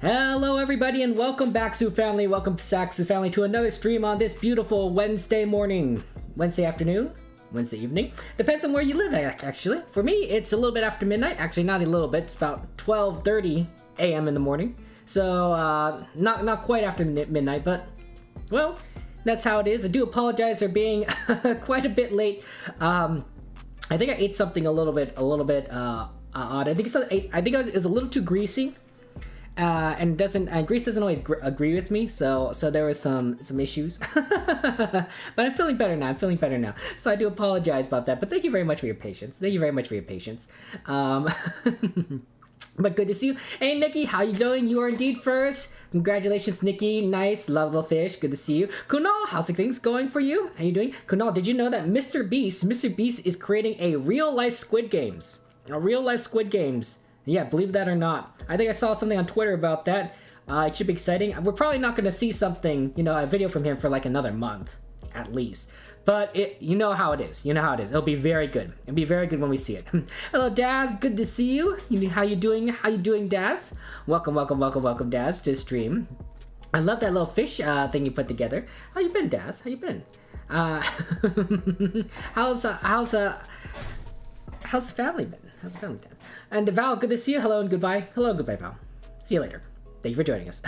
Hello everybody and welcome back, Sue Family. Welcome to Sue Family to another stream on this beautiful Wednesday morning. Wednesday afternoon? Wednesday evening? Depends on where you live, actually. For me, it's a little bit after midnight. Actually, not a little bit. It's about 12:30 a.m. in the morning. So, not quite after midnight, but, well, that's how it is. I do apologize for being quite a bit late. I think I ate something a little bit odd. I think it was a little too greasy. And grease doesn't always agree with me, so there was some issues. But I'm feeling better now. So I do apologize about that. But thank you very much for your patience. But good to see you. Hey Nikki, how you doing? You are indeed first. Congratulations, Nikki. Nice, love the fish. Good to see you. Kunal, how's things going for you? How you doing? Kunal, did you know that Mr. Beast is creating a real life Squid Games? Yeah, believe that or not. I think I saw something on Twitter about that. It should be exciting. We're probably not going to see something, a video from him for like another month, at least. But you know how it is. It'll be very good. It'll be very good when we see it. Hello, Daz. Good to see you. How you doing, Daz? Welcome, Daz, to the stream. I love that little fish thing you put together. How you been, Daz? How you been? How's the family been? How's the family been? And Val, good to see you. Hello and goodbye. Hello and goodbye, Val. See you later. Thank you for joining us.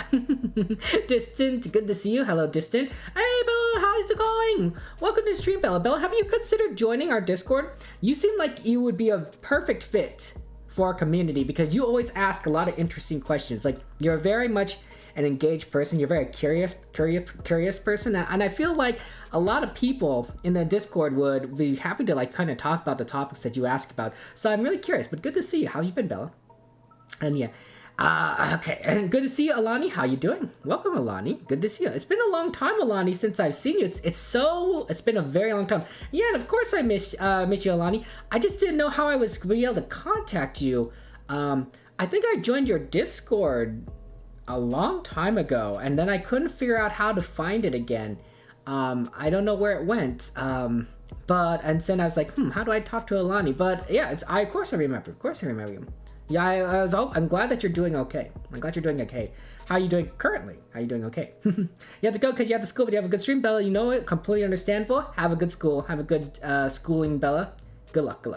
Distant, good to see you. Hello, Distant. Hey, Bella, how's it going? Welcome to the stream, Bella. Bella, have you considered joining our Discord? You seem like you would be a perfect fit for our community because you always ask a lot of interesting questions. Like, you're very much an engaged person. You're a very curious person. And I feel like a lot of people in the Discord would be happy to kind of talk about the topics that you ask about. So I'm really curious, but good to see you. How you been, Bella? And yeah. Okay, and good to see you, Alani. How you doing? Welcome, Alani. Good to see you. It's been a long time, Alani, since I've seen you. It's been a very long time. Yeah, and of course I miss you, Alani. I just didn't know how I was going to be able to contact you. I think I joined your Discord a long time ago, and then I couldn't figure out how to find it again. I don't know where it went. And then I was like, how do I talk to Alani? But yeah, of course I remember you. Yeah, I'm glad that you're doing okay. How are you doing currently? How are you doing okay? You have to go because you have to school, but you have a good stream, Bella. You know it. Completely understandable. Have a good school. Have a good schooling, Bella. Good luck.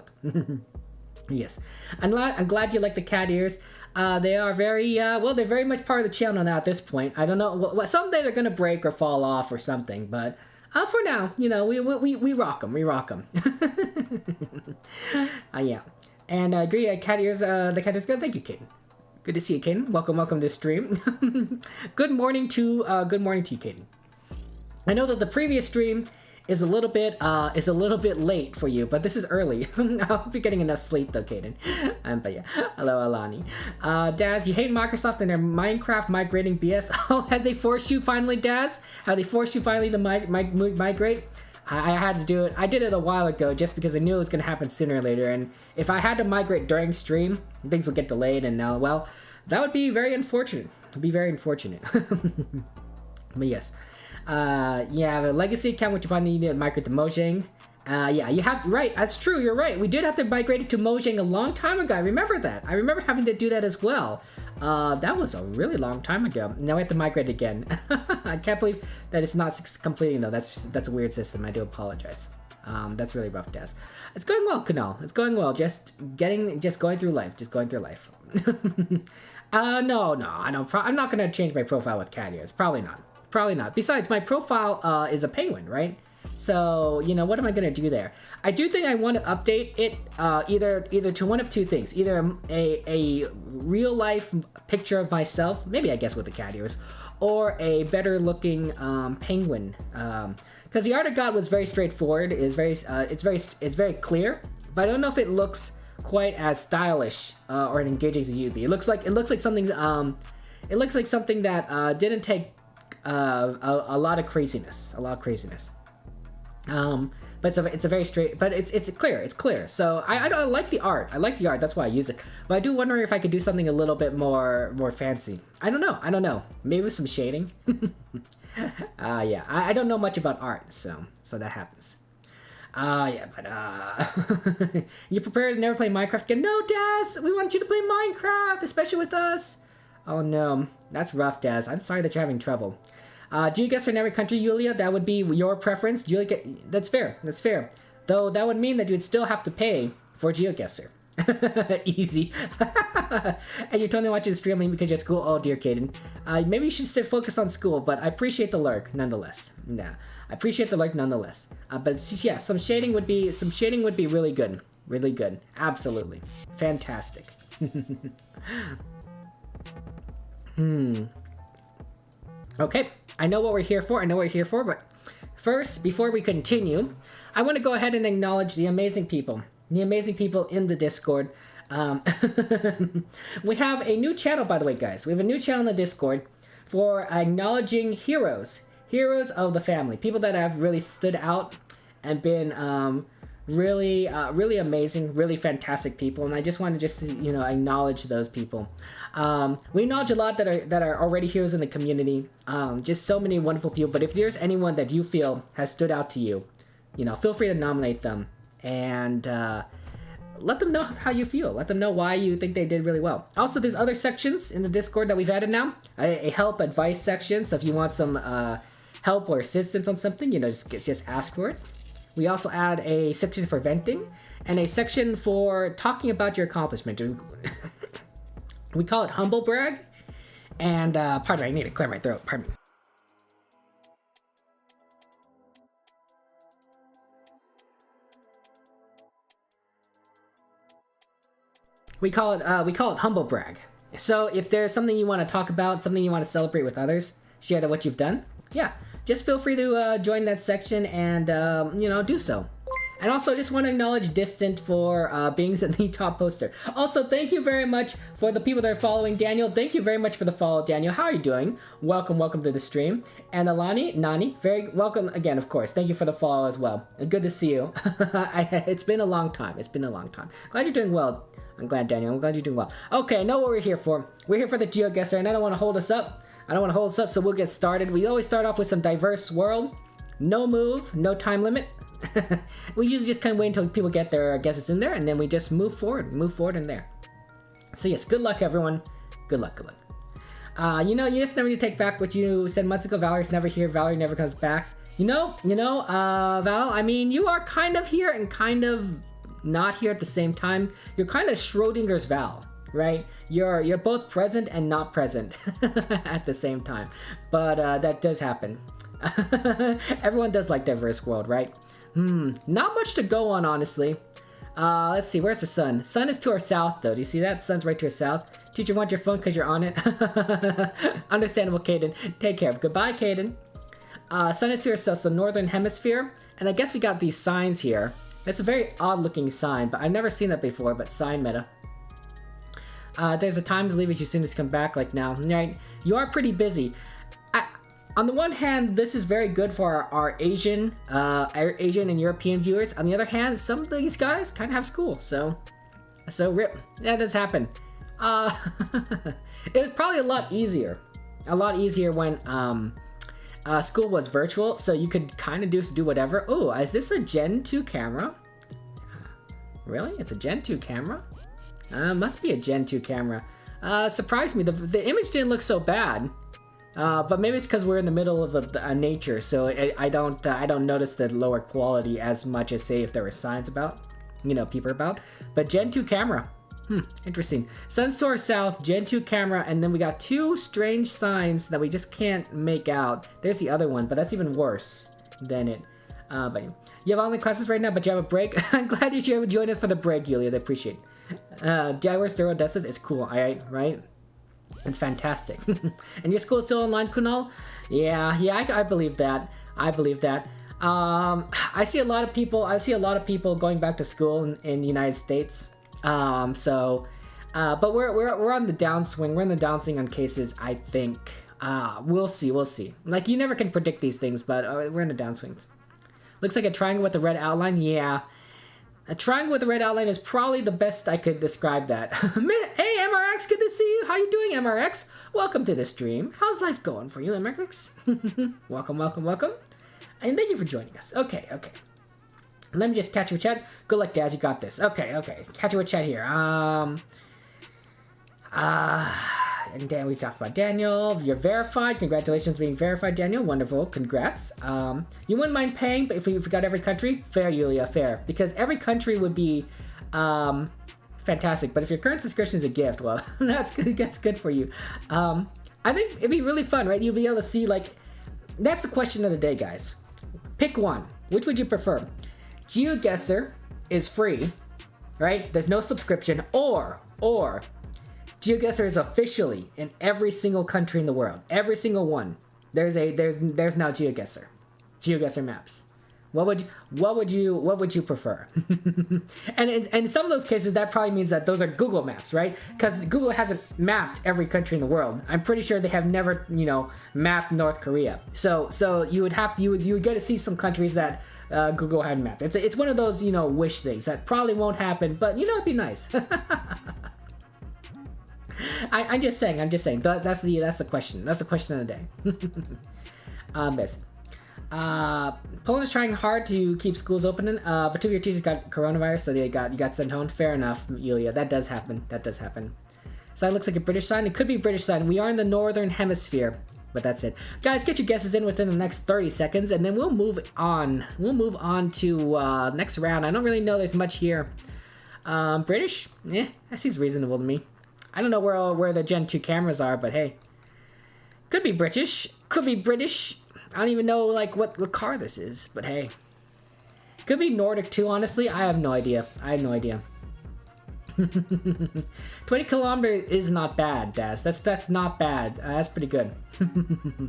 Yes. I'm glad you like the cat ears. They are very, they're very much part of the channel now at this point. I don't know, someday they're gonna break or fall off or something, but for now, we rock them. Yeah. And I agree, cat ears, the cat ears good. Thank you, Kaden. Good to see you, Kaden. Welcome to the stream. Good morning to you, Kaden. I know that the previous stream is a little bit late for you, but this is early. I hope you're getting enough sleep though, Kaden. But yeah, hello Alani. Daz, you hate Microsoft and their Minecraft migrating BS. Oh, have they forced you finally, Daz? Have they forced you finally to migrate? I had to do it. I did it a while ago just because I knew it was going to happen sooner or later, and if I had to migrate during stream, things would get delayed, and well, that would be very unfortunate. It'd be very unfortunate. But yes. Yeah, the legacy account, which you probably need to migrate to Mojang. Yeah, you have, right, that's true, you're right. We did have to migrate it to Mojang a long time ago. I remember that. I remember having to do that as well. That was a really long time ago. Now we have to migrate again. I can't believe that it's not completing though. That's a weird system. I do apologize. That's really rough, Des. It's going well, Kunal. It's going well. Just going through life. No, I don't. I'm not gonna change my profile with cat ears. Probably not. Besides, my profile is a penguin, right? So, what am I going to do there? I do think I want to update it either to one of two things. Either a real-life picture of myself, maybe I guess with the cat ears, or a better-looking penguin. Because the art I got was very straightforward. It's very clear, but I don't know if it looks quite as stylish or engaging as you'd be. It looks like something. It looks like something that didn't take a lot of craziness. But it's a very straight, but it's clear. So I like the art. That's why I use it. But I do wonder if I could do something a little bit more fancy. I don't know. Maybe with some shading. Yeah. I don't know much about art, so that happens. Yeah, but you prepared to never play Minecraft again? No, Daz. We want you to play Minecraft, especially with us. Oh no, that's rough, Daz. I'm sorry that you're having trouble. GeoGuessr in every country, Yulia, that would be your preference. Julia, that's fair. That's fair. Though that would mean that you'd still have to pay for GeoGuessr. Easy. And you're totally watching streaming because you're at school. Oh dear, Caden. Maybe you should still focus on school, but I appreciate the lurk nonetheless. Nah, I appreciate the lurk nonetheless. But yeah, some shading would be really good. Really good. Absolutely. Fantastic. Okay, I know what we're here for. But first, before we continue, I want to go ahead and acknowledge the amazing people in the Discord. We have a new channel, by the way, guys. We have a new channel in the Discord for acknowledging heroes of the family, people that have really stood out and been really amazing, really fantastic people. And I just want to acknowledge those people. We acknowledge a lot that are already heroes in the community. Just so many wonderful people. But if there's anyone that you feel has stood out to you, feel free to nominate them and let them know how you feel. Let them know why you think they did really well. Also, there's other sections in the Discord that we've added now. A help advice section. So if you want some help or assistance on something, just ask for it. We also add a section for venting and a section for talking about your accomplishment. We call it humble brag. And pardon me, I need to clear my throat. Pardon me. We call it humble brag. So if there's something you want to talk about, something you want to celebrate with others, share what you've done, yeah, just feel free to join that section and do so. And also, just want to acknowledge Distant for being the top poster. Also, thank you very much for the people that are following Daniel. Thank you very much for the follow, Daniel. How are you doing? Welcome to the stream. And Nani, very welcome again, of course. Thank you for the follow as well. Good to see you. It's been a long time. Glad you're doing well. I'm glad, Daniel. I'm glad you're doing well. Okay, I know what we're here for. We're here for the GeoGuessr, and I don't want to hold us up. So we'll get started. We always start off with some diverse world. No move, no time limit. We usually just kind of wait until people get their guesses in there, and then we just move forward in there. So yes, good luck, everyone. Good luck. You just never need to take back what you said months ago. Valerie's never here. Valerie never comes back. Val, I mean, you are kind of here and kind of not here at the same time. You're kind of Schrodinger's Val, right? You're both present and not present at the same time. But that does happen. Everyone does like diverse world, right? Not much to go on, honestly. Let's see, where's the sun? Sun is to our south, though. Do you see that? Sun's right to our south. Teacher wants your phone because you're on it. Understandable, Caden. Take care. Goodbye, Caden. Sun is to our south, so northern hemisphere. And I guess we got these signs here. It's a very odd-looking sign, but I've never seen that before, but sign meta. There's a time to leave as soon as come back, like now. Right? You are pretty busy. On the one hand, this is very good for our Asian and European viewers. On the other hand, some of these guys kind of have school, so rip. That does happen. It was probably a lot easier when school was virtual, so you could kind of do whatever. Oh, is this a Gen 2 camera? Really? It's a Gen 2 camera? Must be a Gen 2 camera. Surprised me. The image didn't look so bad. But maybe it's because we're in the middle of nature, so I don't notice the lower quality as much as, say, if there were signs about, people about. But Gen 2 camera, interesting. Sun's to our south, Gen 2 camera, and then we got two strange signs that we just can't make out. There's the other one, but that's even worse than it. But you have online classes right now, but you have a break. I'm glad you joined us for the break, Yulia. I appreciate it. Jaguar Thorough does this. It's cool, right? It's fantastic. And your school is still online, Kunal? Yeah, I believe that. I see a lot of people going back to school in the United States. But we're on the downswing. We're in the downswing on cases, I think. We'll see. Like, you never can predict these things, but we're in the downswings. Looks like a triangle with a red outline. Yeah. A triangle with a red outline is probably the best I could describe that. Hey, MRX, good to see you. How you doing, MRX? Welcome to the stream. How's life going for you, MRX? Welcome. And thank you for joining us. Okay. Let me just catch your chat. Good luck, Daz. You got this. Okay. Catch your chat here. And Dan, we talked about Daniel. You're verified. Congratulations being verified, Daniel. Wonderful. Congrats. You wouldn't mind paying, but if we forgot every country, fair, Yulia, fair. Because every country would be fantastic. But if your current subscription is a gift, well, that's good. That's good for you. I think it'd be really fun, right? You'll be able to see, like, that's the question of the day, guys. Pick one. Which would you prefer? GeoGuessr is free, right? There's no subscription, or GeoGuessr is officially in every single country in the world. Every single one. There's now GeoGuessr maps. What would you prefer? and in some of those cases, that probably means that those are Google Maps, right? Because Google hasn't mapped every country in the world. I'm pretty sure they have never, mapped North Korea. So you would get to see some countries that Google hadn't mapped. It's one of those wish things that probably won't happen, but it'd be nice. I'm just saying. That's the question. That's the question of the day. Yes. Poland is trying hard to keep schools open, but two of your teachers got coronavirus, so you got sent home. Fair enough, Yulia. That does happen. Sign looks like a British sign. It could be a British sign. We are in the northern hemisphere, but that's it. Guys, get your guesses in within the next 30 seconds, and then we'll move on. We'll move on to next round. I don't really know there's much here. British? That seems reasonable to me. I don't know where the Gen 2 cameras are, but hey. Could be British. I don't even know what car this is, but hey. Could be Nordic too, honestly. I have no idea. 20 kilometers is not bad, Daz. That's not bad. That's pretty good.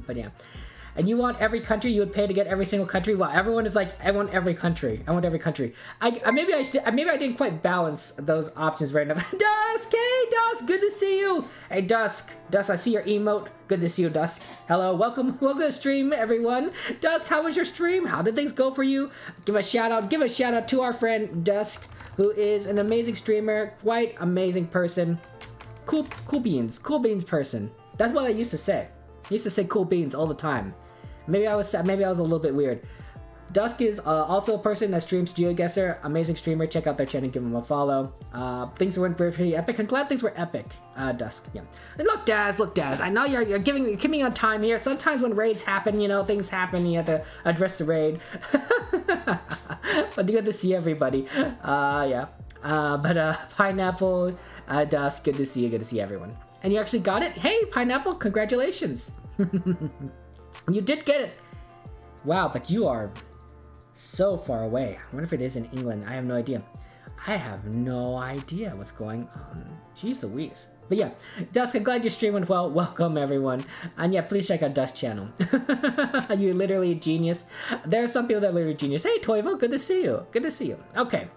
But yeah. And you want every country? You would pay to get every single country? Well, everyone is like, I want every country. Maybe I didn't quite balance those options right enough. Dusk, hey Dusk, good to see you. Hey Dusk, I see your emote. Good to see you, Dusk. Hello, welcome to the stream, everyone. Dusk, how was your stream? How did things go for you? Give a shout out to our friend Dusk, who is an amazing streamer, quite amazing person. Cool beans person. That's what I used to say. I used to say cool beans all the time. Maybe I was a little bit weird. Dusk is also a person that streams GeoGuessr. Amazing streamer. Check out their channel. Give them a follow. Things went pretty epic. I'm glad things were epic. Dusk. Yeah. And look, Daz. I know you're giving me on time here. Sometimes when raids happen, things happen. You have to address the raid. But good to see everybody. Yeah. Pineapple. Dusk. Good to see you. Good to see everyone. And you actually got it? Hey, Pineapple, congratulations. You did get it. Wow, but you are so far away. I wonder if it is in England. I have no idea. What's going on. Jeez Louise. But yeah, Dusk, I'm glad your stream went well. Welcome, everyone. And yeah, please check out Dusk's channel. You're literally a genius. There are some people that are literally genius. Hey, Toivo, good to see you. Okay.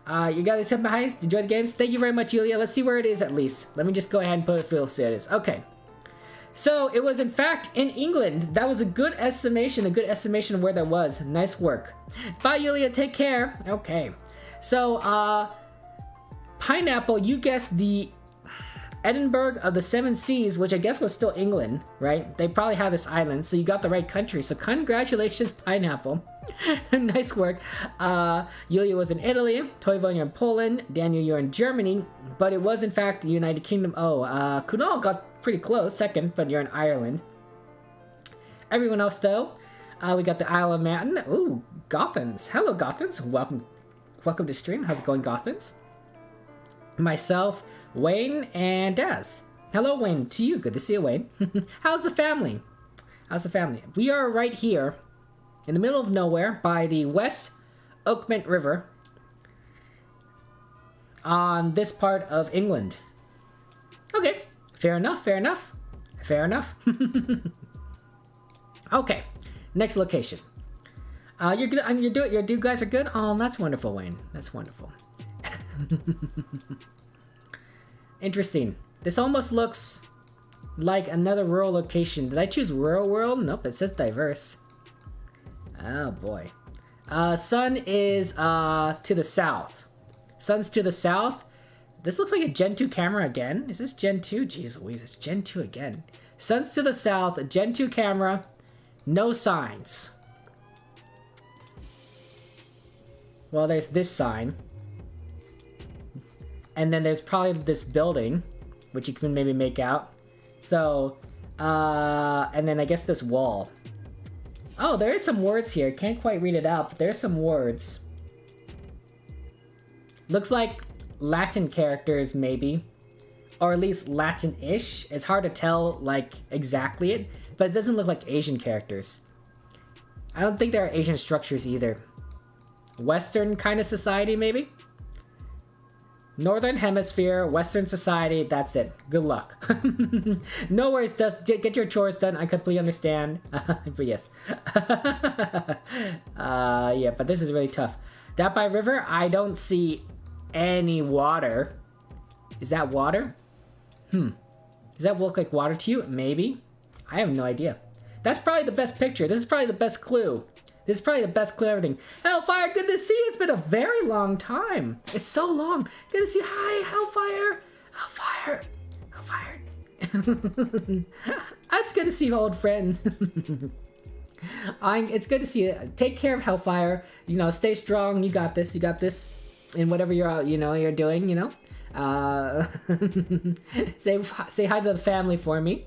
You guys said hi. Enjoy the games. Thank you very much, Yulia. Let's see where it is at least. Let me just go ahead and put it for it is. Okay. So it was in fact in England. That was a good estimation of where that was. Nice work. Bye, Yulia. Take care. Okay. So, Pineapple, you guessed the Edinburgh of the Seven Seas, which I guess was still England, right? They probably have this island, so you got the right country. So congratulations, Pineapple. Nice work. Yulia was in Italy. Toivo, you're in Poland. Daniel, you're in Germany. But it was in fact the United Kingdom. Kunal got pretty close, second, but you're in Ireland. Everyone else, though, we got the Isle of Man. Ooh, Gothans. Hello, Gothans. Welcome to stream. How's it going, Gothans? Myself, Wayne, and Daz. Hello, Wayne. To you. Good to see you, Wayne. How's the family? We are right here in the middle of nowhere by the West Oakmont River on this part of England. Okay. Fair enough. Okay. Next location. You're good. You guys are good. Oh, that's wonderful, Wayne. That's wonderful. Interesting. This almost looks like another rural location. Did I choose rural world? Nope, it says diverse. Oh boy. Sun is to the south. Sun's to the south. This looks like a Gen 2 camera again. Is this Gen 2? Jeez Louise, it's Gen 2 again. Sun's to the south, a Gen 2 camera, no signs. Well, there's this sign. And then there's probably this building, which you can maybe make out. So, and then I guess this wall. Oh, there is some words here. Can't quite read it out, but there's some words. Looks like Latin characters, maybe. Or at least Latin-ish. It's hard to tell, like, exactly it, but it doesn't look like Asian characters. I don't think there are Asian structures either. Western kind of society, maybe? Northern Hemisphere, Western society, that's it. Good luck. No worries, get your chores done, I completely understand. But yes. Yeah, but this is really tough. That by river, I don't see any water. Is that water? Does that look like water to you? Maybe. I have no idea. That's probably the best picture. This is probably the best clue. This is probably the best clue of everything. Hellfire, good to see you. It's been a very long time. It's so long. Good to see you. Hi, Hellfire. Hellfire. Hellfire. It's good to see you, old friends. It's good to see you. Take care of Hellfire. You know, stay strong. You got this. You got this. In whatever you're doing, you know. Say hi to the family for me.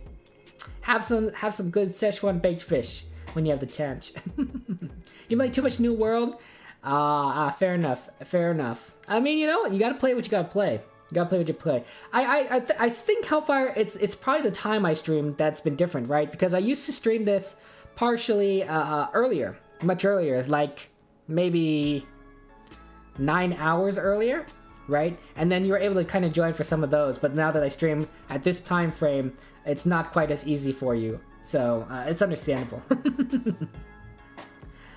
Have some good Szechuan baked fish when you have the chance. You play too much New World? Fair enough. Fair enough. I mean, you know, you gotta play what you gotta play. You gotta play what you play. I think Hellfire, it's probably the time I streamed that's been different, right? Because I used to stream this partially earlier, much earlier. It's like maybe 9 hours earlier, right? And then you were able to kind of join for some of those. But now that I stream at this time frame, it's not quite as easy for you. So it's understandable.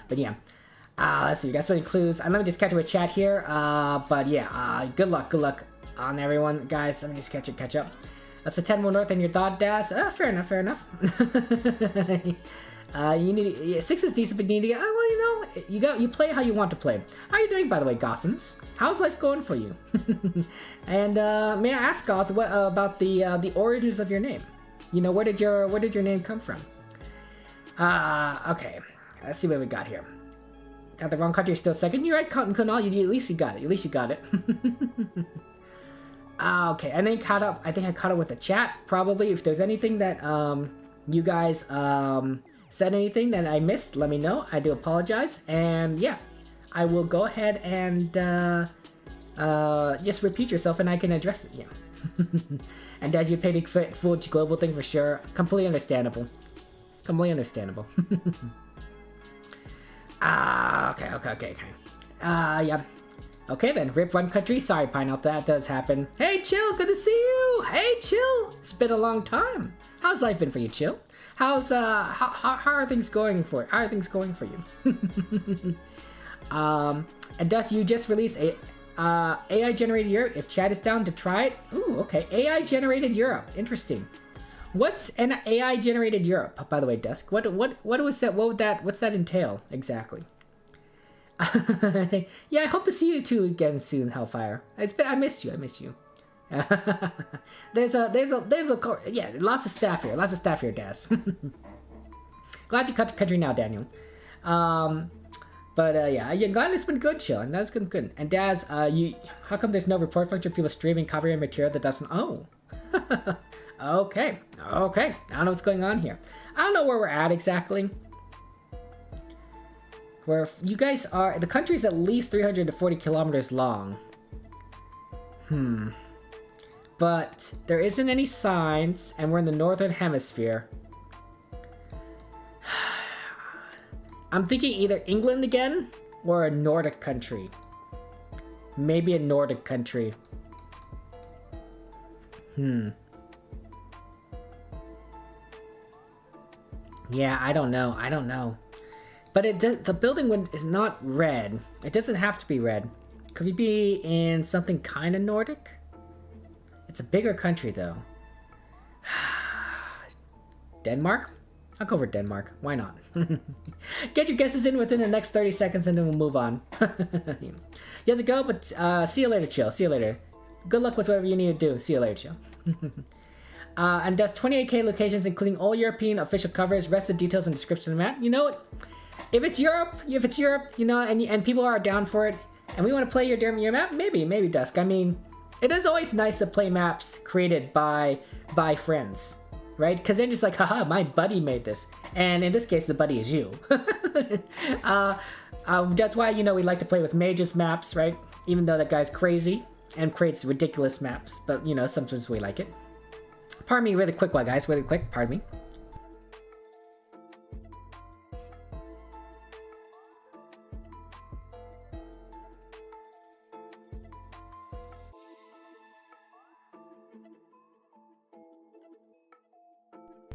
But yeah. Let's see, you got so many clues. Let me just catch up with chat here. But yeah, good luck on everyone. Guys, let me just catch up. That's a 10 more north than your thought, Daz. Fair enough. You need 6 is decent, but you need to get. Well, you know, you play how you want to play. How are you doing, by the way, Gothams? How's life going for you? And may I ask, Goth, what about the origins of your name? You know, where did your name come from? Okay, let's see what we got here. Got the wrong country, still second. You're right, Cotton Kunal. At least you got it. Okay, I think I caught up with the chat. Probably, if there's anything that you guys said anything that I missed, let me know. I do apologize. And yeah, I will go ahead and just repeat yourself, and I can address it. Yeah. And as you paid a full global thing for sure, completely understandable. Okay. Yeah. Okay then, rip one country. Sorry, Pineapple, that does happen. Hey, Chill, good to see you. Hey, Chill, it's been a long time. How's life been for you, Chill? How's how are things going for you? And Dust, you just released a AI generated Europe. If chat is down to try it. Ooh, okay. AI generated Europe. Interesting. What's an AI generated Europe? By the way, Dusk. What was that? What's that entail exactly? Yeah, I hope to see you two again soon, Hellfire. I missed you. There's yeah, lots of staff here, Daz. Glad you cut the country now, Daniel. But yeah, glad it's been good, Chill, and that's good. And Daz, how come there's no report function? People streaming copyright material that doesn't. Oh, okay. I don't know what's going on here. I don't know where we're at exactly. Where you guys are, the country's at least 340 kilometers long. But there isn't any signs, and we're in the northern hemisphere. I'm thinking either England again, or a Nordic country. Maybe a Nordic country. Yeah, I don't know. But the building is not red. It doesn't have to be red. Could we be in something kind of Nordic? It's a bigger country, though. Denmark? I'll go for Denmark. Why not? Get your guesses in within the next 30 seconds and then we'll move on. You have to go, but see you later, Chill. See you later. Good luck with whatever you need to do. See you later, Chill. And does 28k locations, including all European official covers, rest of the details and description of the map. You know what? If it's Europe, you know, and people are down for it, and we want to play your map, maybe Dusk. I mean, it is always nice to play maps created by friends. right? Because then it's like, haha, my buddy made this. And in this case, the buddy is you. That's why, you know, we like to play with mages maps, right? Even though that guy's crazy and creates ridiculous maps. But, you know, sometimes we like it. Pardon me really quick, guys. Really quick. Pardon me.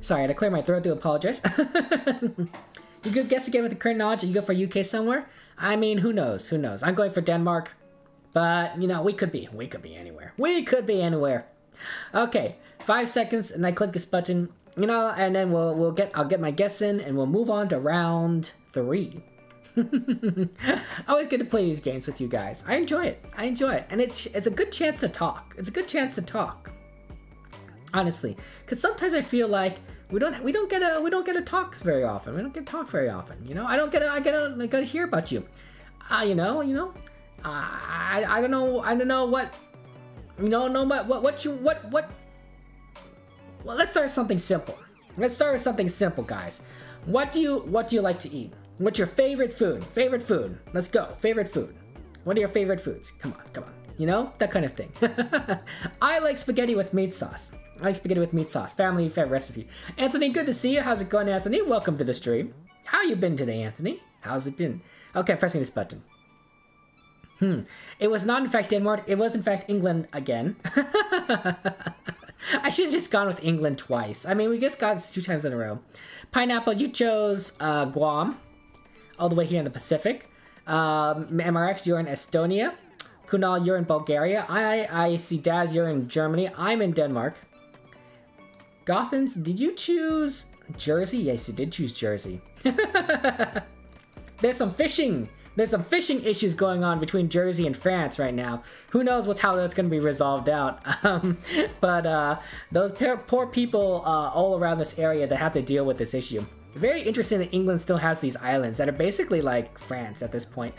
Sorry, I had to clear my throat. Do apologize. You could guess again with the current knowledge. You go for UK somewhere? I mean, who knows? Who knows? I'm going for Denmark. But, you know, we could be anywhere. We could be anywhere. Okay, 5 seconds, and I click this button, you know, and then I'll get my guess in, and we'll move on to round 3. Always good to play these games with you guys. I enjoy it. And it's a good chance to talk. Honestly, because sometimes I feel like we don't get to talk very often. You know, I don't get to hear about you. I don't know what. Well, let's start with something simple. Guys. What do you like to eat? What's your favorite food? Let's go. Favorite food. What are your favorite foods? Come on. You know, that kind of thing. I like spaghetti with meat sauce. Family favorite recipe. Anthony, good to see you. How's it going, Anthony? Welcome to the stream. How you been today, Anthony? How's it been? Okay, pressing this button. It was not in fact Denmark. It was in fact England again. I should have just gone with England twice. I mean, we just got this 2 times in a row. Pineapple, you chose Guam. All the way here in the Pacific. MRX, you're in Estonia. Kunal, you're in Bulgaria. I see Daz, you're in Germany. I'm in Denmark. Gothans, did you choose Jersey? Yes, you did choose Jersey. There's some fishing issues going on between Jersey and France right now. Who knows how that's going to be resolved out. But those poor people all around this area that have to deal with this issue. Very interesting that England still has these islands that are basically like France at this point.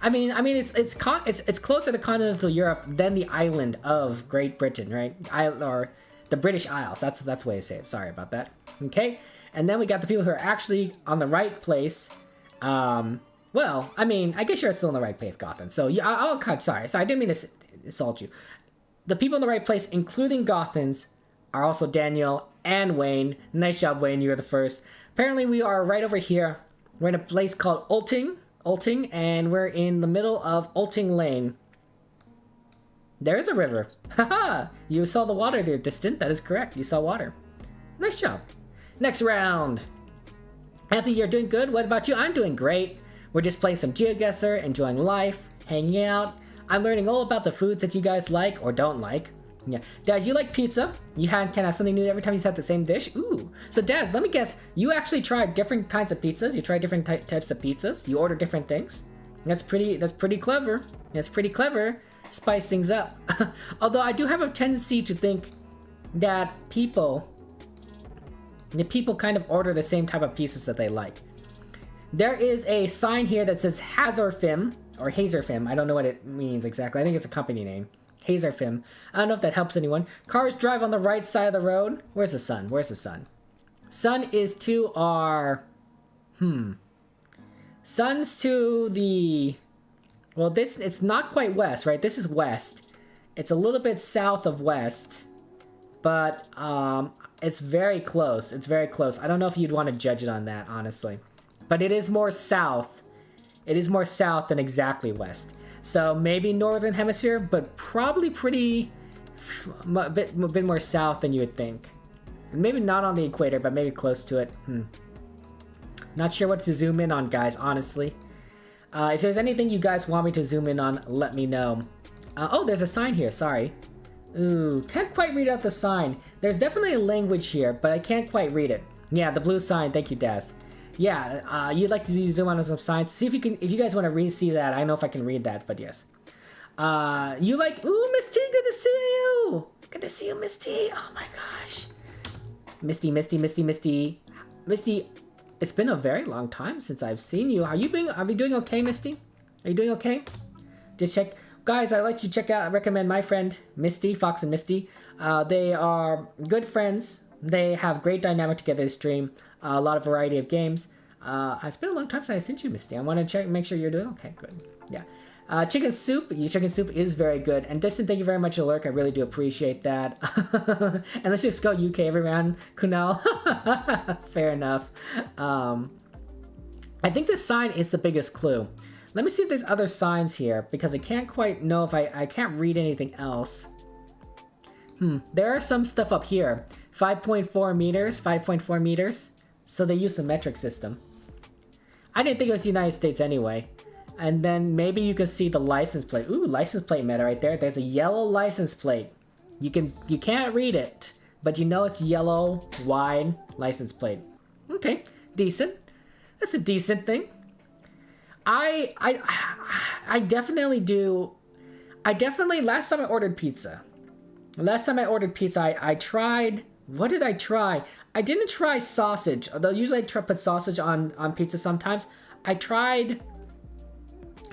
I mean, it's closer to continental Europe than the island of Great Britain, right? Or the British Isles. That's the way to say it. Sorry about that. Okay, and then we got the people who are actually on the right place. Well, I mean, I guess you're still in the right place, Gotham. So yeah, I'll cut. Sorry, I didn't mean to insult you. The people in the right place, including Gothans, are also Daniel and Wayne. Nice job, Wayne. You're the first. Apparently, we are right over here. We're in a place called Ulting, and we're in the middle of Ulting Lane. There is a river. Haha! You saw the water there, Distant. That is correct. You saw water. Nice job. Next round. Anthony, you're doing good. What about you? I'm doing great. We're just playing some GeoGuessr, enjoying life, hanging out. I'm learning all about the foods that you guys like or don't like. Yeah. Daz, you like pizza? You can have something new every time you have the same dish? Ooh. So Daz, let me guess, you actually try different kinds of pizzas? You try different types of pizzas? You order different things? That's pretty clever. Spice things up. Although I do have a tendency to think that people kind of order the same type of pizzas that they like. There is a sign here that says Hazorfim, or Hazorfim. I don't know what it means exactly. I think it's a company name. Hazorfim. I don't know if that helps anyone. Cars drive on the right side of the road. Where's the sun? Sun is to our... Sun's to the... Well, it's not quite west, right? This is west. It's a little bit south of west. But it's very close. I don't know if you'd want to judge it on that, honestly. But it is more south. Than exactly west. So maybe northern hemisphere, but probably a bit more south than you would think. Maybe not on the equator, but maybe close to it. Not sure what to zoom in on, guys, honestly. If there's anything you guys want me to zoom in on, let me know. Oh, there's a sign here, sorry. Ooh, can't quite read out the sign. There's definitely a language here, but I can't quite read it. Yeah, the blue sign, thank you, Daz. Yeah, you'd like to zoom on some signs. See if you guys want to see that. I don't know if I can read that, but yes. You like, ooh, Miss T, good to see you. Good to see you, Miss T. Oh my gosh. Misty. Misty, it's been a very long time since I've seen you. Are you doing okay, Misty? Are you doing okay? Just check. Guys, I'd like you to recommend my friend, Misty, Fox and Misty. They are good friends. They have great dynamic together to stream a lot of variety of games. It's been a long time since I sent you, Misty. I want to check, make sure you're doing okay. Good. Yeah. Chicken soup. Your chicken soup is very good. And Distant, thank you very much for the lurk. I really do appreciate that. And let's just go UK every round, Kunal. Fair enough. I think this sign is the biggest clue. Let me see if there's other signs here, because I can't quite know if I can't read anything else. There are some stuff up here. 5.4 meters, 5.4 meters. So they use the metric system. I didn't think it was the United States anyway. And then maybe you can see the license plate. Ooh, license plate meta right there. There's a yellow license plate. You can't read it, but you know it's yellow, wide license plate. Okay, decent. That's a decent thing. I definitely do. Last time I ordered pizza. I tried. What did I try? I didn't try sausage, although usually I put sausage on pizza sometimes. I tried,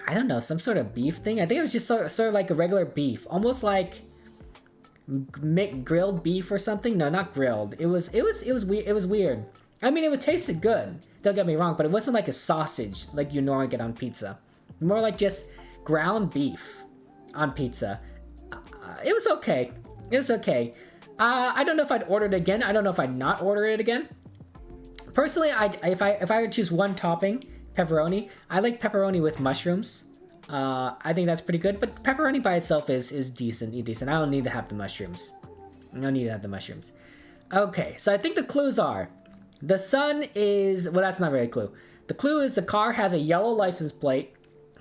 I don't know, some sort of beef thing. I think it was just sort of like a regular beef, almost like grilled beef or something. No, not grilled. It was weird. I mean, it tasted good. Don't get me wrong, but it wasn't like a sausage like you normally get on pizza. More like just ground beef on pizza. It was okay. I don't know if I'd order it again. I don't know if I'd not order it again. Personally, if I would choose one topping, pepperoni. I like pepperoni with mushrooms. I think that's pretty good. But pepperoni by itself is decent. I don't need to have the mushrooms. Okay, so I think the clues are: the sun is, well, that's not really a clue. The clue is the car has a yellow license plate,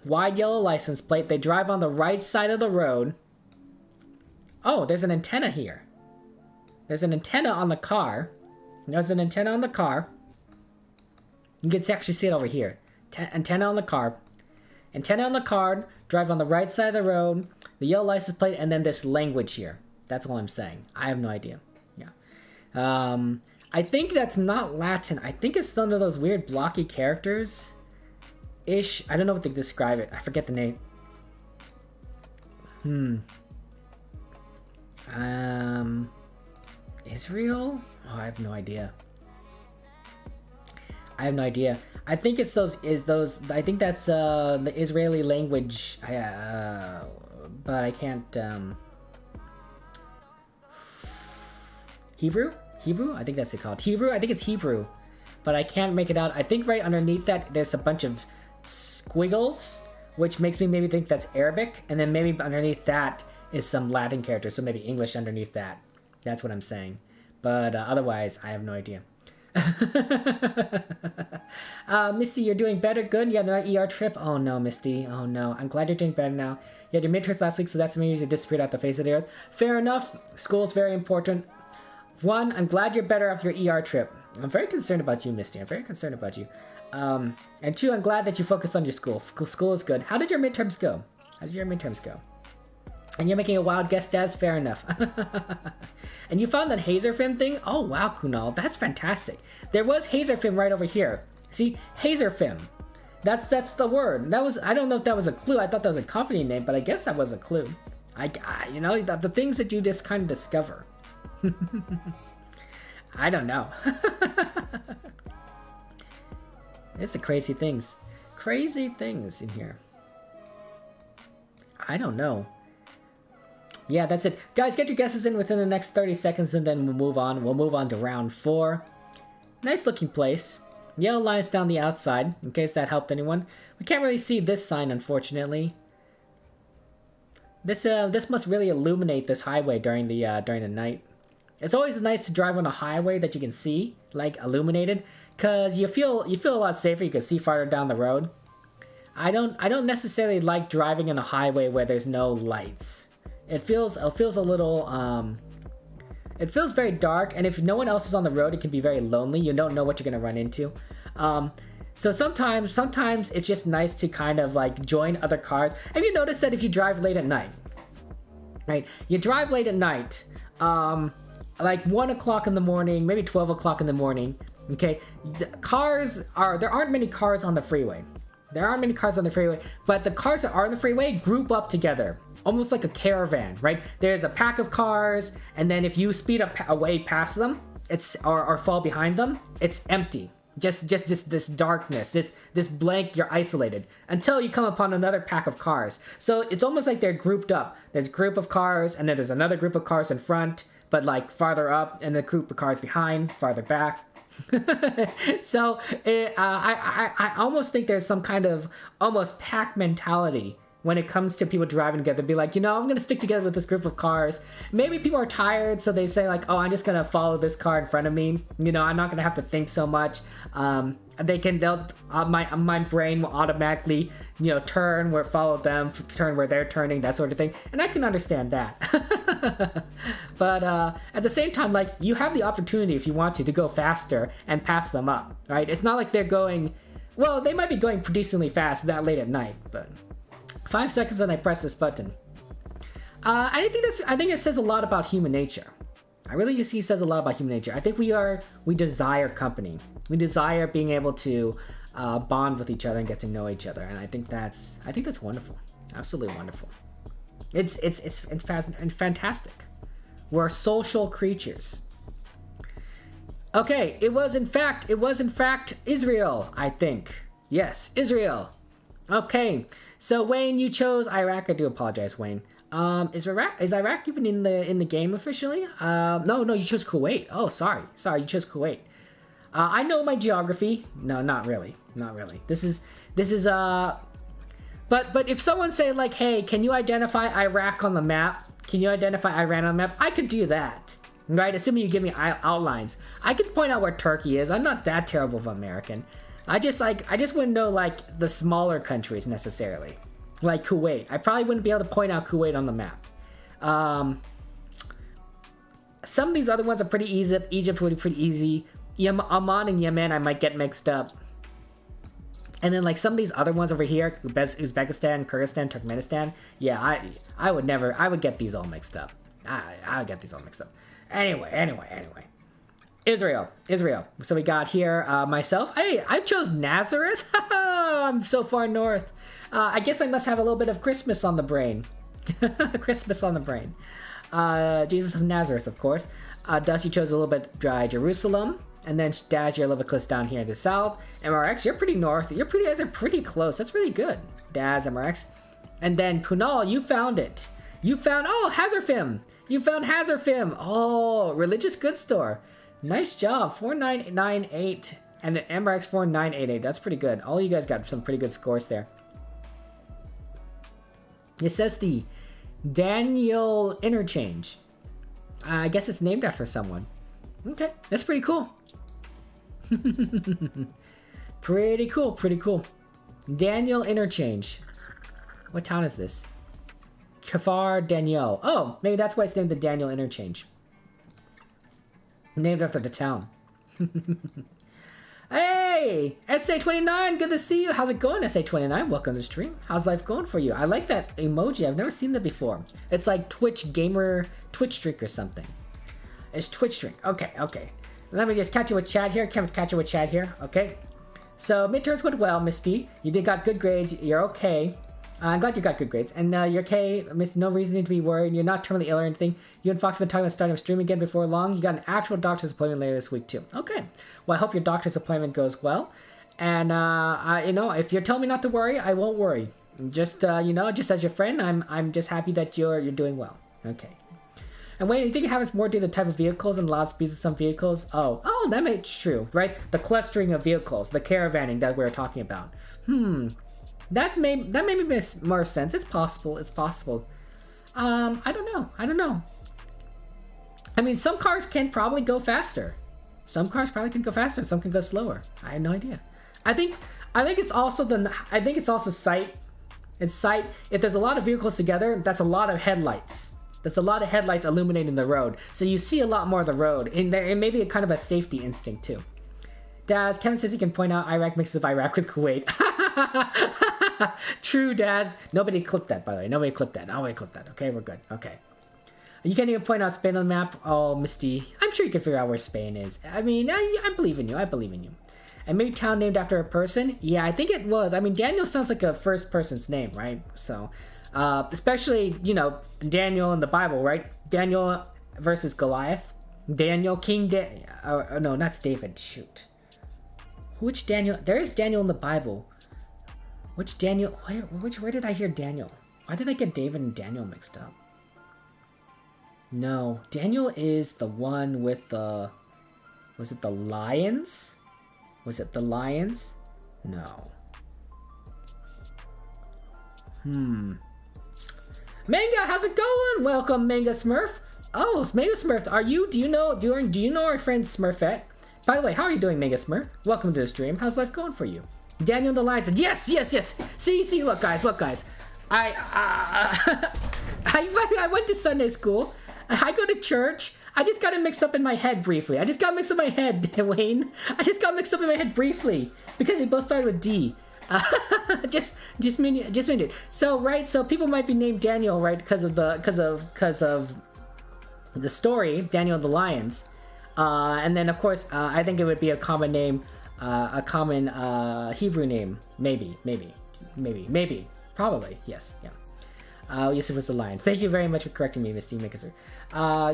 wide yellow license plate. They drive on the right side of the road. Oh, there's an antenna here. There's an antenna on the car. You can actually see it over here. Antenna on the car. Drive on the right side of the road. The yellow license plate, and then this language here. That's all I'm saying. I have no idea. Yeah. I think that's not Latin. I think it's one of those weird blocky characters. Ish. I don't know what to describe it. I forget the name. Israel? Oh, I have no idea. I think it's those. I think that's the Israeli language. But I can't. Hebrew? I think that's it called. Hebrew? I think it's Hebrew. But I can't make it out. I think right underneath that there's a bunch of squiggles, which makes me maybe think that's Arabic. And then maybe underneath that is some Latin character. So maybe English underneath that. That's what I'm saying. But otherwise, I have no idea. Misty, you're doing better. Good. You had another ER trip. Oh no, Misty. Oh no. I'm glad you're doing better now. You had your midterms last week, so that's means you disappeared off the face of the earth. Fair enough. School's very important. One, I'm glad you're better after your ER trip. I'm very concerned about you, Misty. I'm very concerned about you. And two, I'm glad that you focused on your school. School is good. How did your midterms go? And you're making a wild guess, Daz? Fair enough. And you found that Hazerfim thing? Oh, wow, Kunal. That's fantastic. There was Hazerfim right over here. See? Hazerfim. That's the word. I don't know if that was a clue. I thought that was a company name, but I guess that was a clue. You know, the things that you just kind of discover. I don't know. It's the crazy things. Crazy things in here. I don't know. Yeah, that's it. Guys, get your guesses in within the next 30 seconds and then we'll move on. We'll move on to round 4. Nice looking place. Yellow lines down the outside, in case that helped anyone. We can't really see this sign, unfortunately. This must really illuminate this highway during the night. It's always nice to drive on a highway that you can see, like illuminated, cause you feel a lot safer. You can see farther down the road. I don't necessarily like driving on a highway where there's no lights. It feels a little it feels very dark, and if no one else is on the road, it can be very lonely. You don't know what you're gonna run into. So sometimes it's just nice to kind of like join other cars. Have you noticed that if you drive late at night, right? You drive late at night, like 1 o'clock in the morning, maybe 12 o'clock in the morning. Okay, there aren't many cars on the freeway. There aren't many cars on the freeway, but the cars that are on the freeway group up together, almost like a caravan, right? There's a pack of cars, and then if you speed up away past them, or fall behind them, it's empty. Just this darkness, this blank. You're isolated until you come upon another pack of cars. So it's almost like they're grouped up. There's a group of cars, and then there's another group of cars in front, but like farther up, and the group of cars behind, farther back. So I almost think there's some kind of almost pack mentality when it comes to people driving together. Be like, I'm gonna stick together with this group of cars. Maybe people are tired, so they say like, oh, I'm just gonna follow this car in front of me. I'm not gonna have to think so much. My brain will automatically turn where follow them, turn where they're turning, that sort of thing, and I can understand that. But at the same time, like, you have the opportunity if you want to go faster and pass them up, right? It's not like they're going, well, they might be going decently fast that late at night, but 5 seconds and I press this button. I think it says a lot about human nature. I really just see it says a lot about human nature. I think we desire company. We desire being able to bond with each other and get to know each other, and I think that's wonderful. Absolutely wonderful. It's fantastic. We're social creatures. Okay, it was in fact Israel, I think. Yes, Israel. Okay, so Wayne, you chose Iraq. I do apologize, Wayne. Is Iraq even in the game officially? No, you chose Kuwait. Oh, sorry, you chose Kuwait. I know my geography. No, not really. This is but if someone say like, hey, can you identify Iraq on the map? Can you identify Iran on the map? I could do that, right? Assuming you give me outlines. I could point out where Turkey is. I'm not that terrible of an American. I just wouldn't know like the smaller countries necessarily, like Kuwait. I probably wouldn't be able to point out Kuwait on the map. Some of these other ones are pretty easy. Egypt would be pretty easy. Oman and Yemen I might get mixed up. And then like some of these other ones over here, Uzbekistan, Kyrgyzstan, Turkmenistan, yeah, I would get these all mixed up. I would get these all mixed up. Anyway. Israel. So we got here myself. Hey, I chose Nazareth. I'm so far north. I guess I must have a little bit of Christmas on the brain. Jesus of Nazareth, of course. Dusty chose a little bit dry Jerusalem. And then Daz, you're a little bit close down here in the south. MRX, you're pretty north. You guys are pretty close. That's really good. Daz, MRX. And then Kunal, you found it. Hazarfim. You found Hazarfim. Oh, religious goods store. Nice job. 4998 and MRX 4988. That's pretty good. All you guys got some pretty good scores there. It says the Daniel Interchange. I guess it's named after someone. Okay, that's pretty cool. Pretty cool. Daniel Interchange. What town is this? Kfar Daniel. Oh, maybe that's why it's named the Daniel Interchange. Named after the town. Hey, SA29, good to see you. How's it going, SA29? Welcome to the stream. How's life going for you? I like that emoji. I've never seen that before. It's like Twitch streak or something. It's Twitch streak. Okay. Let me just catch you with chat here. Okay. So midterms went well, Misty. You got good grades. You're okay. I'm glad you got good grades. And you're okay. No reason to be worried. You're not terminally ill or anything. You and Fox have been talking about starting a stream again before long. You got an actual doctor's appointment later this week too. Okay. Well, I hope your doctor's appointment goes well. And if you're telling me not to worry, I won't worry. Just just as your friend, I'm just happy that you're doing well. Okay. And wait, you think it happens more due to the type of vehicles and loud speeds of some vehicles? Oh, that makes true, right? The clustering of vehicles, the caravanning that we were talking about. That made make more sense. It's possible. I don't know. I mean, some cars can probably go faster. Some cars probably can go faster. Some can go slower. I have no idea. I think it's also sight. It's sight. If there's a lot of vehicles together, that's a lot of headlights. That's a lot of headlights illuminating the road. So you see a lot more of the road. And maybe a kind of a safety instinct too. Daz, Kevin says he can point out Iraq mixes of Iraq with Kuwait. True, Daz. Nobody clipped that, by the way. Nobody clipped that. Okay, we're good. Okay. You can't even point out Spain on the map. Oh, Misty. I'm sure you can figure out where Spain is. I mean, I believe in you. A major town named after a person? Yeah, I think it was. I mean, Daniel sounds like a first person's name, right? So, especially, you know, Daniel in the Bible, right? Daniel versus Goliath. Daniel, no, that's David. Shoot. Which Daniel? There is Daniel in the Bible. Which Daniel? Where did I hear Daniel? Why did I get David and Daniel mixed up? No, Daniel is the one with the... Was it the lions? Was it the lions? No. Manga, how's it going? Welcome, Manga Smurf. Oh, Manga Smurf, do you know our friend Smurfette? By the way, how are you doing, Mega Smurf? Welcome to the stream. How's life going for you? Daniel the Lion said, yes. See, look, guys. I went to Sunday school. I go to church. I just got it mixed up in my head briefly. I just got mixed up in my head, Wayne. I just got mixed up in my head briefly because they both started with D. Just minute. So right, so people might be named Daniel, right, because of the story, Daniel the Lions. And then of course, I think it would be a common name, a common Hebrew name, maybe, probably, yes, yeah. Yes, it was the Lions. Thank you very much for correcting me, Miss Team Maker.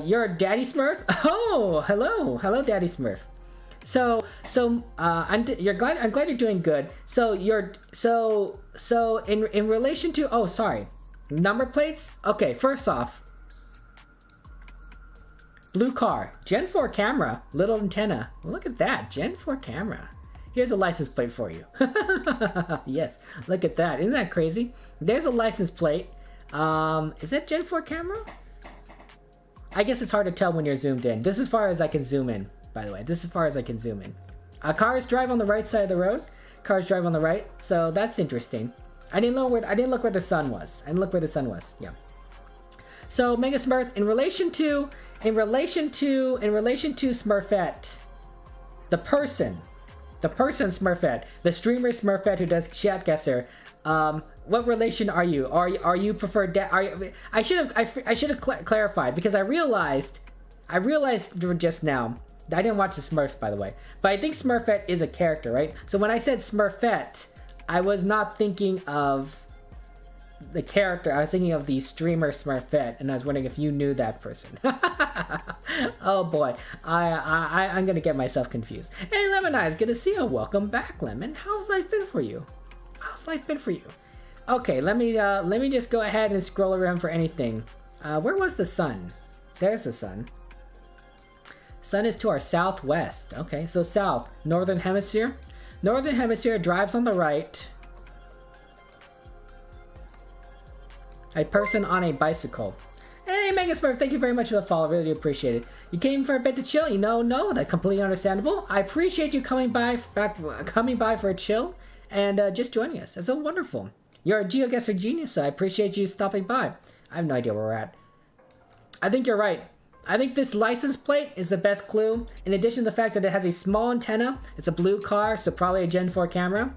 You're Daddy Smurf. Oh, hello, Daddy Smurf. I'm glad you're doing good. So in relation to number plates. Okay, first off. Blue car, Gen 4 camera, little antenna. Look at that, Gen 4 camera. Here's a license plate for you. Yes, look at that. Isn't that crazy? There's a license plate. Is that Gen 4 camera? I guess it's hard to tell when you're zoomed in. This is as far as I can zoom in, by the way. This is as far as I can zoom in. Cars drive on the right side of the road. Cars drive on the right, so that's interesting. I didn't look where the sun was. Yeah. So Mega Smurf, in relation to Smurfette, the person Smurfette, the streamer Smurfette who does Chatguessr, what relation are you? Are you preferred? I should have clarified because I realized just now. I didn't watch the Smurfs, by the way, but I think Smurfette is a character, right? So when I said Smurfette, I was not thinking of the character. I was thinking of the streamer Smurfette, and I was wondering if you knew that person. Oh boy, I'm gonna get myself confused. Hey, Lemon Eyes, good to see you. Welcome back, Lemon. How's life been for you? Okay, let me just go ahead and scroll around for anything. Where was the sun? There's the sun. Sun is to our southwest. Okay, so south, northern hemisphere. Northern hemisphere drives on the right. A person on a bicycle. Hey, Mega Smurf, thank you very much for the follow. Really appreciate it. You came for a bit to chill. No, that's completely understandable. I appreciate you coming by for a chill and just joining us. That's so wonderful. You're a GeoGuessr genius, so I appreciate you stopping by. I have no idea where we're at. I think you're right. I think this license plate is the best clue. In addition to the fact that it has a small antenna, it's a blue car, so probably a Gen 4 camera,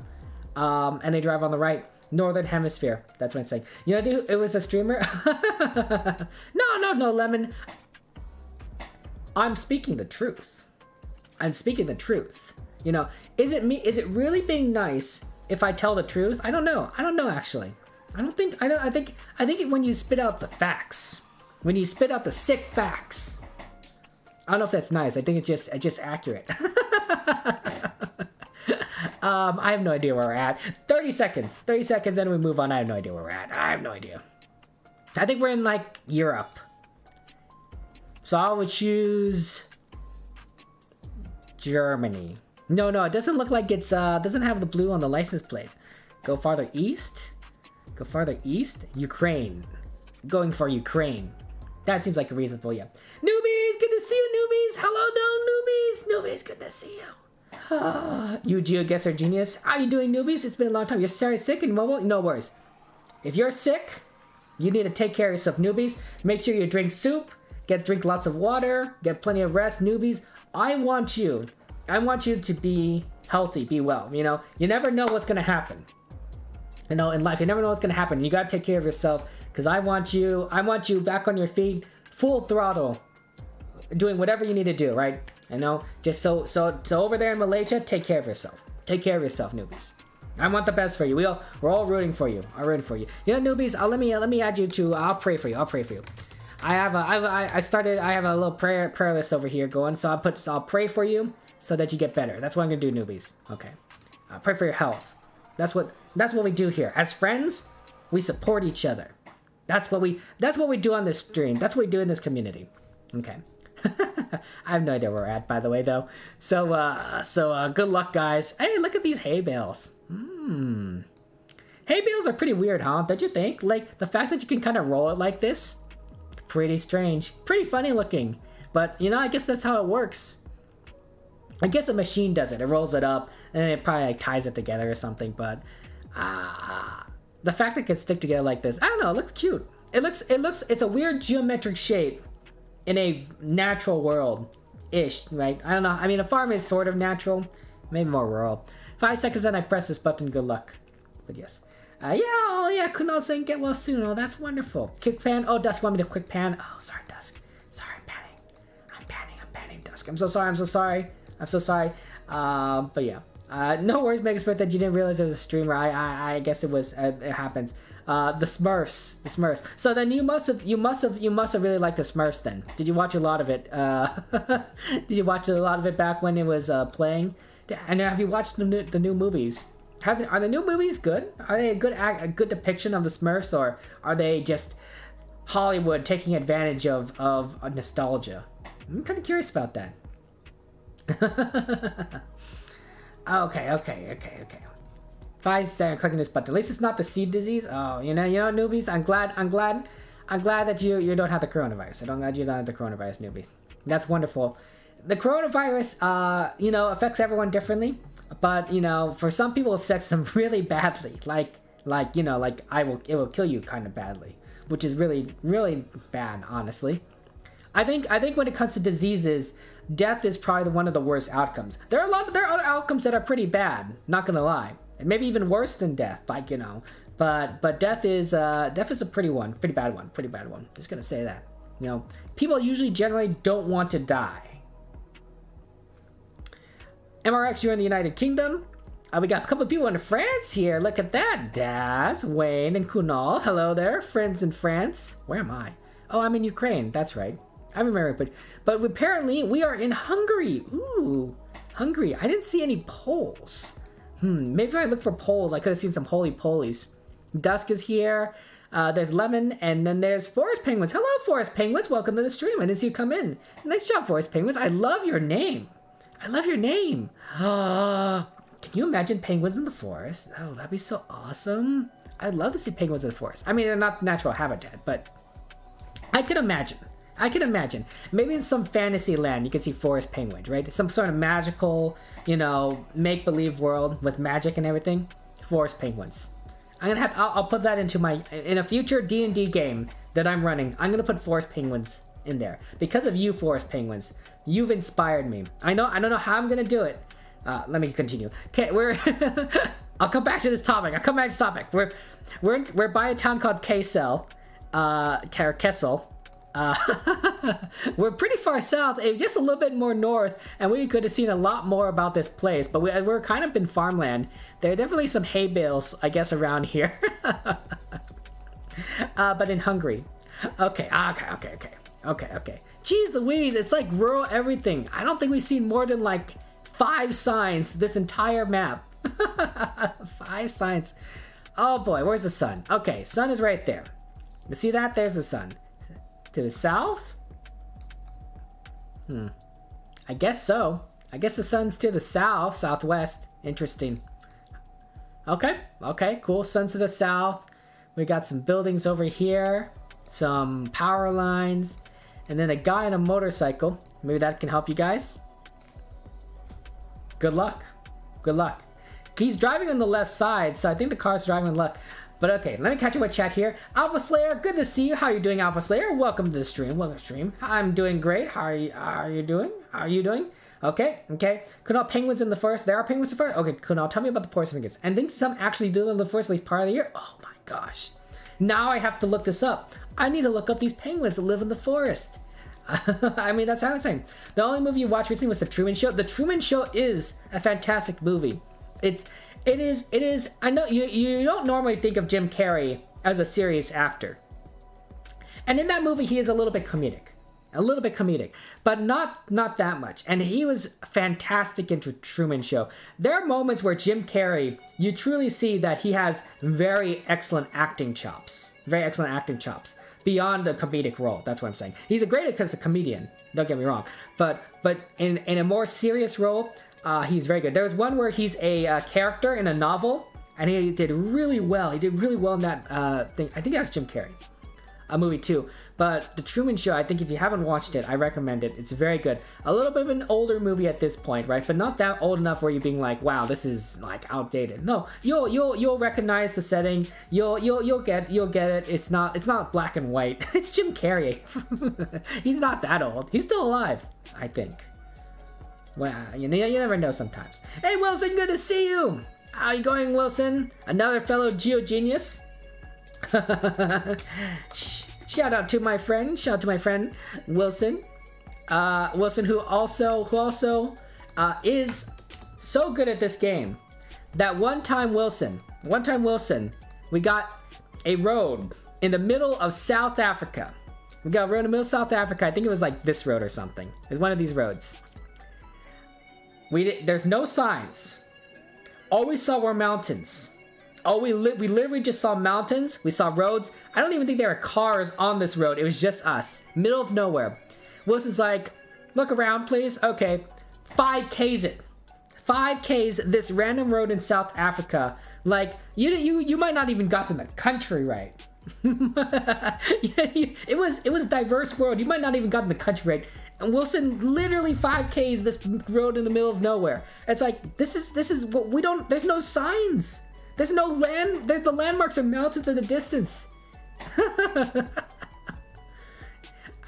and they drive on the right. Northern hemisphere. That's what I'm saying. You know, dude, it was a streamer. No, Lemon. I'm speaking the truth. You know, is it really being nice if I tell the truth? I don't know actually. I think when you spit out the facts, when you spit out the sick facts, I don't know if that's nice. I think it's just accurate. I have no idea where we're at. 30 seconds, then we move on. I have no idea where we're at. I have no idea. I think we're in like Europe. So I would choose Germany. No, it doesn't look like it's doesn't have the blue on the license plate. Go farther east. Ukraine. Going for Ukraine. That seems like a reasonable, yeah. Newbies, good to see you, newbies. Hello, newbies, good to see you. You GeoGuessr genius. How are you doing, newbies? It's been a long time. You're sorry, sick and mobile? No worries. If you're sick, you need to take care of yourself, newbies. Make sure you drink soup. Drink lots of water. Get plenty of rest, newbies. I want you to be healthy, be well. You know, you never know what's gonna happen. You know, in life, you never know what's gonna happen. You gotta take care of yourself, because I want you back on your feet, full throttle, doing whatever you need to do, right? You know, just so over there in Malaysia, take care of yourself. Take care of yourself, newbies. I want the best for you. We're all rooting for you. I'm rooting for you. You know, newbies. Let me add you to. I'll pray for you. I'll pray for you. I have a little prayer list over here going. So I'll pray for you so that you get better. That's what I'm gonna do, newbies. Okay. Pray for your health. That's what we do here. As friends, we support each other. That's what we do on this stream. That's what we do in this community. Okay. I have no idea where we're at, by the way, though. So good luck, guys. Hey, look at these hay bales. Hay bales are pretty weird, huh? Don't you think? Like, the fact that you can kind of roll it like this, pretty strange. Pretty funny looking. But, you know, I guess that's how it works. I guess a machine does it. It rolls it up, and then it probably, like, ties it together or something. But, the fact that it can stick together like this, I don't know, it looks cute. It's a weird geometric shape in a natural world-ish, right? I don't know. I mean, a farm is sort of natural, maybe more rural. 5 seconds and I press this button, good luck. But yes. Yeah, Kunal saying get well soon. Oh, that's wonderful. Quick pan. Oh, Dusk, want me to quick pan? Oh, sorry, Dusk. Sorry, I'm panning, Dusk. I'm so sorry. But yeah. No worries, Megasport, that you didn't realize it was a streamer. I guess it was. It happens. The Smurfs. So then you must have really liked the Smurfs. Then did you watch a lot of it? Did you watch a lot of it back when it was playing? And have you watched the new movies? Are the new movies good? Are they a good depiction of the Smurfs, or are they just Hollywood taking advantage of nostalgia? I'm kind of curious about that. Okay. 5 seconds clicking this button. At least it's not the seed disease. Oh, you know, newbies. I'm glad that you don't have the coronavirus. I'm glad you don't have the coronavirus, newbies. That's wonderful. The coronavirus, affects everyone differently, but for some people it affects them really badly. It will kill you kind of badly, which is really, really bad, honestly. I think when it comes to diseases, death is probably one of the worst outcomes. There are other outcomes that are pretty bad, not gonna lie. Maybe even worse than death, but death is a pretty bad one. Just gonna say that. People usually generally don't want to die. MRX, you're in the United Kingdom. We got a couple of people in France here. Look at that. Daz, Wayne, and Kunal. Hello there, friends in France. Where am I? Oh, I'm in Ukraine. That's right. I remember, but apparently we are in Hungary. Ooh, Hungary. I didn't see any Poles. Maybe if I look for Poles, I could have seen some holy polies. Dusk is here. There's Lemon, and then there's Forest Penguins. Hello, Forest Penguins. Welcome to the stream. I didn't see you come in. Nice job, Forest Penguins. I love your name. Can you imagine penguins in the forest? Oh, that'd be so awesome. I'd love to see penguins in the forest. I mean, they're not natural habitat, but I can imagine. Maybe in some fantasy land you can see forest penguins, right? Some sort of magical, make-believe world with magic and everything. Forest penguins. I'll put that in a future D&D game that I'm running. I'm gonna put forest penguins in there because of you, forest penguins. You've inspired me. I don't know how I'm gonna do it. Let me continue. Okay, I'll come back to this topic. We're by a town called Kessel. We're pretty far south, just a little bit more north, and we could have seen a lot more about this place. But we're kind of in farmland. There are definitely some hay bales, I guess, around here. But in Hungary. Okay. Jeez Louise, it's like rural everything. I don't think we've seen more than like 5 signs this entire map. 5 signs. Oh boy, where's the sun? Okay, sun is right there. You see that? There's the sun. To the south? I guess so. I guess the sun's to the south, southwest. Interesting. Okay, cool. Sun's to the south. We got some buildings over here. Some power lines. And then a guy on a motorcycle. Maybe that can help you guys. Good luck. He's driving on the left side, so I think the car's driving on the left. But okay, let me catch you with chat here. Alpha Slayer, good to see you. How are you doing, Alpha Slayer? Welcome to the stream. I'm doing great. How are you doing? Okay. Kunal, penguins in the forest. There are penguins in the forest? Okay, Kunal, tell me about the forest penguins. And think some actually do in the forest at least part of the year? Oh my gosh. Now I have to look this up. I need to look up these penguins that live in the forest. I mean, that's how I'm saying. The only movie you watched recently was The Truman Show. The Truman Show is a fantastic movie. It is. I know you don't normally think of Jim Carrey as a serious actor, and in that movie he is a little bit comedic, but not that much. And he was fantastic in Truman Show. There are moments where Jim Carrey, you truly see that he has very excellent acting chops, beyond a comedic role. That's what I'm saying. He's a great as a comedian. Don't get me wrong, but in a more serious role, he's very good. There was one where he's a character in a novel, and he did really well. He did really well in that thing. I think that was Jim Carrey. A movie too. But The Truman Show, I think if you haven't watched it, I recommend it. It's very good. A little bit of an older movie at this point, right? But not that old enough where you're being like, wow, this is like outdated. No, you'll recognize the setting. You'll get it. It's not black and white. It's Jim Carrey. He's not that old. He's still alive, I think. Well, you never know sometimes. Hey Wilson, good to see you. How you going, Wilson? Another fellow GeoGenius. Shout out to my friend Wilson. Wilson, who also is so good at this game that one time Wilson, we got a road in the middle of South Africa. We got a road in the middle of South Africa. I think it was like this road or something. It was one of these roads. There's no signs. All we saw were mountains. We literally just saw mountains. We saw roads. I don't even think there were cars on this road. It was just us. Middle of nowhere. Wilson's like, look around, please. Okay. 5Ks it. 5Ks this random road in South Africa. Like, you might not even got to the country right. It was a diverse road. You might not even got to the country right. And Wilson literally 5Ks this road in the middle of nowhere. It's like, this is what we don't, there's no signs. There's no land. The landmarks are mountains in the distance.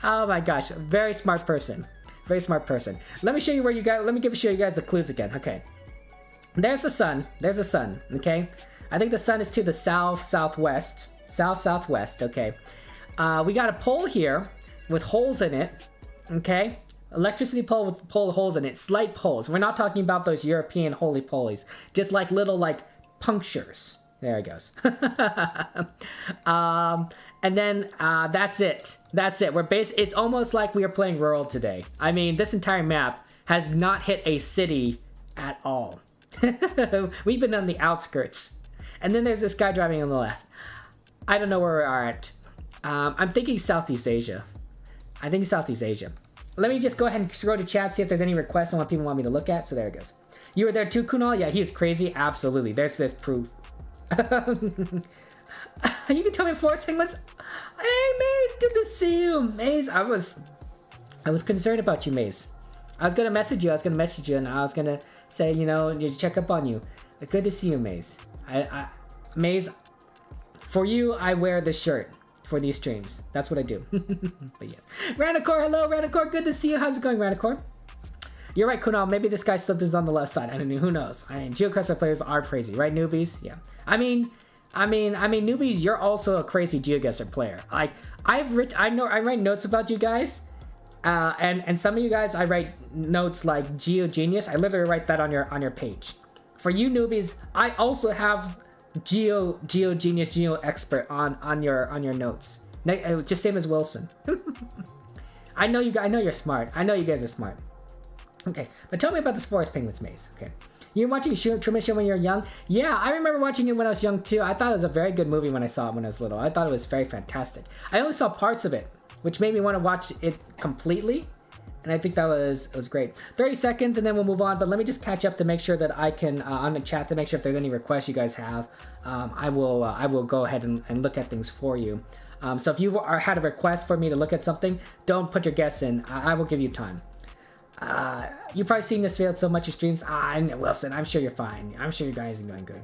Oh my gosh, very smart person. Let me show you where you guys. Let me show you guys the clues again. Okay, there's the sun. Okay, I think the sun is to the southwest. Okay, we got a pole here with holes in it. Okay, electricity pole with holes in it. Slight holes. We're not talking about those European holy polies. Just like little punctures. There it goes. And then that's it. It's almost like we are playing rural today. I mean, this entire map has not hit a city at all. We've been on the outskirts. And then there's this guy driving on the left. I don't know where we are at. I'm thinking Southeast Asia. Let me just go ahead and scroll to chat, see if there's any requests on what people want me to look at. So there it goes. You were there too, Kunal? Yeah, he is crazy. Absolutely. There's this proof. You can tell me Forest Penguins. Hey, Maze, good to see you. Maze, I was concerned about you, Maze. I was gonna message you, and I was gonna say, check up on you. Good to see you, Maze. Maze, for you, I wear this shirt for these streams. That's what I do. But yes. Ranacor, hello, Ranacor. Good to see you. How's it going, Ranacor? You're right, Kunal. Maybe this guy slipped his on the left side. I don't know. Who knows? I mean, GeoGuessr players are crazy, right, newbies? Yeah. I mean, newbies. You're also a crazy GeoGuessr player. Like, I write notes about you guys, and some of you guys, I write notes like GeoGenius. I literally write that on your page. For you newbies, I also have GeoGenius, GeoExpert on your notes. Just same as Wilson. I know you're smart. I know you guys are smart. Okay, but tell me about this Forest Penguins Maze. Okay, you were watching Truman Show when you were young? Yeah, I remember watching it when I was young too. I thought it was a very good movie when I saw it when I was little. I thought it was very fantastic. I only saw parts of it, which made me want to watch it completely, and I think it was great. 30 seconds, and then we'll move on. But let me just catch up to make sure that I can on the chat to make sure if there's any requests you guys have. I will go ahead and look at things for you. So if you had a request for me to look at something, don't put your guess in. I will give you time. You've probably seen this failed so much in streams. Wilson, I'm sure you're fine. I'm sure you guys are doing good.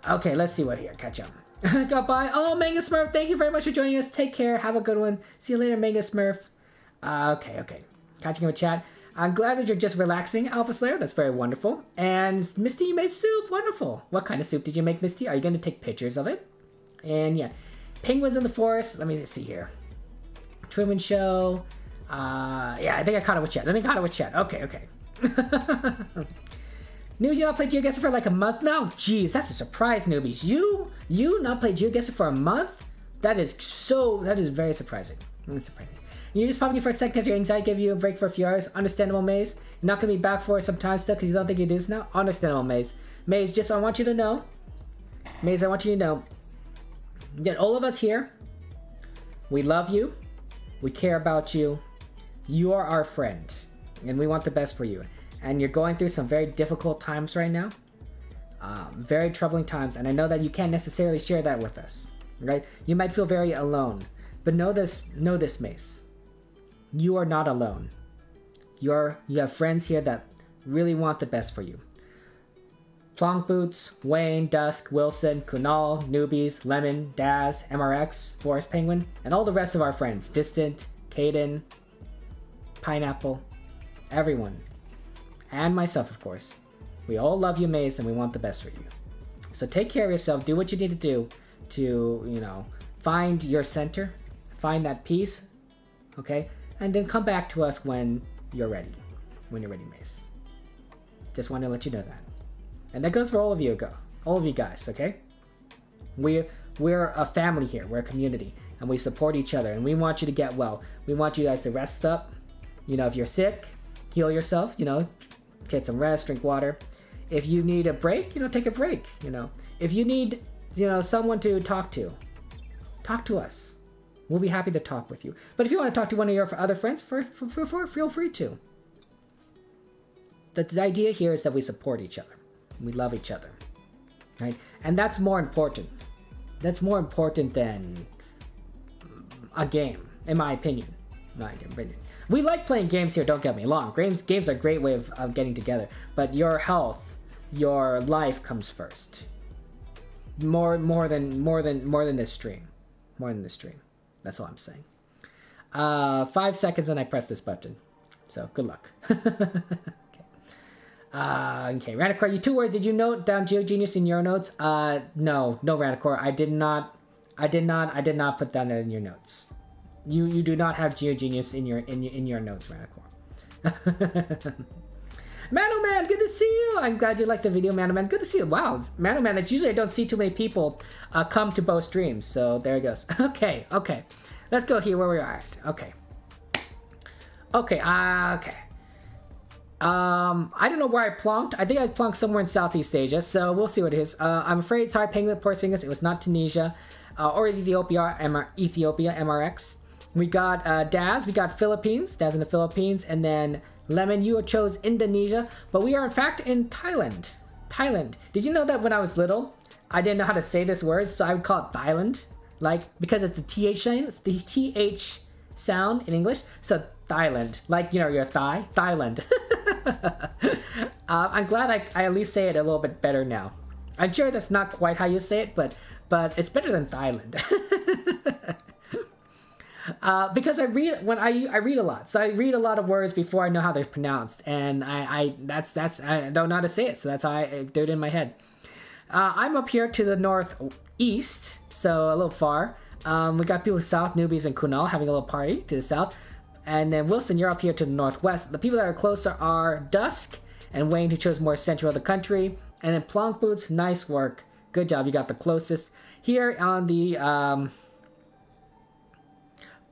Okay, let's see what here. Catch up. Goodbye. Oh, Mega Smurf, thank you very much for joining us. Take care. Have a good one. See you later, Mega Smurf. Okay. Catching up with chat. I'm glad that you're just relaxing, Alpha Slayer. That's very wonderful. And Misty, you made soup. Wonderful. What kind of soup did you make, Misty? Are you going to take pictures of it? And yeah, penguins in the forest. Let me just see here. Truman Show. Yeah, I think I caught it with chat. Okay. Newbies, you not played GeoGuessr for like a month now? Jeez, that's a surprise, newbies. You not played GeoGuessr for a month? That is very surprising. That's surprising. You're just popping in for a second because your anxiety gave you a break for a few hours. Understandable, Maze. You're not going to be back for some time still because you don't think you do this now? Understandable, Maze. Maze, just I want you to know. Maze, I want you to know that all of us here, we love you. We care about you. You are our friend. And we want the best for you. And you're going through some very difficult times right now. Very troubling times. And I know that you can't necessarily share that with us. Right? You might feel very alone. But know this, Mace. You are not alone. You have friends here that really want the best for you. Plonk Boots, Wayne, Dusk, Wilson, Kunal, Newbies, Lemon, Daz, MRX, Forest Penguin, and all the rest of our friends. Distant, Caden, Pineapple, everyone. And myself, of course. We all love you, Maze, and we want the best for you. So take care of yourself. Do what you need to do to, find your center. Find that peace. Okay? And then come back to us when you're ready. When you're ready, Maze. Just want to let you know that. And that goes for all of you guys, okay? We're a family here. We're a community. And we support each other. And we want you to get well. We want you guys to rest up. If you're sick, heal yourself, get some rest, drink water. If you need a break, take a break, If you need, someone to talk to us. We'll be happy to talk with you. But if you want to talk to one of your other friends, feel free to. The idea here is that we support each other. We love each other. Right? And that's more important. That's more important than a game, in my opinion. We like playing games here, don't get me wrong. Games are a great way of getting together. But your health, your life comes first. More than this stream. More than this stream. That's all I'm saying. 5 seconds and I press this button. So good luck. Okay, Ranicore, you 2 words. Did you note down GeoGenius in your notes? No, Ranicore. I did not put that in your notes. You do not have GeoGenius in your notes, Ranicore. Manoman, good to see you. I'm glad you liked the video, Manoman. Good to see you. Wow, Manoman, it's usually I don't see too many people come to both streams. So there it goes. Okay. Let's go here where we are at. Okay. I don't know where I plonked. I think I plonked somewhere in Southeast Asia, so we'll see what it is. I'm afraid, sorry, Penguin, poor fingers, it was not Tunisia or Ethiopia, MRX. We got Daz, we got Philippines, Daz in the Philippines, and then Lemon, you chose Indonesia, but we are in fact in Thailand. Did you know that when I was little, I didn't know how to say this word, so I would call it Thailand, because it's the TH sound, it's the TH sound in English, so Thailand, your thigh, Thailand. I'm glad I at least say it a little bit better now. I'm sure that's not quite how you say it, but it's better than Thailand. Because I read a lot, so I read a lot of words before I know how they're pronounced, and I don't know how to say it, so that's how I do it in my head. I'm up here to the northeast, so a little far. We got people south, Newbies and Kunal having a little party to the south, and then Wilson, you're up here to the northwest. The people that are closer are Dusk and Wayne, who chose more central of the country, and then Plonk Boots. Nice work, good job. You got the closest here on the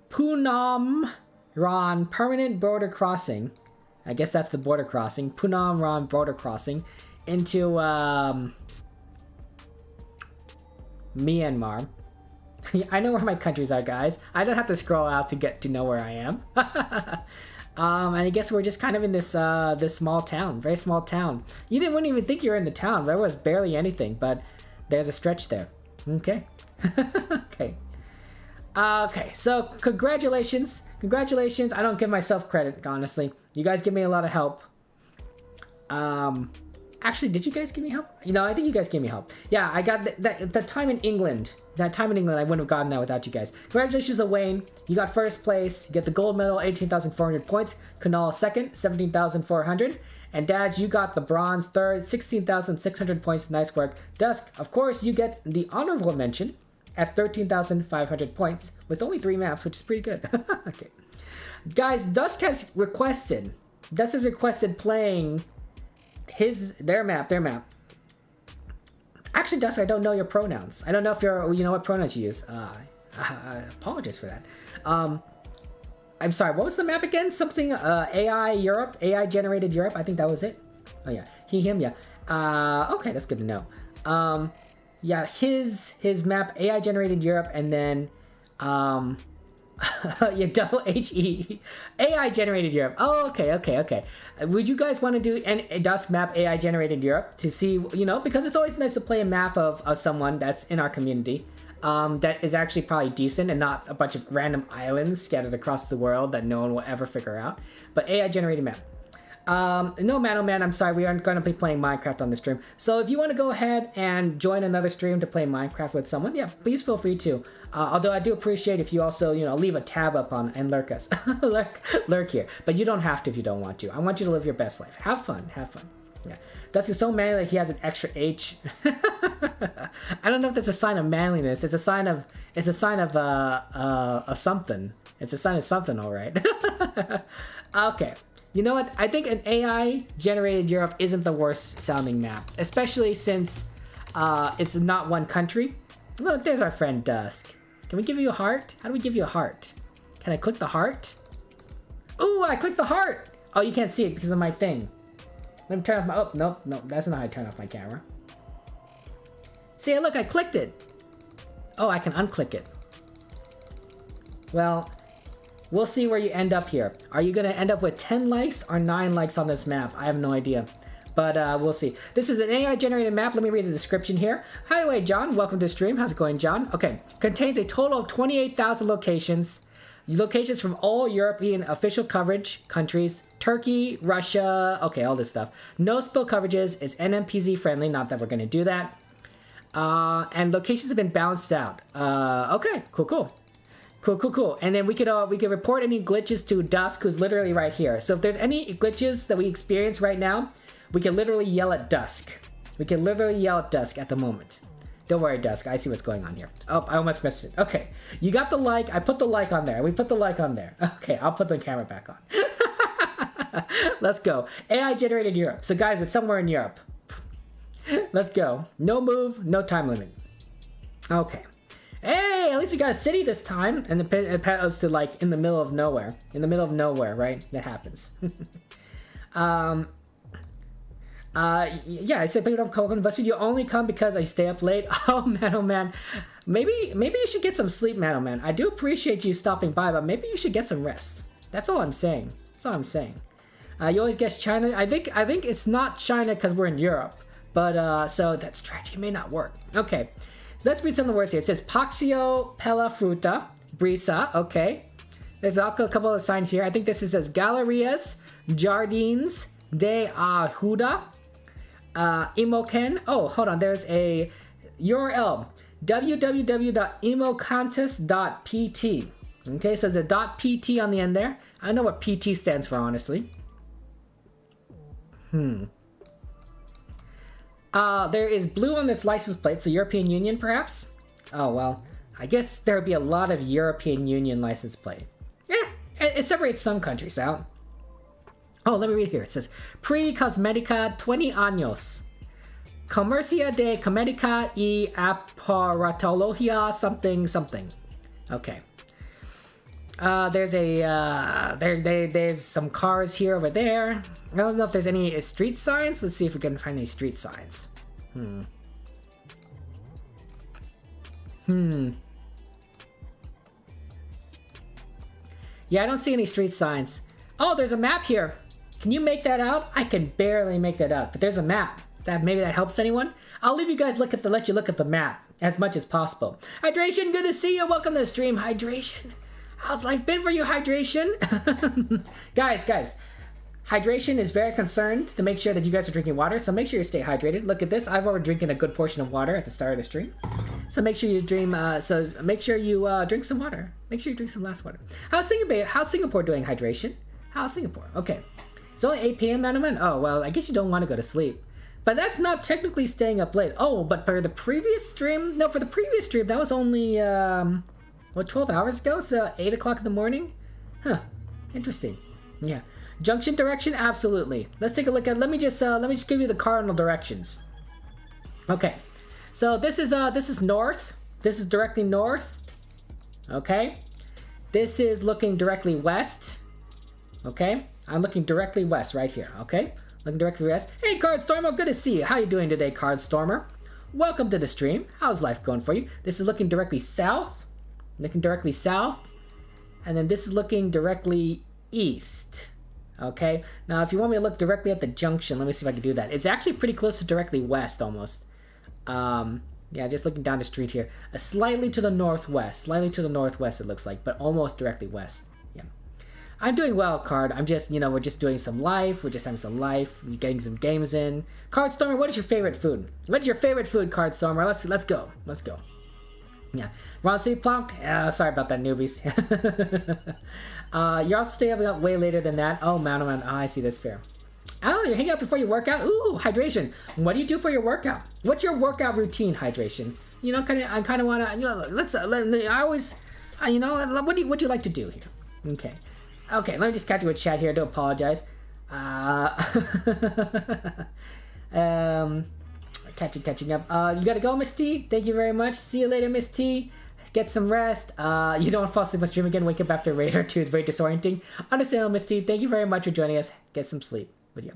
Punam Ron permanent border crossing. I guess that's the border crossing. Punam Ron border crossing into Myanmar. I know where my countries are, guys. I don't have to scroll out to get to know where I am. And I guess we're just kind of in this small town, very small town. Wouldn't even think you were in the town. There was barely anything, but there's a stretch there. Okay. Okay, so congratulations. I don't give myself credit, honestly. You guys give me a lot of help. Actually, did you guys give me help? I think you guys gave me help. Yeah, I got the time in England. That time in England, I wouldn't have gotten that without you guys. Congratulations to Wayne. You got first place. You get the gold medal, 18,400 points. Kunal second, 17,400. And Dad, you got the bronze third, 16,600 points. Nice work. Dusk, of course, you get the honorable mention at 13,500 points with only 3 maps, which is pretty good. Okay. Guys, Dusk has requested playing their map. Actually, Dusk, I don't know your pronouns. I don't know if you know what pronouns you use. I apologize for that. I'm sorry, what was the map again? Something, AI Europe, AI generated Europe. I think that was it. Oh yeah, he, him, yeah. Okay, that's good to know. Yeah, his map, AI generated Europe, and then, yeah, double HE, AI generated Europe. Oh, okay. Would you guys want to do a Dusk map AI generated Europe to see, you know, because it's always nice to play a map of someone that's in our community. That is actually probably decent and not a bunch of random islands scattered across the world that no one will ever figure out. But AI generated map. No, man, I'm sorry, we aren't going to be playing Minecraft on the stream. So if you want to go ahead and join another stream to play Minecraft with someone, yeah, please feel free to. Although I do appreciate if you also, you know, leave a tab up on and lurk us, lurk here. But you don't have to if you don't want to. I want you to live your best life. Have fun. Yeah. Dusk is so manly that he has an extra H. I don't know if that's a sign of manliness. It's a sign of something. It's a sign of something, all right. Okay. You know what? I think an AI generated Europe isn't the worst sounding map, especially since it's not one country. Look, there's our friend Dusk. Can we give you a heart? How do we give you a heart? Can I click the heart? Ooh, I clicked the heart. Oh, you can't see it because of my thing. Let me turn off my... Oh, no, that's not how I turn off my camera. See, look, I clicked it. Oh, I can unclick it. Well, we'll see where you end up here. Are you going to end up with 10 likes or 9 likes on this map? I have no idea. But we'll see. This is an AI-generated map. Let me read the description here. Hi, away, John. Welcome to the stream. How's it going, John? Okay. Contains a total of 28,000 locations. Locations from all European official coverage countries. Turkey, Russia, okay, all this stuff. No spill coverages. It's NMPZ friendly, not that we're going to do that. And locations have been balanced out. Okay, cool. And then we could report any glitches to Dusk, who's literally right here. So if there's any glitches that we experience right now, we can literally yell at Dusk. We can literally yell at Dusk at the moment. Don't worry, Dusk. I see what's going on here. Oh, I almost missed it. Okay, you got the like. I put the like on there. We put the like on there. Okay, I'll put the camera back on. Let's go. AI generated Europe. So guys, it's somewhere in Europe. Let's go. No move, no time limit. Okay. Hey, at least we got a city this time. And it was to like in the middle of nowhere. In the middle of nowhere, right? That happens. Yeah, I said people don't come to you only come because I stay up late. Oh man. Maybe you should get some sleep, man. I do appreciate you stopping by, but maybe you should get some rest. That's all I'm saying. You always guess China. I think it's not China because we're in Europe. But so that strategy may not work. Okay, so let's read some of the words here. It says Paxio Pella Fruta Brisa. Okay, there's a couple of signs here. I think this says Galerias Jardins de Ajuda Imoken. Oh, hold on. There's a URL www.imocantus.pt. Okay, so there's a .pt on the end there. I don't know what PT stands for, honestly. There is blue on this license plate, so European Union, perhaps? Oh, well, I guess there would be a lot of European Union license plate. Yeah, it separates some countries out. Oh, let me read here. It says, Pre-Cosmetica 20 años. Comercia de Cosmética y Aparatología something. Okay. There's there's some cars here over there. I don't know if there's any street signs. Let's see if we can find any street signs. Yeah, I don't see any street signs. Oh, there's a map here. Can you make that out? I can barely make that out, but there's a map. Maybe that helps anyone. I'll leave you guys let you look at the map as much as possible. Hydration, good to see you. Welcome to the stream, Hydration. How's life been for you, Hydration? Guys, Hydration is very concerned to make sure that you guys are drinking water, so make sure you stay hydrated. Look at this. I've already drinking a good portion of water at the start of the stream. So make sure you drink some water. Make sure you drink some last water. How's Singapore doing, Hydration? How's Singapore? Okay. It's only 8 p.m., man. Oh, well, I guess you don't want to go to sleep. But that's not technically staying up late. Oh, but for the previous stream, that was only, 12 hours ago? So 8 o'clock in the morning? Huh. Interesting. Yeah. Junction direction, absolutely. Let's take a look at. Let me just give you the cardinal directions. Okay, so this is north. This is directly north. Okay, this is looking directly west. Okay, I'm looking directly west right here. Okay, looking directly west. Hey, Cardstormer, good to see you. How you doing today, Cardstormer? Welcome to the stream. How's life going for you? This is looking directly south. Looking directly south, and then this is looking directly east. Okay, now if you want me to look directly at the junction, let me see if I can do that. It's actually pretty close to directly west almost. Yeah, just looking down the street here. Slightly to the northwest. Slightly to the northwest it looks like, but almost directly west. Yeah. I'm doing well, Card. I'm just, we're just doing some life. We're just having some life. We're getting some games in. Cardstormer, what is your favorite food? What is your favorite food, Cardstormer? Let's go. Let's go. Yeah. Ron City Plonk? Sorry about that, newbies. You're also staying up way later than that. Oh, man, oh, man. Oh, I see this. Fair. Oh, you're hanging out before you work out? Ooh, hydration. What do you do for your workout? What's your workout routine, hydration? I kind of want to, let's, I always, what do you like to do here? Okay. Okay, let me just catch you with chat here. I do apologize. Catching up. You gotta go, Miss T. Thank you very much. See you later, Miss T. Get some rest. You don't want to fall asleep on stream again. Wake up after a raid or two is very disorienting. Understandable, Miss T. Thank you very much for joining us. Get some sleep. But yeah.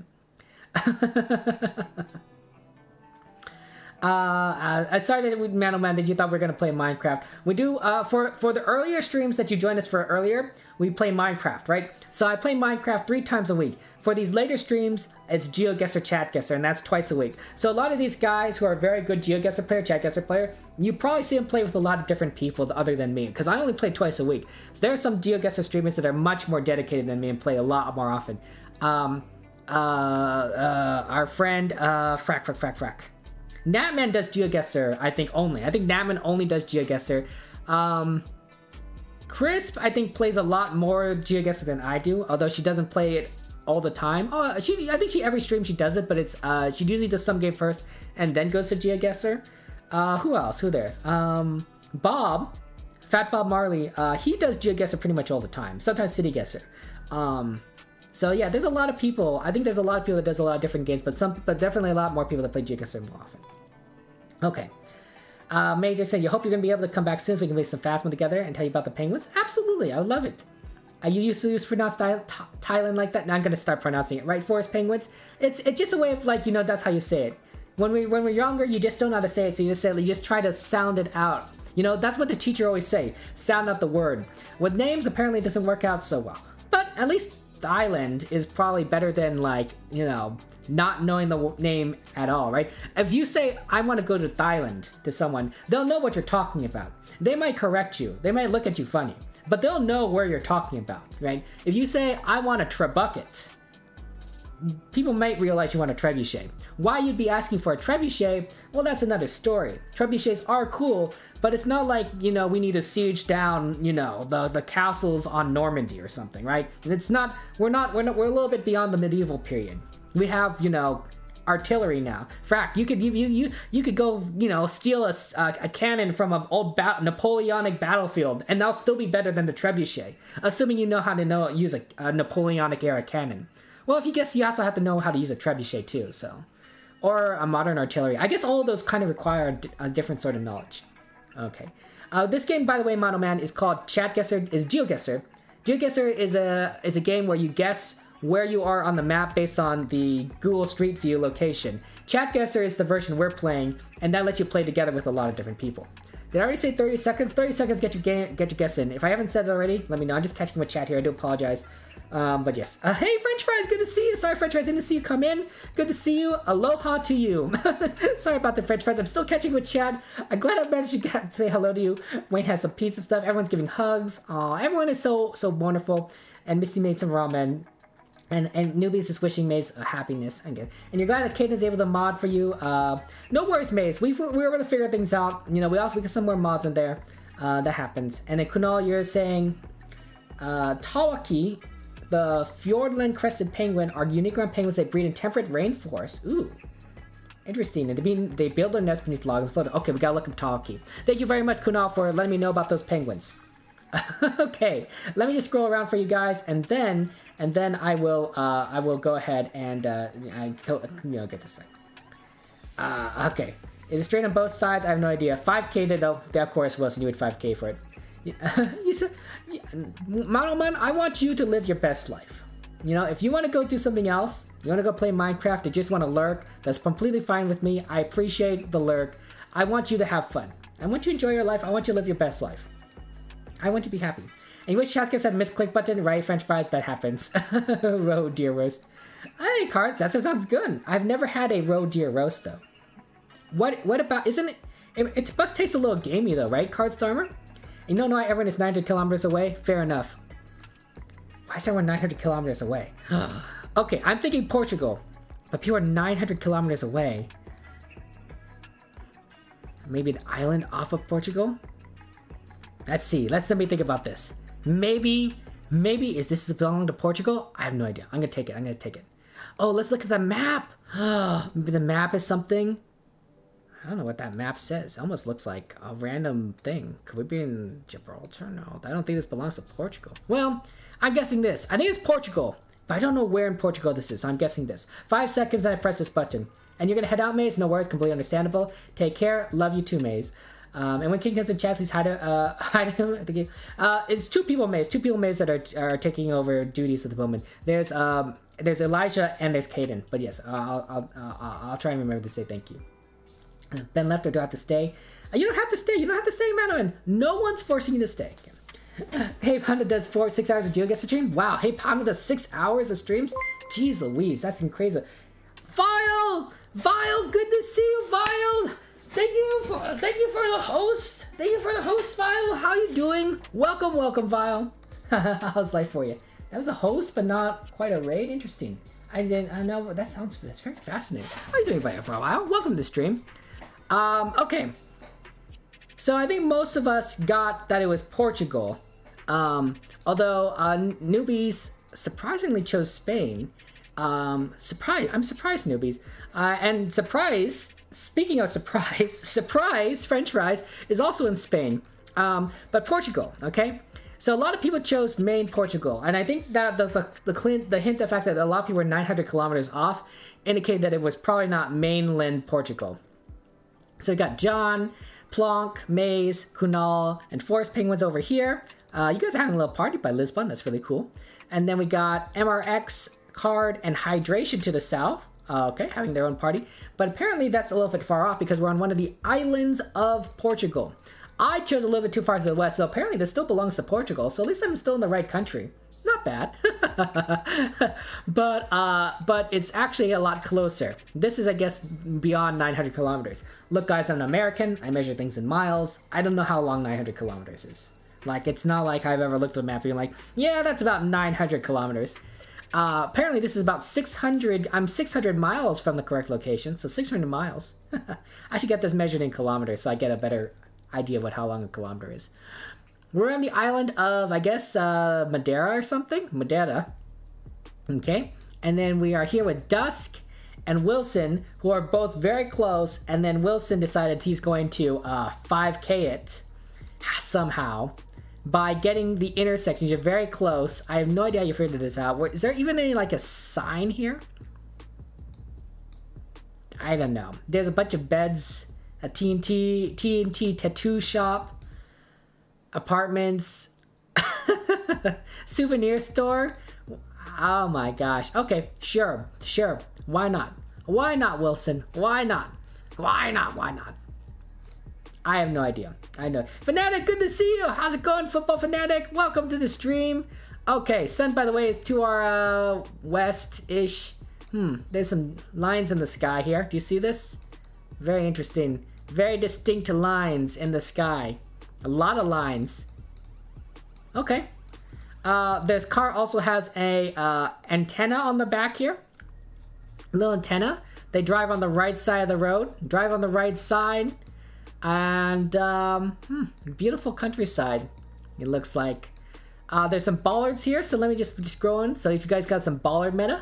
Sorry that man that you thought we were gonna play Minecraft. We do for the earlier streams that you joined us for earlier, we play Minecraft, right? So I play Minecraft 3 times a week. For these later streams, it's GeoGuessr, Chatguessr, and that's twice a week. So a lot of these guys who are very good GeoGuessr player, Chatguessr player, you probably see them play with a lot of different people other than me, because I only play twice a week. So there are some GeoGuessr streamers that are much more dedicated than me and play a lot more often. Our friend Frack. Natman does GeoGuessr, I think only. I think Natman only does GeoGuessr. Crisp, I think, plays a lot more GeoGuessr than I do, although she doesn't play it all the time. Oh, I think every stream she does it, but it's she usually does some game first and then goes to GeoGuessr. Who else? Who there? Bob, Fat Bob Marley. He does GeoGuessr pretty much all the time. Sometimes CityGuessr. So yeah, there's a lot of people. I think there's a lot of people that does a lot of different games, but definitely a lot more people that play GeoGuessr more often. Okay. Major said, you hope you're going to be able to come back soon so we can play some Phasma together and tell you about the penguins? Absolutely, I would love it. You used to pronounce Thailand like that? Now I'm going to start pronouncing it right, Forest Penguins. It's just a way of, like, that's how you say it. When we're younger, you just don't know how to say it, so you just try to sound it out. That's what the teacher always say, sound out the word. With names, apparently it doesn't work out so well. But at least the island is probably better than, like, not knowing the name at all, right? If you say, I want to go to Thailand to someone, they'll know what you're talking about. They might correct you. They might look at you funny, but they'll know where you're talking about, right? If you say, I want a trebuchet, people might realize you want a trebuchet. Why you'd be asking for a trebuchet? Well, that's another story. Trebuchets are cool, but it's not like, we need to siege down, the castles on Normandy or something, right? It's not, we're a little bit beyond the medieval period. We have, artillery now. Frack, you could go, steal a cannon from an old Napoleonic battlefield, and that'll still be better than the trebuchet, assuming you know how to use a Napoleonic era cannon. Well, if you guess, you also have to know how to use a trebuchet too, so. Or a modern artillery. I guess all of those kind of require a different sort of knowledge. Okay. This game, by the way, Mono Man, is called Chatguessr, is GeoGuessr. GeoGuessr is a game where you guess where you are on the map based on the Google Street View location. Chatguessr is the version we're playing, and that lets you play together with a lot of different people. Did I already say 30 seconds? 30 seconds, get your guess in. If I haven't said it already, let me know. I'm just catching my chat here. I do apologize. But yes. Hey, French Fries, good to see you. Sorry, French Fries, didn't see you come in. Good to see you. Aloha to you. Sorry about the French Fries. I'm still catching with chat. I'm glad I managed to say hello to you. Wayne has some pizza stuff. Everyone's giving hugs. Everyone is so wonderful. And Missy made some ramen. And Newbies is wishing Maze happiness again. And you're glad that Kaden is able to mod for you. No worries, Maze. We were able to figure things out. We get some more mods in there. That happens. And then Kunal, you're saying Tawaki, the Fjordland crested penguin, are unique ground penguins that breed in temperate rainforests. Ooh. Interesting. And they build their nest beneath logs. Okay, we gotta look up Tawaki. Thank you very much, Kunal, for letting me know about those penguins. Okay, let me just scroll around for you guys, and then and then I will go ahead and get this thing. Okay. Is it straight on both sides? I have no idea. 5K though. Of course, Wilson, you would 5K for it. You said, Man, I want you to live your best life. You know, if you want to go do something else, you want to go play Minecraft, you just want to lurk, that's completely fine with me. I appreciate the lurk. I want you to have fun. I want you to enjoy your life. I want you to live your best life. I want you to be happy. And you wish Chatguessr had a misclick button, right? French fries, that happens. Roe deer roast. Hey, Cards, that sounds good. I've never had a roe deer roast, though. What about, isn't it, it must taste a little gamey, though, right, Cardstormer? You don't know why everyone is 900 kilometers away? Fair enough. Why is everyone 900 kilometers away? Okay, I'm thinking Portugal, but people are 900 kilometers away. Maybe an island off of Portugal? Let's see. Let me think about this. Maybe is this belong to Portugal? I have no idea. I'm gonna take it. Oh, let's look at the map. Maybe the map is something. I don't know what that map says. It almost looks like a random thing. Could we be in Gibraltar? No, I don't think this belongs to Portugal. Well, I'm guessing this. I think it's Portugal, but I don't know where in Portugal this is. So I'm guessing this. 5 seconds and I press this button. And you're gonna head out, Maze. No worries, completely understandable. Take care. Love you too, Maze. And when King comes in chat, please hide him at the game. It's 2 people, Maze. 2 people, Maze, that are taking over duties at the moment. There's Elijah and there's Caden. But yes, I'll try and remember to say thank you. Ben left, or do I have to stay? You don't have to stay. You don't have to stay, Madeline. No one's forcing you to stay. Hey Panda does 6 hours of GeoGuessr stream. Wow. Hey Panda does 6 hours of streams. Jeez Louise, that's crazy. Vile, good to see you, Vile. Thank you for the host. Thank you for the host, Vile. How you doing? Welcome, Vile. How's life for you? That was a host, but not quite a raid. Interesting. I know that's very fascinating. How you doing, Vile, for a while? Welcome to the stream. Okay. So I think most of us got that it was Portugal. Although newbies surprisingly chose Spain. I'm surprised, newbies. And surprise, speaking of surprise, French fries is also in Spain. But Portugal, okay? So a lot of people chose Maine, Portugal. And I think that the hint, the fact that a lot of people were 900 kilometers off indicated that it was probably not mainland Portugal. So we got John, Plonk, Maze, Kunal, and Forest Penguins over here. You guys are having a little party by Lisbon. That's really cool. And then we got MRX, Card, and Hydration to the south. Okay, having their own party. But apparently that's a little bit far off because we're on one of the islands of Portugal. I chose a little bit too far to the west, so apparently this still belongs to Portugal. So at least I'm still in the right country. Not bad. But it's actually a lot closer. This is, I guess, beyond 900 kilometers. Look, guys, I'm an American. I measure things in miles. I don't know how long 900 kilometers is. Like, it's not like I've ever looked at a map and been like, yeah, that's about 900 kilometers. Apparently this is about 600. I'm 600 miles from the correct location, so 600 miles. I should get this measured in kilometers so I get a better idea of how long a kilometer is. We're on the island of, I guess, Madeira or something? Madeira. Okay. And then we are here with Dusk and Wilson, who are both very close. And then Wilson decided he's going to 5K it somehow by getting the intersections. You're very close. I have no idea how you figured this out. Is there even any, like, a sign here? I don't know. There's a bunch of beds, a TNT tattoo shop, apartments, souvenir store. Oh my gosh. Okay, sure. Why not? Why not, Wilson? Why not? I have no idea. I know. Fanatic, good to see you. How's it going, Football Fanatic? Welcome to the stream. Okay, sun, by the way, is to our west-ish. There's some lines in the sky here. Do you see this? Very interesting. Very distinct lines in the sky. A lot of lines. Okay. This car also has a antenna on the back here. A little antenna. They drive on the right side of the road. Drive on the right side. And beautiful countryside, it looks like. There's some bollards here, so let me just scroll in. So if you guys got some bollard meta,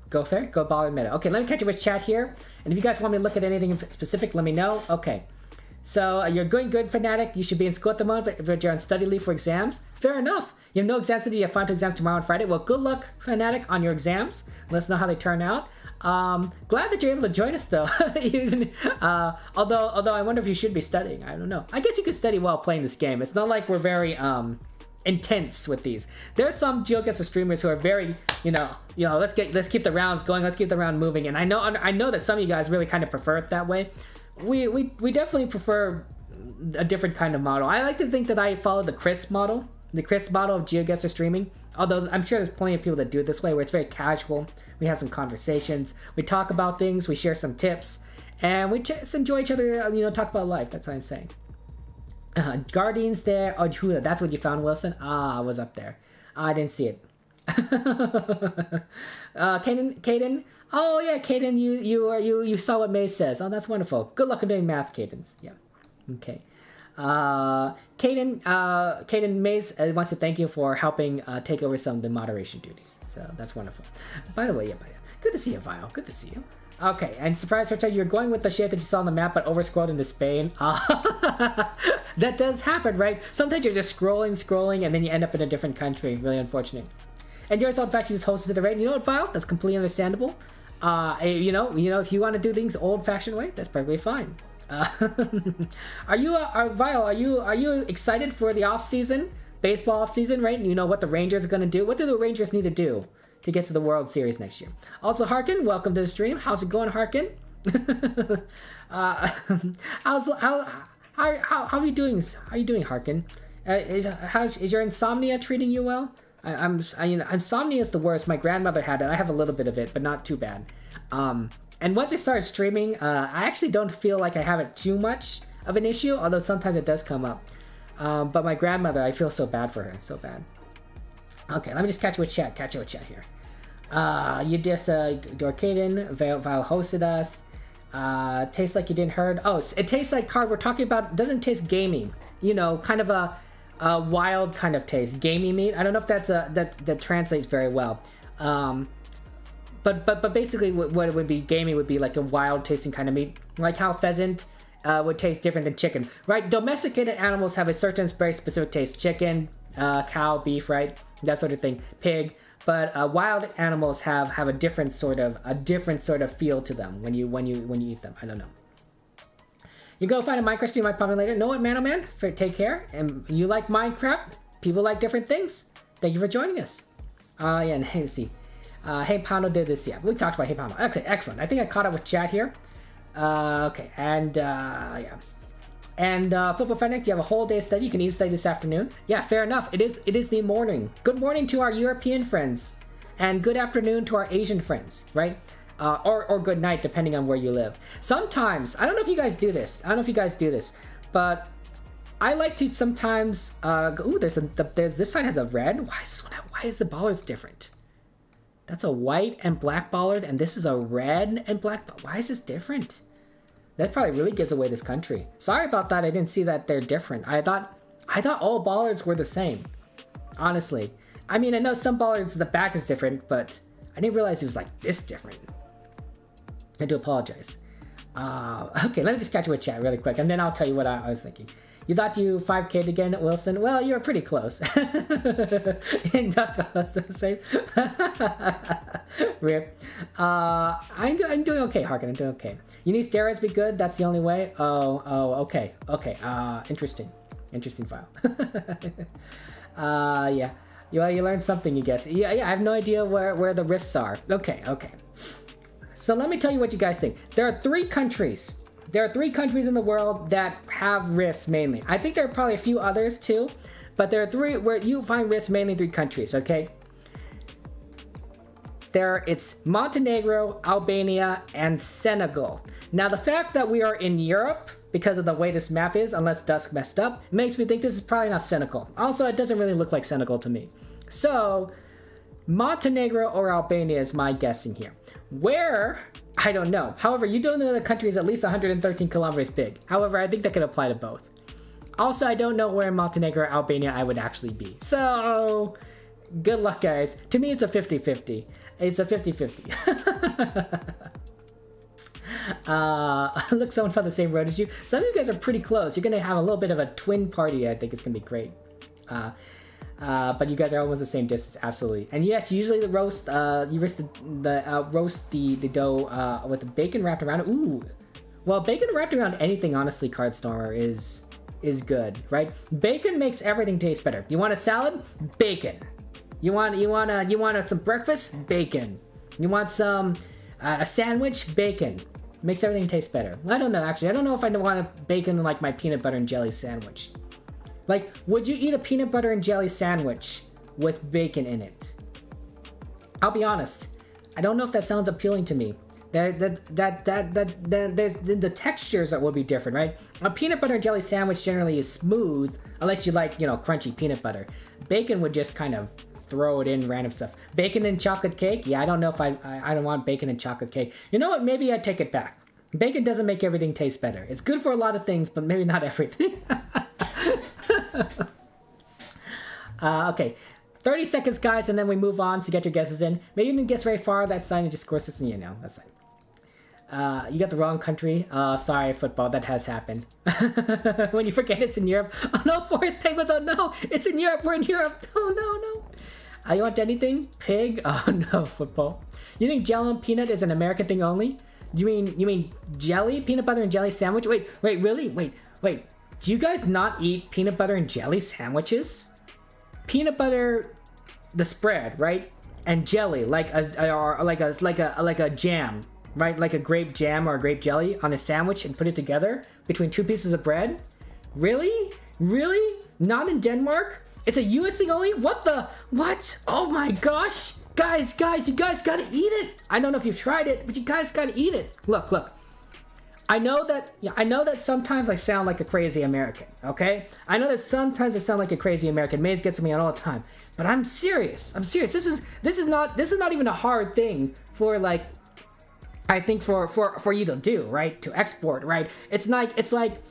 go bollard meta. Okay, let me catch you with chat here. And if you guys want me to look at anything specific, let me know. Okay, So you're doing good, Fanatic. You should be in school at the moment, but you're on study leave for exams. Fair enough. You have no exams today. You have final exam tomorrow and Friday. Well, good luck, Fanatic, on your exams. Let us know how they turn out. Glad that you're able to join us, though. Even, although I wonder if you should be studying. I don't know. I guess you could study while playing this game. It's not like we're very intense with these. There's some GeoGuessr streamers who are very, let's keep the rounds going. Let's keep the round moving. And I know that some of you guys really kind of prefer it that way. We definitely prefer a different kind of model. I like to think that I follow the crisp model of GeoGuessr streaming. Although I'm sure there's plenty of people that do it this way, where it's very casual. We have some conversations. We talk about things. We share some tips, and we just enjoy each other. Talk about life. That's what I'm saying. Guardians there. Oh, Judah, that's what you found, Wilson. I was up there. I didn't see it. Caden. Oh yeah, Caden. You saw what May says. Oh, that's wonderful. Good luck in doing math, Cadence. Yeah. Okay. Caden Mays wants to thank you for helping take over some of the moderation duties. So that's wonderful. By the way, good to see you, Vile. Good to see you. Okay, and surprise, Horta, you're going with the shape that you saw on the map, but over-scrolled into Spain. That does happen, right? Sometimes you're just scrolling, and then you end up in a different country. Really unfortunate. And yours, old-fashioned, just hosted the raid. You know what, Vile? That's completely understandable. If you want to do things old-fashioned way, that's perfectly fine. Vile, are you excited for the off-season? Baseball off-season, right? You know what the Rangers are going to do? What do the Rangers need to do to get to the World Series next year? Also, Harkin, welcome to the stream. How's it going, Harkin? How are you doing? How are you doing, Harkin? Is your insomnia treating you well? Insomnia is the worst. My grandmother had it. I have a little bit of it, but not too bad. And once I started streaming, I actually don't feel like I have it too much of an issue, although sometimes it does come up. But my grandmother, I feel so bad for her. So bad. Okay, let me just catch you with chat. Here. You just, Dorcaden, Val hosted us. Tastes like you didn't heard. Oh, it tastes like card we're talking about. Doesn't taste gamey. Kind of a wild kind of taste. Gamey meat. I don't know if that translates very well. But basically what it would be, gamey would be like a wild tasting kind of meat. Like how pheasant would taste different than chicken, right? Domesticated animals have a certain very specific taste. Chicken, cow, beef, right? That sort of thing. Pig. But wild animals have a different sort of feel to them when you eat them. I don't know. You go find a Minecraft stream I probably later. Know what, Man Oh Man? Take care. And you like Minecraft? People like different things. Thank you for joining us. Yeah, and hey, let's see. Hey Pano did this. Yeah, we talked about Hey Pano. Okay, excellent. I think I caught up with chat here. Okay, and yeah. And Football Fennec, you have a whole day of study. You can easily study this afternoon. Yeah, fair enough. It is the morning. Good morning to our European friends, and good afternoon to our Asian friends, right? Or good night, depending on where you live. Sometimes, I don't know if you guys do this. But I like to sometimes. Ooh, there's this side has a red. Why is the bollards different? That's a white and black bollard, and this is a red and black. Why is this different? That probably really gives away this country. Sorry about that. I didn't see that they're different. I thought all bollards were the same. Honestly, I mean, I know some bollards the back is different, but I didn't realize it was like this different. I do apologize. Okay, let me just catch you with chat really quick, and then I'll tell you what I was thinking. You thought you 5K'd again, Wilson? Well, you were pretty close. That's the same. Rip. I'm doing okay, Harkin. I'm doing okay. You need steroids to be good? That's the only way? Oh, okay. Interesting file. Yeah. You learned something, you guess. Yeah, I have no idea where the rifts are. Okay. So let me tell you what you guys think. There are three countries in the world that have rifts mainly. I think there are probably a few others too, but there are three where you find rifts mainly in three countries, okay? It's Montenegro, Albania, and Senegal. Now, the fact that we are in Europe, because of the way this map is, unless Dusk messed up, makes me think this is probably not Senegal. Also, it doesn't really look like Senegal to me. So, Montenegro or Albania is my guessing here. Where? I don't know. However, you don't know the country is at least 113 kilometers big. However, I think that could apply to both. Also, I don't know where in Montenegro or Albania I would actually be. So, good luck, guys. To me, it's a 50-50. It's a 50-50. Look, someone found the same road as you. Some of you guys are pretty close. You're gonna have a little bit of a twin party. I think it's gonna be great. But you guys are almost the same distance, absolutely. And yes, usually the roast, you roast the dough with the bacon wrapped around it. Ooh, well, bacon wrapped around anything, honestly, Cardstormer is good, right? Bacon makes everything taste better. You want a salad? Bacon. You want some breakfast? Bacon. You want some a sandwich? Bacon. Makes everything taste better. I don't know, actually. I don't know if I want a bacon in like my peanut butter and jelly sandwich. Like, would you eat a peanut butter and jelly sandwich with bacon in it? I'll be honest. I don't know if that sounds appealing to me. There's the textures that will be different, right? A peanut butter and jelly sandwich generally is smooth, unless you like, crunchy peanut butter. Bacon would just kind of throw it in random stuff. Bacon and chocolate cake? Yeah, I don't know if I don't want bacon and chocolate cake. You know what? Maybe I take it back. Bacon doesn't make everything taste better. It's good for a lot of things, but maybe not everything. Okay. 30 seconds, guys, and then we move on to get your guesses in. Maybe you didn't guess very far. That's fine. Just course it's that's fine. You got the wrong country. Sorry, football. That has happened. When you forget it's in Europe. Oh no, Forest Penguins. Oh no, it's in Europe. We're in Europe. Oh no. You want anything? Pig? Oh no, football. You think Jello and peanut is an American thing only? You mean jelly? Peanut butter and jelly sandwich? Wait, really? Wait. Do you guys not eat peanut butter and jelly sandwiches? Peanut butter, the spread, right? And jelly, like a jam, right? Like a grape jam or a grape jelly on a sandwich and put it together between two pieces of bread? Really? Not in Denmark? It's a US thing only? What? Oh my gosh. Guys, you guys gotta eat it. I don't know if you've tried it, but you guys gotta eat it. Look. I know that sometimes I sound like a crazy American, okay? I know that sometimes I sound like a crazy American. Maze gets me on all the time. But I'm serious. This is not even a hard thing for, like, I think for you to do, right? To export, right? It's not like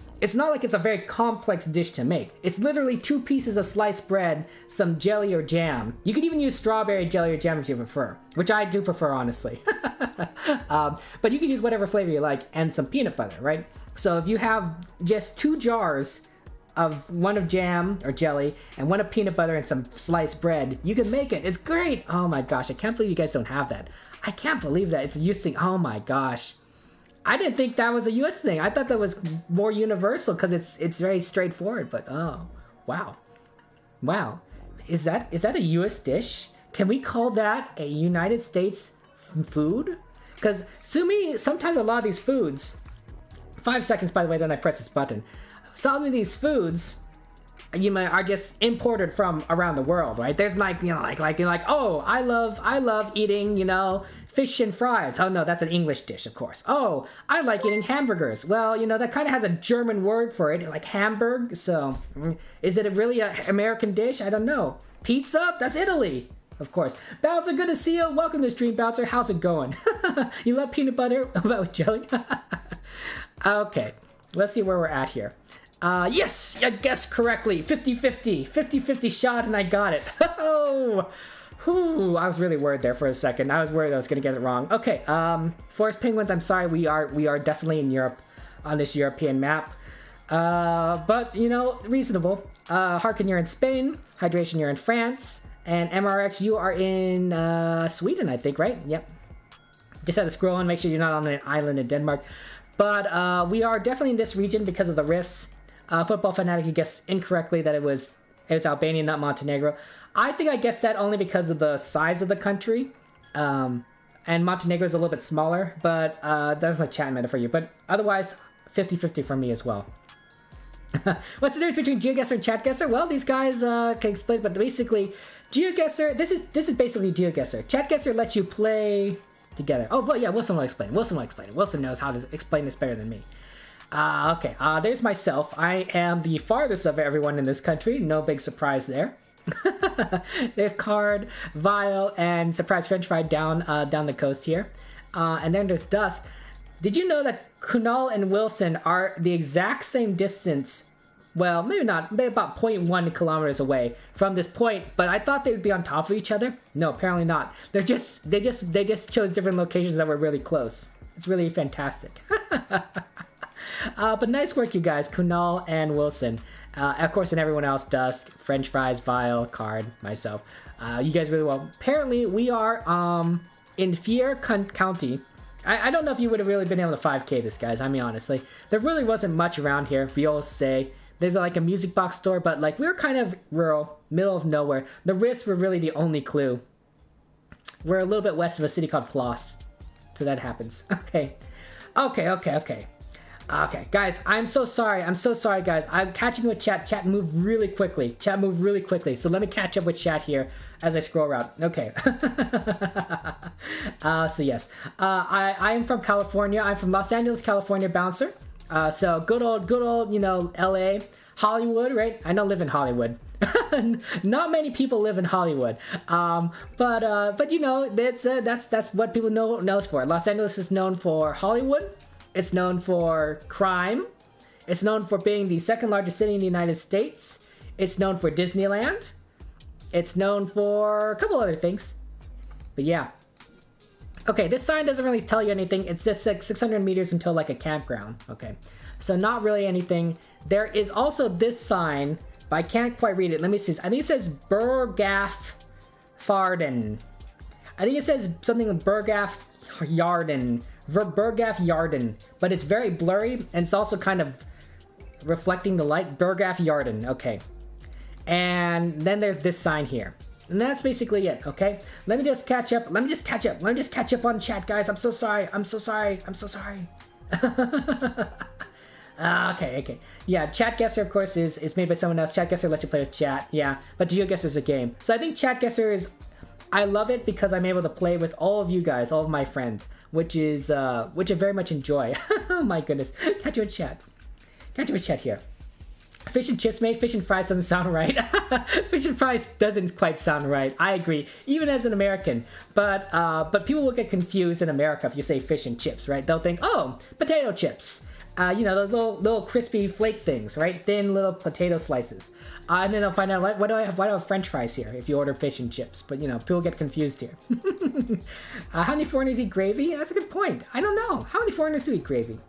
it's a very complex dish to make. It's literally two pieces of sliced bread, some jelly or jam. You could even use strawberry jelly or jam if you prefer, which I do prefer, honestly. But you can use whatever flavor you like, and some peanut butter, right? So if you have just 2 jars of one of jam or jelly and one of peanut butter and some sliced bread, you can make it. It's great. Oh my gosh, I can't believe you guys don't have that. I can't believe that. It's a US thing. Oh my gosh. I didn't think that was a US thing. I thought that was more universal because it's very straightforward, but oh, wow. Is that a US dish? Can we call that a United States food? Because Sumi, sometimes a lot of these foods, 5 seconds by the way, then I press this button. Some of these foods are just imported from around the world, right? There's like oh, I love eating, fish and fries. Oh no, that's an English dish, of course. Oh, I like eating hamburgers. Well, that kind of has a German word for it, like Hamburg. So, is it really an American dish? I don't know. Pizza? That's Italy, of course. Bouncer, good to see you. Welcome to the stream, Bouncer. How's it going? You love peanut butter? About with jelly? Okay, let's see where we're at here. Yes, I guessed correctly. 50-50. 50-50 shot, and I got it. Oh. Whew, I was really worried there for a second. I was worried I was gonna get it wrong. Okay, Forest Penguins, I'm sorry, we are definitely in Europe on this European map. But, reasonable. Harkin, you're in Spain. Hydration, you're in France. And MRX, you are in Sweden, I think, right? Yep. Just had to scroll and make sure you're not on an island in Denmark. But we are definitely in this region because of the rifts. Football Fanatic, you guessed incorrectly that it was Albania, not Montenegro. I think I guessed that only because of the size of the country. And Montenegro is a little bit smaller, but that's my chat meta for you. But otherwise, 50-50 for me as well. What's the difference between GeoGuessr and Chatguessr? Well, these guys can explain, but basically, GeoGuessr, this is basically GeoGuessr. Chatguessr lets you play together. Oh, well, yeah, Wilson will explain. Wilson knows how to explain this better than me. Okay, there's myself. I am the farthest of everyone in this country. No big surprise there. There's Card, Vile, and Surprise French Fry down the coast here. And then there's Dusk. Did you know that Kunal and Wilson are the exact same distance? Well, maybe not, maybe about 0.1 kilometers away from this point, but I thought they would be on top of each other. No, apparently not. They just chose different locations that were really close. It's really fantastic. But nice work, you guys. Kunal and Wilson. Of course, and everyone else, Dusk, French Fries, Vile, Card, myself. You guys really well. Apparently, we are in Fier County. I don't know if you would have really been able to 5K this, guys. I mean, honestly. There really wasn't much around here. Viola say. There's like a music box store, but like we were kind of rural, middle of nowhere. The risks were really the only clue. We're a little bit west of a city called Plos. So that happens. Okay. Okay, guys, I'm so sorry. I'm so sorry, guys. I'm catching with chat. Chat moved really quickly. So let me catch up with chat here as I scroll around. Okay. So yes, I am from California. I'm from Los Angeles, California, bouncer. So good old, you know, LA, Hollywood, right? I don't live in Hollywood. Not many people live in Hollywood. But you know, that's what people knows for. Los Angeles is known for Hollywood. It's known for crime. It's known for being the second largest city in the United States. It's known for Disneyland. It's known for a couple other things. But yeah. Okay, this sign doesn't really tell you anything. It's just like 600 meters until like a campground. Okay, so not really anything. There is also this sign, but I can't quite read it. Let me see. I think it says Bergaf Farden. I think it says something like Bergaf Yarden. Bergaf Yarden, but it's very blurry and it's also kind of reflecting the light. Bergaf Yarden, okay. And then there's this sign here. And that's basically it, okay? Let me just catch up. Let me just catch up on chat, guys. I'm so sorry. Okay. Yeah, Chatguessr, of course, is made by someone else. Chatguessr lets you play with chat, yeah. But GeoGuessr is a game. So I think Chatguessr is... I love it because I'm able to play with all of you guys, all of my friends, which I very much enjoy. Oh my goodness. Catch you in chat here. Fish and chips, mate. Fish and fries doesn't sound right. Fish and fries doesn't quite sound right. I agree, even as an American. But people will get confused in America if you say fish and chips, right? They'll think, oh, potato chips. You know, those little crispy flake things, right? Thin little potato slices. And then they'll find out, why do I have French fries here if you order fish and chips? But, you know, people get confused here. How many foreigners eat gravy? That's a good point. I don't know. How many foreigners do eat gravy?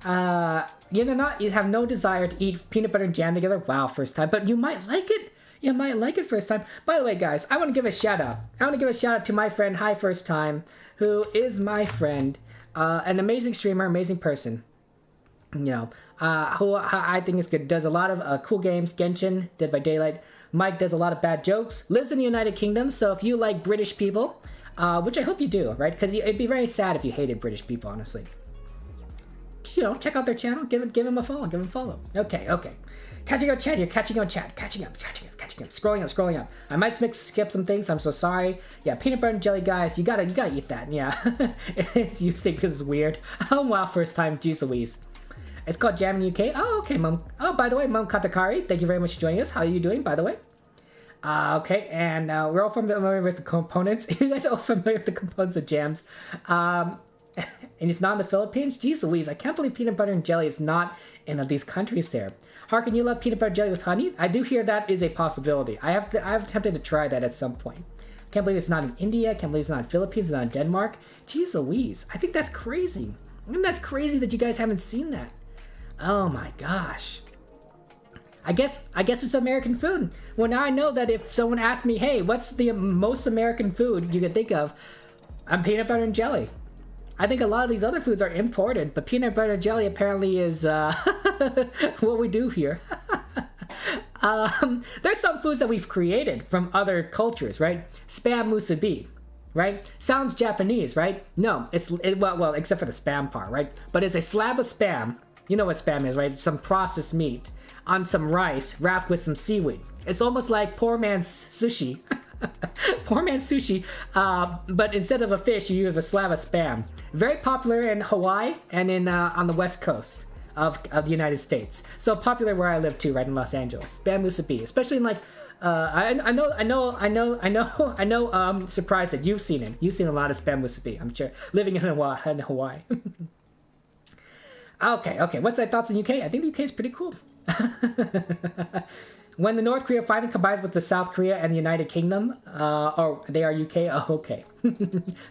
You have no desire to eat peanut butter and jam together. Wow, first time. But you might like it. You might like it first time. By the way, guys, I want to give a shout out. I want to give a shout out to my friend, Hi First Time, who is my friend. An amazing streamer, amazing person. You know, who I think is good. Does a lot of cool games. Genshin, Dead by Daylight. Mike does a lot of bad jokes. Lives in the United Kingdom, so if you like British people, which I hope you do, right? Because it'd be very sad if you hated British people, honestly. You know, check out their channel. Give him a follow. Give him a follow. Okay. Catching up chat here. Catching up. Scrolling up. I might skip some things. I'm so sorry. Yeah, peanut butter and jelly, guys. You gotta eat that. Yeah, it's used because it's weird. Oh wow, first time. Jeez Louise. It's called Jam in UK. Oh, okay, Mom. Oh, by the way, Mom Katakari, thank you very much for joining us. How are you doing, by the way? Okay, and we're all familiar with the components. You guys are all familiar with the components of jams. And it's not in the Philippines? Jeez Louise, I can't believe peanut butter and jelly is not in these countries there. Harkin, you love peanut butter jelly with honey? I do hear that is a possibility. I've attempted to try that at some point. Can't believe it's not in India. Can't believe it's not in Philippines. It's not in Denmark. Jeez Louise, I think that's crazy. I think that's crazy that you guys haven't seen that. Oh my gosh. I guess it's American food. Well, now I know that if someone asked me, hey, what's the most American food you can think of? I'm peanut butter and jelly. I think a lot of these other foods are imported, but peanut butter and jelly apparently is what we do here. There's some foods that we've created from other cultures, right? Spam musubi, right? Sounds Japanese, right? No, well, except for the spam part, right? But it's a slab of spam. You know what spam is, right? It's some processed meat on some rice wrapped with some seaweed. It's almost like poor man's sushi. Poor man's sushi, but instead of a fish, you have a slab of spam. Very popular in Hawaii and in on the west coast of the United States. So popular where I live too, right in Los Angeles. Spam musubi, especially in like I know. Surprised that you've seen it. You've seen a lot of spam musubi, I'm sure, living in Hawaii. Okay. What's my thoughts on UK? I think the UK is pretty cool. when the North Korea finally combines with the South Korea and the United Kingdom, or they are UK. Oh, okay.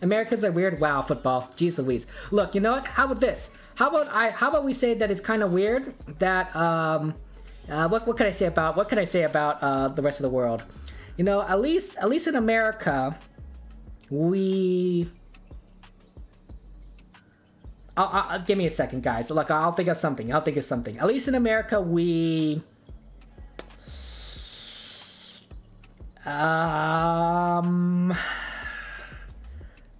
Americans are weird. Wow, football. Jeez Louise. Look, you know what? How about this? How about we say that it's kind of weird that what can I say about the rest of the world? You know, at least in America, we. Give me a second, guys. Look, I'll think of something. At least in America, we.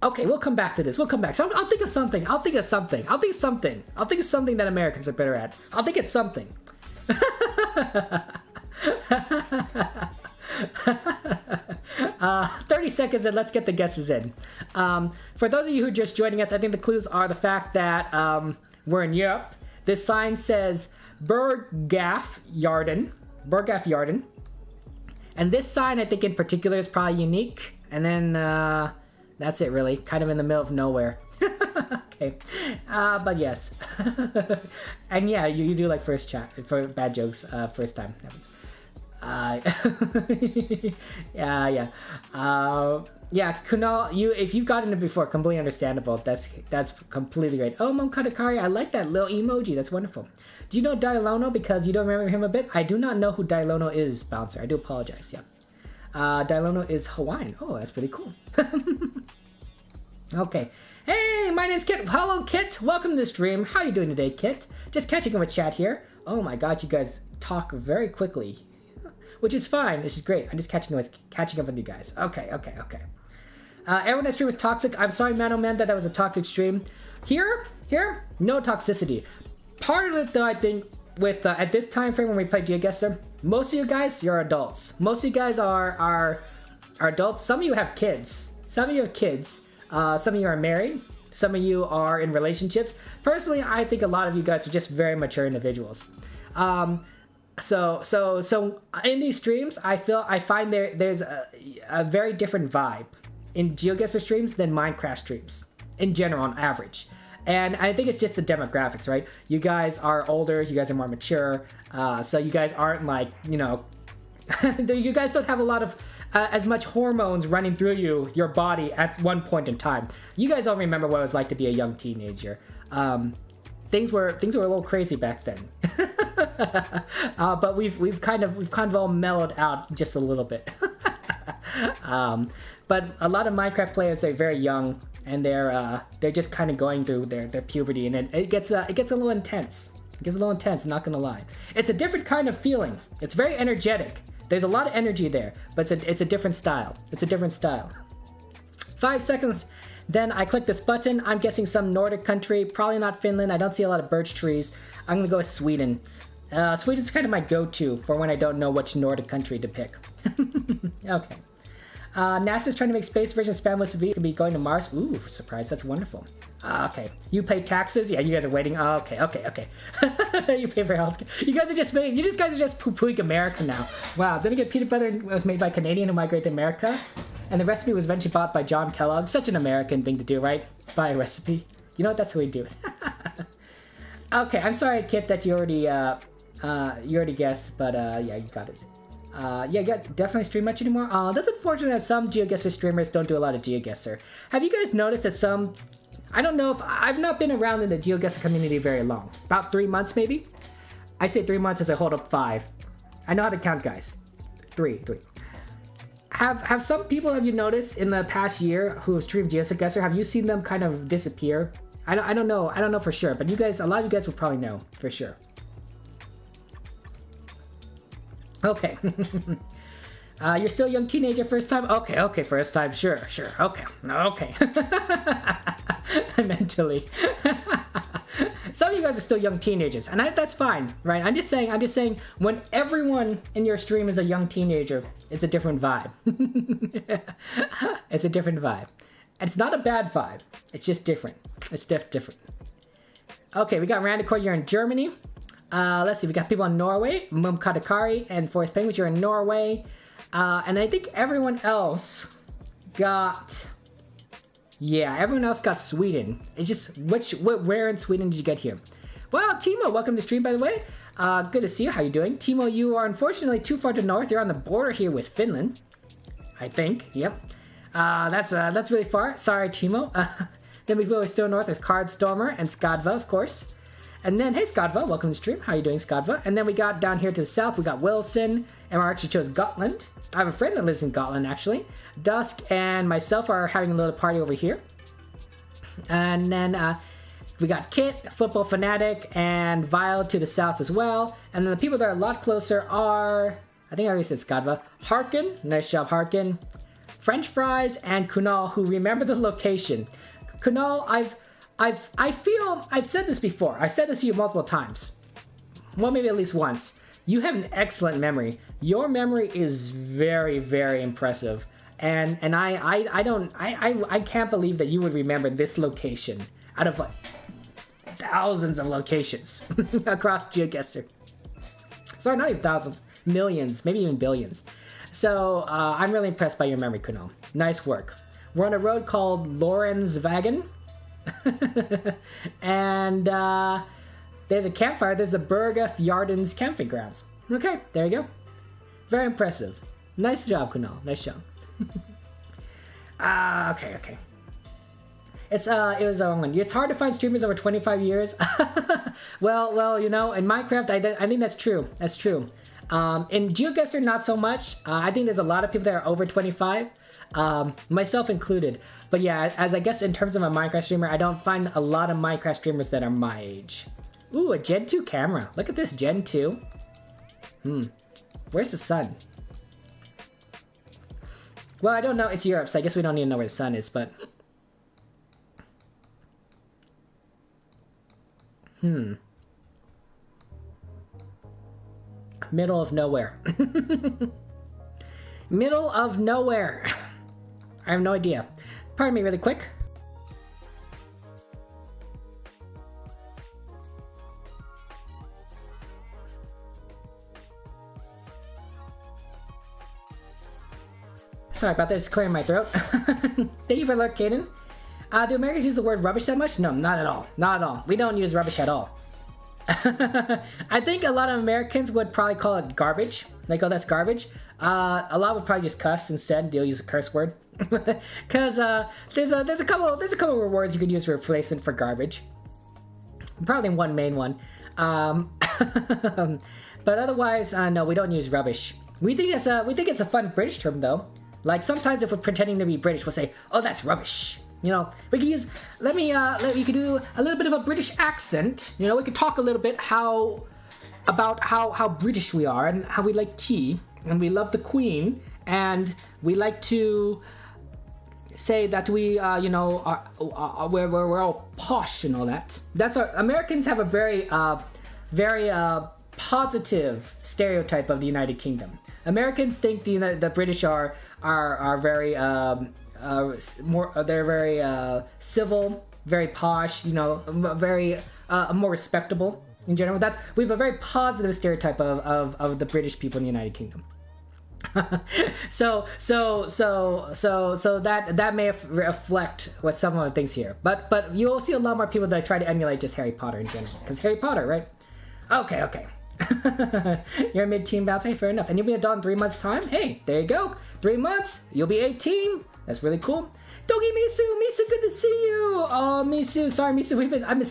Okay, we'll come back to this. So I'll think of something. I'll think of something that Americans are better at. I'll think it's something. 30 seconds and let's get the guesses in. For those of you who are just joining us, I think the clues are the fact that we're in Europe. This sign says Bergafjorden. And this sign, I think in particular, is probably unique. And then that's it, really. Kind of in the middle of nowhere. Okay. But yes. And yeah, you do like first chat for bad jokes first time. That was... yeah. Kunal, if you've gotten it before, completely understandable. That's completely great. Oh, Mom Katakari, I like that little emoji. That's wonderful. Do you know Dailono because you don't remember him a bit? I do not know who Dailono is, Bouncer. I do apologize. Yeah. Dailono is Hawaiian. Oh, that's pretty cool. Okay. Hey, my name's Kit. Hello, Kit. Welcome to the stream. How are you doing today, Kit? Just catching up with chat here. Oh my God, you guys talk very quickly. Which is fine. This is great. I'm just catching up with you guys. Okay. Everyone that stream was toxic. I'm sorry, man, oh man, that was a toxic stream. Here, no toxicity. Part of it, though, I think, with at this time frame when we play GeoGuessr, most of you guys, you're adults. Most of you guys are adults. Some of you have kids. Some of you are married. Some of you are in relationships. Personally, I think a lot of you guys are just very mature individuals. So in these streams, I find there's a very different vibe in GeoGuessr streams than Minecraft streams in general on average. And I think it's just the demographics, right? You guys are older, you guys are more mature, so you guys aren't like, you know, you guys don't have a lot of as much hormones running through your body at one point in time. You guys don't remember what it was like to be a young teenager. Things were a little crazy back then. But we've kind of all mellowed out just a little bit. But a lot of Minecraft players, they're very young and they're just kind of going through their puberty, and it gets a little intense. It gets a little intense, I'm not gonna lie. It's a different kind of feeling. It's very energetic. There's a lot of energy there, but it's a different style. 5 seconds. Then I click this button. I'm guessing some Nordic country, probably not Finland. I don't see a lot of birch trees. I'm gonna go with Sweden. Sweden's kind of my go-to for when I don't know which Nordic country to pick. Okay. NASA's trying to make space version spamless V to be going to Mars. Ooh, surprise, that's wonderful. Okay. You pay taxes? Yeah, you guys are waiting. Oh, okay. You pay for healthcare. You guys are just poo-pooing America now. Wow, then again, peanut butter was made by a Canadian who migrated to America. And the recipe was eventually bought by John Kellogg. Such an American thing to do, right? Buy a recipe. You know what? That's how we do it. Okay, I'm sorry, Kit, that you already guessed, but yeah, you got it. Yeah, definitely stream much anymore. That's unfortunate that some GeoGuessr streamers don't do a lot of GeoGuessr. Have you guys noticed that some... I don't know if... I've not been around in the GeoGuessr community very long. About 3 months, maybe? I say 3 months as I hold up 5. I know how to count, guys. 3. Have some people, have you noticed, in the past year who have streamed GeoGuessr, have you seen them kind of disappear? I don't know for sure, but you guys, a lot of you guys will probably know for sure. Okay. You're still a young teenager first time? Okay, first time, sure, okay. Mentally. Some of you guys are still young teenagers, and that's fine, right? I'm just saying, when everyone in your stream is a young teenager, it's a different vibe. It's a different vibe. And it's not a bad vibe, it's just different. It's different. Okay, we got Randicor, you're in Germany. Let's see, we got people in Norway, Mum Katakari and Forest Penguins, you're in Norway. And I think everyone else got... Yeah, everyone else got Sweden. It's just, where in Sweden did you get here? Well, Timo, welcome to stream, by the way. Good to see you. How you doing? Timo, you are unfortunately too far to north. You're on the border here with Finland. I think. Yep. That's really far. Sorry, Timo. Then we go still north. There's Cardstormer and Skadva, of course. And then, hey, Skadva, welcome to the stream. How you doing, Skadva? And then we got down here to the south, we got Wilson, and we actually chose Gotland. I have a friend that lives in Gotland, actually. Dusk and myself are having a little party over here. And then we got Kit, Football Fanatic, and Vile to the south as well. And then the people that are a lot closer are, I think I already said Skadva, Harkin, nice job, Harkin, French Fries, and Kunal, who remember the location. Kunal, I've said this before. I've said this to you multiple times. Well, maybe at least once. You have an excellent memory. Your memory is very, very impressive. And I can't believe that you would remember this location out of like thousands of locations across GeoGuessr. Sorry, not even thousands, millions, maybe even billions. So I'm really impressed by your memory, Kunal. Nice work. We're on a road called Lorenzwagen. And there's a campfire. There's the Berga Fjardens camping grounds. Okay, there you go. Very impressive. Nice job, Kunal. Nice job. Okay. It was a long one. It's hard to find streamers over 25 years. well, you know, in Minecraft, I think that's true. That's true. In GeoGuessr, not so much. I think there's a lot of people that are over 25, myself included. But yeah, as I guess in terms of a Minecraft streamer, I don't find a lot of Minecraft streamers that are my age. Ooh, a Gen 2 camera. Look at this Gen 2. Where's the sun? Well, I don't know. It's Europe, so I guess we don't even know where the sun is, but... Middle of nowhere. Middle of nowhere. I have no idea. Pardon me really quick. Sorry about that, just clearing my throat. Thank you for alert, Caden. Do Americans use the word rubbish that much? No, not at all. Not at all. We don't use rubbish at all. I think a lot of Americans would probably call it garbage. Like, oh, that's garbage. A lot would probably just cuss instead. They'll use a curse word. Because there's a couple of words you could use for replacement for garbage. Probably one main one. But otherwise, no, we don't use rubbish. We think it's a fun British term though. Like sometimes if we're pretending to be British, we'll say, "Oh, that's rubbish." You know, we could use. We could do a little bit of a British accent. You know, we could talk a little bit about how British we are and how we like tea and we love the Queen and we like to say that we, we're all posh and all that. That's our Americans have a very positive stereotype of the United Kingdom. Americans think the British are very they're very civil, very posh, you know, very more respectable in general. We have a very positive stereotype of the British people in the United Kingdom. so that may reflect what some of the things here, but you'll see a lot more people that try to emulate just Harry Potter in general, because Harry Potter, right? Okay. You're a mid-teen bounce. Hey, fair enough. And you'll be an adult in 3 months' time. Hey, there you go. 3 months, you'll be 18. That's really cool. Dogi Misu, Misu, good to see you. Oh, Misu, sorry, Misu. I'm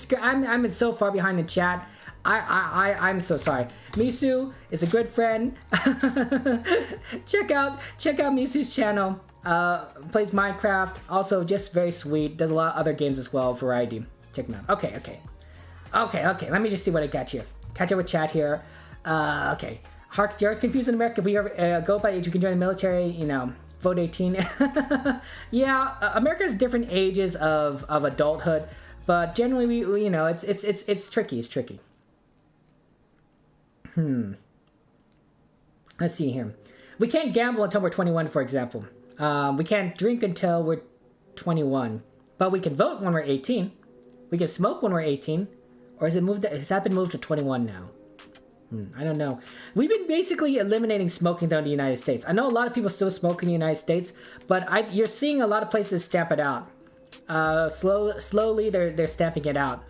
so far behind the chat. I'm so sorry. Misu is a good friend. check out Misu's channel. Plays Minecraft. Also, just very sweet. Does a lot of other games as well. Variety. Check him out. Okay. Let me just see what I got here. Catch up with chat here. Okay. Hark, you're confused in America. If we ever go by age, you can join the military. You know, vote 18. Yeah, America has different ages of adulthood, but generally, we it's tricky. It's tricky. Let's see here. We can't gamble until we're 21, for example. We can't drink until we're 21, but we can vote when we're 18. We can smoke when we're 18. Or has that been moved to 21 now? I don't know. We've been basically eliminating smoking though in the United States. I know a lot of people still smoke in the United States, but you're seeing a lot of places stamp it out. Slowly they're stamping it out.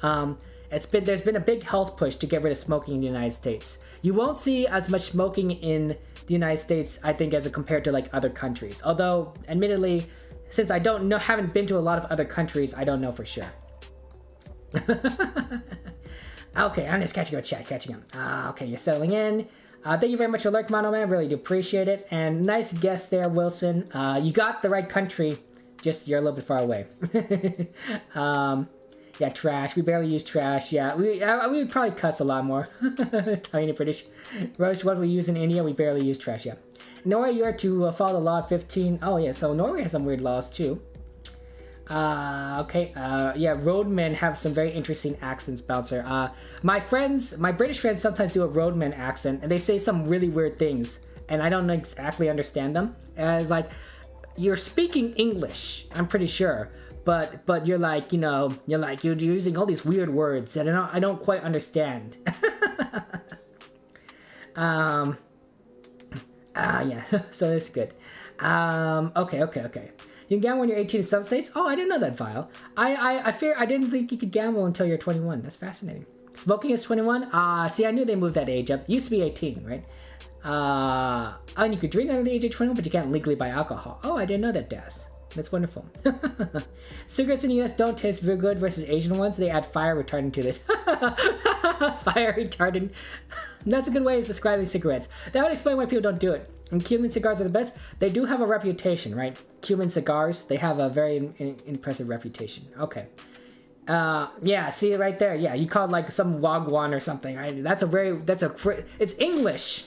There's been a big health push to get rid of smoking in the United States. You won't see as much smoking in the United States, I think, as compared to like other countries. Although, admittedly, since I haven't been to a lot of other countries, I don't know for sure. Okay, I'm just catching up, chat, catching up. Okay, you're settling in. Thank you very much for lurking, Mono Man. Really do appreciate it. And nice guess there, Wilson. You got the right country, just you're a little bit far away. Yeah, trash. We barely use trash. Yeah, we would probably cuss a lot more. I mean, British. Roast, what we use in India, we barely use trash. Yeah. Norway, you are to follow the law of 15. Oh yeah, so Norway has some weird laws too. Okay. Yeah, roadmen have some very interesting accents, Bouncer. My British friends sometimes do a roadman accent, and they say some really weird things, and I don't exactly understand them. It's like, you're speaking English, I'm pretty sure, but you're like, you're using all these weird words that I don't quite understand. Yeah, so that's good. Okay. You can gamble when you're 18 in some states? Oh, I didn't know that, Vile. I didn't think you could gamble until you're 21. That's fascinating. Smoking is 21? See, I knew they moved that age up. Used to be 18, right? And you could drink under the age of 21, but you can't legally buy alcohol. Oh, I didn't know that, Daz. That's wonderful. Cigarettes in the US don't taste very good versus Asian ones. They add fire retardant to it. Fire retardant. That's a good way of describing cigarettes. That would explain why people don't do it. And Cuban cigars are the best. They do have a reputation, right? Cuban cigars, they have a very impressive reputation. Okay. Yeah, see it right there. Yeah, you called like some wagwan or something, right? It's English.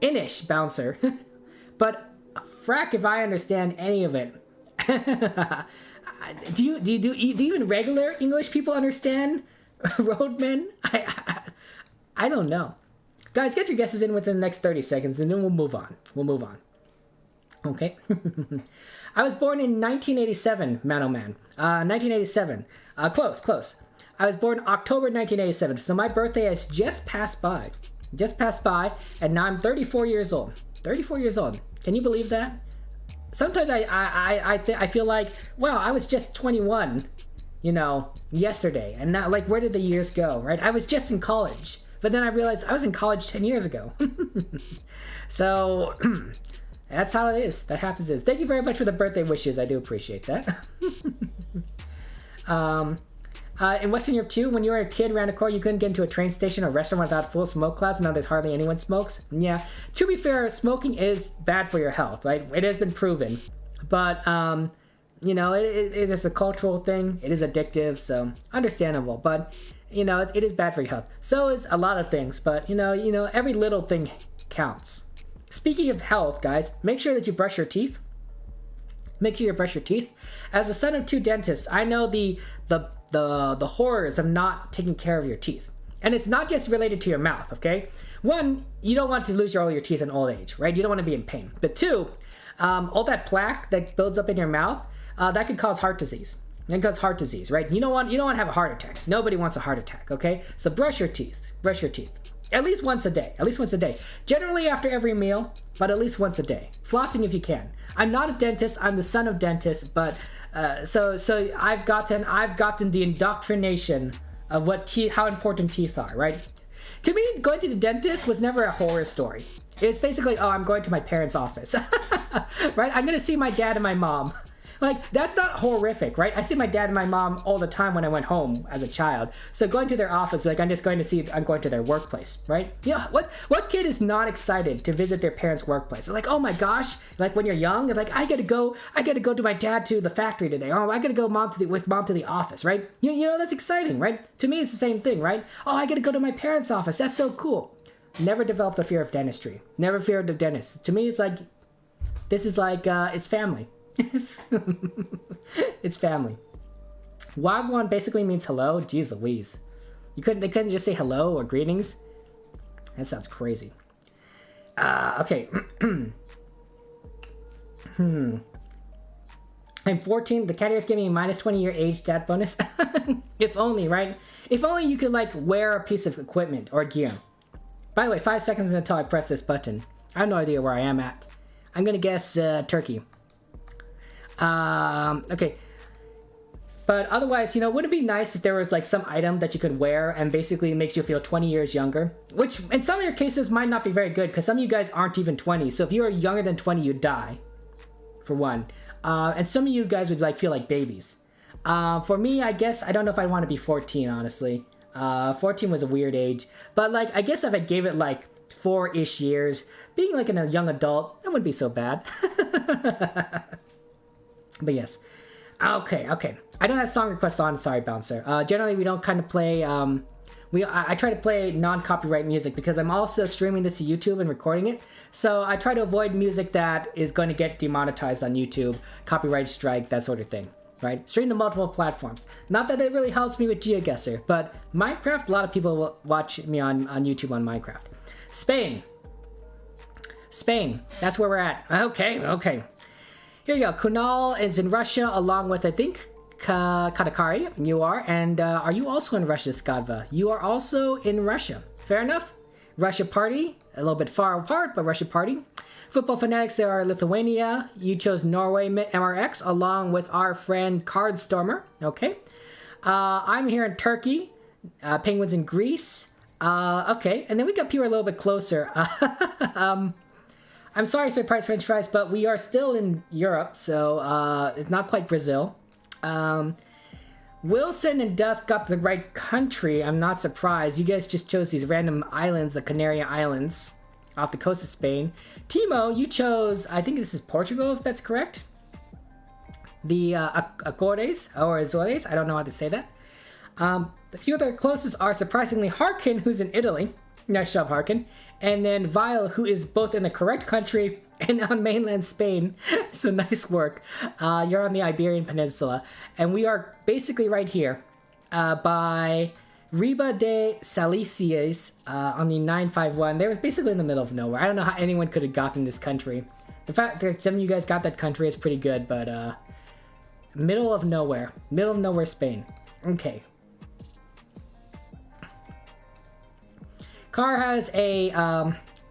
Inish, Bouncer. But frack if I understand any of it. Do even regular English people understand roadmen? I don't know. Guys, get your guesses in within the next 30 seconds, and then we'll move on. Okay. I was born in 1987, Man. 1987. Close. I was born October 1987, so my birthday has just passed by. And now I'm 34 years old. 34 years old. Can you believe that? Sometimes I feel like, wow, I was just 21, yesterday. And now, like, where did the years go, right? I was just in college. But then I realized I was in college 10 years ago. So, that's how it is. That happens. Thank you very much for the birthday wishes. I do appreciate that. In Western Europe too, when you were a kid around a corner, you couldn't get into a train station or restaurant without full smoke clouds. Now there's hardly anyone smokes. Yeah, to be fair, smoking is bad for your health, right? It has been proven. But, it is a cultural thing. It is addictive, so understandable. But, it is bad for your health. So is a lot of things, but, every little thing counts. Speaking of health, guys, make sure that you brush your teeth. Make sure you brush your teeth. As the son of 2 dentists, I know the horrors of not taking care of your teeth. And it's not just related to your mouth, okay? 1, you don't want to lose all your teeth in old age, right? You don't want to be in pain. But 2, all that plaque that builds up in your mouth, that could cause heart disease. It can cause heart disease, right? You don't want to have a heart attack. Nobody wants a heart attack, okay? So brush your teeth. Brush your teeth. At least once a day. Generally after every meal, but at least once a day. Flossing if you can. I'm not a dentist. I'm the son of dentists, but so I've gotten the indoctrination of how important teeth are, right? To me, going to the dentist was never a horror story. It's basically, I'm going to my parents' office, right? I'm gonna see my dad and my mom. Like, that's not horrific, right? I see my dad and my mom all the time when I went home as a child. So going to their office, like, I'm going to their workplace, right? What kid is not excited to visit their parents' workplace? It's like, oh my gosh, like when you're young, like, I gotta go to my dad to the factory today. Oh, I gotta go with mom to the office, right? That's exciting, right? To me, it's the same thing, right? Oh, I gotta go to my parents' office. That's so cool. Never developed a fear of dentistry. Never feared the dentist. To me, it's like, it's family. It's family. Wagwan basically means hello. Jeez Louise. They couldn't just say hello or greetings? That sounds crazy. Okay. I'm 14. The cat ears give me a minus 20 year age stat bonus. If only, right? If only you could, like, wear a piece of equipment or gear. By the way, 5 seconds until I press this button. I have no idea where I am at. I'm gonna guess Turkey. Okay. But otherwise, you know, would it be nice if there was like some item that you could wear and basically makes you feel 20 years younger? Which in some of your cases might not be very good because some of you guys aren't even 20. So if you are younger than 20, you die, for one. And some of you guys would like feel like babies. For me, I guess, I don't know if I want to be 14, honestly. 14 was a weird age. But like, I guess if I gave it like 4-ish years, being like a young adult, that wouldn't be so bad. But yes. Okay. I don't have song requests on, sorry, Bouncer. Generally, we don't kind of play, I try to play non-copyright music because I'm also streaming this to YouTube and recording it. So I try to avoid music that is going to get demonetized on YouTube, copyright strike, that sort of thing, right? Stream to multiple platforms. Not that it really helps me with GeoGuessr, but Minecraft, a lot of people will watch me on YouTube on Minecraft. Spain, that's where we're at. Okay. Here you go. Kunal is in Russia along with, I think, Katakari. You are. And are you also in Russia, Skadva? You are also in Russia. Fair enough. Russia party. A little bit far apart, but Russia party. Football fanatics, there are Lithuania. You chose Norway MRX along with our friend Cardstormer. Okay. I'm here in Turkey. Penguins in Greece. Okay. And then we got people a little bit closer. I'm sorry, Surprise French Fries, but we are still in Europe, so it's not quite Brazil. Wilson and Dusk got the right country. I'm not surprised. You guys just chose these random islands, the Canary Islands, off the coast of Spain. Timo, you chose, I think this is Portugal, if that's correct. The Acores, or Azores, I don't know how to say that. The few that are closest are surprisingly Harkin, who's in Italy. Nice job, Harkin. And then Vile, who is both in the correct country and on mainland Spain. So nice work. You're on the Iberian Peninsula. And we are basically right here by Riba de Salicias on the 951. They were basically in the middle of nowhere. I don't know how anyone could have gotten this country. The fact that some of you guys got that country is pretty good, but middle of nowhere. Middle of nowhere, Spain. Okay. Car has a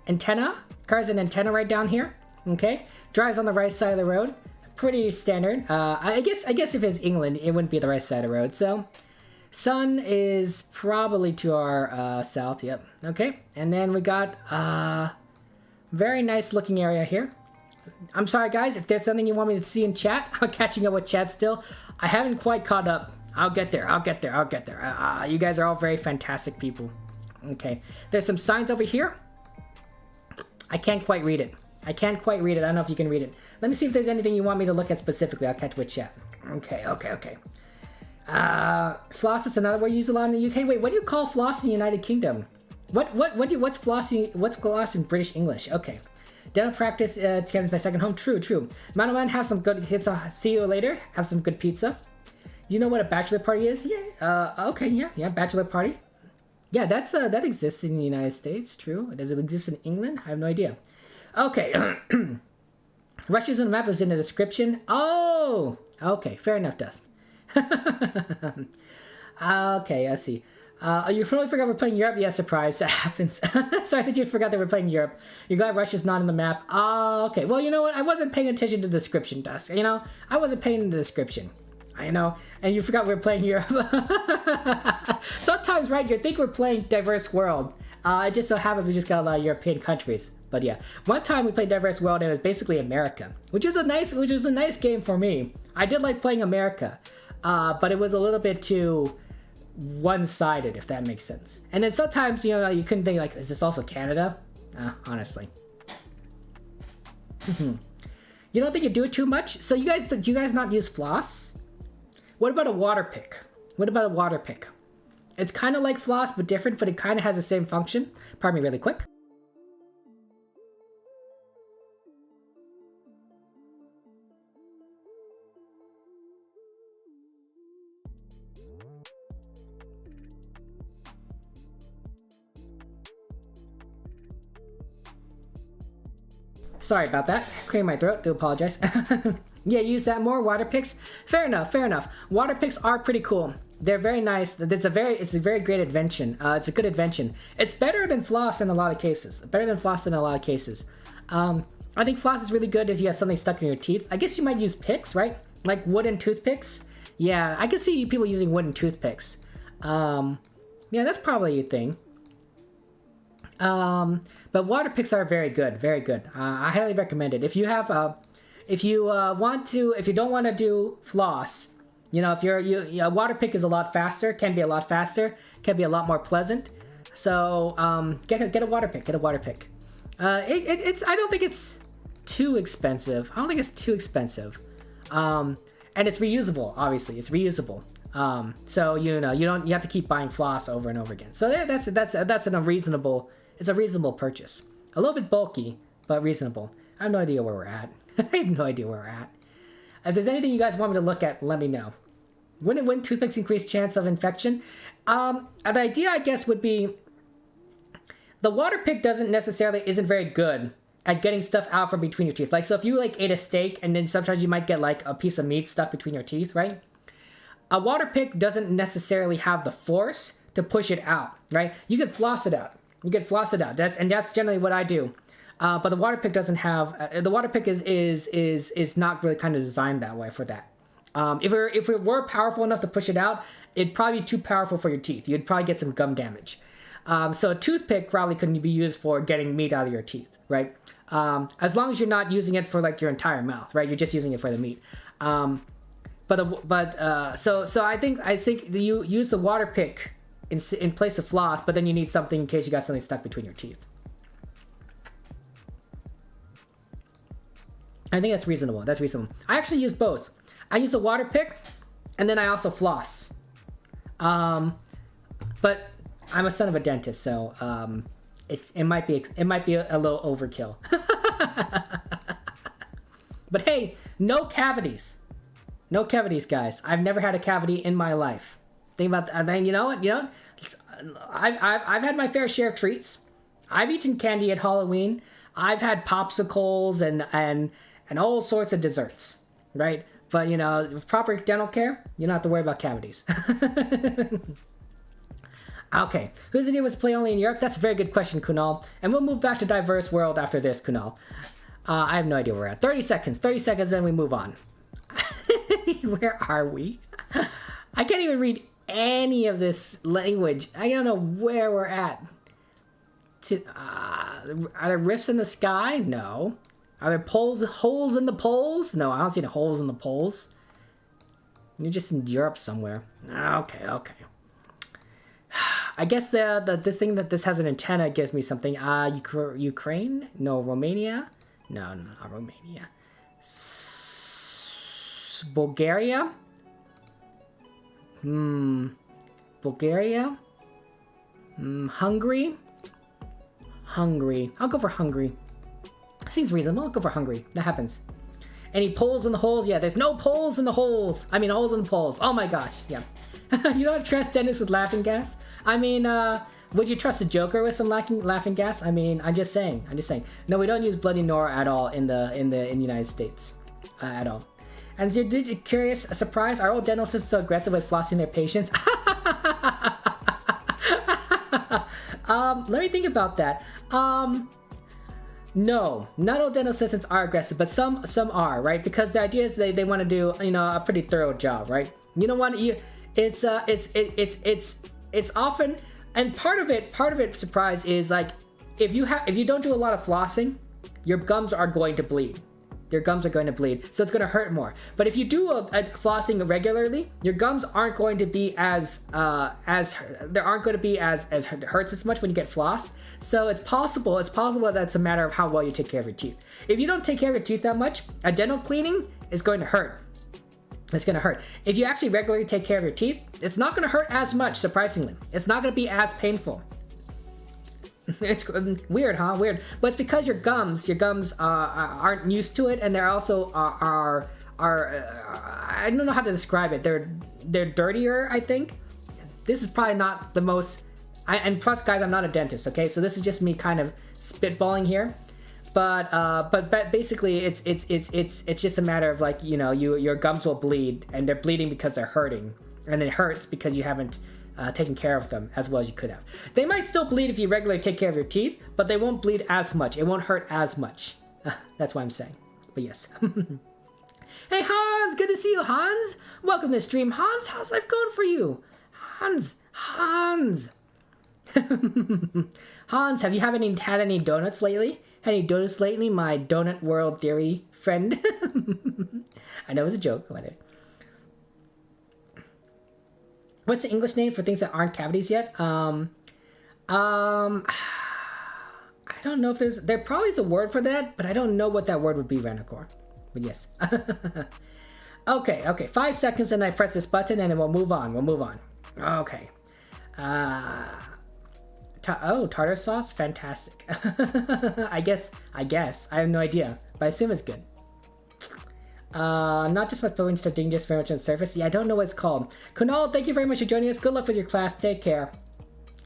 antenna. Car has an antenna right down here. Okay, drives on the right side of the road. Pretty standard. I guess if it's England, it wouldn't be the right side of the road. So, sun is probably to our south. Yep. Okay, and then we got very nice looking area here. I'm sorry, guys, if there's something you want me to see in chat. I'm catching up with chat still. I haven't quite caught up. I'll get there. You guys are all very fantastic people. Okay, there's some signs over here. I can't quite read it. I don't know if you can read it. Let me see if there's anything you want me to look at specifically. I'll catch with chat. Okay. Floss is another word used a lot in the UK. Wait, what do you call floss in the United Kingdom? What's floss in British English? Okay. Dental practice becomes my second home. True. Manaman, have some good hits. See you later. Have some good pizza. You know what a bachelor party is? Yeah. Okay. Yeah. Bachelor party. Yeah, that exists in the United States. True. Does it exist in England? I have no idea. Okay. Russia's on the map is in the description. Oh, okay. Fair enough, Dust. Okay, I see. You totally forgot we're playing Europe? Yeah, surprise. That happens. Sorry that you forgot that we're playing Europe. You're glad Russia's not on the map. Okay. Well, you know what? I wasn't paying attention to the description, Dust. You know? I wasn't paying attention to the description. I know, and you forgot we were playing Europe. Sometimes, right, you think we're playing Diverse World. It just so happens we just got a lot of European countries. But yeah, one time we played Diverse World and it was basically America, which was a nice game for me. I did like playing America, but it was a little bit too one-sided, if that makes sense. And then sometimes, you know, you couldn't think like, is this also Canada? Honestly. You don't think you do it too much? So do you guys not use floss? What about a water pick? It's kind of like floss, but different, but it kind of has the same function. Pardon me really quick. Sorry about that. Clear my throat. Do apologize. Yeah, use that more. Water picks. Fair enough. Water picks are pretty cool. They're very nice. It's a very great invention. It's a good invention. It's better than floss in a lot of cases. I think floss is really good if you have something stuck in your teeth. I guess you might use picks, right? Like wooden toothpicks. Yeah, I can see people using wooden toothpicks. Yeah, that's probably a thing. But water picks are very good, very good. I highly recommend it. If you have, if you don't want to do floss, you know, if a water pick is a lot faster, can be a lot faster, can be a lot more pleasant. So get a water pick. Get a water pick. It's I don't think it's too expensive. I don't think it's too expensive. And it's reusable. Obviously, it's reusable. So you know you have to keep buying floss over and over again. So that's a reasonable purchase. A little bit bulky, but reasonable. I have no idea where we're at. I have no idea where we're at. If there's anything you guys want me to look at, let me know. When toothpicks increase chance of infection? The idea, I guess, would be the water pick isn't very good at getting stuff out from between your teeth. Like, so if you like ate a steak and then sometimes you might get like a piece of meat stuck between your teeth, right? A water pick doesn't necessarily have the force to push it out, right? You can floss it out. That's generally what I do. But the water pick doesn't have. The water pick is not really kind of designed that way for that. If it were powerful enough to push it out, it'd probably be too powerful for your teeth. You'd probably get some gum damage. So a toothpick probably couldn't be used for getting meat out of your teeth, right? As long as you're not using it for like your entire mouth, right? You're just using it for the meat. So I think you use the water pick in place of floss, but then you need something in case you got something stuck between your teeth. I think that's reasonable. That's reasonable. I actually use both. I use a water pick, and then I also floss. But I'm a son of a dentist, so it might be a little overkill. But hey, no cavities. No cavities, guys. I've never had a cavity in my life. Think about that. Then you know what? I've had my fair share of treats. I've eaten candy at Halloween. I've had popsicles and all sorts of desserts, right? But you know, with proper dental care, you don't have to worry about cavities. Okay, whose idea was to play only in Europe? That's a very good question, Kunal. And we'll move back to diverse world after this, Kunal. I have no idea where we're at. 30 seconds, then we move on. Where are we? I can't even read any of this language. I don't know where we're at. Are there rifts in the sky? No. Are there holes in the poles? No, I don't see the holes in the poles. You're just in Europe somewhere. Okay. I guess this thing that this has an antenna gives me something. Ukraine? No, Romania? No, not Romania. Bulgaria? Bulgaria? Hungary? I'll go for Hungary. Seems reasonable. I'll go for Hungary. That happens. Any poles in the holes? Yeah, there's no poles in the holes. I mean, holes in the poles. Oh my gosh. Yeah. You don't trust dentists with laughing gas? I mean, would you trust a Joker with some laughing gas? I mean, I'm just saying. No, we don't use Bloody Nora at all in the United States. At all. And so, did you curious, a surprise? Are all dental assistants so aggressive with flossing their patients? Let me think about that. No, not all dental assistants are aggressive, but some are, right? Because the idea is they want to do, you know, a pretty thorough job, right? You know what? It's often, and part of it surprise is like if you don't do a lot of flossing, your gums are going to bleed. So it's going to hurt more. But if you do a flossing regularly, your gums aren't going to be as hurts as much when you get flossed. So it's possible that it's a matter of how well you take care of your teeth. If you don't take care of your teeth that much, a dental cleaning is going to hurt. It's going to hurt. If you actually regularly take care of your teeth, it's not going to hurt as much, surprisingly. It's not going to be as painful. It's weird, huh? Weird. But it's because your gums aren't used to it, and they're also are I don't know how to describe it. They're dirtier, I think. This is probably not the most. And plus, guys, I'm not a dentist, okay? So this is just me kind of spitballing here. But basically, it's just a matter of like, you know, your gums will bleed, and they're bleeding because they're hurting, and it hurts because you haven't taken care of them as well as you could have. They might still bleed if you regularly take care of your teeth, but they won't bleed as much. It won't hurt as much. That's what I'm saying. But yes. Hey, Hans, good to see you, Hans. Welcome to the stream. Hans, how's life going for you? Hans. Hans, have you had any donuts lately? Had any donuts lately, my donut world theory friend? I know it was a joke. What's the English name for things that aren't cavities yet? I don't know if there probably is a word for that, but I don't know what that word would be, Ranacor. But yes. Okay. 5 seconds and I press this button and then we'll move on. Okay. Tartar sauce? Fantastic. I guess. I have no idea, but I assume it's good. Not just my building stuff, just very much on the surface. Yeah, I don't know what it's called. Kunal, thank you very much for joining us. Good luck with your class. Take care.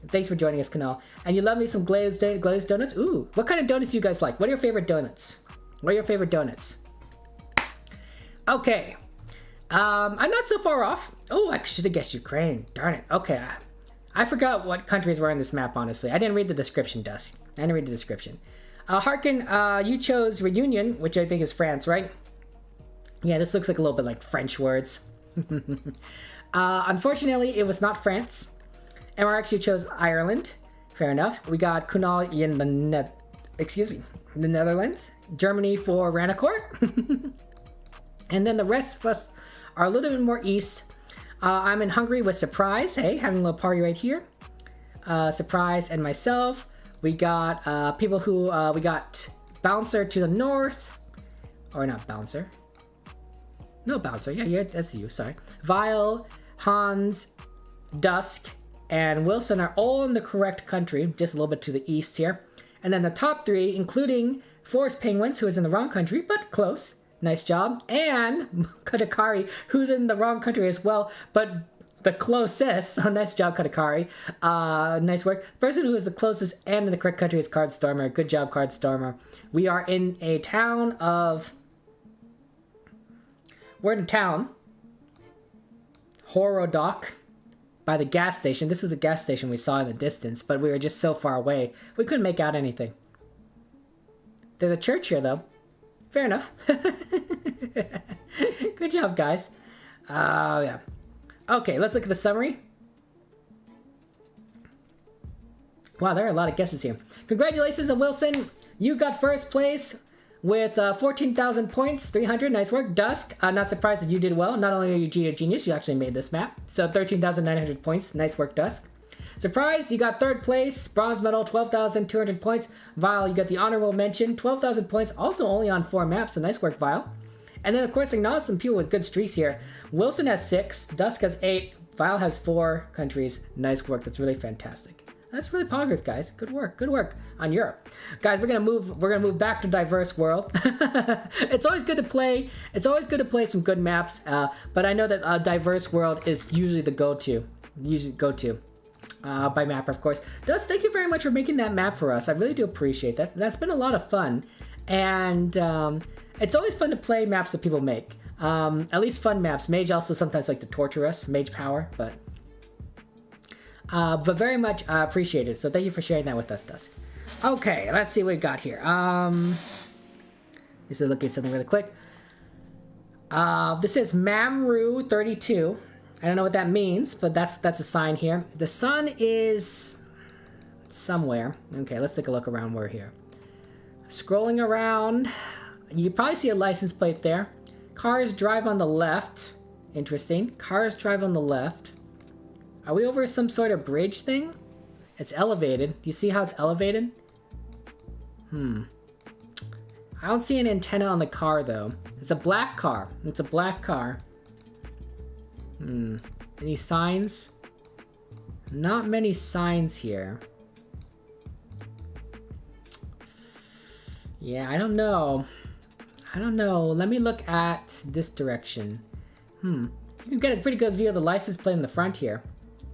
Thanks for joining us, Kunal. And you love me some glazed donuts? Ooh, what kind of donuts do you guys like? What are your favorite donuts? Okay. I'm not so far off. Oh, I should have guessed Ukraine. Darn it. Okay. I forgot what countries were on this map, honestly. I didn't read the description, Dusk. Harkin, you chose Reunion, which I think is France, right? Yeah, this looks like a little bit like French words. Unfortunately, it was not France. MR actually chose Ireland. Fair enough. We got Kunal in the Netherlands. Germany for Ranacor. And then the rest of us are a little bit more east. I'm in Hungary with Surprise. Hey, having a little party right here. Surprise and myself. We got people who... we got Bouncer to the north. Or not Bouncer. No, Bouncer. Yeah, that's you. Sorry. Vile, Hans, Dusk, and Wilson are all in the correct country. Just a little bit to the east here. And then the top 3, including Forest Penguins, who is in the wrong country, but close. Nice job. And Katakari, who's in the wrong country as well, but the closest. Oh, nice job, Katakari. Nice work. The person who is the closest and in the correct country is Cardstormer. Good job, Cardstormer. We are in a town of... We're in a town. Horodok. By the gas station. This is the gas station we saw in the distance, but we were just so far away. We couldn't make out anything. There's a church here, though. Fair enough. Good job, guys. Yeah. Okay, let's look at the summary. Wow, there are a lot of guesses here. Congratulations, Wilson. You got first place with 14,000 points, 300. Nice work. Dusk, not surprised that you did well. Not only are you a genius, you actually made this map. So 13,900 points. Nice work, Dusk. Surprise, you got third place. Bronze medal, 12,200 points. Vile, you got the honorable mention, 12,000 points. Also only on 4 maps, so nice work, Vile. And then, of course, acknowledge some people with good streaks here. Wilson has 6. Dusk has 8. Vile has 4 countries. Nice work. That's really fantastic. That's really progress, guys. Good work on Europe. Guys, we're gonna move back to diverse world. It's always good to play some good maps, but I know that diverse world is usually the go-to. By map, of course. Dust, thank you very much for making that map for us. I really do appreciate that. That's been a lot of fun. And it's always fun to play maps that people make. At least fun maps. Mage also sometimes like to torture us. Mage power, but very much appreciated. So thank you for sharing that with us, Dusk. Okay, let's see what we got here. Just looking at something really quick. This is Mamru32. I don't know what that means, but that's a sign here. The sun is somewhere. Okay, let's take a look around. We're here. Scrolling around. You probably see a license plate there. Cars drive on the left. Interesting. Cars drive on the left. Are we over some sort of bridge thing? It's elevated. Do you see how it's elevated? I don't see an antenna on the car, though. It's a black car. Any signs? Not many signs here. Yeah, I don't know. Let me look at this direction. You can get a pretty good view of the license plate in the front here.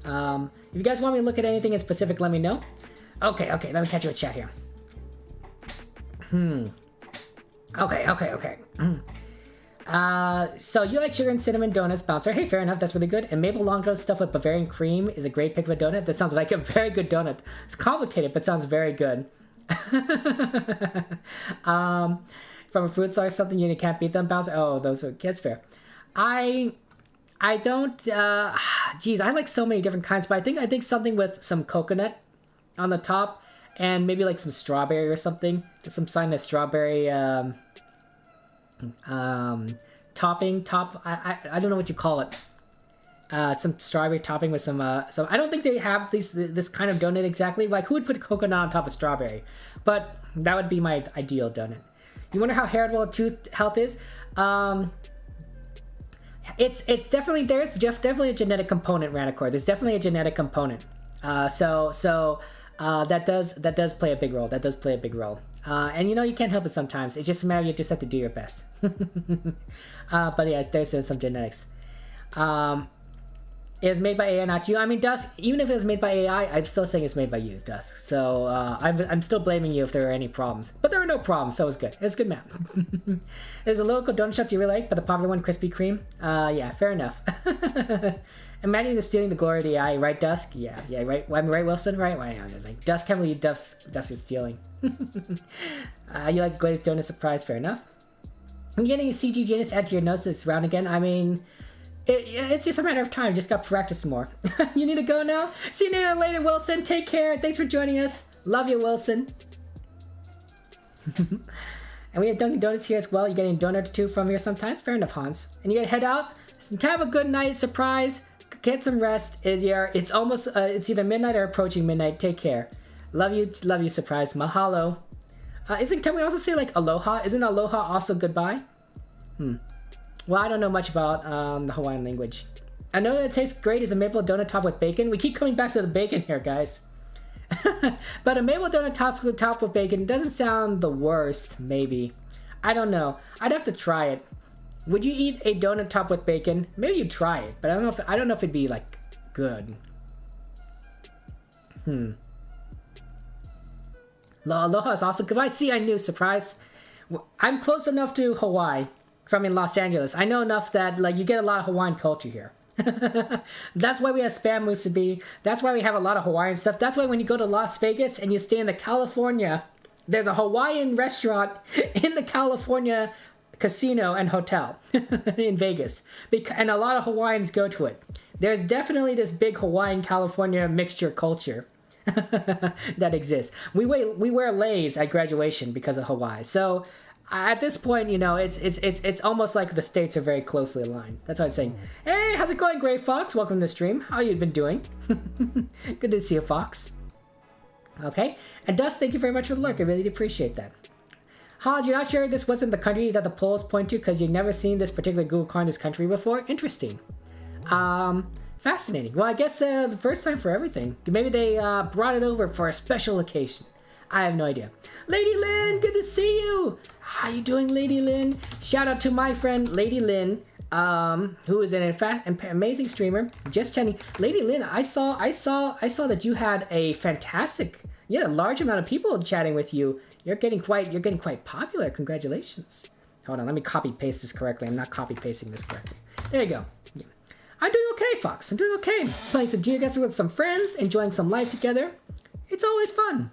If you guys want me to look at anything in specific, let me know. Okay, let me catch you a chat here. Okay. So you like sugar and cinnamon donuts, Bouncer. Hey, fair enough, that's really good. And maple long toast stuffed with Bavarian cream is a great pick of a donut. That sounds like a very good donut. It's complicated, but sounds very good. From from a fruit or something, you can't beat them. Bowser. Oh, that's fair. I don't. Geez, I like so many different kinds, but I think something with some coconut on the top and maybe like some strawberry or something. Some sign of strawberry topping. I don't know what you call it. Some strawberry topping with some. So I don't think they have this kind of donut exactly. Like, who would put coconut on top of strawberry? But that would be my ideal donut. You wonder how heritable tooth health is? It's definitely, there's definitely a genetic component, Ranicore. There's definitely a genetic component. So that does play a big role. That does play a big role. And you can't help it sometimes. It's just a matter, you just have to do your best. But yeah, there's some genetics. It was made by AI, not you. I mean, Dusk, even if it was made by AI, I'm still saying it's made by you, Dusk. So I'm still blaming you if there are any problems. But there are no problems, so it was good. It was a good map. There's a local donut shop you really like, but the popular one, Krispy Kreme. Yeah, fair enough. Imagine the stealing the glory of the AI, right, Dusk? Yeah, right. I mean, right, Wilson? Right? Why not? It's like, Dusk can't believe Dusk is stealing. You like glazed donut surprise? Fair enough. I'm getting a CG Janus add to your notes this round again. I mean, it's just a matter of time. Just got to practice more. You need to go now? See you later, Wilson. Take care. Thanks for joining us. Love you, Wilson. And we have Dunkin' Donuts here as well. You're getting a donut or two from here sometimes. Fair enough, Hans. And you gotta head out. Have a good night. Surprise. Get some rest. It's almost, it's either midnight or approaching midnight. Take care. Love you, Surprise. Mahalo. Can we also say like aloha? Isn't aloha also goodbye? Well, I don't know much about the Hawaiian language. I know that it tastes great as a maple donut topped with bacon. We keep coming back to the bacon here, guys. But a maple donut topped with bacon doesn't sound the worst, maybe. I don't know. I'd have to try it. Would you eat a donut topped with bacon? Maybe you'd try it, but I don't know if it'd be like good. Aloha is also goodbye. See, I knew. Surprise. I'm close enough to Hawaii from in Los Angeles. I know enough that like you get a lot of Hawaiian culture here. That's why we have spam musubi. That's why we have a lot of Hawaiian stuff. That's why when you go to Las Vegas and you stay in the California, there's a Hawaiian restaurant in the California casino and hotel in Vegas. And a lot of Hawaiians go to it. There's definitely this big Hawaiian California mixture culture that exists. We wear leis at graduation because of Hawaii. So at this point, it's almost like the states are very closely aligned. That's what I'm saying. Hey, how's it going, Gray Fox? Welcome to the stream. How you been doing? Good to see you, Fox. Okay. And Dust, thank you very much for the lurk. I really appreciate that. Hans, you're not sure this wasn't the country that the polls point to because you've never seen this particular Google car in this country before? Interesting. Fascinating. Well, I guess the first time for everything. Maybe they brought it over for a special occasion. I have no idea. Lady Lynn, good to see you. How you doing, Lady Lynn? Shout out to my friend Lady Lynn, who is an amazing streamer. Just chatting. Lady Lynn, I saw that you had a large amount of people chatting with you. You're getting quite popular. Congratulations. Hold on, let me copy paste this correctly. I'm not copy pasting this correctly. There you go. Yeah. I'm doing okay, Fox. I'm doing okay. Playing some GeoGuessr with some friends, enjoying some life together. It's always fun.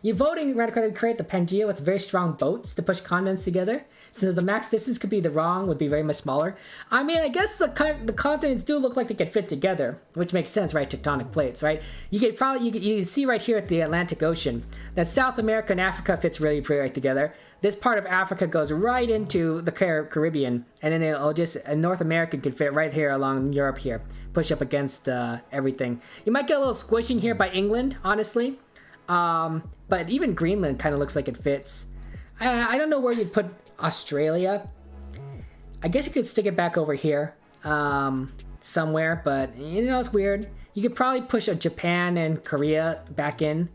You voting radically create the Pangea with very strong boats to push continents together, so the max distance could be would be very much smaller. I mean, I guess the continents do look like they could fit together, which makes sense, right? Tectonic plates, right? You can see right here at the Atlantic Ocean that South America and Africa fits really pretty right together. This part of Africa goes right into the Caribbean, and then North America can fit right here along Europe here, push up against everything. You might get a little squishing here by England, honestly. But even Greenland kind of looks like it fits. I don't know where you'd put Australia. I guess you could stick it back over here somewhere, but it's weird. You could probably push Japan and Korea back in,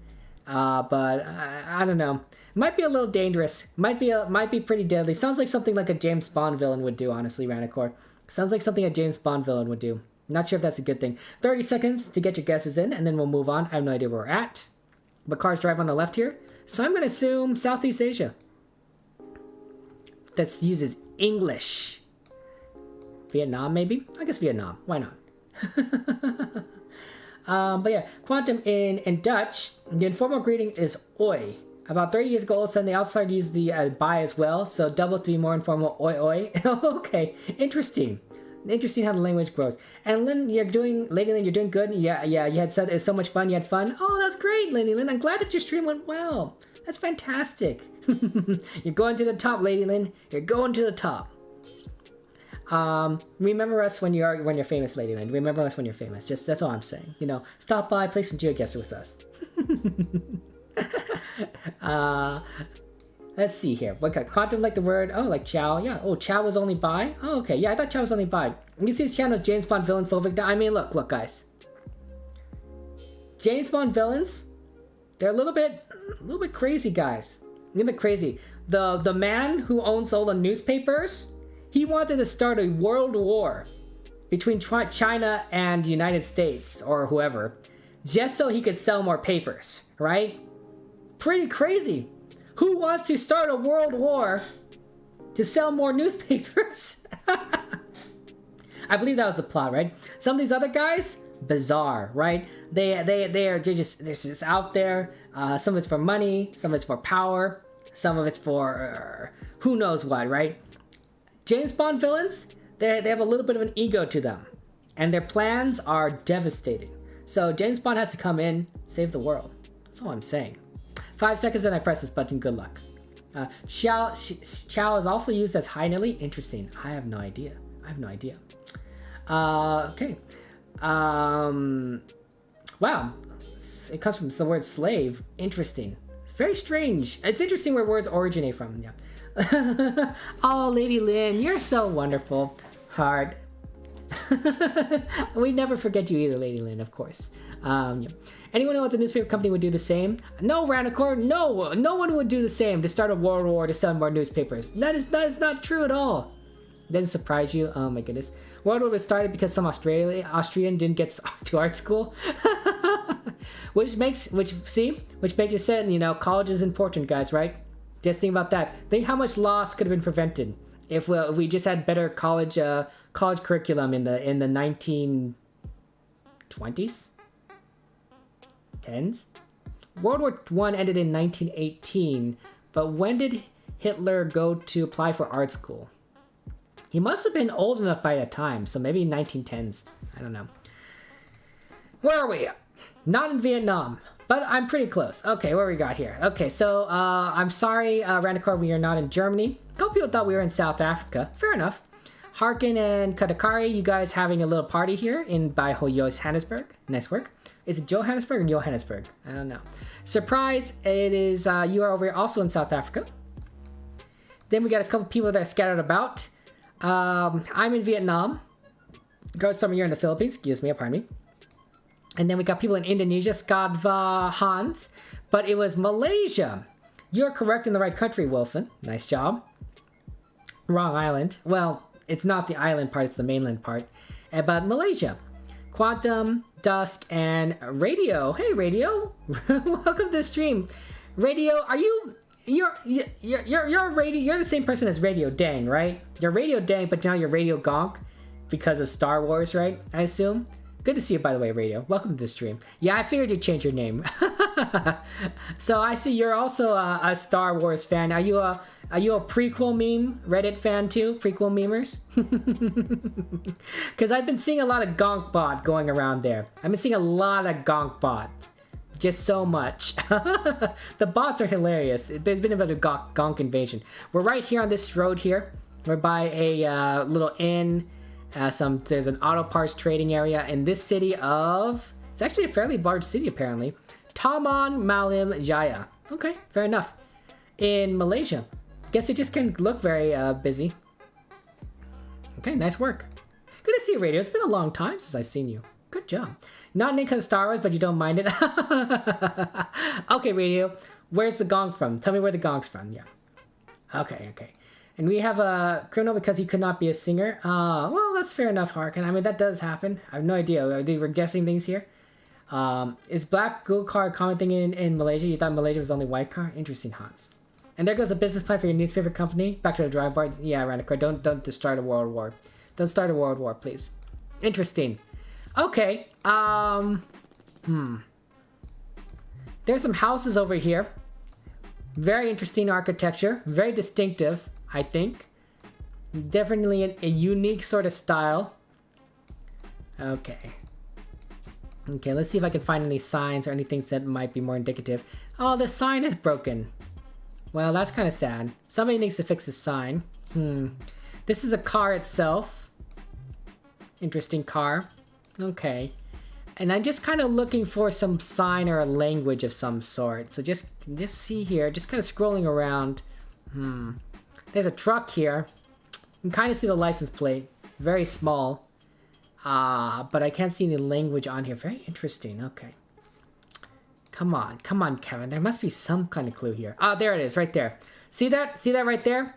but I don't know. Might be a little dangerous. Might be pretty deadly. Sounds like something like a James Bond villain would do, honestly, Ranicore. Sounds like something a James Bond villain would do. Not sure if that's a good thing. 30 seconds to get your guesses in, and then we'll move on. I have no idea where we're at. But cars drive on the left here. So I'm going to assume Southeast Asia. That uses English. Vietnam, maybe? I guess Vietnam. Why not? But yeah, quantum in Dutch, the informal greeting is oi. About 30 years ago, all of a sudden they also started to use the bye as well. So double to be more informal. Oi oi. Okay, interesting. Interesting how the language grows. And Lynn, Lady Lynn, you're doing good. Yeah, you had said it's so much fun. You had fun. Oh, that's great, Lady Lynn. I'm glad that your stream went well. That's fantastic. You're going to the top, Lady Lynn. You're going to the top. Remember us when you're famous, Lady Lynn. Remember us when you're famous. Just that's all I'm saying. You know, stop by, play some GeoGuessr with us. Let's see here. What kind? Quantum like the word? Oh, like Chow. Yeah. Oh, Chow was only bi? Oh, okay. Yeah, I thought Chow was only bi. You see his channel, James Bond villain phobic. I mean, look, guys. James Bond villains, they're a little bit crazy, guys. A little bit crazy. The man who owns all the newspapers, he wanted to start a world war between China and the United States or whoever, just so he could sell more papers, right? Pretty crazy. Who wants to start a world war to sell more newspapers? I believe that was the plot, right? Some of these other guys, bizarre, right? They're just out there. Some of it's for money, some of it's for power, some of it's for who knows what, right? James Bond villains, they have a little bit of an ego to them, and their plans are devastating. So James Bond has to come in, save the world. That's all I'm saying. 5 seconds and I press this button. Good luck. Chow is also used as high Nelly. Interesting. I have no idea. Okay. Wow. It comes from the word slave. Interesting. It's very strange. It's interesting where words originate from. Yeah. Oh, Lady Lynn, you're so wonderful. Hard. We never forget you either, Lady Lynn, of course. Yeah. Anyone who owns a newspaper company would do the same? No, Ranicore, no one would do the same to start a world war to sell more newspapers. That is not true at all. Doesn't surprise you? Oh my goodness. World War was started because some Austrian didn't get to art school. which makes it said, you know, college is important, guys, right? Just think about that. Think how much loss could have been prevented if we just had better college curriculum in the 1920s, 10s. World War I ended in 1918, but when did Hitler go to apply for art school? He must have been old enough by that time, so maybe 1910s. I don't know. Where are we? Not in Vietnam, but I'm pretty close. Okay, what we got here? Okay, so I'm sorry, Randicor, we are not in Germany. A couple people thought we were in South Africa. Fair enough. Harkin and Katakari, you guys having a little party here by Johannesburg. Nice work. Is it Johannesburg or Johannesburg? I don't know. Surprise, it is, you are over here also in South Africa. Then we got a couple people that are scattered about. I'm in Vietnam. Got some of you in the Philippines. Excuse me, pardon me. And then we got people in Indonesia, Skadva Hans. But it was Malaysia. You're correct in the right country, Wilson. Nice job. Wrong island. Well, it's not the island part, it's the mainland part. But Malaysia. Quantum, Dusk, and Radio. Hey, Radio. Welcome to the stream. Radio, are you... You're Radio. You're the same person as Radio Dang, right? You're Radio Dang, but now you're Radio Gonk because of Star Wars, right? I assume. Good to see you, by the way, Radio. Welcome to the stream. Yeah, I figured you'd change your name. So I see you're also a Star Wars fan. Are you a prequel meme Reddit fan too? Prequel memers? Because I've been seeing a lot of Gonk bot going around there. I've been seeing a lot of Gonk bots. Just so much. The bots are hilarious. There's been a bit of gonk invasion. We're right here on this road here. We're by a little inn. There's an auto parts trading area in this city of... It's actually a fairly large city, apparently. Taman Malim Jaya. Okay, fair enough. In Malaysia. Guess it just can look very busy. Okay, nice work. Good to see you, Radio. It's been a long time since I've seen you. Good job. Not because of Star Wars, but you don't mind it. Okay, Radio. Where's the gong from? Tell me where the gong's from. Yeah. Okay. And we have a criminal because he could not be a singer. Well, that's fair enough, Harkin. I mean, that does happen. I have no idea. We're guessing things here. Is black gold car a common thing in Malaysia? You thought Malaysia was only white car? Interesting, Hans. And there goes the business plan for your newspaper company. Back to the drawing board. Yeah, Ranicore. Don't start a world war. Don't start a world war, please. Interesting. Okay, there's some houses over here. Very interesting architecture. Very distinctive, I think. Definitely a unique sort of style. Okay. Okay, let's see if I can find any signs or anything that might be more indicative. Oh, the sign is broken. Well, that's kind of sad. Somebody needs to fix the sign. This is the car itself. Interesting car. Okay. And I'm just kind of looking for some sign or a language of some sort. So just see here, just kind of scrolling around. There's a truck here. You can kind of see the license plate. Very small. But I can't see any language on here. Very interesting. Okay. Come on, Kevin. There must be some kind of clue here. Ah, there it is, right there. See that? See that right there?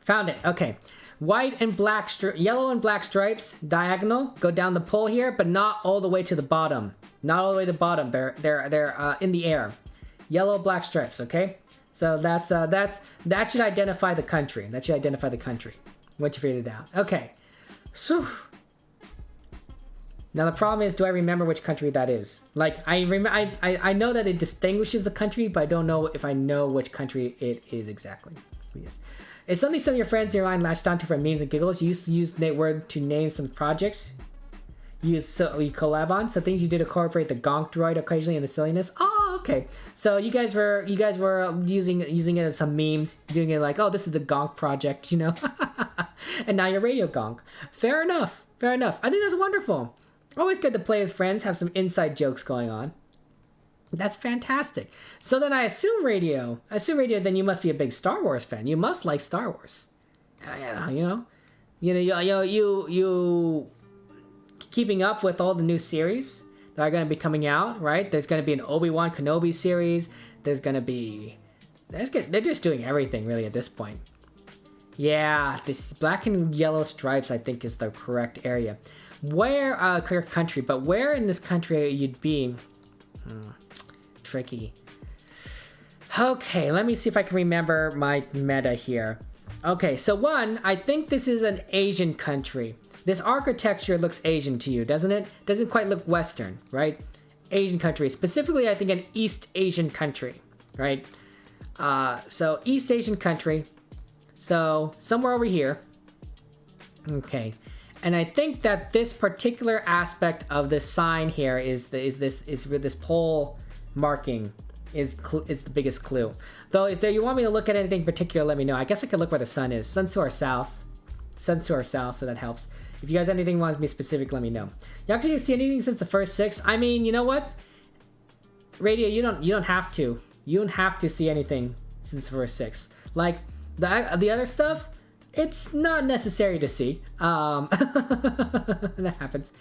Found it. Okay. White and black, yellow and black stripes, diagonal, go down the pole here, but not all the way to the bottom. Not all the way to the bottom. They're in the air. Yellow, black stripes. Okay. So that should identify the country. That should identify the country. Once you figured it out. Okay. So. Now the problem is, do I remember which country that is? Like I know that it distinguishes the country, but I don't know if I know which country it is exactly. Yes. It's something some of your friends in your line latched onto for memes and giggles. You used to use the word to name some projects you collab on. So things you did to incorporate the gonk droid occasionally and the silliness. Oh, okay. So you guys were using it as some memes, doing it like, oh, this is the gonk project, you know. And now you're radio gonk. Fair enough. Fair enough. I think that's wonderful. Always good to play with friends, have some inside jokes going on. That's fantastic. So then I assume radio, then you must be a big Star Wars fan. You must like Star Wars. You keeping up with all the new series that are going to be coming out, right? There's going to be an Obi-Wan Kenobi series. They're just doing everything really at this point. Yeah, this black and yellow stripes I think is the correct area. Where, country, but where in this country you'd be? Tricky. Okay, let me see if I can remember my meta here. Okay, so one, I think this is an Asian country. This architecture looks Asian to you, doesn't it? Doesn't quite look Western, right? Asian country. Specifically, I think an East Asian country, right? So East Asian country. So somewhere over here. Okay. And I think that this particular aspect of this sign here is this pole marking is the biggest clue. Though if you want me to look at anything particular, let me know. I guess I could look where the sun is. Sun's to our south. Sun's to our south, so that helps. If you guys have anything wants to be specific, let me know. You actually see anything since the first 6? I mean, you know what? Radio, you don't have to. You don't have to see anything since the first 6. Like the other stuff. It's not necessary to see. That happens.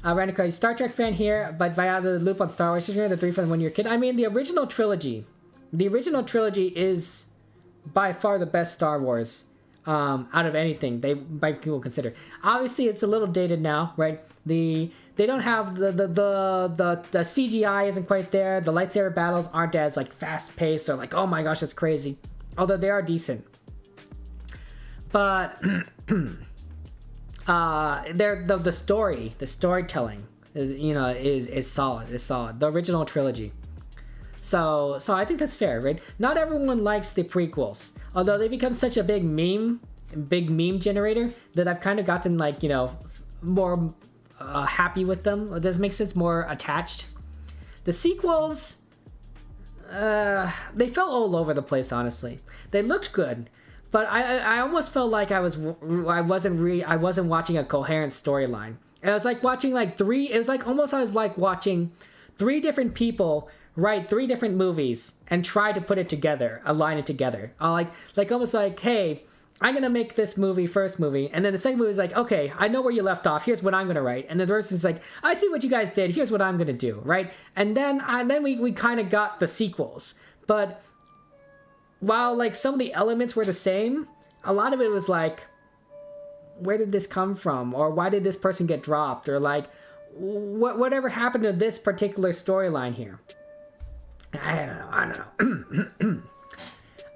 Random card, Star Trek fan here, but by out of the loop on Star Wars. The 3 from when you were a kid. I mean, the original trilogy is by far the best Star Wars out of anything by people consider. Obviously, it's a little dated now, right? They don't have the CGI isn't quite there. The lightsaber battles aren't as like fast paced or like, oh my gosh, that's crazy. Although they are decent. But the storytelling is solid. It's solid. The original trilogy. So I think that's fair, right? Not everyone likes the prequels, although they become such a big meme generator that I've kind of gotten like more happy with them. Does this make sense? More attached. The sequels, they felt all over the place. Honestly, they looked good. But I almost felt like I wasn't watching a coherent storyline. And I was like watching like three. It was like almost I was like watching 3 different people write 3 different movies and try to put it together, align it together. Like almost like, hey, I'm gonna make this first movie, and then the second movie is like, okay, I know where you left off. Here's what I'm gonna write, and then the first is like, I see what you guys did. Here's what I'm gonna do, right? And then we kind of got the sequels, but. While like some of the elements were the same, a lot of it was like, where did this come from? Or why did this person get dropped? Or like, whatever happened to this particular storyline here? I don't know.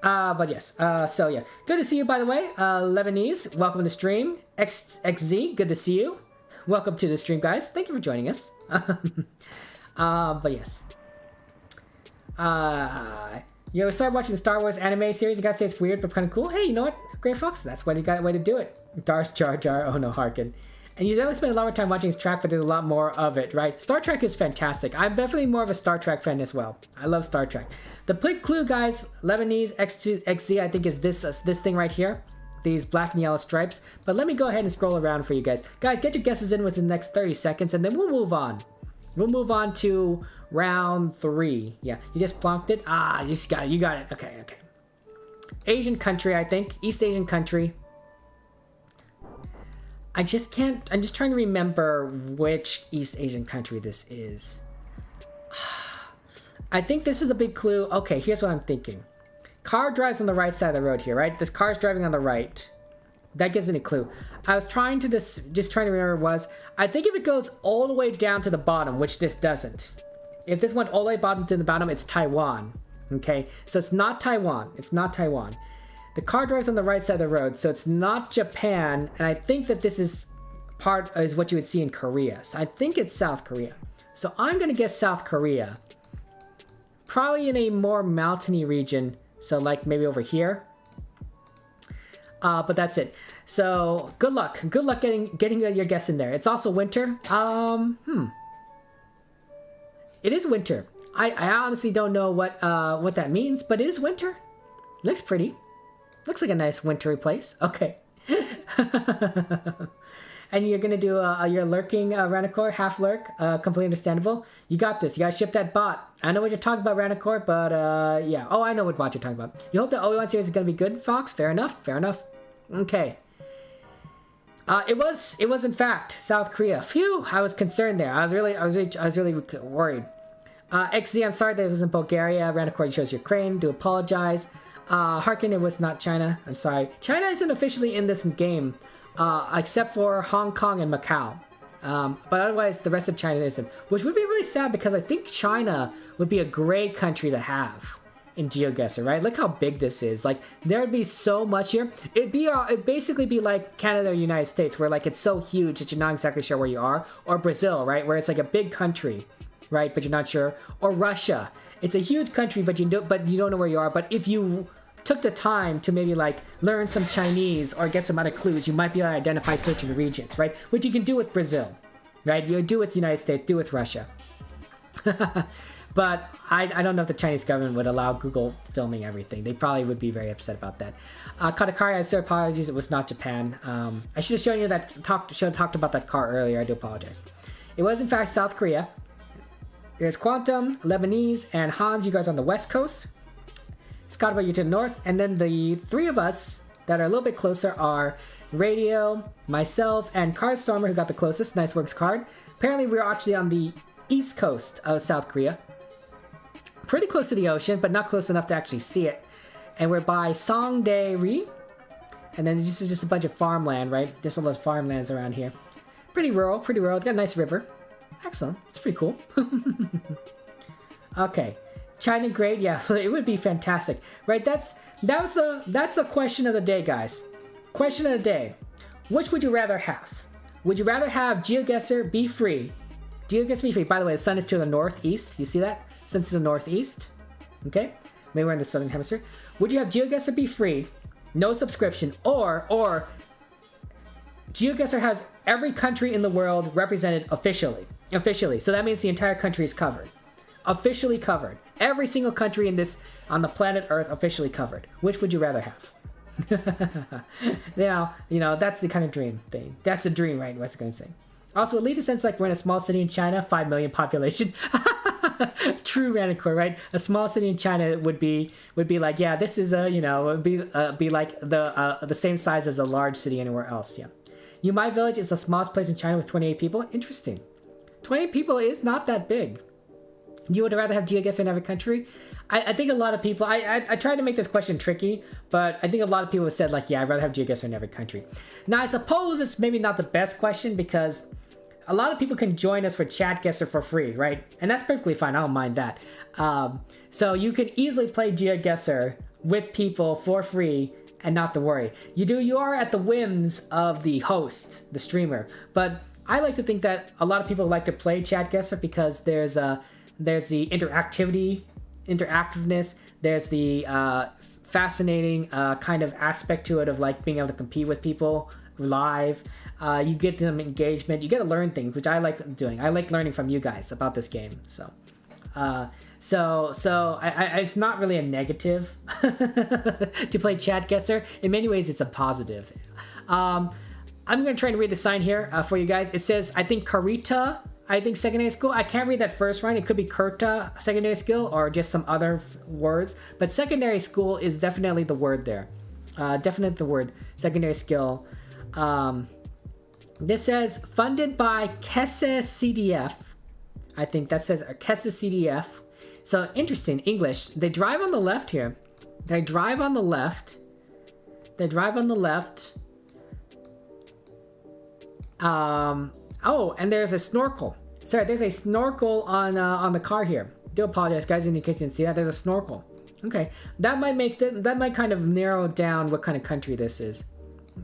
But yes, so yeah. Good to see you, by the way. Lebanese, welcome to the stream. XZ, good to see you. Welcome to the stream, guys. Thank you for joining us. But yes. Start watching the Star Wars anime series. You gotta say it's weird, but kind of cool. Hey, you know what? Great Fox. That's what you got. Way to do it. Darth Jar Jar. Oh no, Harkin. And you definitely spend a lot more time watching his track, but there's a lot more of it, right? Star Trek is fantastic. I'm definitely more of a Star Trek fan as well. I love Star Trek. The big clue, guys, Lebanese X2 XZ, I think is this thing right here. These black and yellow stripes. But let me go ahead and scroll around for you guys. Guys, get your guesses in within the next 30 seconds, and then we'll move on. We'll move on to round 3. Yeah, you just plonked it. Ah, you got it. You got it. Okay, okay. Asian country, I think. East Asian country. I just can't... I'm just trying to remember which East Asian country this is. I think this is the big clue. Okay, here's what I'm thinking. Car drives on the right side of the road here, right? This car's driving on the right. That gives me the clue. I was trying to just trying to remember what it was. I think if it goes all the way down to the bottom, which this doesn't. If this went all the way bottom to the bottom, it's Taiwan. Okay, so it's not Taiwan. It's not Taiwan. The car drives on the right side of the road, so it's not Japan. And I think that this is what you would see in Korea. So I think it's South Korea. So I'm gonna guess South Korea. Probably in a more mountainy region. So like maybe over here. But that's it. So good luck. Good luck getting your guess in there. It's also winter. It is winter. I honestly don't know what that means, but it is winter. Looks pretty. Looks like a nice wintry place. Okay. And you're gonna do your lurking Ranicore, half lurk, completely understandable. You got this. You gotta ship that bot. I know what you're talking about, Ranicore, but yeah. Oh, I know what bot you're talking about. You hope the Obi-Wan series is gonna be good, Fox? Fair enough. Fair enough. Okay. It was in fact South Korea. Phew! I was concerned there. I was really worried. XZ, I'm sorry that it was in Bulgaria. Ranicore shows your crane. Do apologize. Harkin, it was not China. I'm sorry. China isn't officially in this game, except for Hong Kong and Macau. But otherwise, the rest of China isn't. Which would be really sad because I think China would be a great country to have in GeoGuessr, right? Look how big this is. Like, there'd be so much here. It'd basically be like Canada or United States, where like it's so huge that you're not exactly sure where you are. Or Brazil, right? Where it's like a big country, right? But you're not sure. Or Russia. It's a huge country, but you don't know where you are. But if you took the time to maybe like learn some Chinese or get some other clues, you might be able to identify certain regions, right? Which you can do with Brazil, right? You do with the United States, do with Russia. But I don't know if the Chinese government would allow Google filming everything. They probably would be very upset about that. Katakari, I say apologies, it was not Japan. I should have shown you talked about that car earlier. I do apologize. It was in fact South Korea. There's Quantum, Lebanese, and Hans. You guys are on the west coast. Scott, about you to the north, and then the 3 of us that are a little bit closer are Radio, myself, and Card Stormer, who got the closest. Nice works, Card. Apparently, we're actually on the east coast of South Korea. Pretty close to the ocean, but not close enough to actually see it. And we're by Songdae-ri. And then this is just a bunch of farmland, right? There's a lot of farmlands around here. Pretty rural, pretty rural. It's got a nice river. Excellent. It's pretty cool. Okay. China grade, yeah, it would be fantastic, right? That's the question of the day, guys. Question of the day: which would you rather have? Would you rather have GeoGuessr be free? GeoGuessr be free. By the way, the sun is to the northeast. You see that? Sun's to the northeast. Okay, maybe we're in the southern hemisphere. Would you have GeoGuessr be free, no subscription, or GeoGuessr has every country in the world represented officially? Officially, so that means the entire country is covered. Officially covered. Every single country on the planet Earth officially covered. Which would you rather have? Now, that's the kind of dream thing. That's the dream, right? What's it going to say? Also, it leads to sense like we're in a small city in China, 5 million population. True, Ranicore, right? A small city in China would be like, yeah, this is would be like the same size as a large city anywhere else. Yeah. Yumai Village is the smallest place in China with 28 people. Interesting. 28 people is not that big. You would rather have GeoGuessr in every country? I think a lot of people... I tried to make this question tricky, but I think a lot of people have said, like, yeah, I'd rather have GeoGuessr in every country. Now, I suppose it's maybe not the best question because a lot of people can join us for Chatguessr for free, right? And that's perfectly fine. I don't mind that. So you can easily play GeoGuessr with people for free and not to worry. You are at the whims of the host, the streamer. But I like to think that a lot of people like to play Chatguessr because there's the interactivity interactiveness. There's the fascinating kind of aspect to it of like being able to compete with people live. You get some engagement. You get to learn things, which I like doing. I like learning from you guys about this game. So it's not really a negative to play Chatguessr. In many ways, it's a positive. I'm gonna try and read the sign here for you guys. It says, I think Karita, I think secondary school. I can't read that first one. It could be Kurta secondary school or just some other words. But secondary school is definitely the word there. Definitely the word secondary skill. This says funded by GeoGuessr CDF. I think that says GeoGuessr CDF. So interesting, English. They drive on the left here. They drive on the left. They drive on the left. Oh, and there's a snorkel. Sorry, there's a snorkel on the car here. Do apologize, guys, in case you didn't see that. There's a snorkel. Okay, that might kind of narrow down what kind of country this is.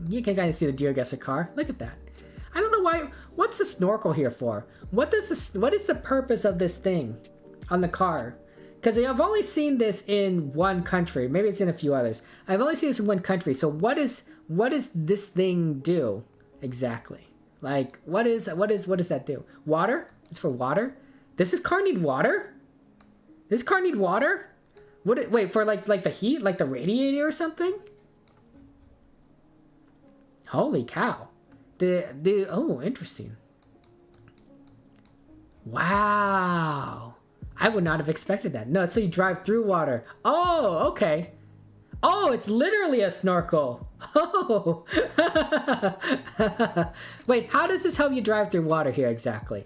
You can kind of see the GeoGuessr car. Look at that. I don't know why. What's the snorkel here for? What is the purpose of this thing on the car? Because I've only seen this in one country. Maybe it's in a few others. I've only seen this in one country. So what does this thing do exactly? Like what does that do? Water? It's for water. This car need water? This car need water? Wait for like the heat, like the radiator or something? Holy cow! Oh, interesting. Wow, I would not have expected that. No, so you drive through water. Oh, okay. Oh, it's literally a snorkel. Oh. Wait, how does this help you drive through water here exactly?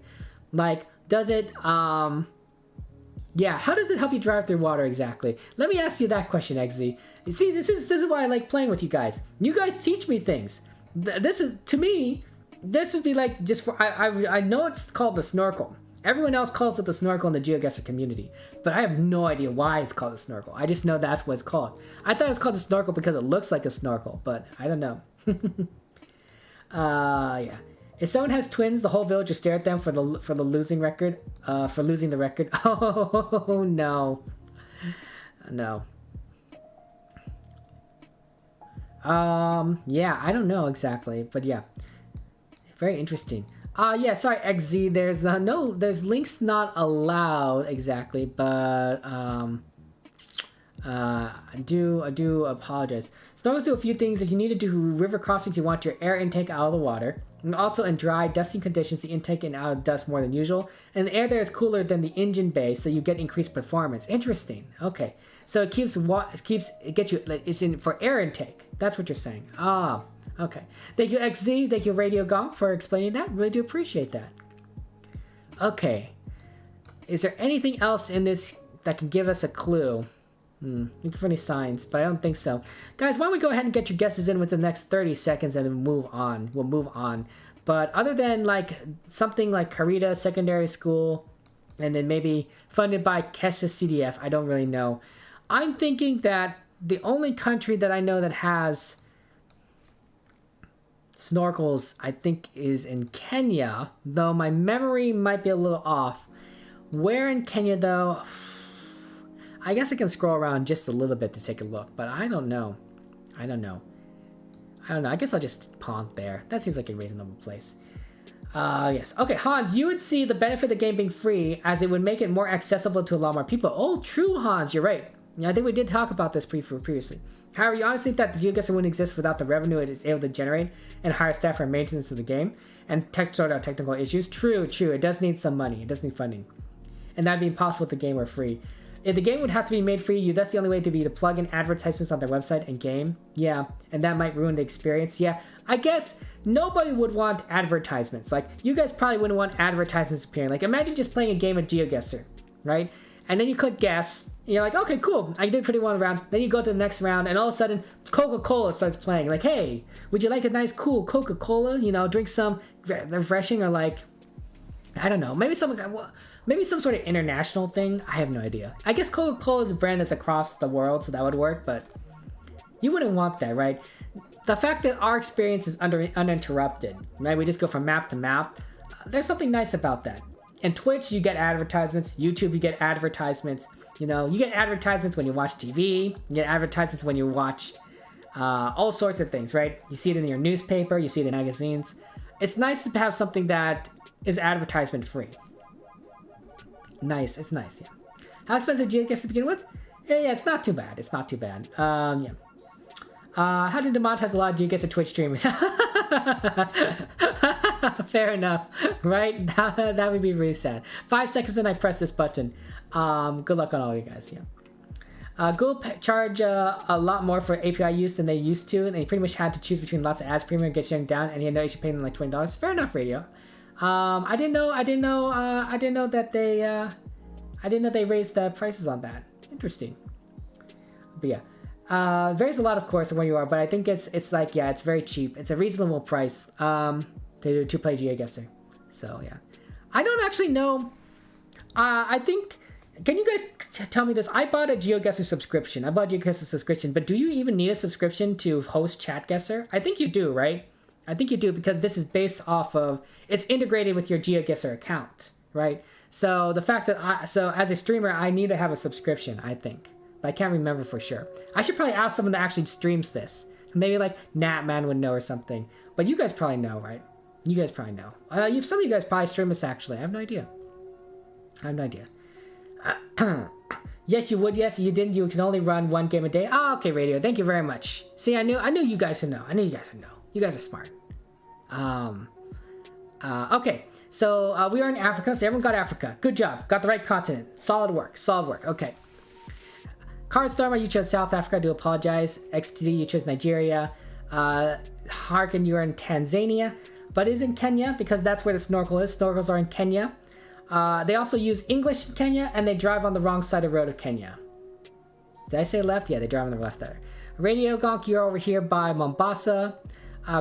Like, does it, yeah, how does it help you drive through water exactly? Let me ask you that question, XZ. You see, this is why I like playing with you guys. You guys teach me things. This is, to me, this would be like just for, I know it's called the snorkel. Everyone else calls it the snorkel in the GeoGuessr community, but I have no idea why it's called a snorkel. I just know that's what it's called. I thought it was called a snorkel because it looks like a snorkel, but I don't know. Yeah. If someone has twins, the whole village will stare at them for the losing record. For losing the record. Oh no, no. Yeah, I don't know exactly, but yeah, very interesting. Yeah, sorry, XZ. There's links not allowed exactly, but I do apologize. Snorkels do a few things. If you need to do river crossings, you want your air intake out of the water. And also in dry, dusty conditions, the intake and out of dust more than usual. And the air there is cooler than the engine bay, so you get increased performance. Interesting. Okay, so it gets you. It's in for air intake. That's what you're saying. Ah. Okay. Thank you, XZ. Thank you, Radio Gong, for explaining that. Really do appreciate that. Okay. Is there anything else in this that can give us a clue? Looking for any signs, but I don't think so. Guys, why don't we go ahead and get your guesses in within the next 30 seconds and then move on. We'll move on. But other than like something like Karita Secondary School and then maybe funded by GeoGuessr CDF, I don't really know. I'm thinking that the only country that I know that has snorkels, I think, is in Kenya, though my memory might be a little off. Where in Kenya, though? I guess I can scroll around just a little bit to take a look, but I don't know. I guess I'll just pawn there. That seems like a reasonable place. Yes. Okay, Hans, you would see the benefit of the game being free as it would make it more accessible to a lot more people. Oh, true, Hans, you're right. Yeah, I think we did talk about this previously. However, you honestly thought the GeoGuessr wouldn't exist without the revenue it is able to generate and hire staff for maintenance of the game and sort out technical issues. True. It does need some money. It does need funding. And that'd be impossible if the game were free. If the game would have to be made free, that's the only way to be to plug in advertisements on their website and game. Yeah, and that might ruin the experience. Yeah, I guess nobody would want advertisements. Like, you guys probably wouldn't want advertisements appearing. Like, imagine just playing a game of GeoGuessr, right? And then you click guess, and you're like, okay, cool, I did pretty well in the round. Then you go to the next round, and all of a sudden, Coca-Cola starts playing. Like, hey, would you like a nice, cool Coca-Cola? You know, drink some refreshing, or like, I don't know, maybe some sort of international thing. I have no idea. I guess Coca-Cola is a brand that's across the world, so that would work, but you wouldn't want that, right? The fact that our experience is uninterrupted, right? We just go from map to map. There's something nice about that. in Twitch, you get advertisements. YouTube, you get advertisements. You know, you get advertisements when you watch TV. You get advertisements when you watch all sorts of things, right? You see it in your newspaper. You see it in magazines. It's nice to have something that is advertisement free. Nice. It's nice, yeah. How expensive GeoGuessr to begin with? Yeah, it's not too bad. It's not too bad. Yeah. How to demonetize a lot of GeoGuessr Twitch streamers? Fair enough, right? That would be really sad. 5 seconds and I press this button. Good luck on all you guys, yeah. Google charge a lot more for API use than they used to, and they pretty much had to choose between lots of ads, premium, get sharing down, and you know you should pay them like $20. Fair enough, Radio. I didn't know they raised the prices on that. Interesting. But yeah, varies a lot, of course, where you are, but I think it's like, yeah, it's very cheap. It's a reasonable price to play GeoGuessr. So yeah, I don't actually know. I think. Can you guys tell me this? I bought a GeoGuessr subscription. But do you even need a subscription to host Chatguessr? I think you do, right? I think you do, because this is based off of, it's integrated with your GeoGuessr account, right? So the fact that so as a streamer, I need to have a subscription, I think. But I can't remember for sure. I should probably ask someone that actually streams this. Maybe like Natman would know or something. But you guys probably know, right? You guys probably know. Some of you guys probably stream this actually. I have no idea. Yes, you would. Yes, you didn't. You can only run 1 game a day. Oh, okay, Radio. Thank you very much. See, I knew you guys would know. You guys are smart. Okay. So we are in Africa. So everyone got Africa. Good job. Got the right continent. Solid work. Okay. Cardstormer, you chose South Africa. I do apologize. XTZ, you chose Nigeria. Harkin, you are in Tanzania, but is in Kenya because that's where the snorkel is. Snorkels are in Kenya. They also use English in Kenya, and they drive on the wrong side of the road of Kenya. Did I say left? Yeah, they drive on the left there. Radio Gonk, you're over here by Mombasa.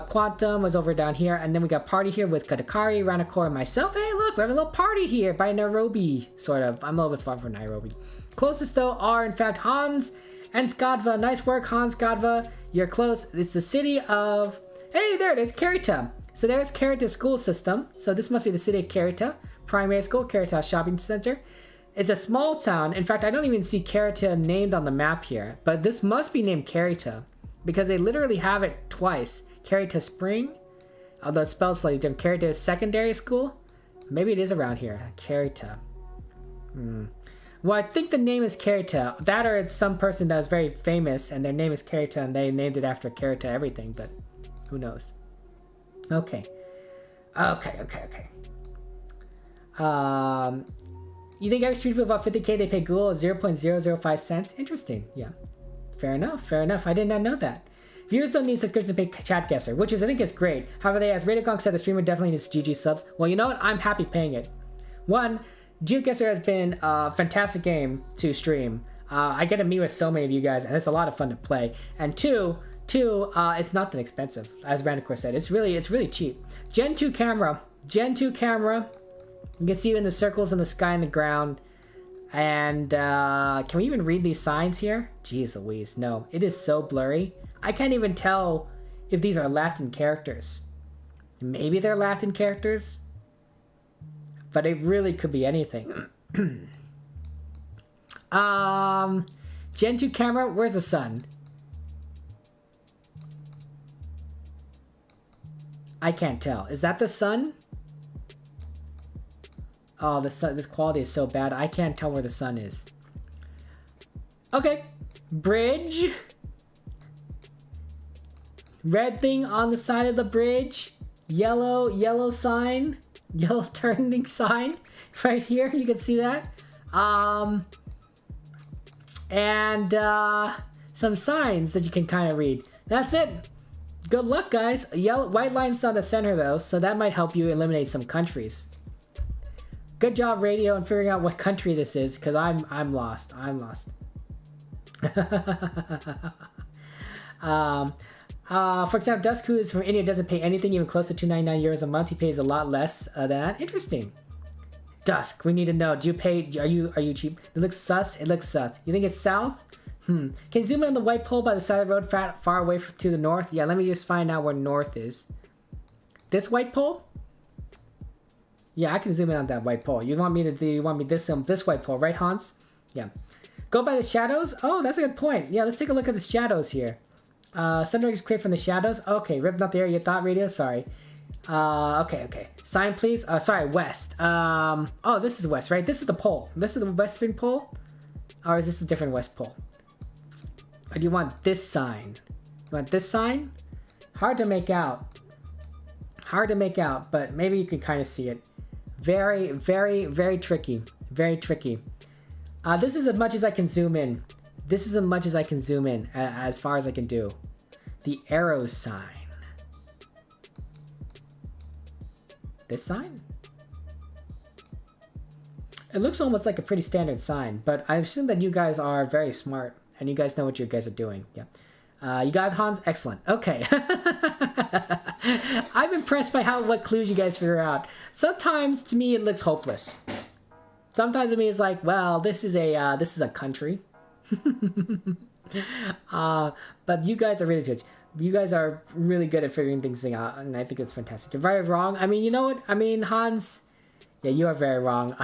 Quantum was over down here, and then we got Party here with Katakari, Ranakor, and myself. Hey, look, we have a little party here by Nairobi, sort of. I'm a little bit far from Nairobi. Closest, though, are, in fact, Hans and Skadva. Nice work, Hans, Skadva. You're close. It's the city of... Hey, there it is, Kerita. So there's Kerita's school system. So this must be the city of Kerita. Primary school, Kerita Shopping Center. It's a small town. In fact, I don't even see Kerita named on the map here. But this must be named Kerita, because they literally have it twice. Kerita Spring, although it's spelled slightly different. Kerita Secondary School. Maybe it is around here. Kerita. Well, I think the name is Kerita. That, or it's some person that was very famous and their name is Kerita and they named it after Kerita everything, but who knows? Okay. You think every street food about 50k they pay Google 0.005 cents? Interesting. Yeah. Fair enough. I did not know that. Viewers don't need subscription to pay Chatguessr, which is, I think, is great. However, as Radio Gong said, the streamer definitely needs GG subs. Well, you know what? I'm happy paying it. One, GeoGuessr has been a fantastic game to stream. I get to meet with so many of you guys, and it's a lot of fun to play. And two, it's not that expensive, as Randacor said. It's really cheap. Gen 2 camera. You can see it in the circles in the sky and the ground. And can we even read these signs here? Jeez Louise, no. It is so blurry. I can't even tell if these are Latin characters. Maybe they're Latin characters, but it really could be anything. Gen 2 camera, where's the sun? I can't tell. Is that the sun? Oh, the sun, this quality is so bad. I can't tell where the sun is. Okay. Bridge. Red thing on the side of the bridge. Yellow sign. Yellow turning sign. Right here. You can see that. And some signs that you can kind of read. That's it. Good luck, guys. White line's on the center, though, so that might help you eliminate some countries. Good job, Radio, in figuring out what country this is, because I'm lost. For example, Dusk, who is from India, doesn't pay anything, even close to 299 euros a month. He pays a lot less than that. Interesting. Dusk, we need to know. Do you pay? Are you cheap? It looks sus. You think it's south? Can you zoom in on the white pole by the side of the road far away to the north? Yeah, let me just find out where north is. This white pole? Yeah, I can zoom in on that white pole. You want me this white pole, right, Hans? Yeah. Go by the shadows? Oh, that's a good point. Yeah, let's take a look at the shadows here. Sunrise is clear from the shadows. Okay, rip not the area you thought radio. Sorry. Okay. Sign, please. Sorry, west. Oh, this is west, right? This is the pole. This is the western pole? Or is this a different west pole? Or do you want this sign? You want this sign? Hard to make out. Hard to make out, but maybe you can kind of see it. Very, very, very tricky. Very tricky. This is as much as I can zoom in. This is as much as I can zoom in, as far as I can do. The arrow sign. This sign? It looks almost like a pretty standard sign, but I assume that you guys are very smart and you guys know what you guys are doing. Yeah. You got it, Hans? Excellent. Okay. I'm impressed by what clues you guys figure out. Sometimes to me it looks hopeless. Sometimes to me it's like, well, this is a country. But you guys are really good. You guys are really good at figuring things out, and I think it's fantastic. You're very wrong. I mean, you know what? I mean, Hans, yeah, you are very wrong.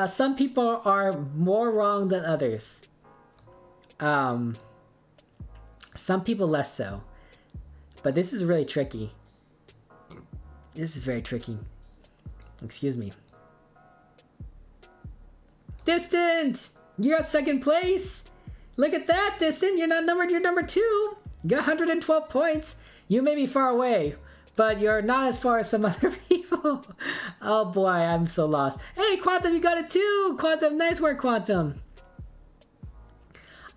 Some people are more wrong than others. Some people less so. But this is really tricky. This is very tricky. Excuse me. Distant! You're at second place! Look at that, Distant! You're not numbered, you're number 2! You got 112 points. You may be far away, but you're not as far as some other people. Oh boy, I'm so lost. Hey, Quantum, you got it too! Quantum, nice work, Quantum!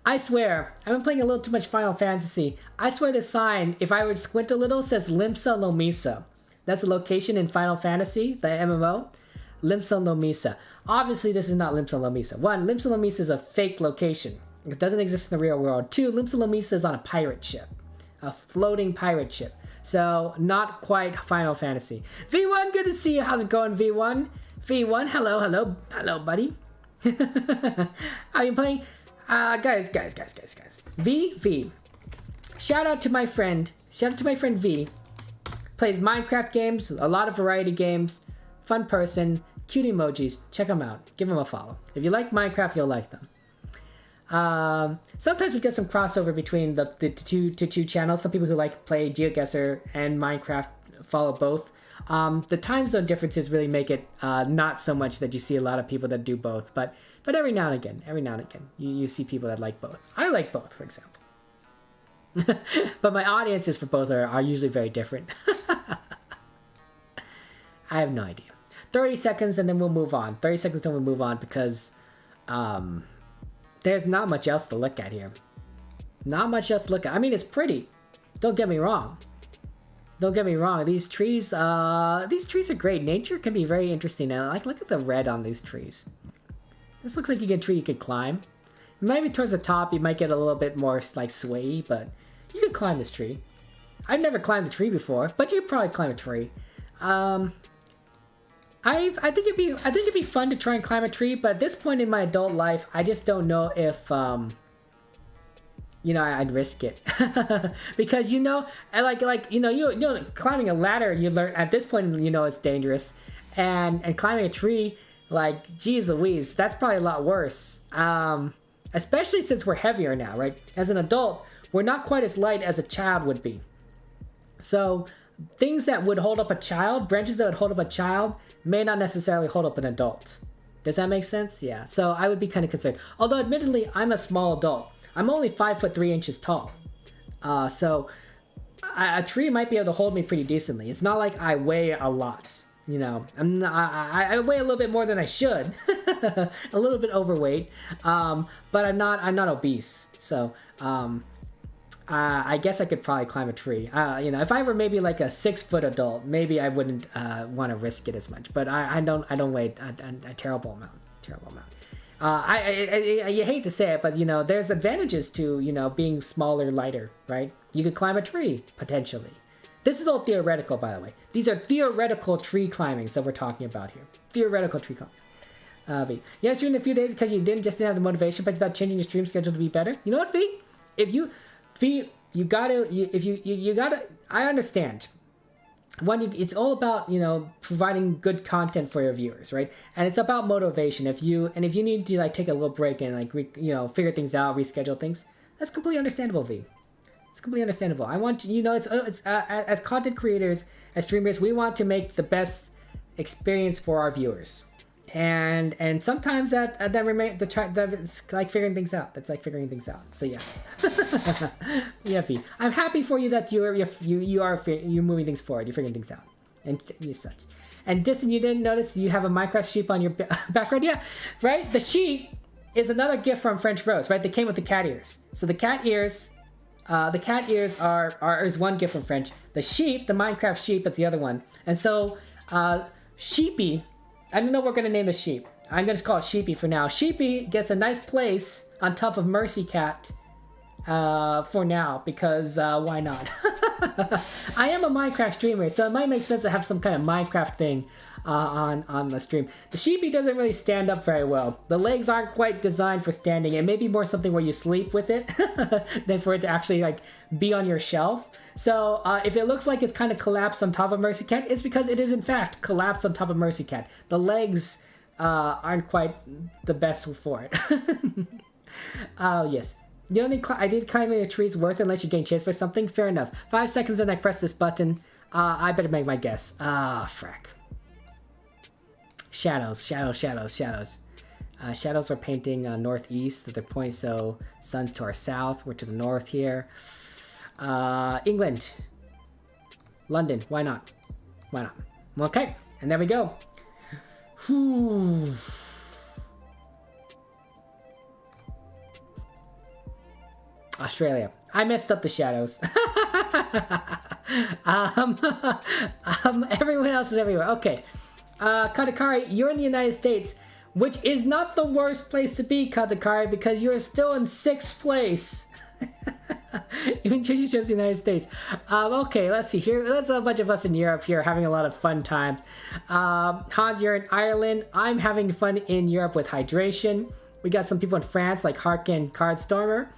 I swear, I've been playing a little too much Final Fantasy. I swear this sign, if I would squint a little, says Limsa Lomisa. That's a location in Final Fantasy, the MMO. Limsa Lomisa. Obviously, this is not Limsa Lomisa. 1, Limsa Lomisa is a fake location. It doesn't exist in the real world. 2, Limsa Lomisa is on a pirate ship. A floating pirate ship. So, not quite Final Fantasy. V1, good to see you. How's it going, V1? V1, hello, buddy. Are you playing? Guys. V. Shout out to my friend V. Plays Minecraft games, a lot of variety games, fun person, cute emojis. Check him out. Give him a follow. If you like Minecraft, you'll like them. Sometimes we get some crossover between the two channels. Some people who play GeoGuessr and Minecraft follow both. The time zone differences really make it not so much that you see a lot of people that do both, but every now and again, you see people that like both. I like both, for example. But my audiences for both are usually very different. I have no idea. 30 seconds and then we'll move on. 30 seconds then we'll move on because there's not much else to look at here. Not much else to look at. I mean, it's pretty. Don't get me wrong. These trees are great. Nature can be very interesting. Now, look at the red on these trees. This looks like a tree you could climb. Maybe towards the top you might get a little bit more swayy, but you could climb this tree. I've never climbed a tree before, but you could probably climb a tree. I think it'd be fun to try and climb a tree, but at this point in my adult life, I just don't know if I'd risk it. Because climbing a ladder, you learn at this point, it's dangerous, and climbing a tree, geez Louise, that's probably a lot worse. Especially since we're heavier now, right? As an adult, we're not quite as light as a child would be. So things that would hold up a child, branches that would hold up a child, may not necessarily hold up an adult. Does that make sense? Yeah. So I would be kind of concerned. Although admittedly, I'm a small adult. I'm only 5'3" tall. So a tree might be able to hold me pretty decently. It's not like I weigh a lot. I weigh a little bit more than I should, a little bit overweight, but I'm not obese. So I guess I could probably climb a tree. If I were maybe a 6-foot adult, maybe I wouldn't want to risk it as much. But I don't weigh a terrible amount. You hate to say it, but there's advantages to being smaller, lighter, right? You could climb a tree potentially. This is all theoretical, by the way. These are theoretical tree climbings that we're talking about here. Theoretical tree climbings. V. Yeah, streamed in a few days because you didn't have the motivation, but you thought changing your stream schedule to be better. You know what, V? You gotta, I understand. it's all about, you know, providing good content for your viewers, right? And it's about motivation. If you need to like take a little break and like you know, figure things out, reschedule things, that's completely understandable, V. It's completely understandable. I want, you know, it's as content creators, as streamers, we want to make the best experience for our viewers, and sometimes that it's like figuring things out. That's like figuring things out. So yeah, yeah, V. I'm happy for you that you're moving things forward. You're figuring things out and such. And Distant, you didn't notice you have a Minecraft sheep on your background? Yeah, right. The sheep is another gift from French Rose, right? They came with the cat ears. So the cat ears. The cat ears is one gift from French. The sheep, the Minecraft sheep, is the other one. And so, Sheepy, I don't know what we're going to name the sheep. I'm going to call it Sheepy for now. Sheepy gets a nice place on top of Mercy Cat for now, because why not? I am a Minecraft streamer, so it might make sense to have some kind of Minecraft thing on the stream. The Sheepy doesn't really stand up very well. The legs aren't quite designed for standing. It may be more something where you sleep with it than for it to actually like be on your shelf. So if it looks like it's kind of collapsed on top of Mercy Cat, it's because it is in fact collapsed on top of Mercy Cat. The legs aren't quite the best for it. Yes. You only I did climbing a tree is worth it unless you gain chased by something. Fair enough. 5 seconds and I press this button. I better make my guess. Frack. Shadows. Shadows are painting northeast at the point, so sun's to our south. We're to the north here. England. London. Why not? Why not? Okay, and there we go. Whew. Australia. I messed up the shadows. Everyone else is everywhere. Okay. Katakari, you're in the United States, which is not the worst place to be, Katakari, because you're still in 6th place. Even though you chose the United States. Okay, let's see here. That's a bunch of us in Europe here having a lot of fun times. Hans, you're in Ireland. I'm having fun in Europe with hydration. We got some people in France like Harkin Cardstormer.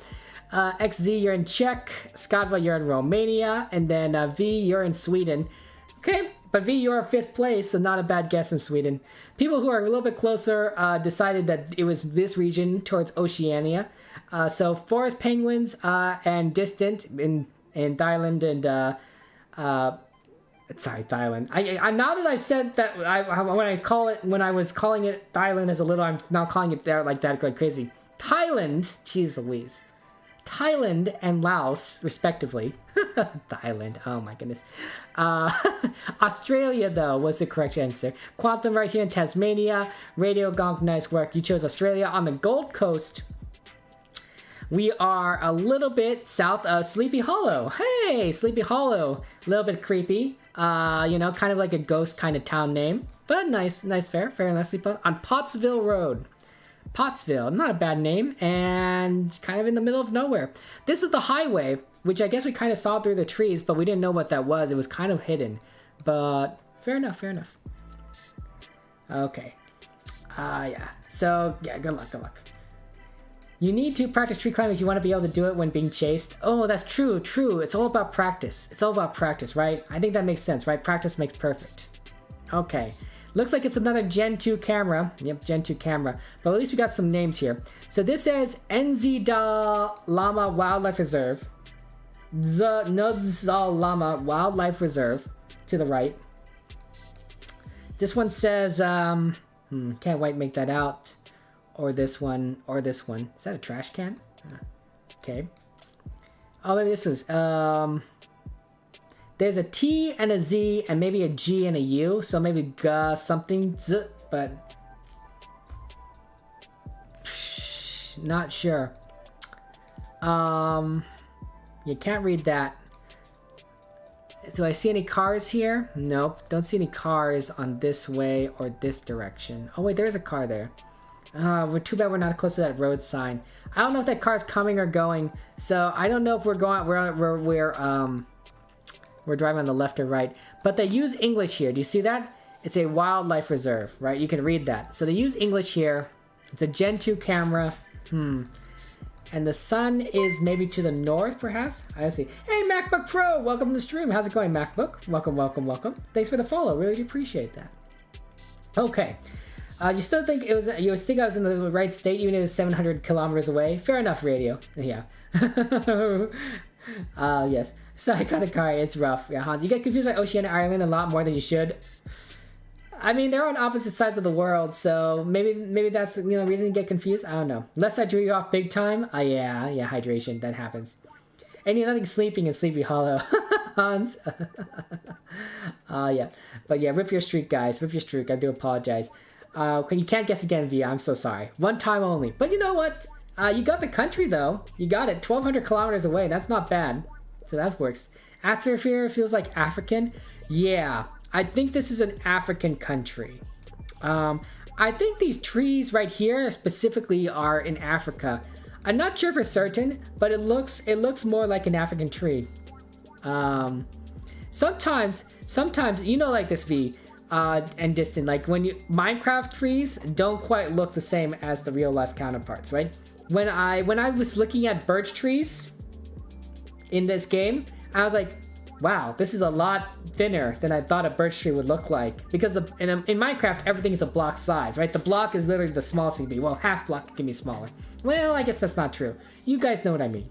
XZ, you're in Czech. Skadva, you're in Romania. And then V, you're in Sweden. Okay, but V, you're 5th place, so not a bad guess in Sweden. People who are a little bit closer decided that it was this region towards Oceania. So forest penguins and distant in Thailand and sorry, Thailand. I now that I've said that when I was calling it Thailand as a little, I'm now calling it there like that, going crazy. Thailand, jeez Louise. Thailand and Laos, respectively. Thailand, oh my goodness. Australia, though, was the correct answer. Quantum right here in Tasmania. Radio Gonk, nice work. You chose Australia. On the Gold Coast, we are a little bit south of Sleepy Hollow. Hey, Sleepy Hollow. A little bit creepy. You know, kind of like a ghost kind of town name. But nice, fair nicely put. On Pottsville Road. Pottsville, not a bad name, and kind of in the middle of nowhere. This is the highway, which I guess we kind of saw through the trees, but we didn't know what that was. It was kind of hidden, but fair enough. Okay. Yeah. So, yeah, good luck. You need to practice tree climbing if you want to be able to do it when being chased. Oh, that's true. It's all about practice. Right? I think that makes sense, right? Practice makes perfect. Okay. Looks like it's another Gen 2 camera. Yep, Gen 2 camera. But at least we got some names here. So this says Nzda Lama Wildlife Reserve. Nudzal Lama Wildlife Reserve to the right. This one says, can't quite make that out. Or this one. Is that a trash can? Okay. Oh, maybe this was, there's a T and a Z and maybe a G and a U, so maybe something Z, but not sure. You can't read that. Do I see any cars here? Nope, don't see any cars on this way or this direction. Oh wait, there's a car there. We're too bad we're not close to that road sign. I don't know if that car's coming or going, so I don't know if we're going. We're driving on the left or right, but they use English here. Do you see that? It's a wildlife reserve, right? You can read that. So they use English here. It's a Gen 2 camera. And And the sun is maybe to the north, perhaps? I see. Hey, MacBook Pro, welcome to the stream. How's it going, MacBook? Welcome, welcome, welcome. Thanks for the follow. Really appreciate that. Okay. You still think it was? You think I was in the right state, even if it's 700 kilometers away? Fair enough, radio. Yeah. Yes. Saikanakai, it's rough. Yeah, Hans. You get confused by Oceania Ireland a lot more than you should. I mean, they're on opposite sides of the world, so maybe that's reason you get confused. I don't know. Unless I drew you off big time. Yeah, hydration, that happens. And nothing sleeping in Sleepy Hollow, Hans. Yeah, but yeah, rip your streak, guys. Rip your streak. I do apologize. You can't guess again, Via. I'm so sorry. One time only. But you know what? You got the country though. You got it. 1,200 kilometers away. That's not bad. So that works. Atmosphere feels like African. Yeah. I think this is an African country. I think these trees right here specifically are in Africa. I'm not sure for certain, but it looks more like an African tree. Sometimes like this, V, and Distant, like when Minecraft trees don't quite look the same as the real life counterparts, right? When I was looking at birch trees in this game, I was like, wow, this is a lot thinner than I thought a birch tree would look like. Because in Minecraft, everything is a block size, right? The block is literally the smallest it can be. Well, half block can be smaller. Well, I guess that's not true. You guys know what I mean,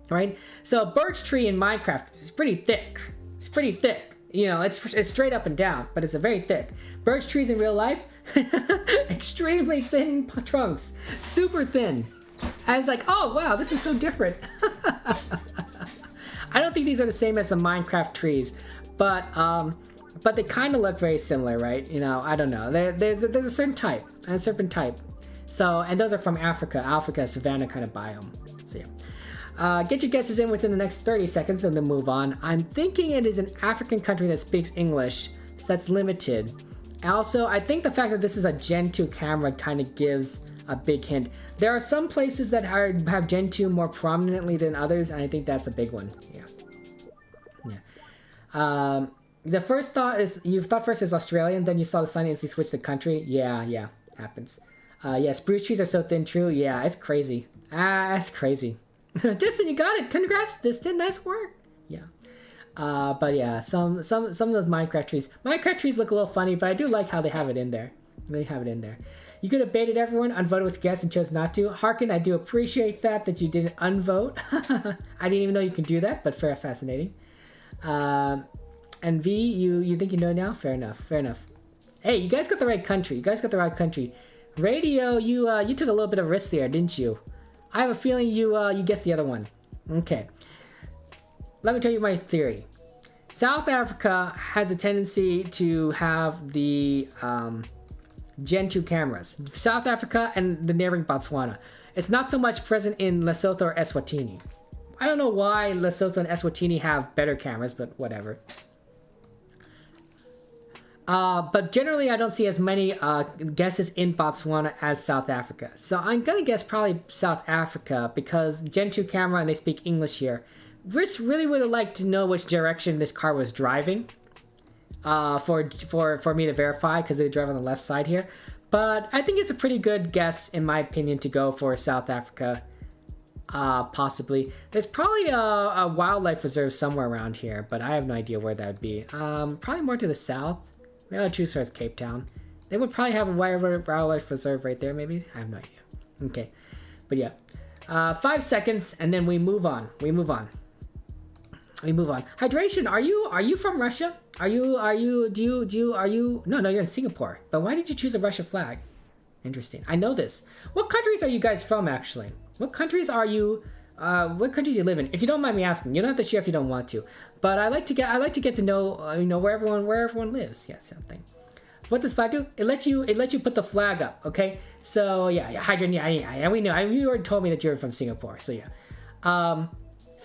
right? So a birch tree in Minecraft is pretty thick. It's pretty thick. It's straight up and down, but it's a very thick. Birch trees in real life, extremely thin trunks, super thin. I was like, oh wow, this is so different. I don't think these are the same as the Minecraft trees, but they kind of look very similar, right? I don't know. There's a certain type, So, and those are from Africa, savanna kind of biome. So yeah. Get your guesses in within the next 30 seconds and then move on. I'm thinking it is an African country that speaks English, so that's limited. Also, I think the fact that this is a Gen 2 camera kind of gives a big hint. There are some places that have Gen 2 more prominently than others, and I think that's a big one. Yeah. The first thought is, you thought first is Australian, then you saw the sign and instantly switched the country. Yeah, happens. Yeah, spruce trees are so thin, true. Yeah, it's crazy. That's crazy. Distant, you got it. Congrats, Distant. Nice work. Yeah. But yeah, some of those Minecraft trees. Minecraft trees look a little funny, but I do like how they have it in there. You could have baited everyone, unvoted with guests, and chose not to. Harkin, I do appreciate that you didn't unvote. I didn't even know you could do that, but fascinating. And V, you think you know now? Fair enough. Hey, you guys got the right country. Radio, you took a little bit of risk there, didn't you? I have a feeling you guessed the other one. Okay. Let me tell you my theory. South Africa has a tendency to have the Gen 2 cameras. South Africa and the neighboring Botswana. It's not so much present in Lesotho or Eswatini. I don't know why Lesotho and Eswatini have better cameras, but whatever. But generally, I don't see as many guesses in Botswana as South Africa. So I'm going to guess probably South Africa because Gen 2 camera and they speak English here. Rich really would have liked to know which direction this car was driving for me to verify because they drive on the left side here. But I think it's a pretty good guess, in my opinion, to go for South Africa. Possibly. There's probably a wildlife reserve somewhere around here, but I have no idea where that would be. Probably more to the south. Maybe I'll choose towards Cape Town. They would probably have a wildlife reserve right there, maybe. I have no idea. Okay, but yeah, 5 seconds, and then we move on. Hydration. Are you from Russia? No, you're in Singapore. But why did you choose a Russia flag? Interesting. I know this. What countries are you guys from, actually? What countries are you? What countries do you live in? If you don't mind me asking, you don't have to share if you don't want to. But I like to get to know where everyone lives. Yeah, something. What does flag do? It lets you put the flag up. Okay. So yeah, Hydration. Yeah, we know. You already told me that you're from Singapore. So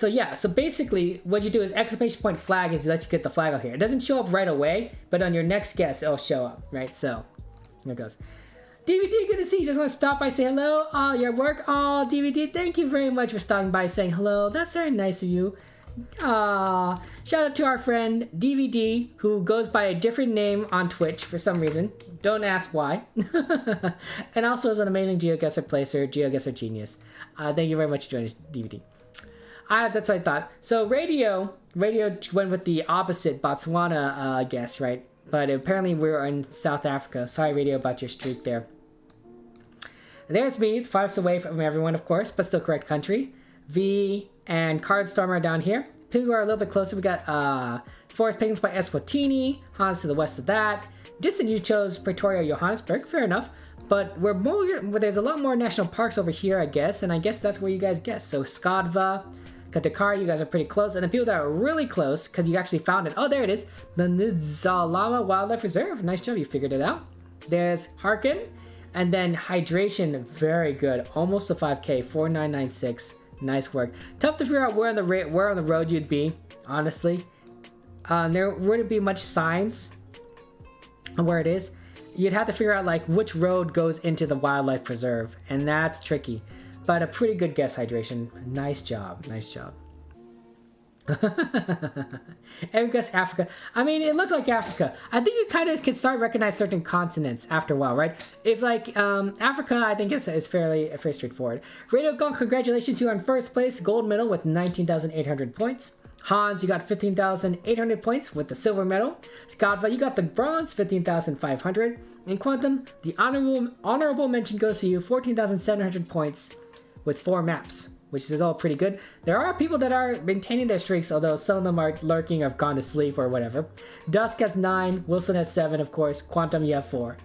yeah. So basically, what you do is exclamation point flag is let you get the flag out here. It doesn't show up right away, but on your next guess, it'll show up. Right. So here it goes. DVD, good to see you. Just want to stop by, say hello. Your work. DVD, thank you very much for stopping by, saying hello. That's very nice of you. Shout out to our friend DVD, who goes by a different name on Twitch for some reason. Don't ask why. And also is an amazing GeoGuessr placer, GeoGuessr genius. Thank you very much for joining us, DVD. That's what I thought. So radio went with the opposite Botswana guess, right? But apparently we're in South Africa. Sorry, Radio, about your streak there. There's me, farthest away from everyone, of course, but still correct country. V and Cardstormer are down here. People are a little bit closer. We got Forest Penguins by Eswatini. Hans to the west of that. Distant, you chose Pretoria, Johannesburg. Fair enough. But there's a lot more national parks over here, I guess. And I guess that's where you guys guess. So Skadva, Katakari, you guys are pretty close. And the people that are really close, because you actually found it. Oh, there it is. The Ndzalama Wildlife Reserve. Nice job, you figured it out. There's Harkin. And then Hydration, very good. Almost a 5K, 4996. Nice work. Tough to figure out where on the road you'd be, honestly. There wouldn't be much signs on where it is. You'd have to figure out like which road goes into the wildlife preserve, and that's tricky. But a pretty good guess, Hydration. Nice job. Nice job. And guess Africa. I mean, it looked like Africa. I think you kind of can start recognize certain continents after a while, right? If like Africa, I think it's fairly straightforward. Radio Gong, congratulations, you're in first place, gold medal with 19,800 points. Hans, you got 15,800 points with the silver medal. Skadva, you got the bronze, 15,500. And Quantum, the honorable mention goes to you, 14,700 points with 4 maps, which is all pretty good. There are people that are maintaining their streaks, although some of them are lurking or have gone to sleep or whatever. Dusk has 9, Wilson has 7, of course. Quantum, you have 4,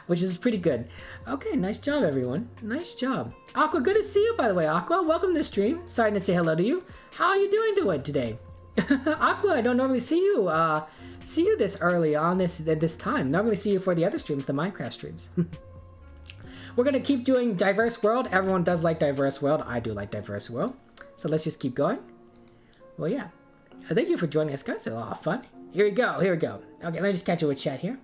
which is pretty good. Okay, nice job, everyone. Nice job. Aqua, good to see you, by the way. Aqua, welcome to the stream. Sorry to say hello to you. How are you doing today? Aqua, I don't normally see you this early on this time. Normally see you for the other streams, the Minecraft streams. We're going to keep doing Diverse World. Everyone does like Diverse World. I do like Diverse World. So let's just keep going. Well, yeah. Thank you for joining us, guys. It's a lot of fun. Here we go. Here we go. Okay, let me just catch you with chat here.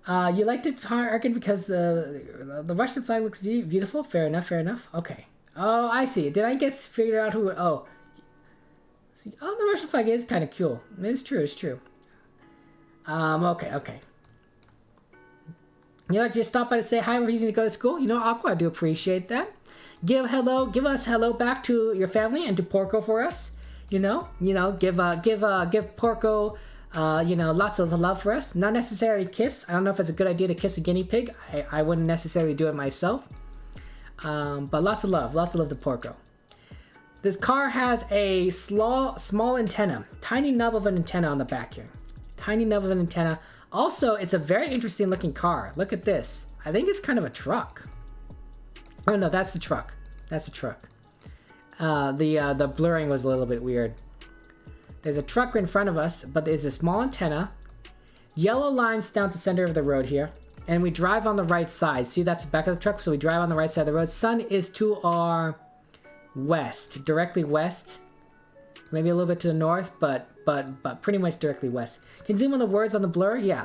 You liked it, Arkin, because the Russian flag looks beautiful? Fair enough, fair enough. Okay. Oh, I see. Did I figure out who... Oh. See, oh, the Russian flag is kind of cool. It's true, it's true. Okay, okay. You like to stop by to say hi when you need to go to school? You know, Aqua, I do appreciate that. Give us hello back to your family and to Porco for us. You know, give Porco, lots of love for us. Not necessarily kiss. I don't know if it's a good idea to kiss a guinea pig. I wouldn't necessarily do it myself. But lots of love to Porco. This car has a small antenna, tiny nub of an antenna on the back here. Tiny nub of an antenna. Also, it's a very interesting looking car. Look at this. I think it's kind of a truck. Oh no, that's the truck. That's the truck. The blurring was a little bit weird. There's a truck in front of us, but there's a small antenna. Yellow lines down the center of the road here. And we drive on the right side. See, that's the back of the truck, so we drive on the right side of the road. Sun is to our west, directly west. Maybe a little bit to the north, but pretty much directly west. Can you zoom on the words on the blur? Yeah,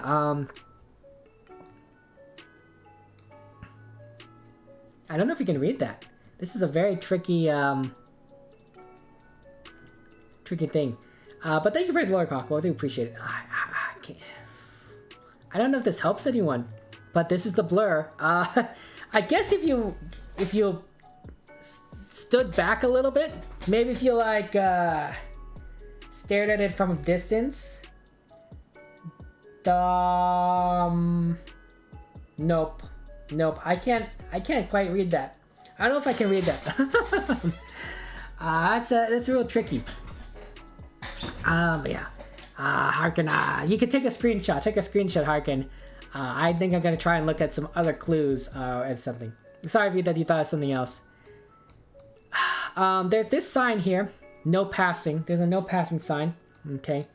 I don't know if you can read that. This is a very tricky thing. But thank you for the lore, Cockle. I do appreciate it. I don't know if this helps anyone, but this is the blur. I guess if you stood back a little bit, maybe if you like stared at it from a distance. Nope. I can't quite read that. I don't know if I can read that. That's real tricky. Yeah. Harkin, you can take a screenshot. Take a screenshot, Harkin. I think I'm gonna try and look at some other clues and something. Sorry that you thought of something else. There's this sign here. No passing. There's a no passing sign. Okay.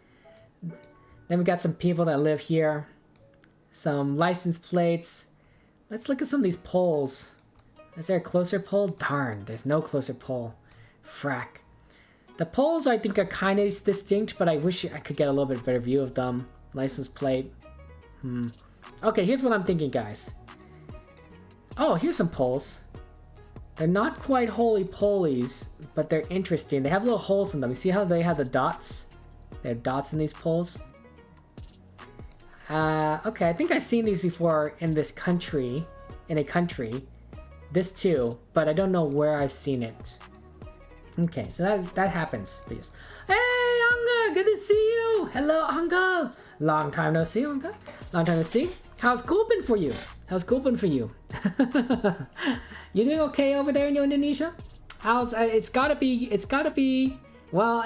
Then we got some people that live here. Some license plates. Let's look at some of these poles. Is there a closer pole? Darn, there's no closer pole. Frack. The poles I think are kind of distinct, but I wish I could get a little bit better view of them. License plate. Okay, here's what I'm thinking, guys. Oh, here's some poles. They're not quite holy-polies, but they're interesting. They have little holes in them. You see how they have the dots? There are dots in these poles. Okay, I think I've seen these before in this country. In a country. This too, but I don't know where I've seen it. Okay, so that happens. Please. Hey, Anga! Good to see you! Hello, Anga! Long time no see, Anga. Long time no see. How's school been for you? How's school been for you? You doing okay over there in Indonesia? It's gotta be. Well,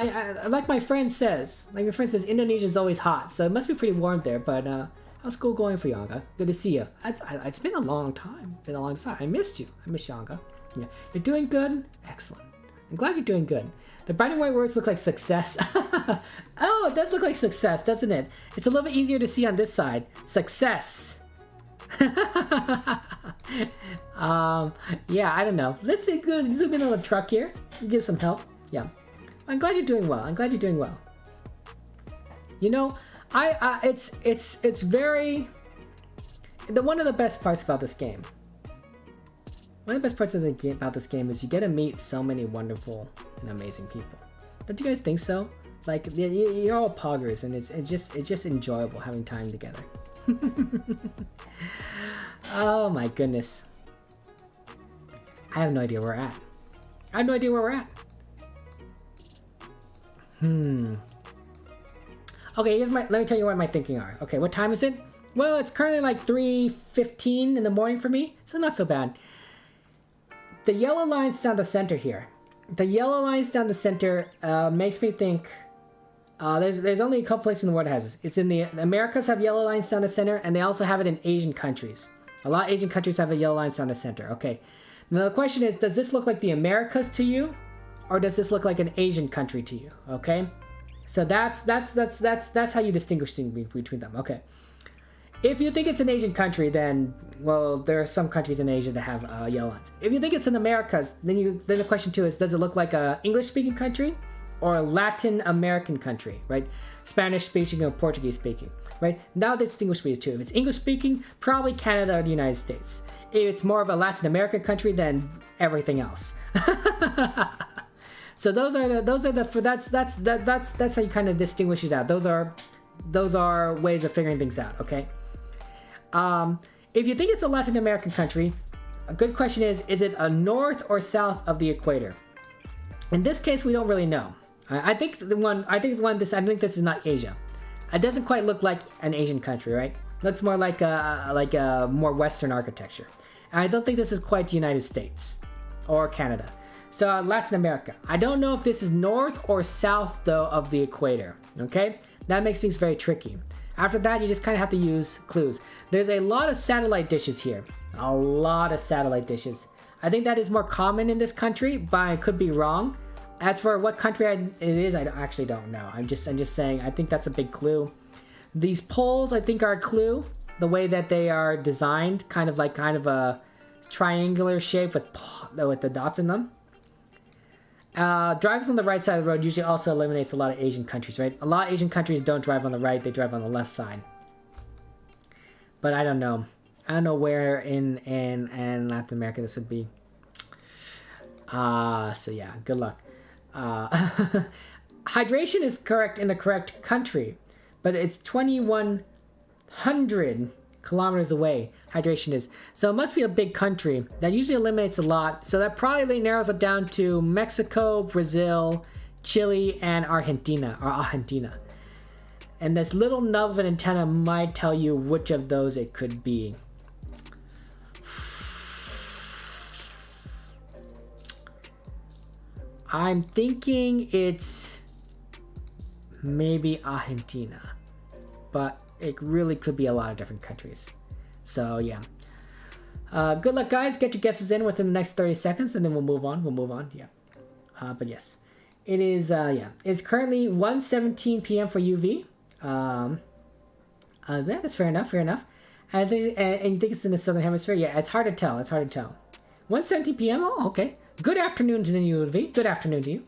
like my friend says, Indonesia's always hot, so it must be pretty warm there. But how's school going for you, Anga? Good to see you. It's been a long time. I missed you. I miss you, Anga. Yeah, you're doing good. Excellent. I'm glad you're doing good. The bright and white words look like success. Oh, it does look like success, doesn't it? It's a little bit easier to see on this side. Success. Yeah, I don't know. Let's zoom in on the truck here. Give some help. Yeah. I'm glad you're doing well. I'm glad you're doing well. You know, it's very... One of the best parts about this game. One of the best parts of the game about this game is you get to meet so many wonderful and amazing people. Don't you guys think so? Like, you're all poggers, and it's just enjoyable having time together. Oh my goodness. I have no idea where we're at. I have no idea where we're at. Okay, let me tell you what my thinking are. Okay, what time is it? Well, it's currently like 3:15 in the morning for me, so not so bad. The yellow lines down the center here. The yellow lines down the center makes me think there's only a couple places in the world that has this. It's in the Americas have yellow lines down the center, and they also have it in Asian countries. A lot of Asian countries have the yellow lines down the center. Okay. Now the question is, does this look like the Americas to you, or does this look like an Asian country to you? Okay. So that's how you distinguish between them. Okay. If you think it's an Asian country, then, well, there are some countries in Asia that have yellow lines. If you think it's in Americas, then the question too is, does it look like a English-speaking country or a Latin American country, right? Spanish-speaking or Portuguese-speaking, right? Now they distinguish between the two. If it's English-speaking, probably Canada or the United States. If it's more of a Latin American country, then everything else. So that's how you kind of distinguish it out. Those are ways of figuring things out, okay? If you think it's a Latin American country, a good question is it a north or south of the equator? In this case, we don't really know. I think this is not Asia. It doesn't quite look like an Asian country, right? Looks more like a more Western architecture. And I don't think this is quite the United States or Canada. So Latin America. I don't know if this is north or south though of the equator. Okay, that makes things very tricky. After that, you just kind of have to use clues. There's a lot of satellite dishes here. A lot of satellite dishes. I think that is more common in this country, but I could be wrong. As for what country it is, I actually don't know. I'm just saying, I think that's a big clue. These poles, I think, are a clue. The way that they are designed, kind of a triangular shape with the dots in them. Drivers on the right side of the road usually also eliminates a lot of Asian countries, right? A lot of Asian countries don't drive on the right, they drive on the left side. But I don't know. I don't know where in Latin America this would be. So yeah, good luck. Hydration is correct in the correct country, but it's 2,100 kilometers away. Hydration is. So it must be a big country. That usually eliminates a lot. So that probably narrows it down to Mexico, Brazil, Chile, and Argentina. And this little nub of an antenna might tell you which of those it could be. I'm thinking it's maybe Argentina, but it really could be a lot of different countries. So yeah. Good luck, guys. Get your guesses in within the next 30 seconds, and then we'll move on. Yeah. But yes, it is. Yeah, it's currently 1:17 p.m. for UV. Yeah, that's fair enough. And I think, and you think it's in the southern hemisphere? Yeah, it's hard to tell. 1:17 p.m. Oh, okay. Good afternoon to the UV. Good afternoon to you.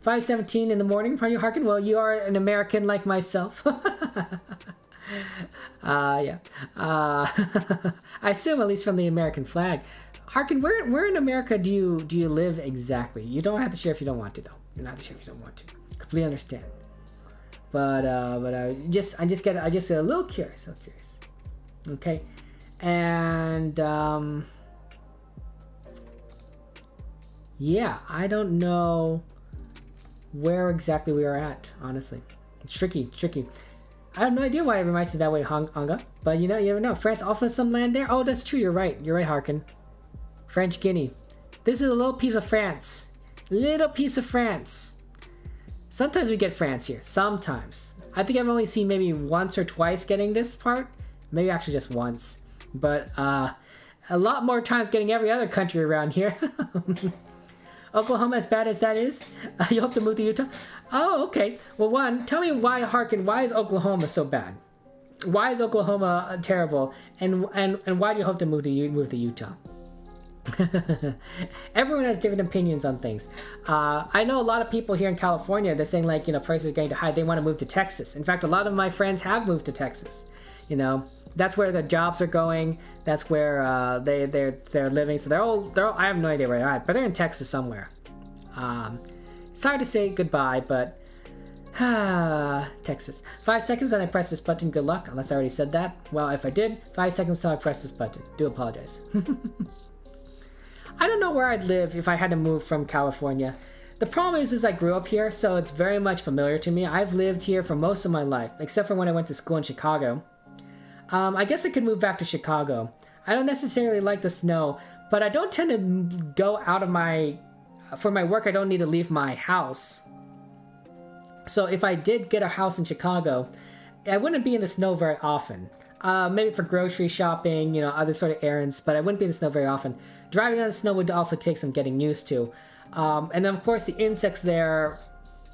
5:17 in the morning. Are you hearken? Well, you are an American like myself. Yeah. I assume at least from the American flag. Harkin, where in America do you live exactly? You don't have to share if you don't want to, though. You don't have to share if you don't want to. Completely understand. But I'm just a little curious. Okay, and yeah, I don't know where exactly we are at. Honestly, it's tricky. I have no idea why it reminds you that way, Hanga. But you never know. France also has some land there. Oh, that's true. You're right, Harkin. French Guinea. This is a little piece of France. Little piece of France. Sometimes we get France here. Sometimes. I think I've only seen maybe once or twice getting this part. Maybe actually just once. But a lot more times getting every other country around here. Oklahoma, as bad as that is, you hope to move to Utah? Oh, okay. Well, one, tell me why, Harkin, why is Oklahoma so bad? Why is Oklahoma terrible? And why do you hope to move to Utah? Everyone has different opinions on things. I know a lot of people here in California, they're saying like, prices are going to high. They want to move to Texas. In fact, a lot of my friends have moved to Texas. That's where the jobs are going. That's where they're living. So they're all I have no idea where they're at, but they're in Texas somewhere. It's hard to say goodbye, but Texas. 5 seconds and I press this button. Good luck, unless I already said that. Well, if I did, 5 seconds till I press this button. Do apologize. I don't know where I'd live if I had to move from California. The problem is I grew up here, so it's very much familiar to me. I've lived here for most of my life, except for when I went to school in Chicago. I guess I could move back to Chicago. I don't necessarily like the snow, but I don't tend to go out of for my work, I don't need to leave my house. So if I did get a house in Chicago, I wouldn't be in the snow very often. Maybe for grocery shopping, other sort of errands, but I wouldn't be in the snow very often. Driving on the snow would also take some getting used to. And then of course the insects there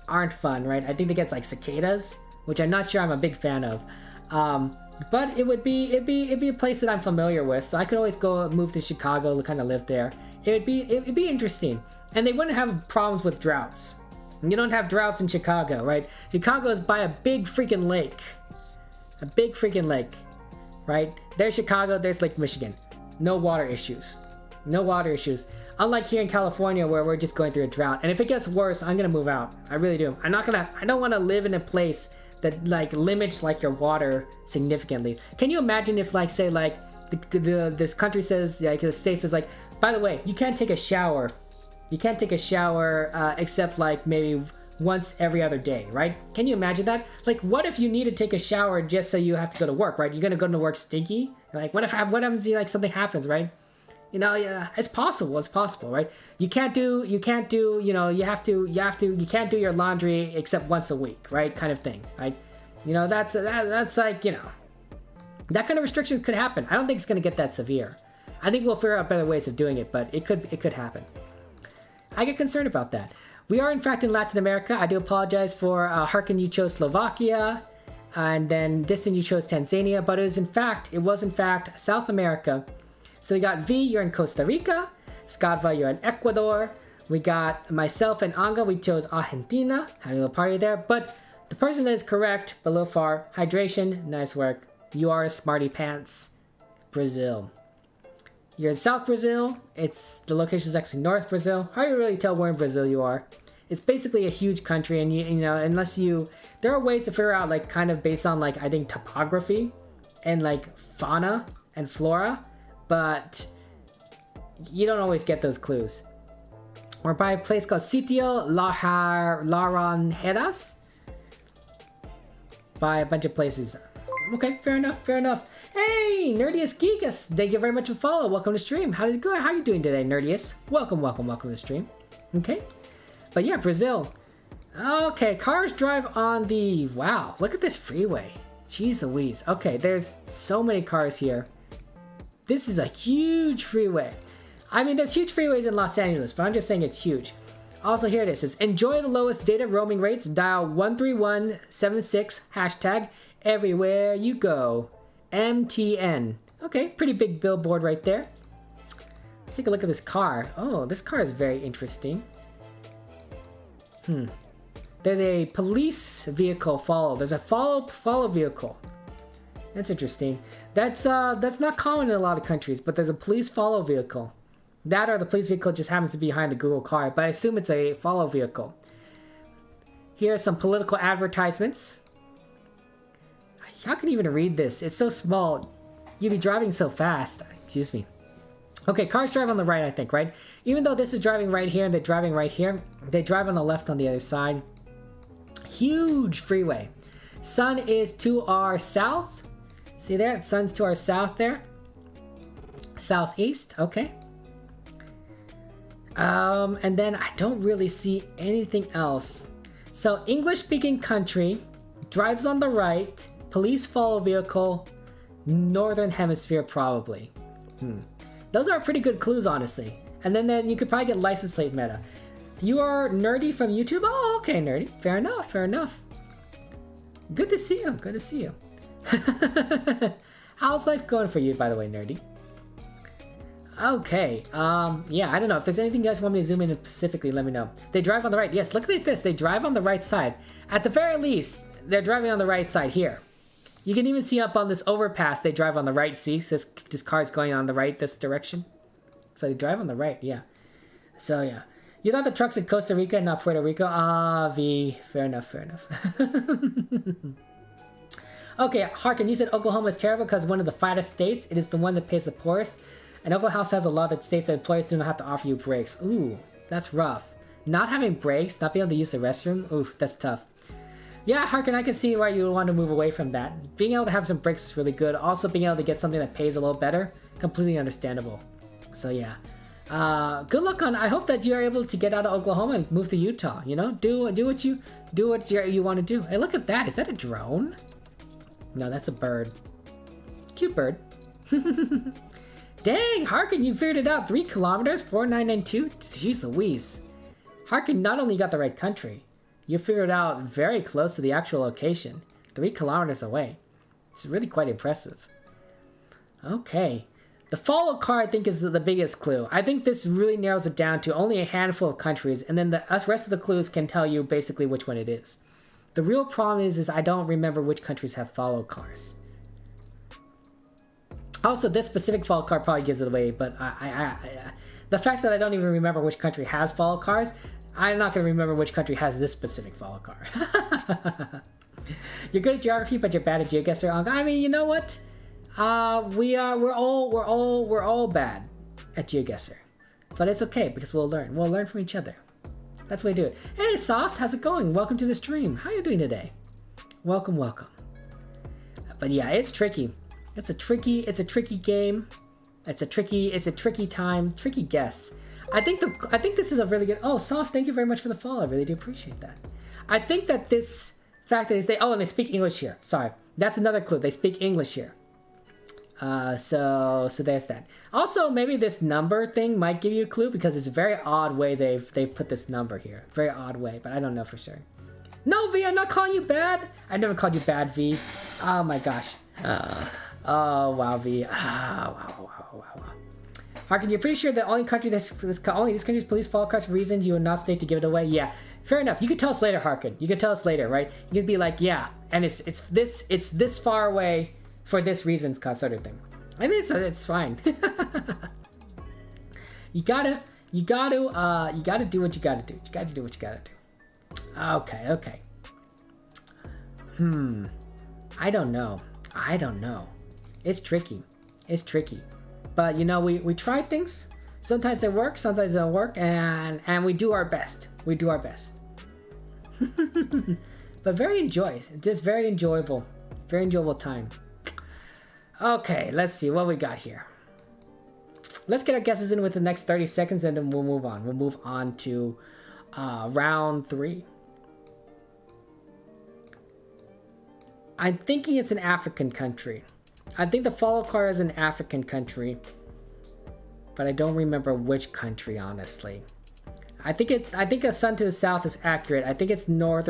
aren't fun, right? I think they get like cicadas, which I'm not sure I'm a big fan of. But it'd be a place that I'm familiar with, so I could always go move to Chicago to kind of live there. It'd be interesting, and they wouldn't have problems with droughts. You don't have droughts in Chicago, right? Chicago is by a big freaking lake, right? There's Chicago, there's Lake Michigan. No water issues. Unlike here in California, where we're just going through a drought, and if it gets worse, I'm gonna move out. I really do. I don't want to live in a place that like limits like your water significantly. Can you imagine if like say like this country says, like the state says like, by the way, you can't take a shower except like maybe once every other day, right? Can you imagine that? Like, what if you need to take a shower just so you have to go to work, right? You're gonna go to work stinky. Like, what happens if like something happens, right? Yeah, it's possible, right? You can't do you can't do your laundry except once a week, right? Kind of thing, right? That's like, that kind of restriction could happen. I don't think it's going to get that severe. I think we'll figure out better ways of doing it, but it could happen. I get concerned about that. We are in fact in Latin America. I do apologize for Harkin, you chose Slovakia, and then Distant you chose Tanzania, but it was in fact South America. So we got V, you're in Costa Rica. Skadva, you're in Ecuador. We got myself and Anga, we chose Argentina. Having a little party there. But the person that is correct, but a little far. Hydration, nice work. You are a smarty pants. Brazil. You're in South Brazil. The location is actually North Brazil. Hard to really tell where in Brazil you are. It's basically a huge country, and there are ways to figure out like kind of based on like I think topography and like fauna and flora. But you don't always get those clues. We're by a place called Sitio Laranjeras. By a bunch of places. Okay, fair enough. Hey, Nerdiest Geekus, thank you very much for follow. Welcome to stream. How are you doing today, Nerdiest? Welcome to stream. Okay. But yeah, Brazil. Okay, cars drive on the... Wow, look at this freeway. Jeez Louise. Okay, there's so many cars here. This is a huge freeway. I mean, there's huge freeways in Los Angeles, but I'm just saying it's huge. Also, here it is. It says, enjoy the lowest data roaming rates. Dial 13176 hashtag everywhere you go. MTN. Okay, pretty big billboard right there. Let's take a look at this car. Oh, this car is very interesting. There's a police vehicle follow. There's a follow vehicle. That's interesting. That's not common in a lot of countries, but there's a police follow vehicle. That or the police vehicle just happens to be behind the Google car, but I assume it's a follow vehicle. Here are some political advertisements. How can you even read this? It's so small. You'd be driving so fast. Excuse me. Okay, cars drive on the right, I think, right? Even though this is driving right here and they're driving right here, they drive on the left on the other side. Huge freeway. Sun is to our south. See there? Sun's to our south there. Southeast, okay. And then I don't really see anything else. So English-speaking country, drives on the right, police follow vehicle, northern hemisphere probably. Those are pretty good clues, honestly. And then you could probably get license plate meta. You are Nerdy from YouTube? Oh, okay, Nerdy. Fair enough, fair enough. Good to see you, good to see you. How's life going for you, by the way, Nerdy? Okay, yeah, I don't know. If there's anything you guys want me to zoom in specifically, let me know. They drive on the right. Yes, look at this. They drive on the right side. At the very least, they're driving on the right side here. You can even see up on this overpass, they drive on the right. See, this car's going on the right, this direction. So they drive on the right, yeah. So, yeah. You thought the truck's in Costa Rica and not Puerto Rico? Ah, V. Fair enough, fair enough. Okay, Harkin, you said Oklahoma is terrible because one of the fattest states. It is the one that pays the poorest. And Oklahoma has a law that states that employers do not have to offer you breaks. Ooh, that's rough. Not having breaks, not being able to use the restroom. Ooh, that's tough. Yeah, Harkin, I can see why you would want to move away from that. Being able to have some breaks is really good. Also, being able to get something that pays a little better, completely understandable. So yeah, good luck on. I hope that you are able to get out of Oklahoma and move to Utah. You know, do what you want to do. Hey, look at that. Is that a drone? No, that's a bird. Cute bird. Dang, Harkin, you figured it out. 3 kilometers, 4992. Jeez Louise. Harkin, not only got the right country, you figured it out very close to the actual location. 3 kilometers away. It's really quite impressive. Okay. The follow car, I think, is the biggest clue. I think this really narrows it down to only a handful of countries, and then the rest of the clues can tell you basically which one it is. The real problem is I don't remember which countries have follow cars. Also, this specific follow car probably gives it away, but the fact that I don't even remember which country has follow cars, I'm not going to remember which country has this specific follow car. You're good at geography, but you're bad at GeoGuessr. I mean, you know what? We're all bad at GeoGuessr, but it's okay because we'll learn. We'll learn from each other. That's the way to do it. Hey, Soft, how's it going? Welcome to the stream. How are you doing today? Welcome, welcome. But yeah, it's tricky. It's a tricky game. It's a tricky time, tricky guess. I think this is a really good. Oh, Soft, thank you very much for the follow. I really do appreciate that. I think that this fact that and they speak English here. Sorry, that's another clue. They speak English here. So there's that. Also, maybe this number thing might give you a clue because it's a very odd way they've put this number here. Very odd way, but I don't know for sure. No, V, I'm not calling you bad. I never called you bad, V. Oh my gosh. Oh wow, V. Wow. Harkin, you're pretty sure the only country this country's police follow cars for reasons you would not state to give it away? Yeah, fair enough. You could tell us later, Harkin. You could tell us later, right? You could be like, yeah, and it's this far away for this reason, sort of thing. I think it's fine. You gotta do what you gotta do. You gotta do what you gotta do. Okay. I don't know. It's tricky. But you know, we try things. Sometimes they work, sometimes they don't work, and we do our best. But just very enjoyable time. Okay, let's see what we got here. Let's get our guesses in with the next 30 seconds and then we'll move on. We'll move on to round 3. I'm thinking it's an African country. I think the follow car is an African country, but I don't remember which country, honestly. I think a sun to the south is accurate. I think it's north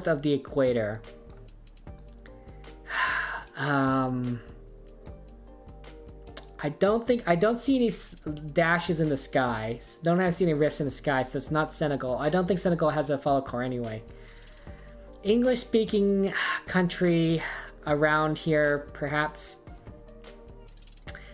of the equator. I don't see any dashes in the sky. Don't see any rifts in the sky, so it's not Senegal. I don't think Senegal has a follow car anyway. English speaking country around here, perhaps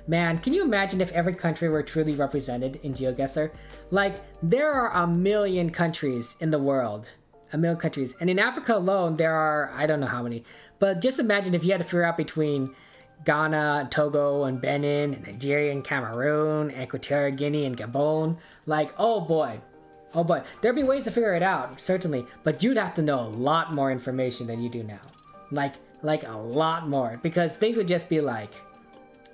Man, can you imagine if every country were truly represented in GeoGuessr? Like, there are a million countries in the world. A million countries. And in Africa alone, there are, I don't know how many. But just imagine if you had to figure out between Ghana, Togo, and Benin, and Nigeria, and Cameroon, Equatorial Guinea, and Gabon. Like, oh boy. Oh boy. There'd be ways to figure it out, certainly. But you'd have to know a lot more information than you do now. Like a lot more. Because things would just be like...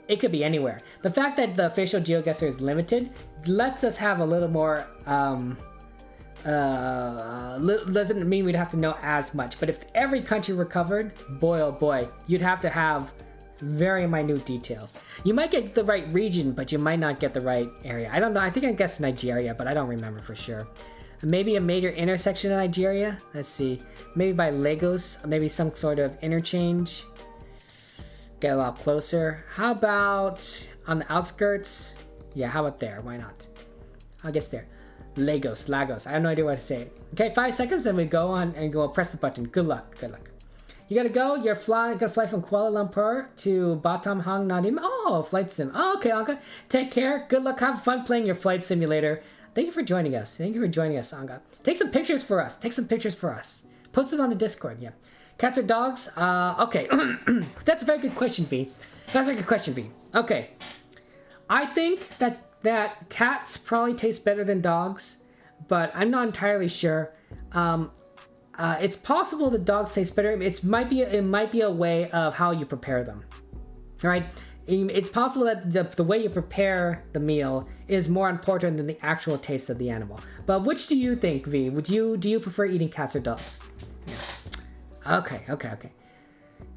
It could be anywhere. The fact that the official GeoGuessr is limited lets us have a little more... doesn't mean we'd have to know as much. But if every country were covered, boy oh boy, you'd have to have very minute details. You might get the right region, but you might not get the right area. I don't know. I think I guessed Nigeria, but I don't remember for sure. Maybe a major intersection in Nigeria. Let's see. Maybe by Lagos. Maybe some sort of interchange. Get a lot closer. How about on the outskirts? Yeah, how about there? Why not? I'll guess there. Lagos. I have no idea what to say. Okay, 5 seconds, then we go on and go press the button. Good luck. You gotta go. You're gonna fly from Kuala Lumpur to Batam Hang Nadim. Oh, flight sim. Oh, okay, Anka. Take care. Good luck. Have fun playing your flight simulator. Thank you for joining us. Anka. Take some pictures for us. Post it on the Discord. Yeah. Cats or dogs? Okay. That's a very good question, V. Okay. I think that cats probably taste better than dogs, but I'm not entirely sure. It's possible that dogs taste better. It might be a way of how you prepare them. All right? It's possible that the way you prepare the meal is more important than the actual taste of the animal. But which do you think, V? Do you prefer eating cats or dogs? Yeah. Okay.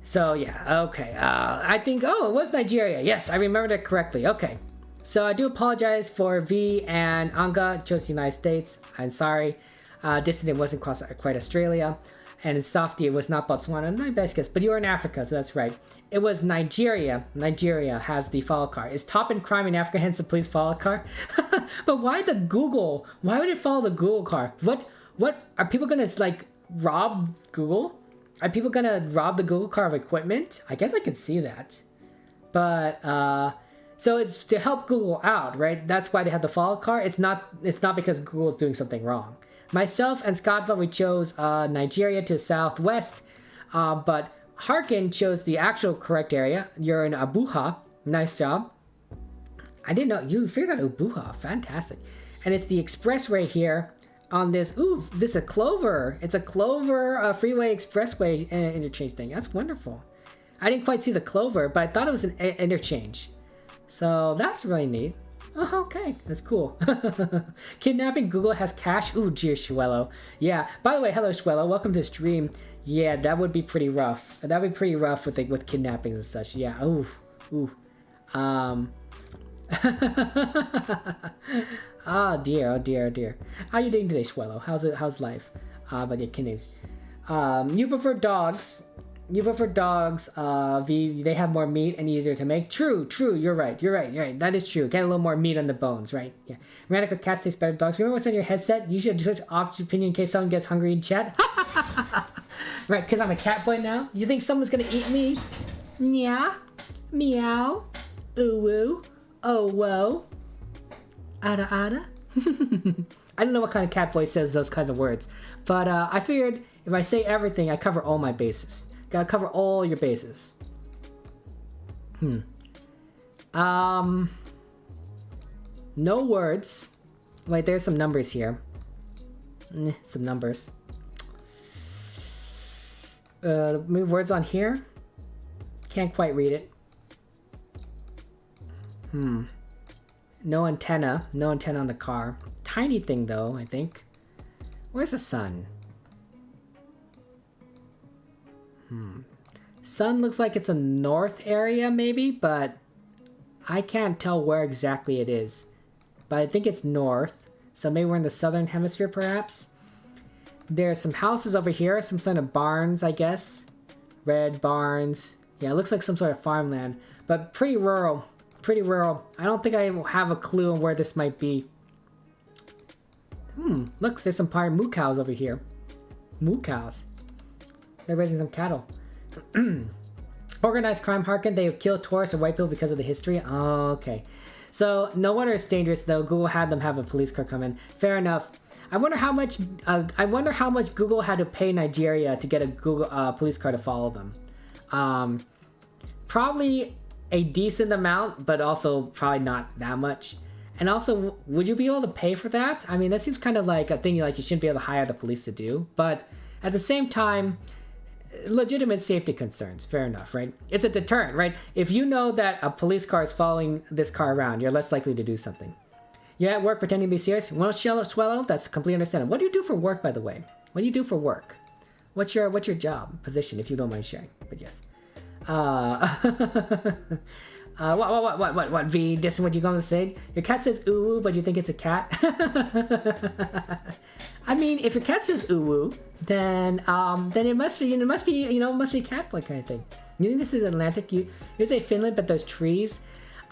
So yeah, okay. I think, it was Nigeria. Yes, I remembered it correctly. Okay. So I do apologize for V and Anga chose the United States. I'm sorry. Distant it wasn't quite Australia. And in Softy it was not Botswana. My best guess, but you were in Africa, so that's right. It was Nigeria. Nigeria has the follow car. Is top in crime in Africa, hence the police follow car? But why the Google? Why would it follow the Google car? What are people gonna like rob Google? Are people gonna rob the Google car of equipment? I guess I could see that. But so it's to help Google out, right? That's why they have the follow car. It's not because Google is doing something wrong. Myself and Scottville, we chose Nigeria to southwest, but Harkin chose the actual correct area. You're in Abuja. Nice job. I didn't know you figured out Abuja. Fantastic. And it's the expressway here on this. Ooh, this is a Clover. It's a Clover freeway expressway interchange thing. That's wonderful. I didn't quite see the Clover, but I thought it was an interchange. So that's really neat. Oh, okay, that's cool. Kidnapping Google has cash. Ooh, dear Schwello. Yeah, by the way, hello Schwello, welcome to stream. Yeah, that would be pretty rough. That would be pretty rough with kidnappings and such. Yeah, ooh. Oh dear. How you doing today, Schwello? How's life? But yeah, kidnappings. You prefer dogs. They have more meat and easier to make. True, you're right. That is true. Get a little more meat on the bones, right? Yeah. Radical cats taste better than dogs. Remember what's on your headset? You should switch off your opinion in case someone gets hungry in chat. Right, because I'm a cat boy now? You think someone's gonna eat me? Yeah. Meow. Ooh woo. Oh whoa. Ada ada. I don't know what kind of cat boy says those kinds of words. But I figured if I say everything, I cover all my bases. Gotta cover all your bases. No words. Wait, there's some numbers here. Some numbers. Move words on here. Can't quite read it. No antenna. No antenna on the car. Tiny thing though, I think. Where's the sun? Sun looks like it's a north area maybe, but I can't tell where exactly it is. But I think it's north, so maybe we're in the southern hemisphere perhaps. There's some houses over here, some sort of barns, I guess. Red barns. Yeah, it looks like some sort of farmland, but pretty rural. I don't think I have a clue on where this might be. Look, there's some moo cows over here. Moo cows. They're raising some cattle. Organized crime, Harkin. They kill tourists or white people because of the history. Oh, okay. So no wonder it's dangerous though. Google had them have a police car come in. Fair enough. I wonder how much. I wonder how much Google had to pay Nigeria to get a Google police car to follow them. Probably a decent amount, but also probably not that much. And also, would you be able to pay for that? I mean, that seems kind of like a thing you shouldn't be able to hire the police to do. But at the same time, legitimate safety concerns. Fair enough, right? It's a deterrent, right? If you know that a police car is following this car around, you're less likely to do something. You're at work pretending to be serious. Well, swallow. That's completely understandable. What do you do for work, by the way? What do you do for work? What's your job position, if you don't mind sharing? But yes. What? V, this is what you're going to say? Your cat says ooh, but you think it's a cat? I mean, if your cat says ooh, then it must be a cat boy kind of thing. You think this is Atlantic? You say Finland, but there's trees.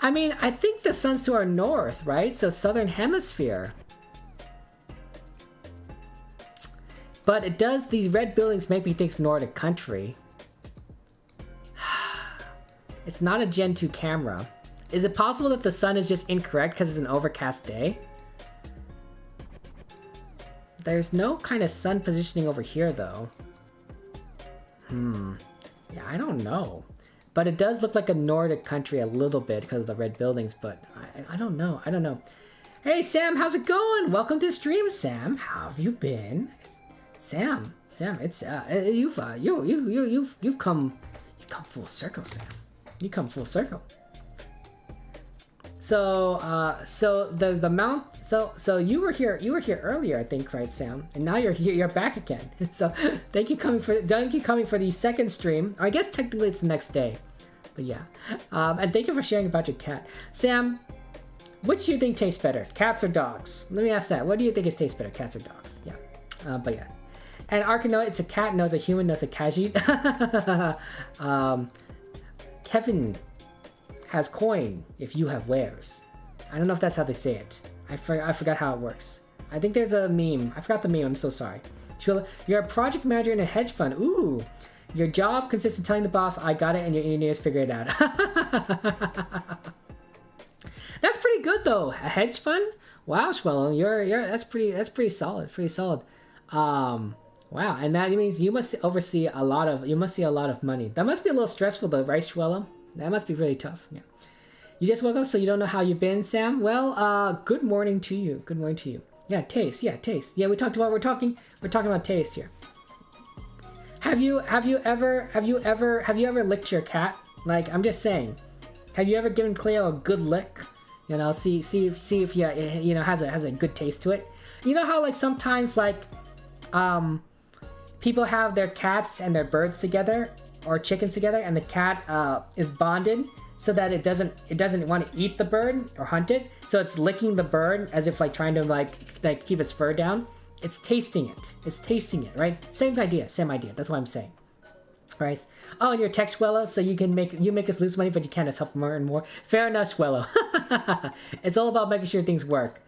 I mean, I think the sun's to our north, right? So southern hemisphere. But it does, these red buildings make me think Nordic country. It's not a Gen 2 camera. Is it possible that the sun is just incorrect because it's an overcast day? There's no kind of sun positioning over here, though. Yeah, I don't know. But it does look like a Nordic country a little bit because of the red buildings, but I don't know. I don't know. Hey, Sam, how's it going? Welcome to the stream, Sam. How have you been? Sam, it's you've come full circle, Sam. You come full circle. So the mount. So you were here earlier, I think, right, Sam? And now you're here. You're back again. So thank you coming for the second stream. I guess technically it's the next day, but yeah. And thank you for sharing about your cat, Sam. Which do you think tastes better, cats or dogs? Let me ask that. What do you think tastes better, cats or dogs? Yeah. But yeah. And Arkano, it's a cat. No, it's a human. No, it's a Khajiit. Kevin has coin if you have wares. I don't know if that's how they say it. I forgot how it works. I think there's a meme. I forgot the meme. I'm so sorry. You're a project manager in a hedge fund. Ooh. Your job consists of telling the boss, I got it, and your engineers figure it out. That's pretty good though. A hedge fund? Wow, Schwello, that's pretty solid. Pretty solid. Wow, and that means you must see a lot of money. That must be a little stressful though, right, Schwello? That must be really tough. Yeah. You just woke up, so you don't know how you've been, Sam? Well, good morning to you. Good morning to you. Yeah, taste. Yeah, taste. Yeah, we're talking about taste here. Have you ever licked your cat? Like, I'm just saying. Have you ever given Cleo a good lick? You know, see if has a good taste to it. You know how like sometimes like people have their cats and their birds together or chickens together, and the cat is bonded so that it doesn't want to eat the bird or hunt it, so it's licking the bird as if like trying to like keep its fur down. It's tasting it, right? Same idea. That's what I'm saying. Right? Oh, and you're tech Schwello, so you make us lose money, but you can't just help more and more. Fair enough, Schwello. It's all about making sure things work.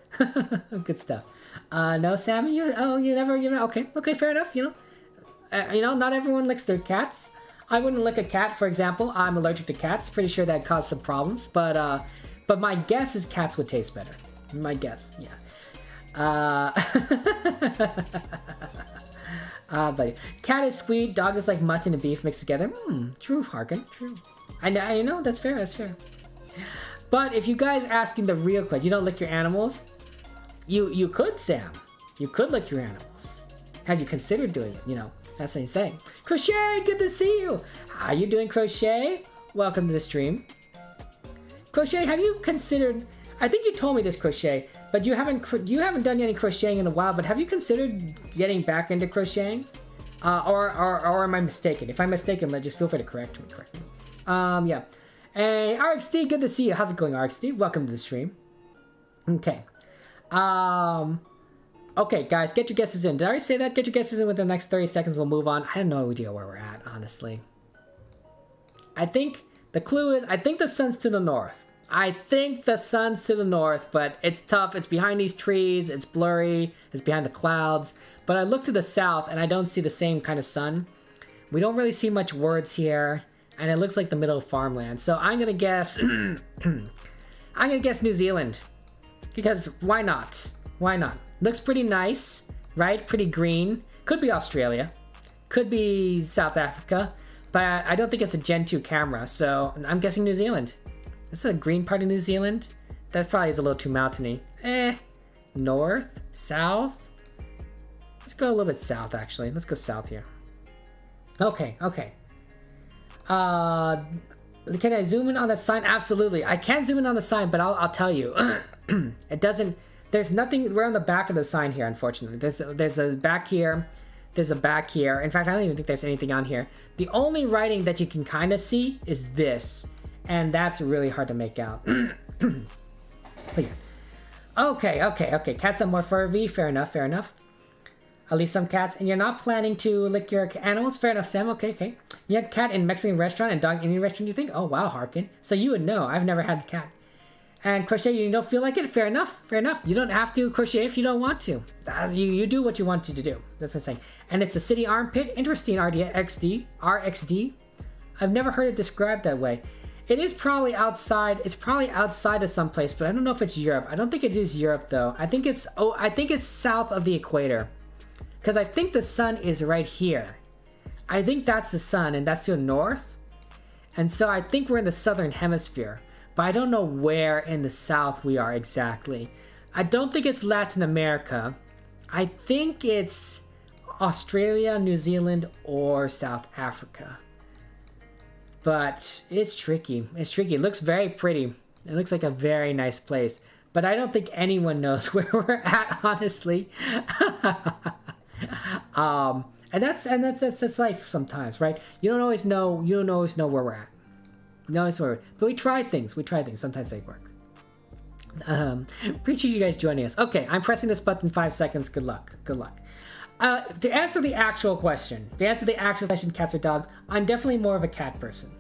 Good stuff. No, Sam, you never, okay, fair enough. Not everyone licks their cats. I wouldn't lick a cat, for example. I'm allergic to cats. Pretty sure that caused some problems, but my guess is cats would taste better. My guess, yeah. But cat is sweet, dog is like mutton and beef mixed together. True, Harkin, true. I know, that's fair. But if you guys asking the real question, you don't lick your animals? You could, Sam. You could lick your animals. Have you considered doing it? That's what he's saying. Crochet, good to see you. How you doing, Crochet? Welcome to the stream. Crochet, have you considered, I think you told me this, Crochet, but you haven't done any crocheting in a while, but have you considered getting back into crocheting? Or am I mistaken? If I'm mistaken, just feel free to correct me. Yeah. Hey, RxD, good to see you. How's it going, RxD? Welcome to the stream. Okay. Okay, guys, get your guesses in. Did I already say that? Get your guesses in within the next 30 seconds. We'll move on. I have no idea where we're at, honestly. I think the clue is, I think the sun's to the north. But it's tough. It's behind these trees. It's blurry. It's behind the clouds. But I look to the south, and I don't see the same kind of sun. We don't really see much words here. and it looks like the middle of farmland. So I'm gonna guess. I'm gonna guess New Zealand, because why not? Why not? Looks pretty nice, right? Pretty green. Could be Australia, could be South Africa, but I don't think it's a Gen 2 camera. So I'm guessing New Zealand. This is a green part of New Zealand. That probably is a little too mountainy. North, south. Let's go a little bit south, actually. Let's go south here. Okay. Can I zoom in on that sign? Absolutely. I can zoom in on the sign, but I'll tell you. It doesn't... There's nothing... We're on the back of the sign here, unfortunately. There's a back here. There's a back here. In fact, I don't even think there's anything on here. The only writing that you can kind of see is this. And that's really hard to make out. But yeah. Okay. Cats are more furry. Fair enough. At least some cats. And you're not planning to lick your animals? Fair enough, Sam. Okay. You had cat in Mexican restaurant and dog Indian restaurant, you think? Oh, wow, Harkin. So you would know. I've never had a cat. And crochet, you don't feel like it? Fair enough. You don't have to crochet if you don't want to. You do what you want to do. That's what I'm saying. And it's a city armpit. Interesting, RXD. I've never heard it described that way. It is probably outside. It's probably outside of some place, but I don't know if it's Europe. I don't think it is Europe, though. I think it's south of the equator. Because I think the sun is right here. I think that's the sun, and that's to the north. And so I think we're in the southern hemisphere. But I don't know where in the south we are exactly. I don't think it's Latin America. I think it's Australia, New Zealand, or South Africa. But it's tricky. It looks very pretty. It looks like a very nice place. But I don't think anyone knows where we're at, honestly. And that's life sometimes, right? You don't always know where we're at. But we try things. Sometimes they work. Appreciate you guys joining us. Okay, I'm pressing this button 5 seconds. Good luck. To answer the actual question, cats or dogs, I'm definitely more of a cat person.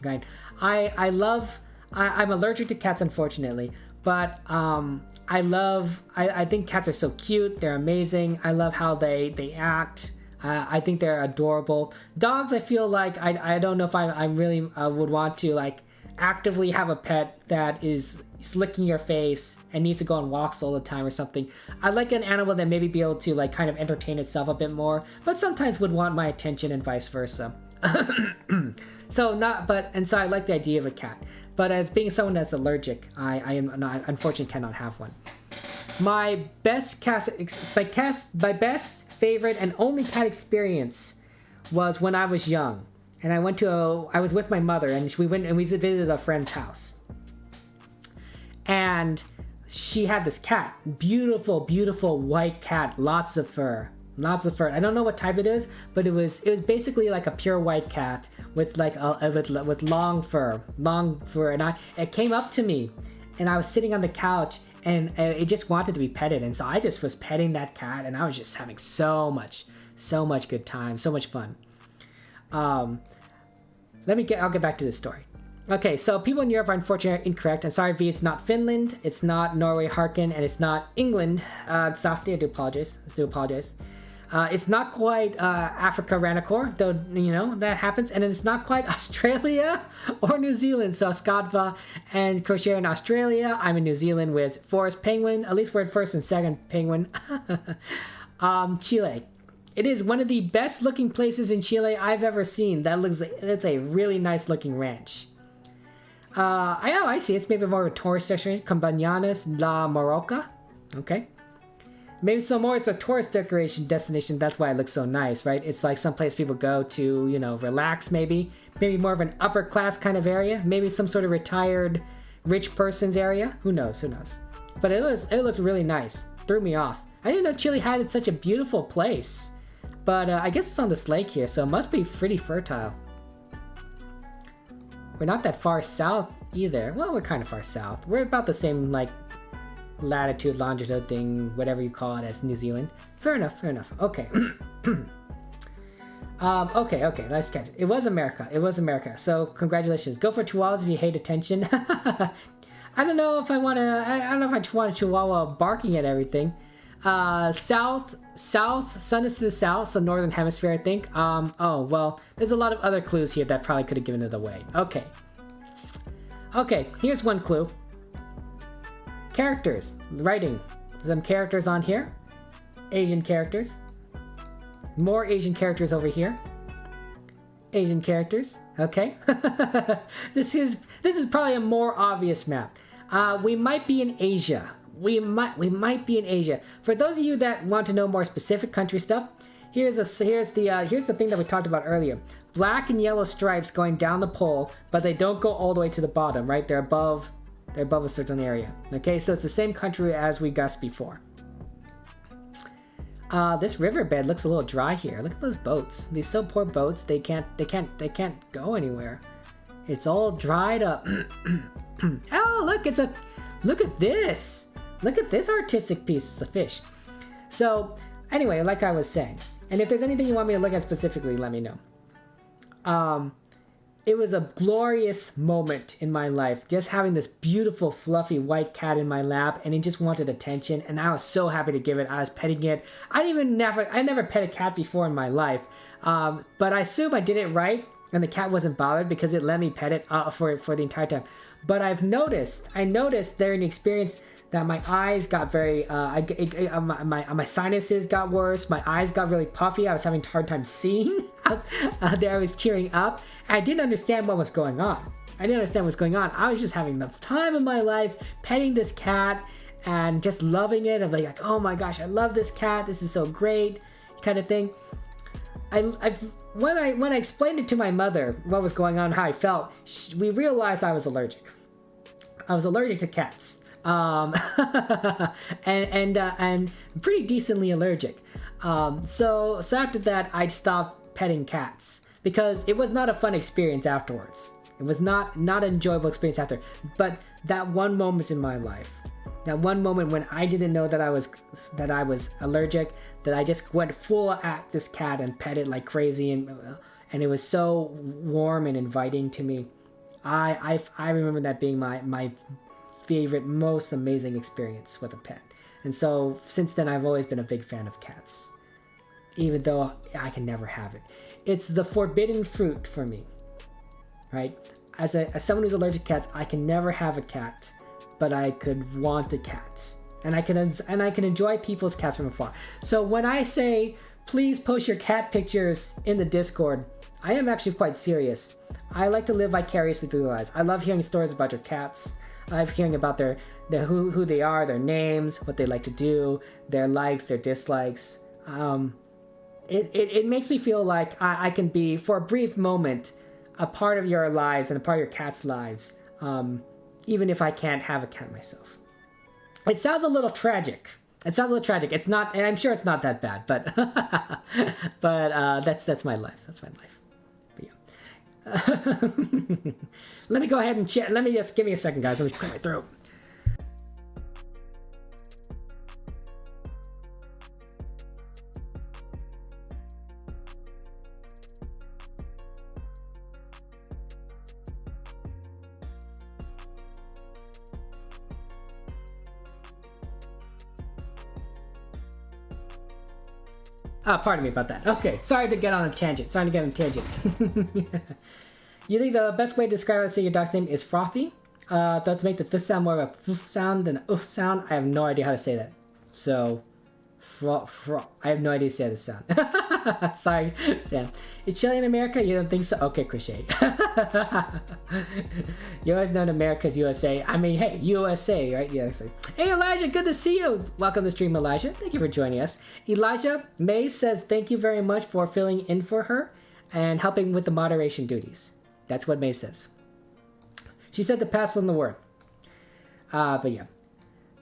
Okay, I'm allergic to cats, unfortunately, but I think cats are so cute. They're amazing. I love how they act. I think they're adorable. Dogs, I feel like I don't know if I really would want to like actively have a pet that is licking your face and needs to go on walks all the time or something. I'd like an animal that maybe be able to like kind of entertain itself a bit more, but sometimes would want my attention and vice versa. So I like the idea of a cat. But as being someone that's allergic, I unfortunately cannot have one. My best favorite and only cat experience was when I was young, and I was with my mother, and we visited a friend's house, and she had this cat, beautiful white cat, lots of fur. I don't know what type it is, but it was basically like a pure white cat with like with long fur, and it came up to me, and I was sitting on the couch, and it just wanted to be petted, and so I just was petting that cat, and I was just having so much good time, so much fun. I'll get back to this story. Okay, so people in Europe are unfortunately incorrect. I'm sorry, V, it's not Finland, it's not Norway, Harkin, and it's not England. Softy, I do apologize. It's not quite Africa, Ranacor, though, that happens. And then it's not quite Australia or New Zealand. So Skadva and Crochet in Australia. I'm in New Zealand with Forest Penguin. At least we're at first and second Penguin. Chile. It is one of the best looking places in Chile I've ever seen. That's a really nice looking ranch. I see. It's maybe more of a tourist destination. Cabañas La Morocca. Okay. Maybe some more. It's a tourist destination. That's why it looks so nice, right? It's like some place people go to, relax. Maybe more of an upper class kind of area. Maybe some sort of retired rich person's area. Who knows? But it looked really nice. Threw me off. I didn't know Chile had such a beautiful place. But I guess it's on this lake here, so it must be pretty fertile. We're not that far south either. Well, we're kind of far south. We're about the same latitude, longitude thing, whatever you call it, as New Zealand. Fair enough. Okay. Okay, let's catch it. It was America. So congratulations. Go for chihuahuas if you hate attention. I don't know if I want a chihuahua barking at everything. South, sun is to the south, so northern hemisphere, I think. Oh, well, there's a lot of other clues here that probably could have given it away. Okay. Okay, here's one clue. Characters, writing. Some characters on here. Asian characters. More Asian characters over here. Asian characters. Okay. This is probably a more obvious map. We might be in Asia. We might be in Asia. For those of you that want to know more specific country stuff, here's the thing that we talked about earlier. Black and yellow stripes going down the pole, but they don't go all the way to the bottom, right? They're above a certain area. Okay, so it's the same country as we guessed before. This riverbed looks a little dry here. Look at those boats. These so poor boats, they can't go anywhere. It's all dried up. Oh, look at this. Look at this artistic piece. It's a fish. So, anyway, like I was saying, and if there's anything you want me to look at specifically, let me know. It was a glorious moment in my life, just having this beautiful, fluffy white cat in my lap, and it just wanted attention, and I was so happy to give it. I was petting it. I never pet a cat before in my life, but I assume I did it right, and the cat wasn't bothered because it let me pet it for the entire time. But I noticed during the experience that my eyes got very, my sinuses got worse. My eyes got really puffy. I was having a hard time seeing. There I was tearing up. I didn't understand what was going on. I was just having the time of my life, petting this cat and just loving it. I'm like, oh my gosh, I love this cat. This is so great, kind of thing. When I explained it to my mother what was going on, how I felt, we realized I was allergic. I was allergic to cats. And pretty decently allergic. So after that, I stopped petting cats because it was not a fun experience afterwards. It was not an enjoyable experience after. But that one moment in my life, that one moment when I didn't know that I was allergic, that I just went full at this cat and pet it like crazy, and it was so warm and inviting to me. I remember that being my favorite, most amazing experience with a pet. And so since then, I've always been a big fan of cats, even though I can never have it. It's the forbidden fruit for me, right? As someone who's allergic to cats, I can never have a cat, but I could want a cat, and I can enjoy people's cats from afar. So when I say please post your cat pictures in the Discord, I am actually quite serious. I like to live vicariously through their lives. I love hearing stories about your cats. I love hearing about their who they are, their names, what they like to do, their likes, their dislikes. It makes me feel like I can be, for a brief moment, a part of your lives and a part of your cat's lives, even if I can't have a cat myself. It sounds a little tragic. It's not, and I'm sure it's not that bad, but that's my life. That's my life. But yeah. Let me go ahead and chat. Let me just give me a second, guys. Let me clear my throat. Pardon me about that. Okay, sorry to get on a tangent. You think the best way to describe, let's say, your dog's name is Frothy? Though to make the th sound more of a f sound than an oof sound, I have no idea how to say that. So, I have no idea to say this sound. Sorry, Sam. Is Shelly in America? You don't think so? Okay, Crochet. You always know America's USA. I mean, hey, USA, right? Yeah. Hey, Elijah, good to see you. Welcome to stream, Elijah. Thank you for joining us. Elijah May says thank you very much for filling in for her and helping with the moderation duties. That's what May says. She said to pass on the word. But yeah.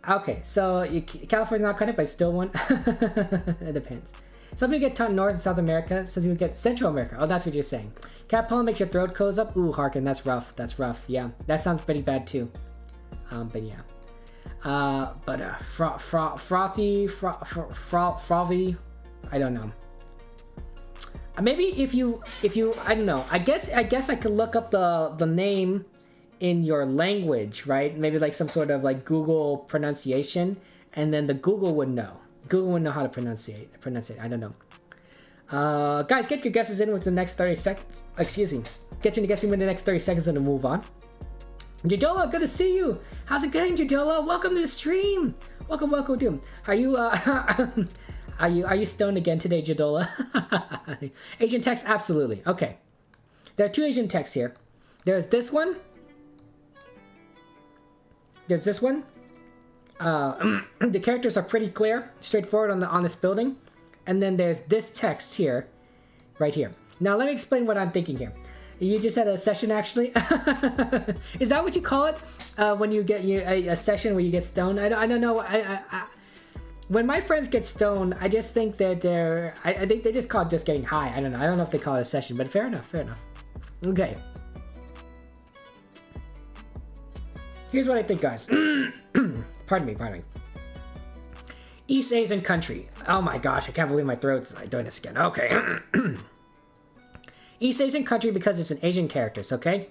Okay, so California's not cutting, but I still want. It depends. Some people get taught North and South America. Some people get Central America. Oh, that's what you're saying. Cat pollen makes your throat close up. Ooh, Harkin, that's rough. That's rough. Yeah, that sounds pretty bad too. But yeah. Frothy. I don't know. Maybe if you, I don't know. I guess I could look up the name in your language, right? Maybe like some sort of like Google pronunciation, and then the Google would know. Google wouldn't know how to pronounce it. I don't know. Guys, get your guesses in with the next 30 seconds. Excuse me. Get your guessing within the next 30 seconds and to move on. Jadola, good to see you. How's it going, Jadola? Welcome to the stream. Welcome, welcome, Doom. Are you are you stoned again today, Jadola? Asian text, absolutely. Okay. There are two Asian texts here. There's this one. There's this one. The characters are pretty clear, straightforward on this building. And then there's this text here, right here. Now let me explain what I'm thinking here. You just had a session, actually. Is that what you call it when you get a session where you get stoned? I don't know. When my friends get stoned, I just think that I think they just call it just getting high. I don't know. I don't know if they call it a session, but fair enough. Fair enough. Okay. Here's what I think, guys. Pardon me. East Asian country. Oh my gosh, I can't believe my throat's doing this again. Okay. East Asian country because it's an Asian characters, okay?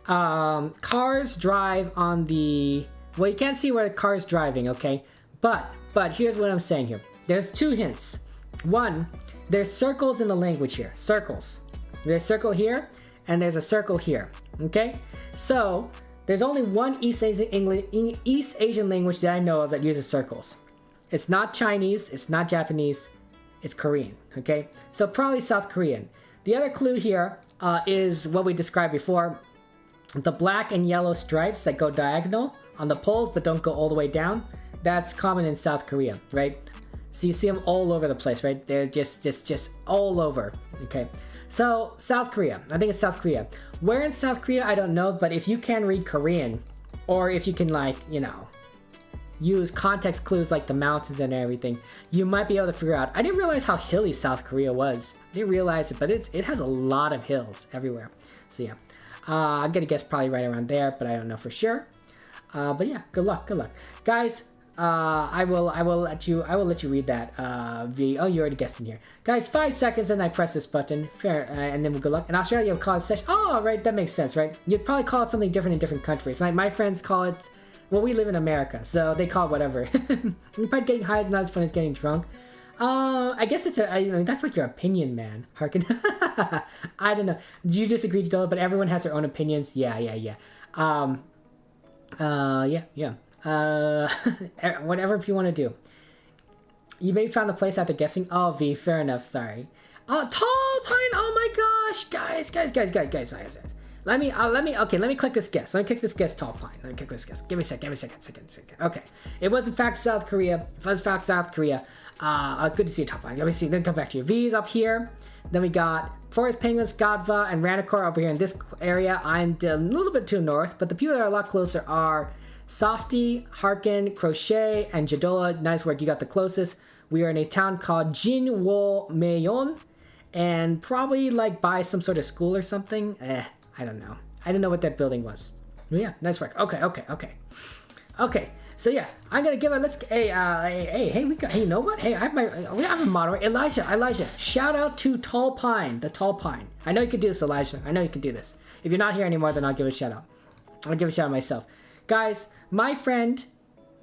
Cars drive on the... Well, you can't see where the car is driving, okay? But here's what I'm saying here. There's two hints. One, there's circles in the language here. Circles. There's a circle here, and there's a circle here, okay? So, there's only one East Asian language that I know of that uses circles. It's not Chinese, it's not Japanese, it's Korean, okay? So probably South Korean. The other clue here is what we described before. The black and yellow stripes that go diagonal on the poles but don't go all the way down. That's common in South Korea, right? So you see them all over the place, right? They're just all over, okay? So South Korea, I think it's South Korea. Where in South Korea, I don't know, but if you can read Korean, or if you can, like, you know, use context clues like the mountains and everything, you might be able to figure out. I didn't realize how hilly South Korea was. I didn't realize it, but it has a lot of hills everywhere. So yeah, I'm gonna guess probably right around there, but I don't know for sure. But yeah, good luck, guys. I will let you read that. Oh, you already guessed in here, guys. 5 seconds, and I press this button. Fair, and then good luck. In Australia, we'll call it session. Oh, right, that makes sense, right? You'd probably call it something different in different countries. My friends call it. Well, we live in America, so they call it whatever. Probably getting high is not as fun as getting drunk. I guess it's that's like your opinion, man. Harkin. I don't know. You disagree to it, but everyone has their own opinions. Yeah. Whatever if you want to do. You maybe found the place after guessing. Oh, V, fair enough. Sorry. Oh, tall pine. Oh my gosh, guys. Let me click this guess. Let me click this guess, tall pine. Let me click this guess. Give me a second. Okay. It was in fact South Korea. Good to see you, tall pine. Let me see. Then come back to you. V's up here. Then we got Forest Penguins, Godva, and Ranakor over here in this area. I'm a little bit too north, but the people that are a lot closer are Softy, Harkin, Crochet, and Jadola. Nice work. You got the closest. We are in a town called Jinwo-meyon, and probably like by some sort of school or something. I don't know. I didn't know what that building was. Yeah, nice work. Okay. So yeah, I'm gonna give it. Hey, we got. Hey, you know what? Hey, we have a moderator, Elijah. Shout out to Tall Pine, the Tall Pine. I know you can do this, Elijah. I know you can do this. If you're not here anymore, then I'll give a shout out. I'll give a shout out myself, guys. My friend,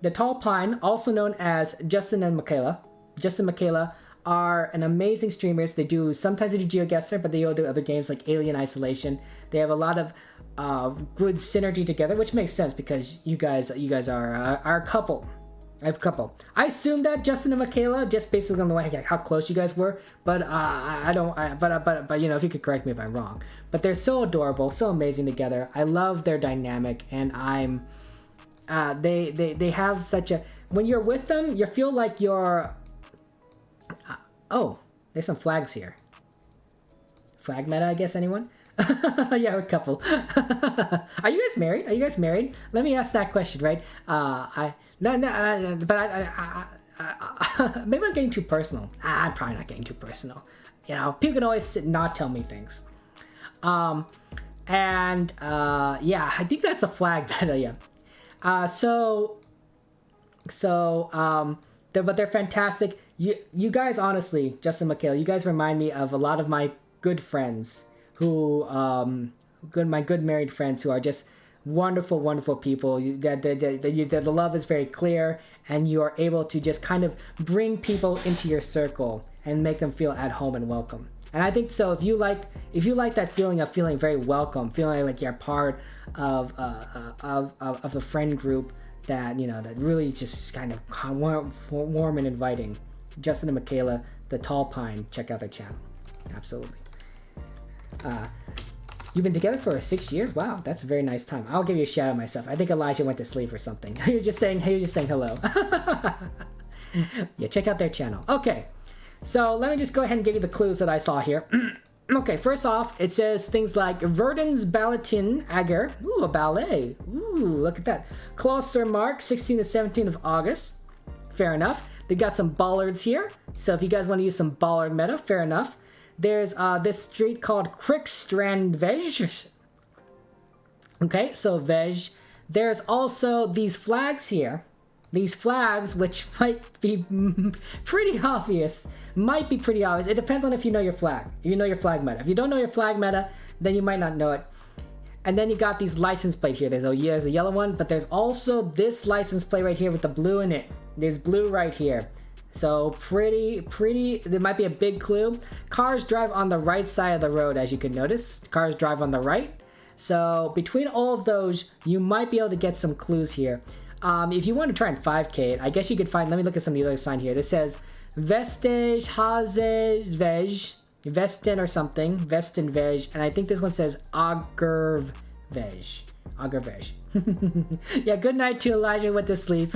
the Tall Pine, also known as Justin and Michaela. Justin and Michaela are an amazing streamers. Sometimes they do GeoGuessr, but they do other games like Alien Isolation. They have a lot of good synergy together, which makes sense because you guys are a couple. I assume that Justin and Michaela, just basically on the way how close you guys were, but but you know, if you could correct me if I'm wrong. But they're so adorable, so amazing together. I love their dynamic, and they have such a, when you're with them, you feel like you're. Oh, there's some flags here. Flag meta, I guess. Anyone? Yeah, a couple. Are you guys married? Let me ask that question, right? Maybe I'm getting too personal. I'm probably not getting too personal. You know, people can always not tell me things. Yeah, I think that's a flag meta. Yeah. But they're fantastic. You guys, honestly, Justin, Michaela, you guys remind me of a lot of my good friends who, my good married friends who are just wonderful, wonderful people. The love is very clear, and you are able to just kind of bring people into your circle and make them feel at home and welcome. And I think so. If you like that feeling of feeling very welcome, feeling like you're part of the friend group that that really just kind of warm and inviting. Justin and Michaela, the Tall Pine, check out their channel. Absolutely. You've been together for 6 years? Wow, that's a very nice time. I'll give you a shout out myself. I think Elijah went to sleep or something. You're just saying hello. Yeah, check out their channel. Okay, so let me just go ahead and give you the clues that I saw here. Okay, first off, it says things like Verdens Balletin Ager. Ooh, a ballet. Ooh, look at that. Klostermark, 16 to 17 of August. Fair enough. They got some bollards here. So if you guys want to use some bollard meta, fair enough. There's this street called Krickstrandvej. Okay, so Vej. There's also these flags here. These flags, which might be pretty obvious. Might be pretty obvious. It depends on if you know your flag. If you know your flag meta. If you don't know your flag meta, then you might not know it. And then you got these license plate here. There's a yellow one, but there's also this license plate right here with the blue in it. There's blue right here. So pretty, there might be a big clue. Cars drive on the right side of the road, as you can notice. Cars drive on the right. So between all of those, you might be able to get some clues here. If you want to try and 5K it, I guess you could find, let me look at some of the other sign here. This says Vestage Hazes Vej, Vestin or something, Vestin Vej, and I think this one says Agerv Vej. Agervej. Yeah, good night to Elijah, went to sleep.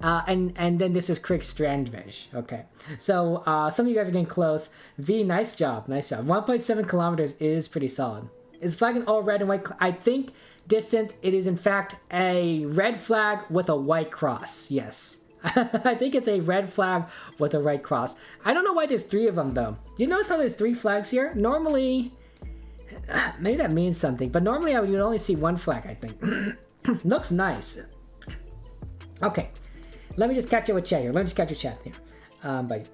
And then this is Krickstrandvej. Okay, so some of you guys are getting close. V, nice job. 1.7 kilometers is pretty solid. Is flag in all red and white? I think distant. It is in fact a red flag with a white cross. Yes, I think it's a red flag with a white cross. I don't know why there's 3 of them though. You notice how there's 3 flags here? Normally, maybe that means something, but normally I would only see 1 flag. I think. Looks nice. Okay, let me just catch up with chat here. Let me just catch your chat here. But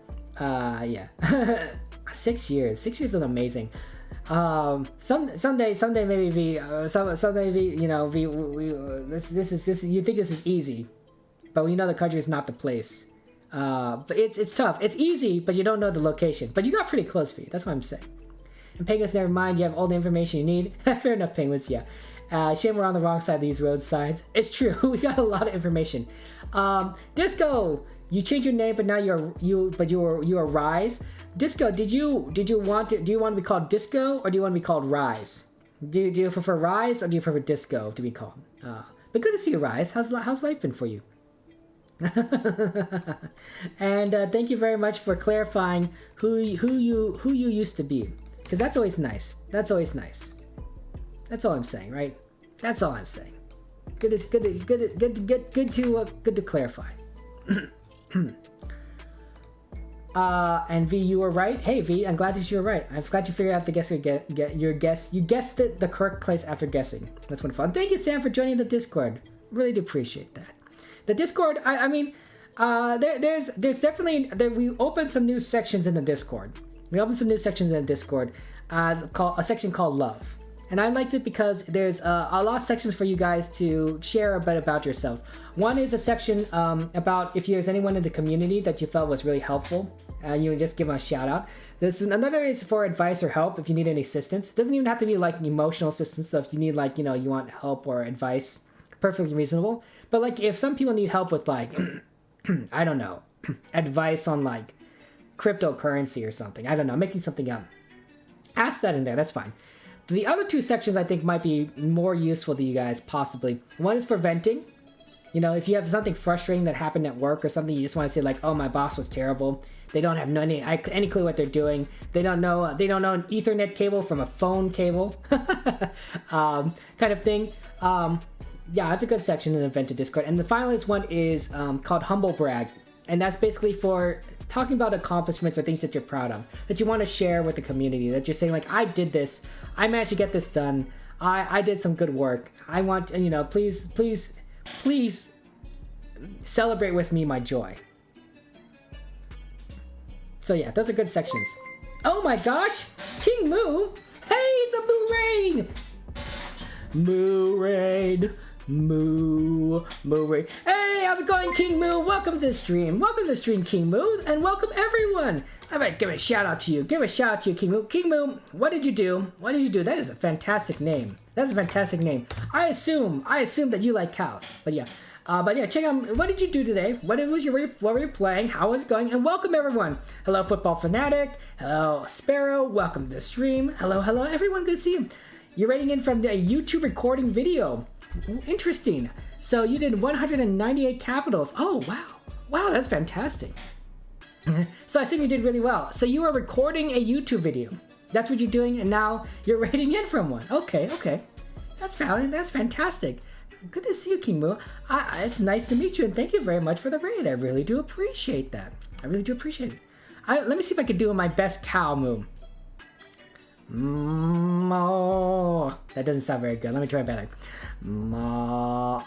yeah, 6 years. 6 years is amazing. Someday maybe V. Someday V. You know V. This is. You think this is easy, but we know the country is not the place. But it's tough. It's easy, but you don't know the location. But you got pretty close, V. That's what I'm saying. And Penguins, never mind. You have all the information you need. Fair enough, Penguins. Yeah. Shame we're on the wrong side of these road signs. It's true. We got a lot of information. Disco, you changed your name, but now you're Rise. Disco, do you want to be called Disco or do you want to be called Rise? Do you prefer Rise or do you prefer Disco to be called? But good to see you, Rise. How's life been for you? And thank you very much for clarifying who you used to be, because that's always nice. That's always nice. That's all I'm saying, right? That's all I'm saying. Good to clarify. And V, you were right. Hey V, I'm glad that you were right. I'm glad you figured out the your guess. You guessed it the correct place after guessing. That's wonderful. And thank you, Sam, for joining the Discord. Really do appreciate that. The Discord, I mean, there's definitely we opened some new sections in the Discord. Called a section called Love. And I liked it because there's a lot of sections for you guys to share a bit about yourselves. One is a section about if there's anyone in the community that you felt was really helpful. You would just give them a shout out. Another is for advice or help if you need any assistance. It doesn't even have to be like emotional assistance. So if you need you want help or advice, perfectly reasonable. But like if some people need help with like, I don't know, advice on like cryptocurrency or something. I don't know, making something up. Ask that in there, that's fine. The other 2 sections I think might be more useful to you guys, possibly. One is for venting. You know, if you have something frustrating that happened at work or something, you just want to say like, oh, my boss was terrible. They don't have any clue what they're doing. They don't know an Ethernet cable from a phone cable, kind of thing. Yeah, that's a good section in the vented Discord. And the finalist one is called Humble Brag. And that's basically for talking about accomplishments or things that you're proud of, that you want to share with the community, that you're saying like, I did this, I managed to get this done, I did some good work, I want, please celebrate with me my joy. So yeah, those are good sections. Oh my gosh, King Moo, hey, it's a Moo Rain! Moo Raid. Moo Raid. Hey, how's it going, King Moo? Welcome to the stream. Welcome to the stream, King Moo, and welcome everyone. I might give a shout out to you. Give a shout out to you, King Moo. King Moo, what did you do? What did you do? That is a fantastic name. That's a fantastic name. I assume that you like cows. But yeah, check out. What did you do today? What were you playing? How was it going? And welcome everyone. Hello, Football Fanatic. Hello, Sparrow. Welcome to the stream. Hello, everyone. Good to see you. You're writing in from the YouTube recording video. Interesting. So you did 198 capitals. Oh wow, that's fantastic. So I think you did really well. So you are recording a YouTube video. That's what you're doing, and now you're writing in from one. Okay. That's valid. That's fantastic. Good to see you, King Moo. It's nice to meet you, and thank you very much for the raid. I really do appreciate that. I really do appreciate it. Let me see if I can do my best cow moo. Moo. That doesn't sound very good. Let me try better. Moo.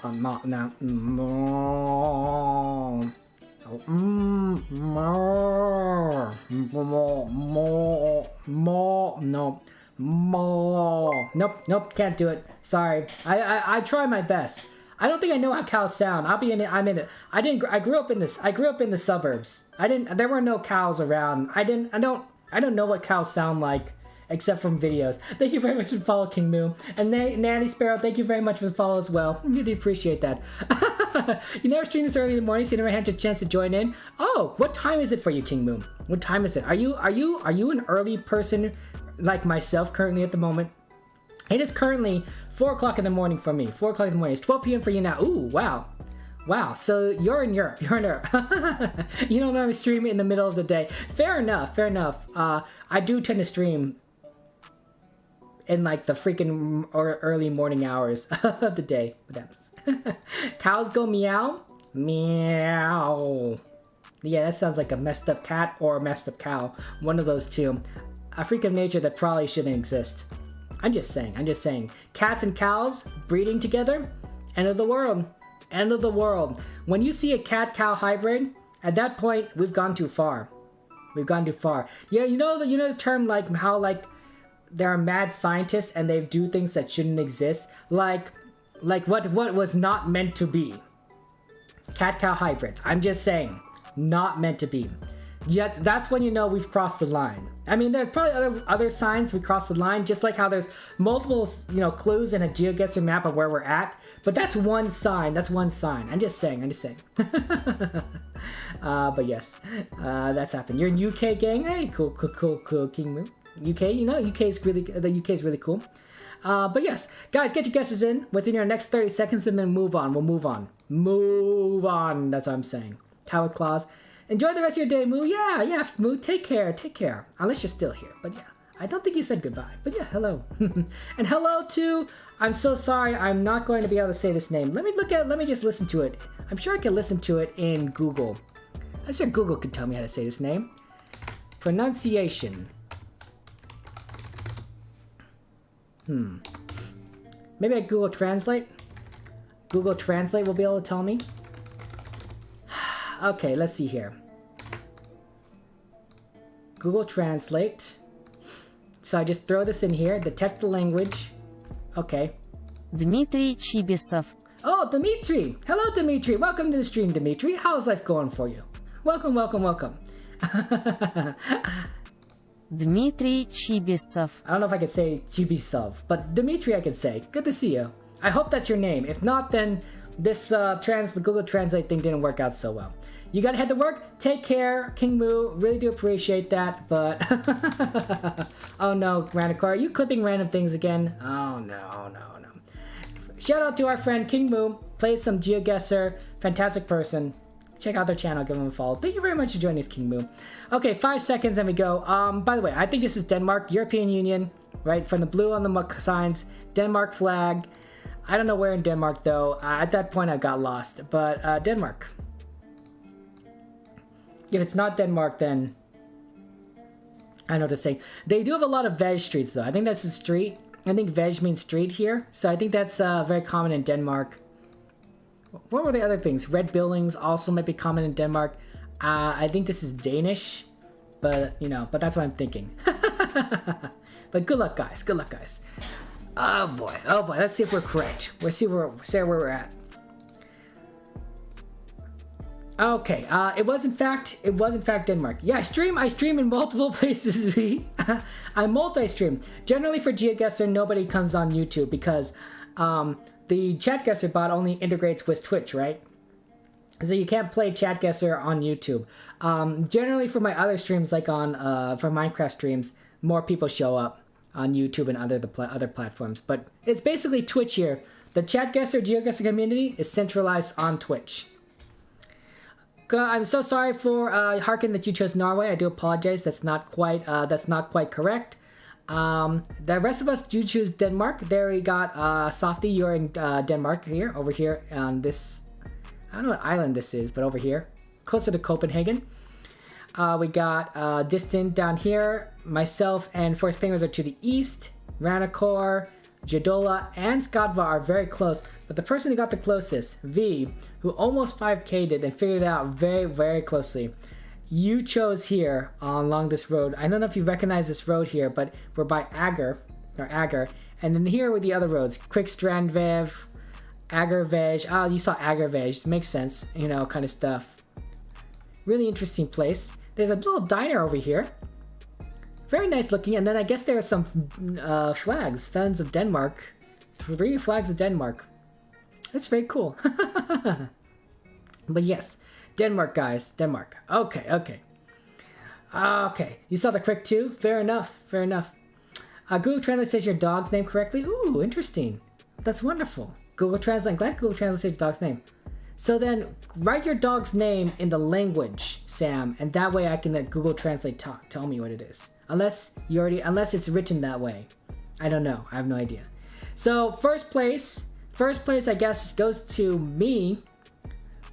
No. Moo. Nope, can't do it. Sorry. I try my best. I don't think I know how cows sound. I'm in it. I grew up in the suburbs. There were no cows around. I don't know what cows sound like except from videos. Thank you very much for the follow, King Moo. And Nanny Sparrow, thank you very much for the follow as well. Really appreciate that. You never stream this early in the morning, so you never had a chance to join in. Oh, what time is it for you, King Moo? What time is it? Are you an early person like myself currently at the moment? It is currently 4 o'clock in the morning for me. 4 o'clock in the morning. It's 12 p.m. for you now. Ooh, wow. So you're in Europe. You don't know I'm streaming in the middle of the day. Fair enough. I do tend to stream in like the freaking early morning hours of the day. Cows go meow. Meow. Yeah, that sounds like a messed up cat or a messed up cow. One of those two. A freak of nature that probably shouldn't exist. I'm just saying. Cats and cows breeding together. End of the world. When you see a cat-cow hybrid, at that point, we've gone too far. Yeah, you know the term like how like there are mad scientists and they do things that shouldn't exist, like what was not meant to be. Cat-cow hybrids. I'm just saying, not meant to be. Yet that's when you know we've crossed the line. I mean, there's probably other signs we crossed the line, just like how there's multiple clues in a GeoGuessr map of where we're at. But that's one sign. I'm just saying. But yes, that's happened. You're in UK, gang. Hey, cool, King Moo. UK, the UK is really cool. But yes, guys, get your guesses in within your next 30 seconds and then move on. We'll move on. That's what I'm saying. Coward Claws. Enjoy the rest of your day, Moo. Yeah, Moo. Take care. Unless you're still here. But yeah, I don't think you said goodbye. But yeah, hello. And hello to, I'm so sorry, I'm not going to be able to say this name. Let me just listen to it. I'm sure I can listen to it in Google. I'm sure Google can tell me how to say this name. Pronunciation. Maybe I Google Translate? Google Translate will be able to tell me. Okay, let's see here. Google Translate. So I just throw this in here, detect the language. Okay. Dmitry Chibisov. Oh, Dmitry! Hello, Dmitry! Welcome to the stream, Dmitry. How's life going for you? Welcome. Dmitry Chibisov. I don't know if I could say Chibisov, but Dmitry I could say. Good to see you. I hope that's your name. If not, then this the Google Translate thing didn't work out so well. You gotta head to work. Take care, King Moo. Really do appreciate that, but oh no, Ranacor, are you clipping random things again? Oh no. Shout out to our friend King Moo. Plays some GeoGuessr. Fantastic person. Check out their channel. Give them a follow. Thank you very much for joining us, King Moo. Okay, 5 seconds and we go. By the way, I think this is Denmark, European Union, right? From the blue on the signs, Denmark flag. I don't know where in Denmark though. At that point, I got lost. But Denmark. If it's not Denmark, then I know what to say. They do have a lot of veg streets, though. I think that's a street. I think veg means street here. So I think that's very common in Denmark. What were the other things? Red buildings also might be common in Denmark. I think this is Danish. But, but that's what I'm thinking. But good luck, guys. Oh boy, let's see if we're correct. We'll see where we're at. Okay, it was in fact Denmark. Yeah, I stream in multiple places. I multi-stream. Generally for GeoGuessr, nobody comes on YouTube because the Chatguessr bot only integrates with Twitch, right? So you can't play Chatguessr on YouTube. Generally for my other streams, like on for Minecraft streams, more people show up on YouTube and other platforms. But it's basically Twitch here. The Chatguessr GeoGuessr community is centralized on Twitch. I'm so sorry for Harkin that you chose Norway. I do apologize. That's not quite correct. The rest of us do choose Denmark. There we got Softy. You're in Denmark here, over here on this. I don't know what island this is, but over here, closer to Copenhagen. We got Distant down here. Myself and Forest Penguins are to the east. Ranacor, Jadola, and Skadva are very close. But the person who got the closest, V, who almost 5K'd it and figured it out very, very closely. You chose here along this road. I don't know if you recognize this road here, but we're by Ager. And then here were the other roads. Quickstrandvev, Agervej. Oh, you saw Agervej. Makes sense, you know, kind of stuff. Really interesting place. There's a little diner over here. Very nice looking. And then I guess there are some flags. Fans of Denmark. 3 flags of Denmark. That's very cool. But yes, Denmark, guys. Denmark. Okay. You saw the crick too? Fair enough. Google Translate says your dog's name correctly. Ooh, interesting. That's wonderful. Google Translate. I'm glad Google Translate says your dog's name. So then, write your dog's name in the language, Sam, and that way I can let Google Translate tell me what it is. Unless it's written that way. I don't know. I have no idea. So first place I guess goes to me.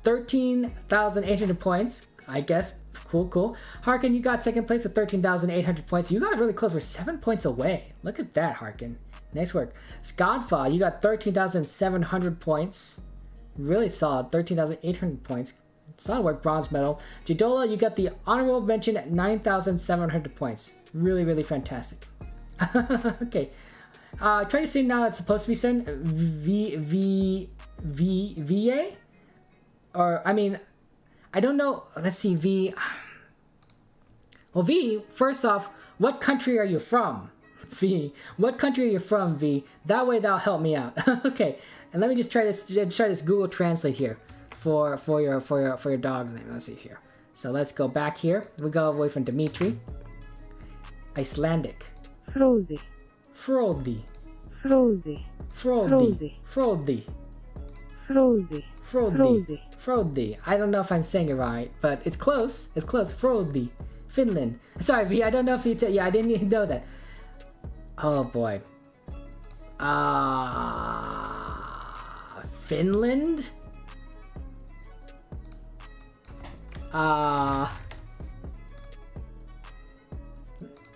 13,800 points. I guess. Cool. Harkin, you got second place with 13,800 points. You got really close. We're 7 points away. Look at that, Harkin. Nice work. Skodfa, you got 13,700 points. Really solid. 13,800 points. Solid work. Bronze medal. Jadola, you got the honorable mention at 9,700 points. Really, really fantastic. Okay. Try to see now it's supposed to be sent VA? Or, I mean, I don't know. Let's see, V. Well, V, first off, what country are you from? V. What country are you from, V? That way that'll help me out. Okay. And let me just try this Google Translate here for your dog's name. Let's see here. So let's go back here. We go away from Dimitri. Icelandic. Frodi. Frodi. Frodi. Frodi. Frodi. Frodi. Frodi. Frodi. I don't know if I'm saying it right, but it's close. It's close. Frodi. Finland. Sorry, V. I don't know if you. Yeah, I didn't even know that. Oh boy. Finland?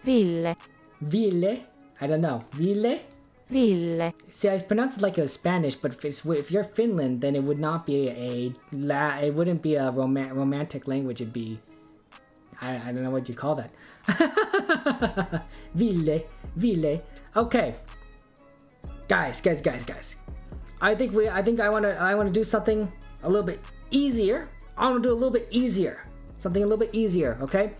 Ville. Ville? I don't know. Ville? Ville. See, I pronounced it like it was Spanish, but if you're Finland, then it would not be it wouldn't be a romantic language. It'd be, I don't know what you call that. Ville. Okay. Guys. I think I want to do something a little bit easier. I want to do a little bit easier. Something a little bit easier, okay?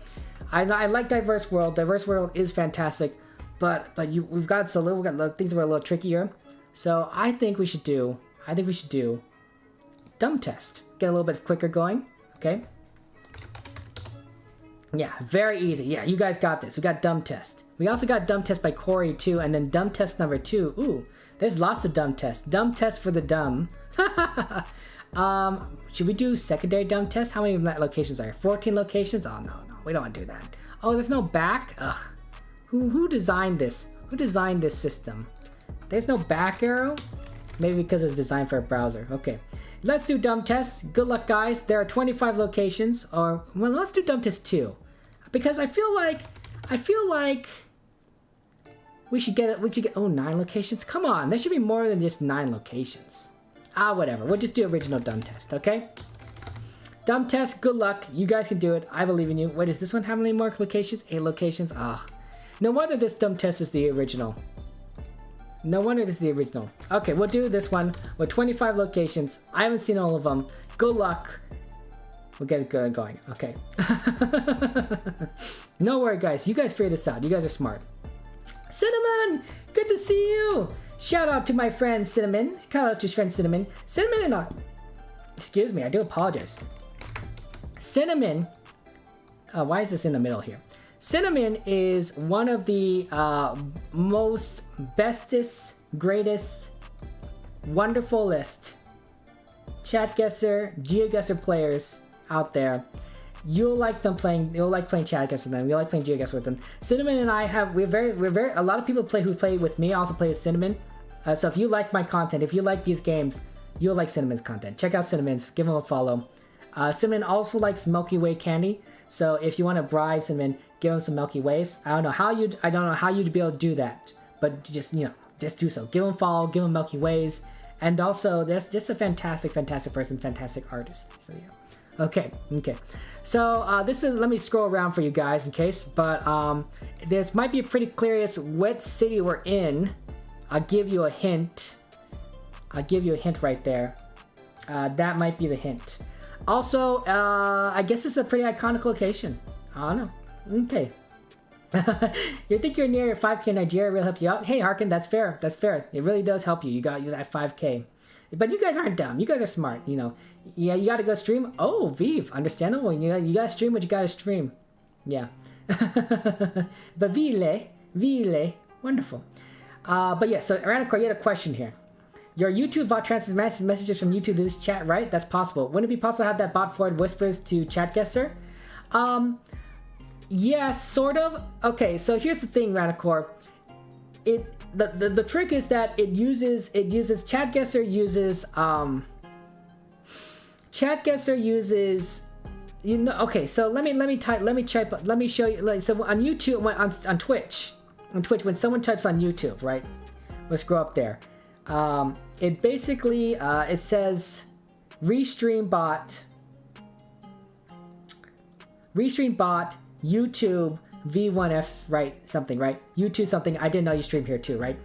I like Diverse World. Diverse World is fantastic, but we've got things that are a little trickier. So I think we should do Dumb Test. Get a little bit quicker going, okay? Yeah, very easy. Yeah, you guys got this. We got Dumb Test. We also got Dumb Test by Corey too, and then Dumb Test number 2. Ooh, there's lots of Dumb Tests. Dumb Test for the dumb. Should we do secondary Dumb Test? How many locations are there? 14 locations? Oh no, we don't want to do that. Oh, there's no back? Ugh. Who designed this? Who designed this system? There's no back arrow? Maybe because it's designed for a browser. Okay. Let's do Dumb Test. Good luck, guys. There are 25 locations. Or, well, let's do Dumb Test 2. Because I feel like we should get 9 locations. Come on, there should be more than just 9 locations. Whatever. We'll just do original Dumb Test, okay? Dumb Test, good luck. You guys can do it. I believe in you. Wait, does this one have any more locations? 8 locations? No wonder this Dumb Test is the original. No wonder this is the original. Okay, we'll do this one with 25 locations. I haven't seen all of them. Good luck. We'll get it going. Okay. No worry, guys. You guys figure this out. You guys are smart. Cinnamon! Good to see you! Shout out to my friend Cinnamon. Shout out to his friend Cinnamon. Cinnamon and I... Excuse me, I do apologize. Cinnamon... why is this in the middle here? Cinnamon is one of the most bestest, greatest, wonderfulest Chatguessr, GeoGuessr players out there. You'll like playing Chatguessr with them. You'll like playing GeoGuessr with them. Cinnamon and I have we're very a lot of people who play with me also play with Cinnamon. So if you like my content, if you like these games, you'll like Cinnamon's content. Check out Cinnamon's, give him a follow. Cinnamon also likes Milky Way candy. So if you want to bribe Cinnamon, give him some Milky Ways. I don't know how you'd be able to do that, but just just do so. Give him a follow, give him Milky Ways, and also there's just a fantastic person, fantastic artist. So yeah, okay. So this is, let me scroll around for you guys in case, but this might be pretty clear as what city we're in. I'll give you a hint. Right there. That might be the hint. Also, I guess it's a pretty iconic location. I don't know. Okay. You think you're near 5K in Nigeria will help you out? Hey, Harkin, that's fair. It really does help you. You got that 5K. But you guys aren't dumb. You guys are smart. Yeah, you gotta go stream. Oh, Vive, understandable. You gotta stream what you gotta stream. Yeah. But Vile, wonderful. But yeah, so Ranicore, you had a question here. Your YouTube bot transfers messages from YouTube to this chat, right? That's possible. Wouldn't it be possible to have that bot forward whispers to Chatguessr? Yeah, sort of. Okay, so here's the thing, Ranicore. The trick is that Chatguessr uses okay, so let me show you, like, so on YouTube, on Twitch, when someone types on YouTube, right? Let's go up there. It basically it says restream bot YouTube V1F, right? Something, right? YouTube something. I didn't know you stream here too, right?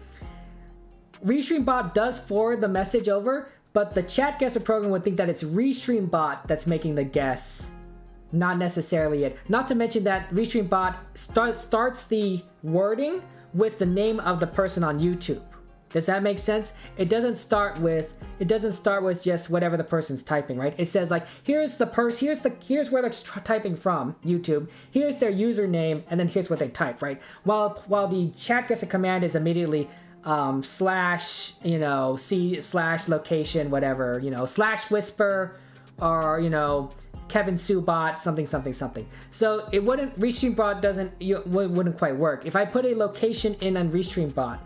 Restream bot does forward the message over, but the Chatguessr program would think that it's Restream bot that's making the guess, not necessarily it. Not to mention that Restream bot starts the wording with the name of the person on YouTube. Does that make sense? It doesn't start with just whatever the person's typing, right? It says like, here's where they're typing from, YouTube. Here's their username, and then here's what they type, right? While the Chatguessr command is immediately slash location, whatever, slash whisper, or Kevin Sue bot, something. So it wouldn't, Restream bot wouldn't quite work. If I put a location in on Restream bot,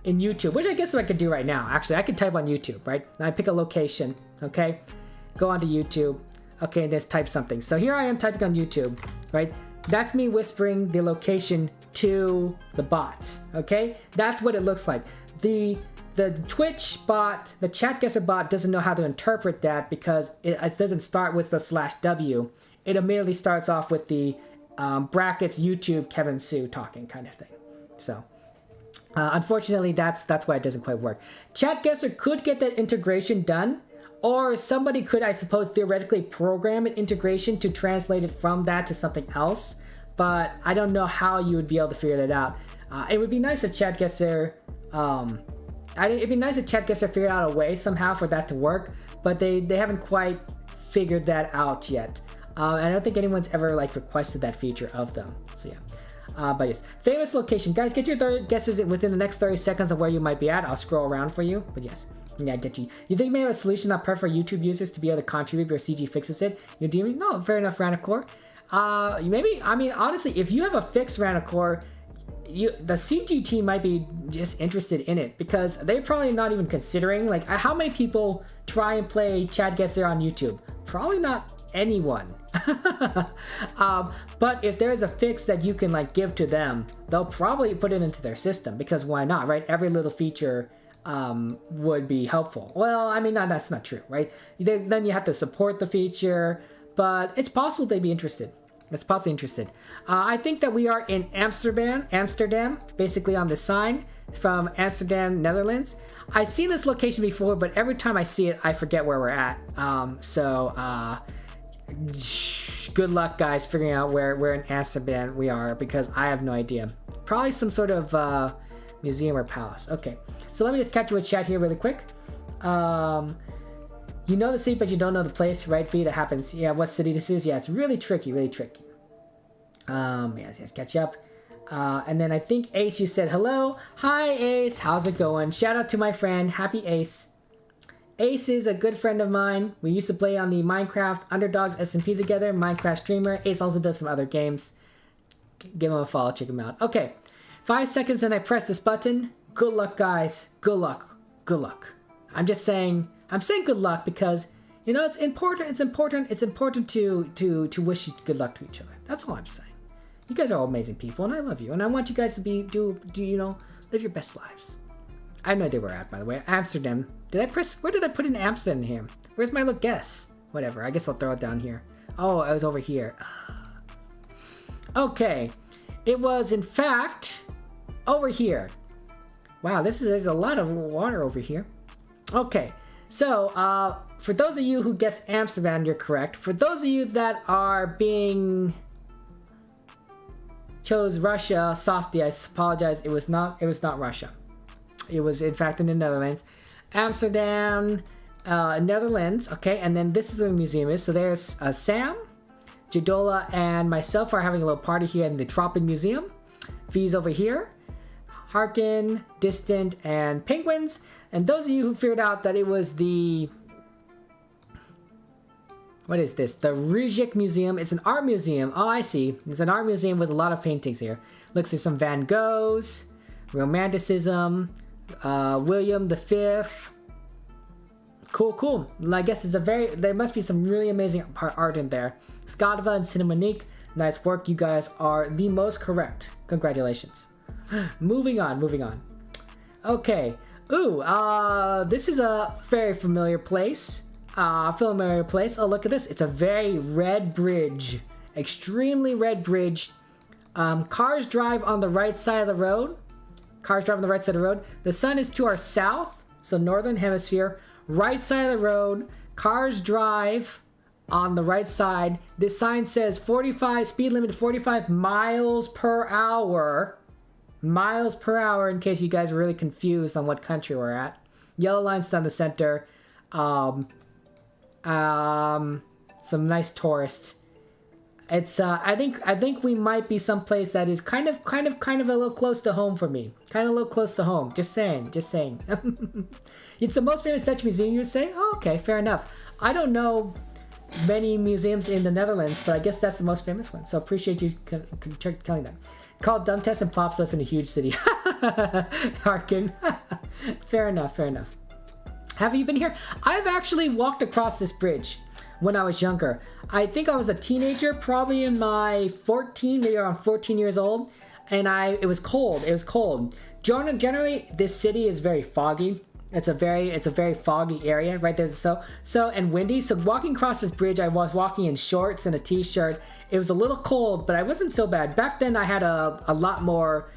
in YouTube, which I guess I could do right now. Actually, I could type on YouTube, right? And I pick a location, okay? Go onto YouTube, okay, and just type something. So here I am typing on YouTube, right? That's me whispering the location to the bot, okay? That's what it looks like. The Twitch bot, the Chatguessr bot doesn't know how to interpret that because it doesn't start with the /W. It immediately starts off with the brackets YouTube Kevin Sue talking kind of thing. So unfortunately, that's why it doesn't quite work. Chatguessr could get that integration done, or somebody could, I suppose, theoretically program an integration to translate it from that to something else, but I don't know how you would be able to figure that out. It would be nice if Chatguessr, figured out a way somehow for that to work, but they haven't quite figured that out yet. And I don't think anyone's ever requested that feature of them. So yeah. But yes, famous location. Guys, get your guesses within the next 30 seconds of where you might be at. I'll scroll around for you. But yes, yeah, I get you. You think you may have a solution not perfect for YouTube users to be able to contribute where CG fixes it? You're deeming? No, fair enough, Ranicore. Maybe, I mean, honestly, if you have a fix, Ranicore, the CG team might be just interested in it because they're probably not even considering, how many people try and play Chatguessr on YouTube? Probably not anyone. But if there's a fix that you can give to them, they'll probably put it into their system because why not, right? Every little feature would be helpful. Well, I mean, no, that's not true, right? Then you have to support the feature, but it's possible they'd be interested. It's possibly interested. I think that we are in Amsterdam, basically on the sign. from Amsterdam, Netherlands. I've seen this location before, but every time I see it, I forget where we're at. Good luck, guys, figuring out where in Amsterdam we are, because I have no idea. Probably some sort of museum or palace. Okay, so let me just catch you with chat here really quick. You know the city, but you don't know the place, right? For you, that happens. Yeah, what city this is? Yeah, it's really tricky, really tricky. Yes, catch up. And then I think Ace, you said hello. Hi, Ace. How's it going? Shout out to my friend. Happy Ace. Ace is a good friend of mine. We used to play on the Minecraft Underdogs SMP together. Minecraft streamer. Ace also does some other games. Give him a follow. Check him out. Okay. 5 seconds and I press this button. Good luck, guys. Good luck. Good luck. I'm saying good luck because, you know, it's important to wish you good luck to each other. That's all I'm saying. You guys are all amazing people, and I love you, and I want you guys to live your best lives. I have no idea where we're at, by the way. Amsterdam. Where did I put in Amsterdam here? Where's my little guess? Whatever, I guess I'll throw it down here. Oh, I was over here. Okay. It was, in fact, over here. Wow, there's a lot of water over here. Okay. So, for those of you who guessed Amsterdam, you're correct. For those of you that are chose Russia, softy, I apologize. It was not Russia. It was, in fact, in the Netherlands. Amsterdam, Netherlands. Okay, and then this is where the museum is. So there's Sam, Jadola, and myself are having a little party here in the Tropic Museum. V's over here. Harkin, Distant, and Penguins. And those of you who figured out that it was the... What is this? The Rijik Museum. It's an art museum. Oh, I see. It's an art museum with a lot of paintings here. Looks like some Van Goghs, Romanticism, William V. Cool. I guess there must be some really amazing art in there. Skadva and Cinemonique. Nice work. You guys are the most correct. Congratulations. Moving on. Okay. Ooh, this is a very familiar place. Oh, look at this. It's a very red bridge. Extremely red bridge. Cars drive on the right side of the road. The sun is to our south, so northern hemisphere. Right side of the road. Cars drive on the right side. This sign says speed limit 45 miles per hour. Miles per hour, in case you guys were really confused on what country we're at. Yellow lines down the center. Some nice tourist. It's I think we might be someplace that is kind of a little close to home for me. Kind of a little close to home. Just saying. It's the most famous Dutch museum, you would say? Oh, okay, fair enough. I don't know many museums in the Netherlands, but I guess that's the most famous one. So appreciate you telling that. Called Dumb Test and plops us in a huge city. Harkin. Fair enough. Have you been here? I've actually walked across this bridge when I was younger. I think I was a teenager, probably in my 14, maybe around 14 years old. And it was cold. Generally, this city is very foggy. It's a very foggy area, right? There's and windy. So walking across this bridge, I was walking in shorts and a t-shirt. It was a little cold, but I wasn't so bad. Back then, I had a lot more.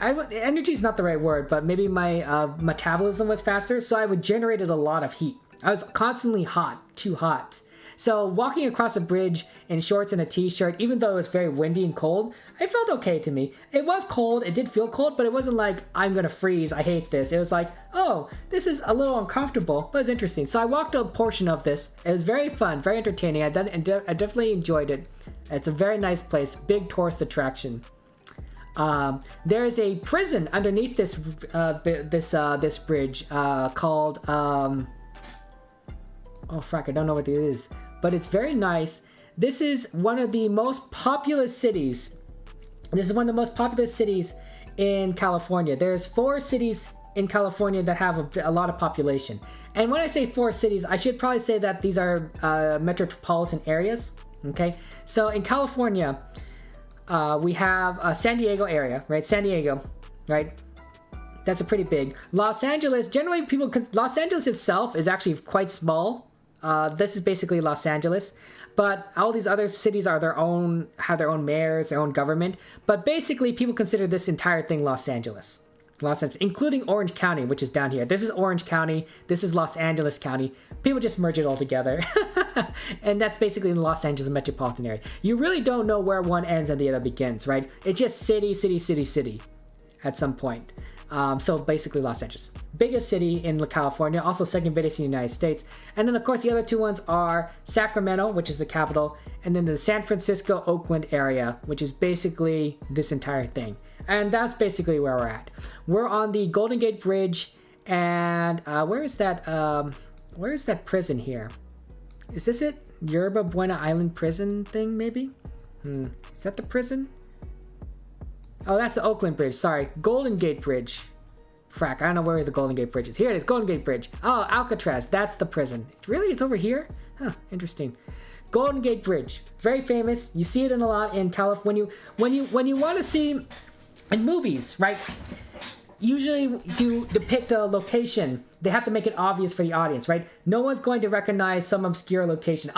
Energy is not the right word, but maybe my metabolism was faster, so I generated a lot of heat. I was constantly too hot. So walking across a bridge in shorts and a t-shirt, even though it was very windy and cold, it felt okay to me. It was cold, it did feel cold, but it wasn't like, I'm gonna freeze, I hate this. It was like, oh, this is a little uncomfortable, but it's interesting. So I walked a portion of this. It was very fun, very entertaining. I definitely enjoyed it. It's a very nice place, big tourist attraction. There's a prison underneath this bridge called oh frack, I don't know what it is, but it's very nice. This is one of the most populous cities. In California. There's 4 cities in California that have a lot of population. And when I say 4 cities, I should probably say that these are metropolitan areas. Okay, so in California, we have San Diego area, right? San Diego, right? That's a pretty big. Los Angeles, generally Los Angeles itself is actually quite small. This is basically Los Angeles. But all these other cities are have their own mayors, their own government. But basically, people consider this entire thing Los Angeles. Los Angeles, including Orange County, which is down here. This is Orange County. This is Los Angeles County. People just merge it all together. And that's basically the Los Angeles metropolitan area. You really don't know where one ends and the other begins, right? It's just city, city, city, city at some point. So basically Los Angeles. Biggest city in California, also second biggest in the United States. And then of course the other two ones are Sacramento, which is the capital, and then the San Francisco, Oakland area, which is basically this entire thing. And that's basically where we're at. We're on the Golden Gate Bridge, and where is that prison here? Is this it? Yerba Buena Island prison thing, maybe? Is that the prison? Oh, that's the Oakland Bridge, sorry. Golden Gate Bridge. Frack, I don't know where the Golden Gate Bridge is. Here it is, Golden Gate Bridge. Oh, Alcatraz, that's the prison. Really? It's over here? Huh, interesting. Golden Gate Bridge, very famous. You see it in a lot in California. When you want to see in movies, right? Usually to depict a location, they have to make it obvious for the audience, right? No one's going to recognize some obscure location.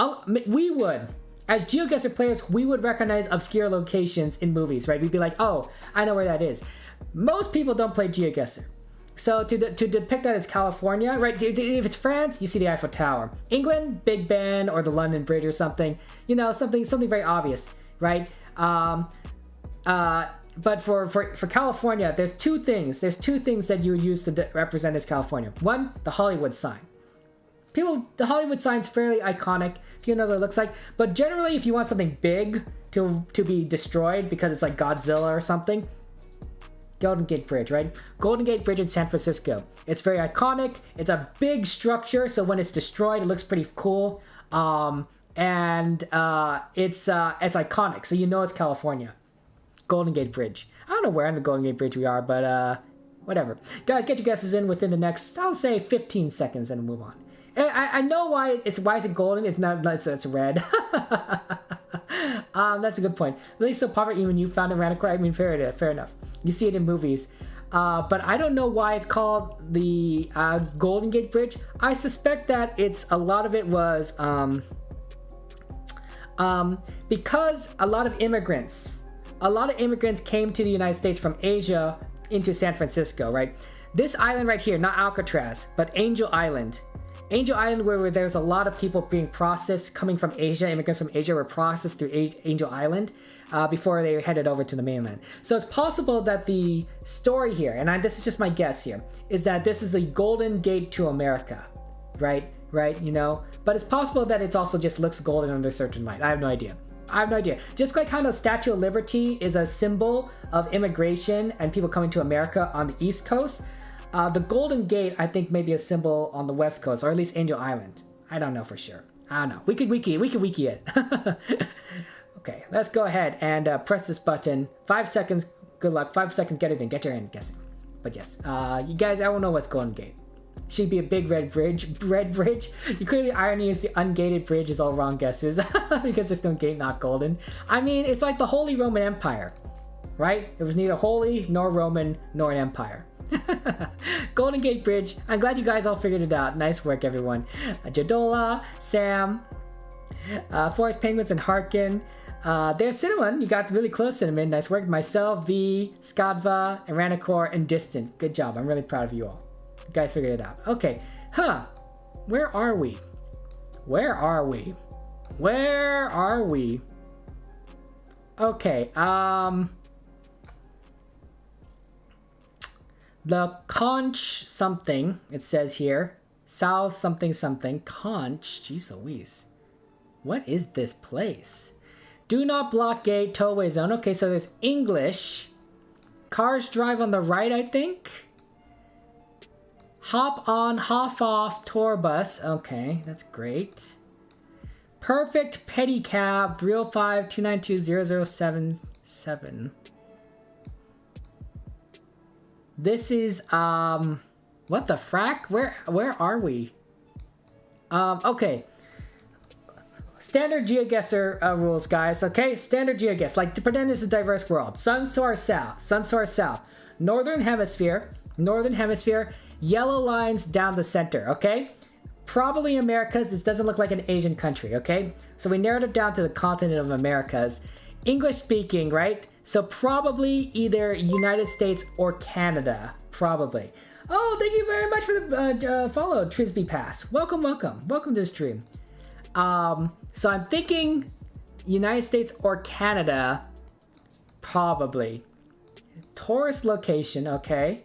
We would. As GeoGuessr players, we would recognize obscure locations in movies, right? We'd be like, oh, I know where that is. Most people don't play GeoGuessr. So to depict that as California, right? If it's France, you see the Eiffel Tower. England, Big Ben or the London Bridge or something. You know, something very obvious, right? But for California, there's two things. There's two things that you would use to represent as California. One, the Hollywood sign. The Hollywood sign's fairly iconic. You know what it looks like. But generally, if you want something big to be destroyed because it's like Godzilla or something, Golden Gate Bridge, right? Golden Gate Bridge in San Francisco. It's very iconic. It's a big structure, so when it's destroyed, it looks pretty cool. And it's iconic, so you know it's California. Golden Gate Bridge. I don't know where on the Golden Gate Bridge we are, but whatever. Guys, get your guesses in within the next, I'll say 15 seconds and move on. I know why is it golden? It's not. It's red. That's a good point. At least so poverty when you found it radical. I mean, fair enough. You see it in movies, but I don't know why it's called the Golden Gate Bridge. I suspect that a lot of it was because a lot of immigrants came to the United States from Asia into San Francisco, right? This island right here, not Alcatraz, but Angel Island. Angel Island, where there's a lot of people being processed coming from Asia, immigrants from Asia were processed through Angel Island before they headed over to the mainland. So it's possible that the story here, and this is just my guess here, is that this is the Golden Gate to America, right? You know, but it's possible that it's also just looks golden under a certain light. I have no idea. Just like kind of Statue of Liberty is a symbol of immigration and people coming to America on the East Coast. The Golden Gate, I think, may be a symbol on the West Coast, or at least Angel Island. I don't know for sure. I don't know. We could wiki it. Okay, let's go ahead and press this button. 5 seconds. Good luck. 5 seconds. Get it in. Get your in guessing. But yes, you guys, I don't know what's Golden Gate. Should be a big red bridge. You clearly irony is the ungated bridge is all wrong guesses because there's no gate, not golden. I mean, it's like the Holy Roman Empire, right? It was neither holy nor Roman nor an empire. Golden Gate Bridge. I'm glad you guys all figured it out. Nice work, everyone. Jadola, Sam, Forest Penguins, and Harkin. There's Cinnamon. You got really close, Cinnamon. Nice work. Myself, V, Skadva, Aranicor, and Distant. Good job. I'm really proud of you all. You guys figured it out. Okay. Where are we? Okay. The conch something, it says here. South something something. Conch. Jeez Louise. What is this place? Do not block gate, tollway zone. Okay, so there's English. Cars drive on the right, I think. Hop on, hop off, tour bus. Okay, that's great. Perfect pedicab, 305-292-0077. This is, what the frack? Where are we? Okay. Standard GeoGuessr rules, guys, okay? Standard GeoGuess, like to pretend this is a diverse world. Sun to our south. Northern hemisphere, yellow lines down the center, okay? Probably Americas. This doesn't look like an Asian country, okay? So we narrowed it down to the continent of Americas. English speaking, right? So probably either United States or Canada. Probably. Oh, thank you very much for the follow, Trisby Pass. Welcome, welcome. Welcome to the stream. So I'm thinking United States or Canada. Probably. Tourist location, okay.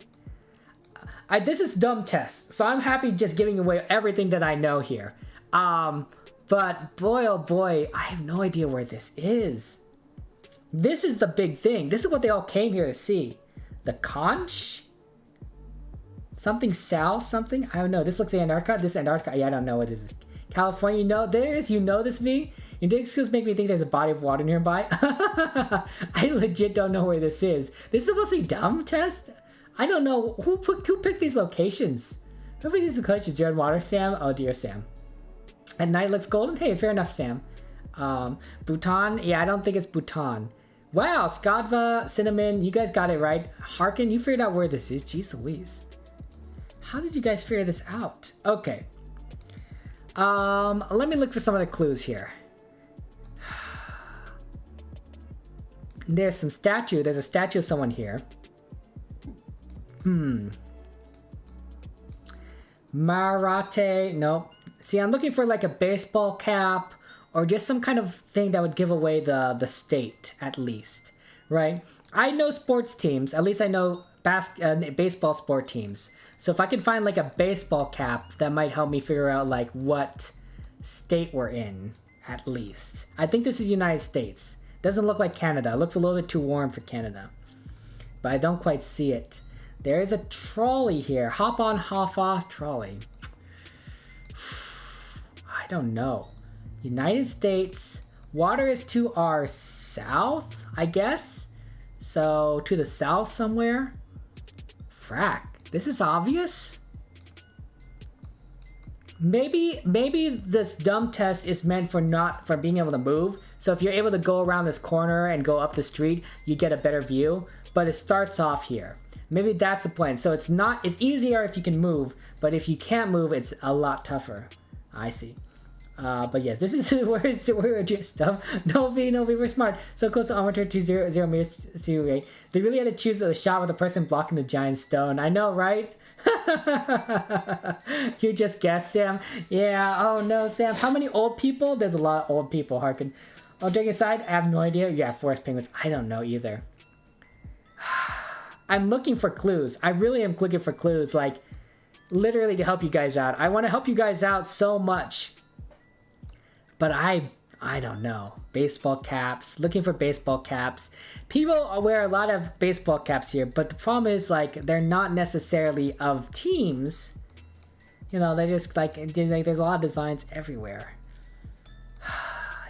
This is dumb test, so I'm happy just giving away everything that I know here. But boy, oh boy, I have no idea where this is. This is the big thing. This is what they all came here to see. The conch? Something south, something? I don't know. This looks like Antarctica. This is Antarctica. Yeah, I don't know what this is. California, you know this, V? Your dick skills make me think there's a body of water nearby. I legit don't know where this is. This is supposed to be dumb test? I don't know. Who picked these locations? Who picked these locations? You're in water, Sam? Oh dear, Sam. At night looks golden? Hey, fair enough, Sam. Bhutan? Yeah, I don't think it's Bhutan. Wow, Skadva, Cinnamon, you guys got it right. Harkin, you figured out where this is. Jeez Louise. How did you guys figure this out? Okay. Let me look for some of the clues here. There's some statue. There's a statue of someone here. Marate. Nope. See, I'm looking for like a baseball cap or just some kind of thing that would give away the state, at least. Right? I know sports teams. At least I know baseball sport teams. So if I can find like a baseball cap, that might help me figure out like what state we're in, at least. I think this is United States. Doesn't look like Canada. It looks a little bit too warm for Canada. But I don't quite see it. There is a trolley here. Hop on, hop off trolley. I don't know. United States. Water is to our south, I guess. So to the south somewhere. Frack. This is obvious. Maybe this dumb test is meant for being able to move. So if you're able to go around this corner and go up the street, you get a better view. But it starts off here. Maybe that's the point. So it's easier if you can move, but if you can't move, it's a lot tougher. I see. But yes, this is where we're just dumb. No, we're smart. So close to amateur to 0 meters to 8. They really had to choose the shot with the person blocking the giant stone. I know, right? You just guessed, Sam. Yeah. Oh no, Sam. How many old people? There's a lot of old people. Harkin. Oh, joking aside, I have no idea. Yeah, forest penguins. I don't know either. I'm looking for clues. I really am looking for clues, like literally to help you guys out. I want to help you guys out so much. But I don't know. Baseball caps. Looking for baseball caps. People wear a lot of baseball caps here, but the problem is like they're not necessarily of teams. You know, they're just like there's a lot of designs everywhere.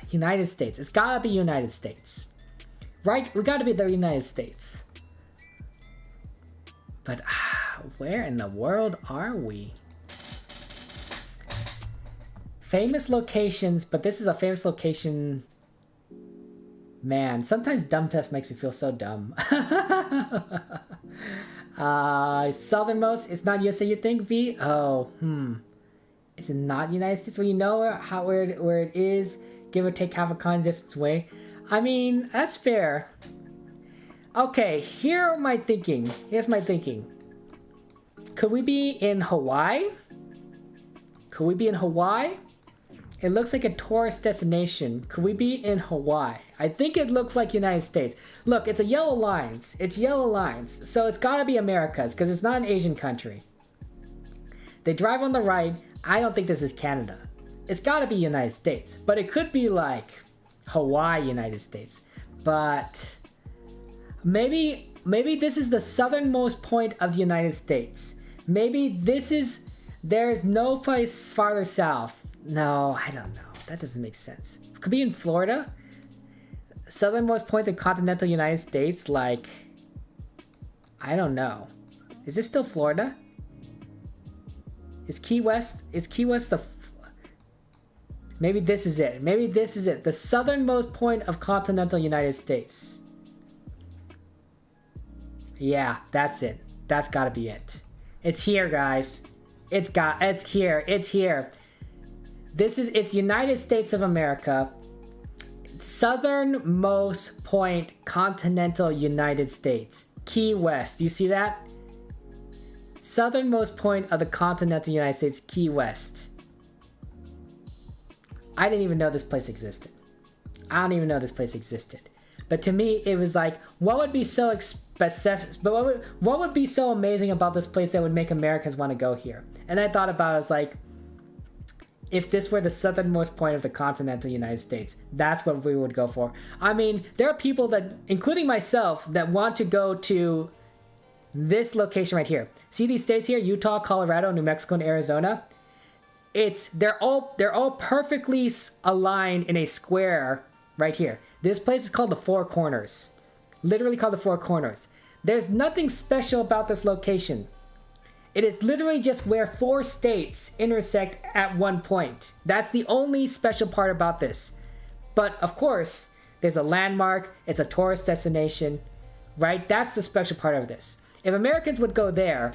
United States. It's gotta be United States. Right? We gotta be the United States. But where in the world are we? Famous locations, but this is a famous location. Man, sometimes dumb test makes me feel so dumb. Southernmost, it's not USA, you think, V? Oh, Is it not United States? Well, you know where it is, give or take half a continent distance away. I mean, that's fair. Okay, here's my thinking. Could we be in Hawaii? It looks like a tourist destination. Could we be in Hawaii? I think it looks like United States. Look, it's yellow lines. So it's gotta be Americas, because it's not an Asian country. They drive on the right. I don't think this is Canada. It's gotta be United States. But it could be like Hawaii, United States. But maybe this is the southernmost point of the United States. Maybe there is no place farther south. No, I don't know. That doesn't make sense. Could be in Florida. Southernmost point of the continental United States, like, I don't know. Is this still Florida? Is Key West the... Maybe this is it. The southernmost point of continental United States. Yeah, that's it. That's gotta be it. It's here, guys. It's here. It's United States of America. Southernmost point, continental United States. Key West. Do you see that? Southernmost point of the continental United States, Key West. I didn't even know this place existed. I don't even know this place existed. But to me, it was like, what would be so what would be so amazing about this place that would make Americans want to go here? And I thought about it as like, if this were the southernmost point of the continental United States, that's what we would go for. I mean, there are people that, including myself, that want to go to this location right here. See these states here? Utah, Colorado, New Mexico, and Arizona. They're all perfectly aligned in a square right here. This place is called the Four Corners. Literally called the Four Corners. There's nothing special about this location. It is literally just where 4 states intersect at one point. That's the only special part about this. But of course, there's a landmark, it's a tourist destination, right? That's the special part of this. If Americans would go there,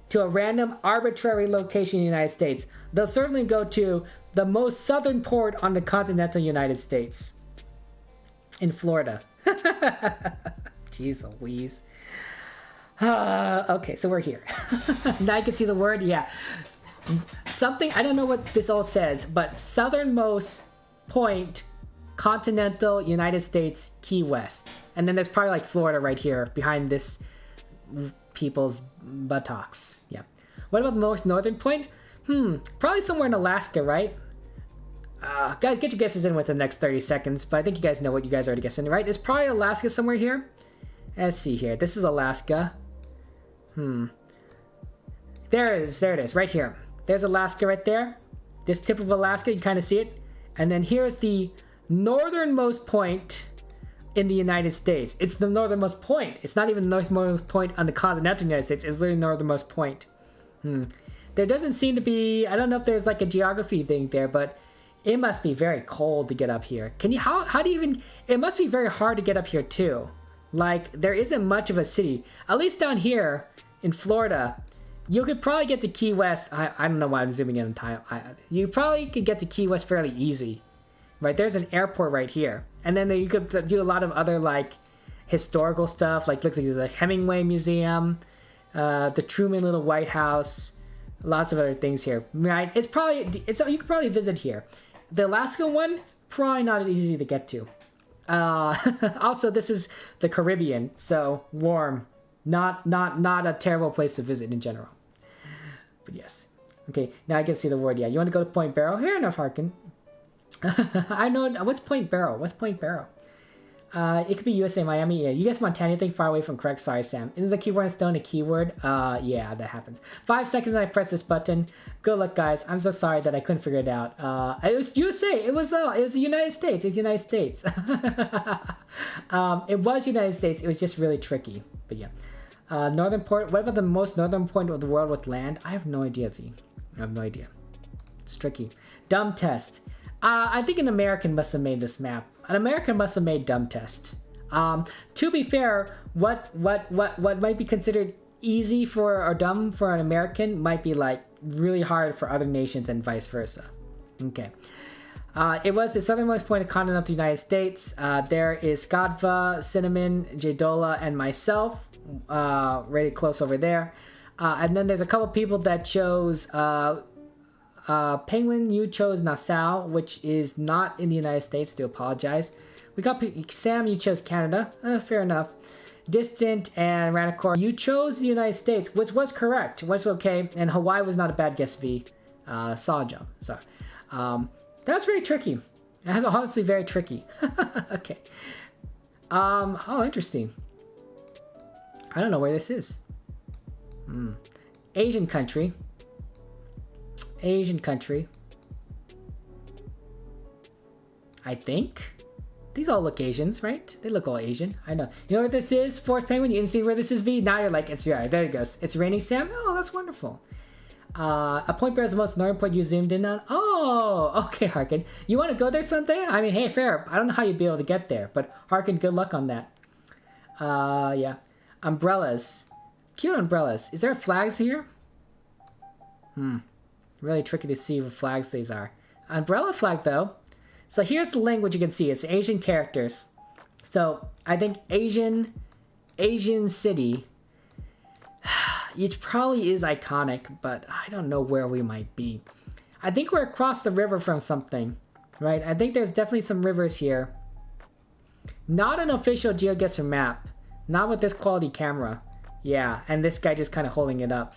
to a random arbitrary location in the United States, they'll certainly go to the most southern port on the continental United States. In Florida. Jeez Louise. Okay, so we're here. Now you can see the word, yeah. Something, I don't know what this all says, but southernmost point, continental United States, Key West. And then there's probably like Florida right here behind this people's buttocks. Yeah. What about the most northern point? Probably somewhere in Alaska, right? Guys, get your guesses in with the next 30 seconds, but I think you guys know what you guys already guessed in, right? It's probably Alaska somewhere here. Let's see here. This is Alaska. There it is, right here. There's Alaska right there. This tip of Alaska, you kind of see it. And then here's the northernmost point in the United States. It's the northernmost point. It's not even the northernmost point on the continental United States. It's literally the northernmost point. There doesn't seem to be, I don't know if there's like a geography thing there, but it must be very cold to get up here. How do you even, it must be very hard to get up here too. Like, there isn't much of a city. At least down here in Florida, you could probably get to Key West. I don't know why I'm zooming in on time. You probably could get to Key West fairly easy. Right, there's an airport right here. And then you could do a lot of other, like, historical stuff. Like, looks like there's a Hemingway Museum, the Truman Little White House, lots of other things here. Right, you could probably visit here. The Alaska one, probably not as easy to get to. Also, this is the Caribbean, so warm. Not a terrible place to visit in general. But yes. Okay, now I can see the word. Yeah, you want to go to Point Barrow? Here enough, Harkin. I know. What's Point Barrow? It could be USA, Miami. Yeah, you guys Montana. Anything far away from correct? Sorry, Sam. Isn't the keyboard and stone a keyword? Yeah, that happens. 5 seconds and I press this button. Good luck, guys. I'm so sorry that I couldn't figure it out. It was USA. It was the United States. It was United States. It was United States. It was just really tricky. But yeah. Northern port. What about the most northern point of the world with land? I have no idea, V. I have no idea. It's tricky. Dumb test. I think an American must have made this map. An American must have made dumb test. To be fair, what might be considered easy for or dumb for an American might be like really hard for other nations and vice versa. Okay. It was the southernmost point of continental United States. There is Skadva, Cinnamon, Jadola, and myself, really close over there. And then there's a couple people that chose Penguin. You chose Nassau, which is not in the United States. Do apologize. We got Sam. You chose Canada. Fair enough. Distant and Ranacor. You chose the United States, which was correct. Was okay. And Hawaii was not a bad guess. V. Solid jump. So, that's very tricky. That's honestly very tricky. Okay. Oh, interesting. I don't know where this is. Asian country. I think. These all look Asians, right? They look all Asian. I know. You know what this is? Fourth Penguin? You didn't see where this is, V? Now you're like, it's right. There it goes. It's raining, Sam? Oh, that's wonderful. A Point Bear is the most northern point you zoomed in on. Oh, okay, Harkin. You want to go there someday? I mean, hey, fair. I don't know how you'd be able to get there, but Harkin, good luck on that. Yeah. Umbrellas. Cute umbrellas. Is there flags here? Really tricky to see what flags these are. Umbrella flag, though. So here's the language you can see. It's Asian characters. So I think Asian city. It probably is iconic, but I don't know where we might be. I think we're across the river from something, right? I think there's definitely some rivers here. Not an official GeoGuessr map. Not with this quality camera. Yeah, and this guy just kind of holding it up.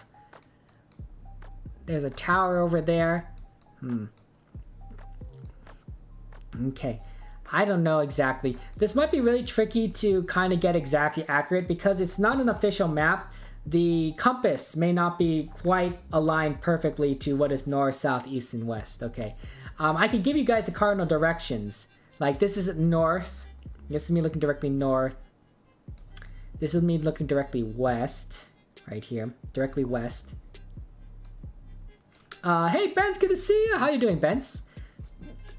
There's a tower over there. Okay. I don't know exactly. This might be really tricky to kind of get exactly accurate because it's not an official map. The compass may not be quite aligned perfectly to what is north, south, east, and west. Okay. I can give you guys the cardinal directions. Like this is north. This is me looking directly north. This is me looking directly west. Right here. Directly west. Hey, Benz, good to see you. How you doing, Benz?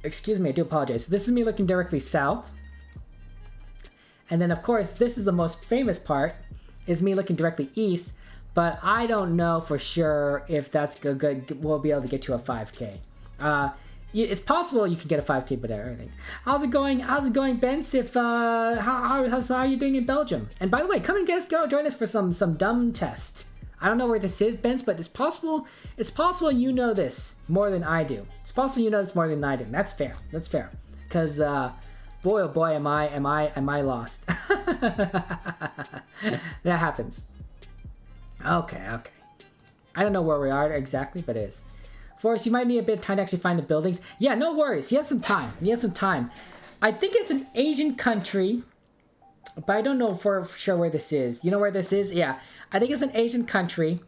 Excuse me, I do apologize. This is me looking directly south. And then, of course, this is the most famous part, is me looking directly east. But I don't know for sure if that's good. We'll be able to get to a 5K. It's possible you can get a 5K, but everything. How's it going? How's it going, Benz? If how are you doing in Belgium? And by the way, come and join us for some dumb test. I don't know where this is, Benz, but it's possible you know this more than I do. It's possible you know this more than I do. That's fair. That's fair. Because boy oh boy am I lost. That happens. Okay. I don't know where we are exactly, but it is. Forrest, you might need a bit of time to actually find the buildings. Yeah, no worries. You have some time. I think it's an Asian country, but I don't know for sure where this is. You know where this is? Yeah. I think it's an Asian country.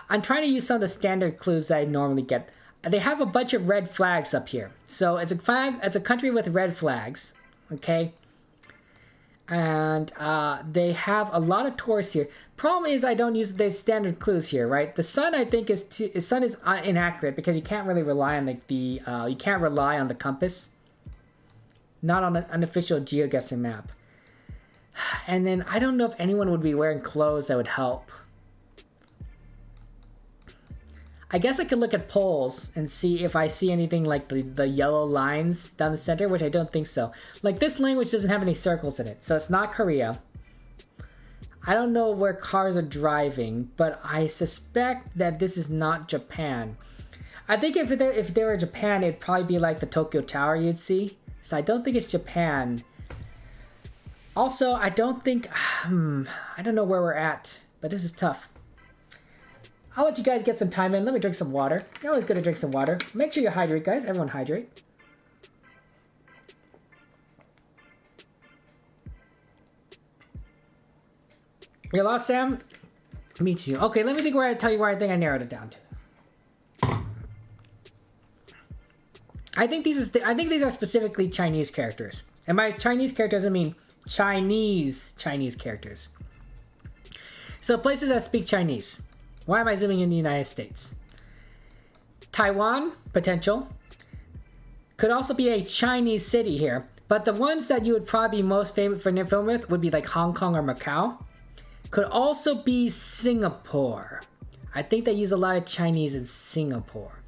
I'm trying to use some of the standard clues that I normally get. They have a bunch of red flags up here. So it's a country with red flags. Okay. And they have a lot of tourists here. Problem is I don't use the standard clues here, right? The sun I think is inaccurate because you can't really rely on you can't rely on the compass. Not on an unofficial GeoGuessr map. And then I don't know if anyone would be wearing clothes that would help. I guess I could look at poles and see if I see anything like the yellow lines down the center, which I don't think so. Like this language doesn't have any circles in it, so it's not Korea. I don't know where cars are driving, but I suspect that this is not Japan. I think if they were Japan, it'd probably be like the Tokyo Tower you'd see. So I don't think it's Japan. Also, I don't think... I don't know where we're at, but this is tough. I'll let you guys get some time in. Let me drink some water. You're always good to drink some water. Make sure you hydrate, guys. Everyone hydrate. You lost, Sam? Me too. Okay, let me think tell you where I think I narrowed it down to. I think these are specifically Chinese characters. And by Chinese characters, I mean Chinese characters. So places that speak Chinese. Why am I zooming in the United States? Taiwan, potential. Could also be a Chinese city here. But the ones that you would probably be most famous for film with would be like Hong Kong or Macau. Could also be Singapore. I think they use a lot of Chinese in Singapore.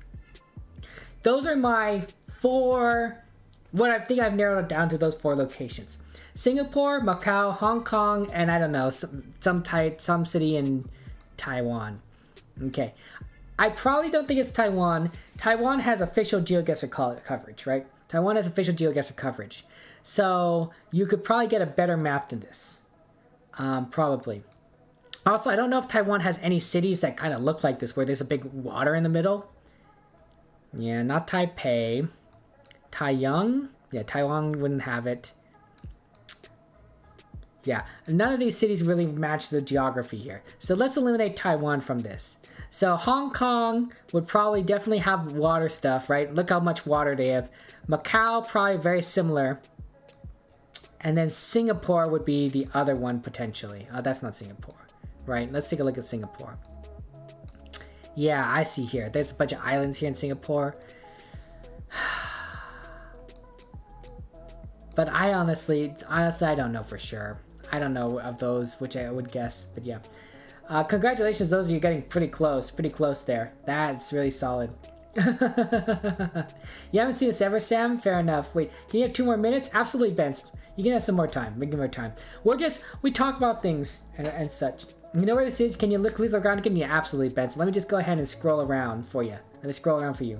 Those are my four... What I think I've narrowed it down to those four locations. Singapore, Macau, Hong Kong, and I don't know, some city in Taiwan. Okay. I probably don't think it's Taiwan. Taiwan has official GeoGuessr coverage, right? Taiwan has official GeoGuessr coverage. So you could probably get a better map than this. Probably. Also, I don't know if Taiwan has any cities that kind of look like this, where there's a big water in the middle. Yeah, not Taipei. Taiyang? Yeah, Taiwan wouldn't have it. Yeah, none of these cities really match the geography here. So let's eliminate Taiwan from this. So Hong Kong would probably definitely have water stuff, right? Look how much water they have. Macau, probably very similar. And then Singapore would be the other one potentially. Oh, that's not Singapore, right? Let's take a look at Singapore. Yeah, I see here. There's a bunch of islands here in Singapore. But I honestly, I don't know for sure. I don't know of those, which I would guess, but yeah. Congratulations, those of you getting pretty close there. That's really solid. You haven't seen us ever, Sam? Fair enough. Wait, can you have 2 more minutes? Absolutely, Ben. You can have some more time. We can more time. We talk about things and such. You know where this is? Can you please look around again? Yeah, absolutely, Ben. So let me just go ahead and scroll around for you. Let me scroll around for you.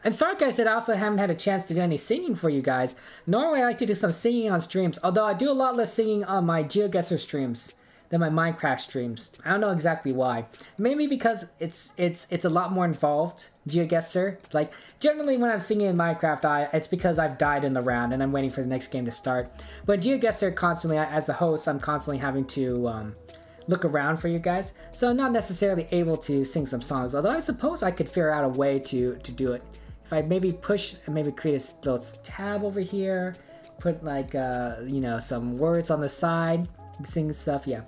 I'm sorry, guys, that I also haven't had a chance to do any singing for you guys. Normally, I like to do some singing on streams, although I do a lot less singing on my GeoGuessr streams than my Minecraft streams. I don't know exactly why. Maybe because it's a lot more involved, GeoGuessr. Like, generally when I'm singing in Minecraft, it's because I've died in the round and I'm waiting for the next game to start. But GeoGuessr, constantly, as the host, I'm constantly having to look around for you guys. So I'm not necessarily able to sing some songs, although I suppose I could figure out a way to do it. If I maybe push and maybe create a little tab over here, put like, you know, some words on the side, sing stuff, yeah.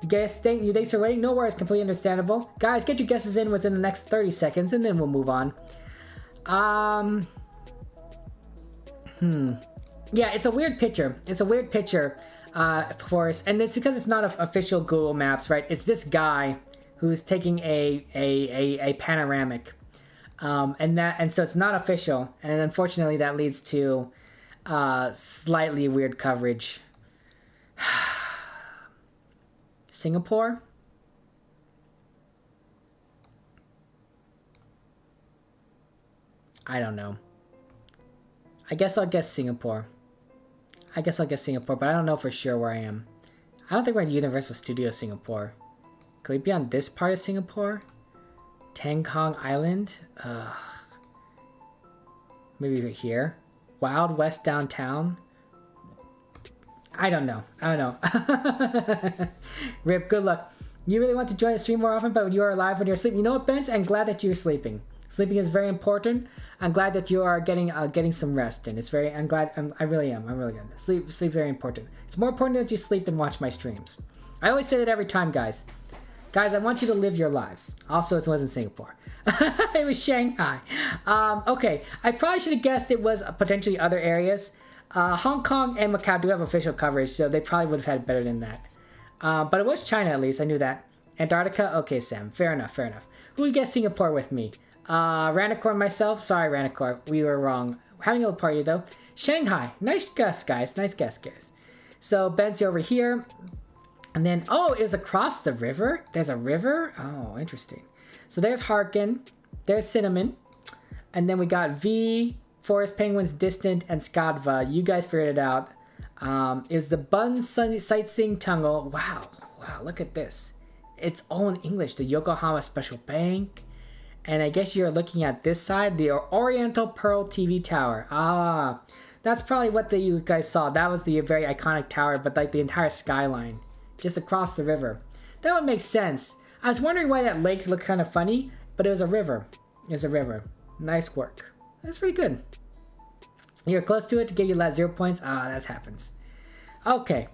Guys, thanks for waiting. No worries, completely understandable. Guys, get your guesses in within the next 30 seconds and then we'll move on. Yeah, it's a weird picture. It's a weird picture for us, and it's because it's not official Google Maps, right? It's this guy who's taking a panoramic. And so it's not official, and unfortunately that leads to slightly weird coverage. Singapore? I don't know. I guess I'll guess Singapore. But I don't know for sure where I am. I don't think we're in Universal Studios Singapore. Could we be on this part of Singapore? Tang Kong Island? Maybe right here? Wild West Downtown? I don't know. Rip, good luck. You really want to join the stream more often, but you are alive when you're sleeping. You know what, Benz? I'm glad that you're sleeping. Sleeping is very important. I'm glad that you are getting some rest, and it's very. I really am. I'm really good. Sleep, very important. It's more important that you sleep than watch my streams. I always say that every time, guys. Guys, I want you to live your lives. Also, it wasn't Singapore. It was Shanghai. Okay, I probably should have guessed it was potentially other areas. Hong Kong and Macau do have official coverage, so they probably would have had better than that. But it was China at least, I knew that. Antarctica? Okay, Sam. Fair enough. Who would guess Singapore with me? Ranacor and myself? Sorry, Ranacor. We were wrong. Having a little party, though. Shanghai. Nice guess, guys. So, Ben's over here. And then, oh, it was across the river? There's a river? Oh, interesting. So there's Harkin. There's Cinnamon. And then we got V, Forest Penguins, Distant, and Skadva. You guys figured it out. It was the Bun Sightseeing Tunnel. Wow, look at this. It's all in English. The Yokohama Special Bank. And I guess you're looking at this side, the Oriental Pearl TV Tower. Ah, that's probably what you guys saw. That was the very iconic tower, but like the entire skyline. Just across the river. That would make sense. I was wondering why that lake looked kind of funny, but it was a river. Nice work. That's pretty good. You're close to it to give you that 0 points. Ah, that happens. Okay.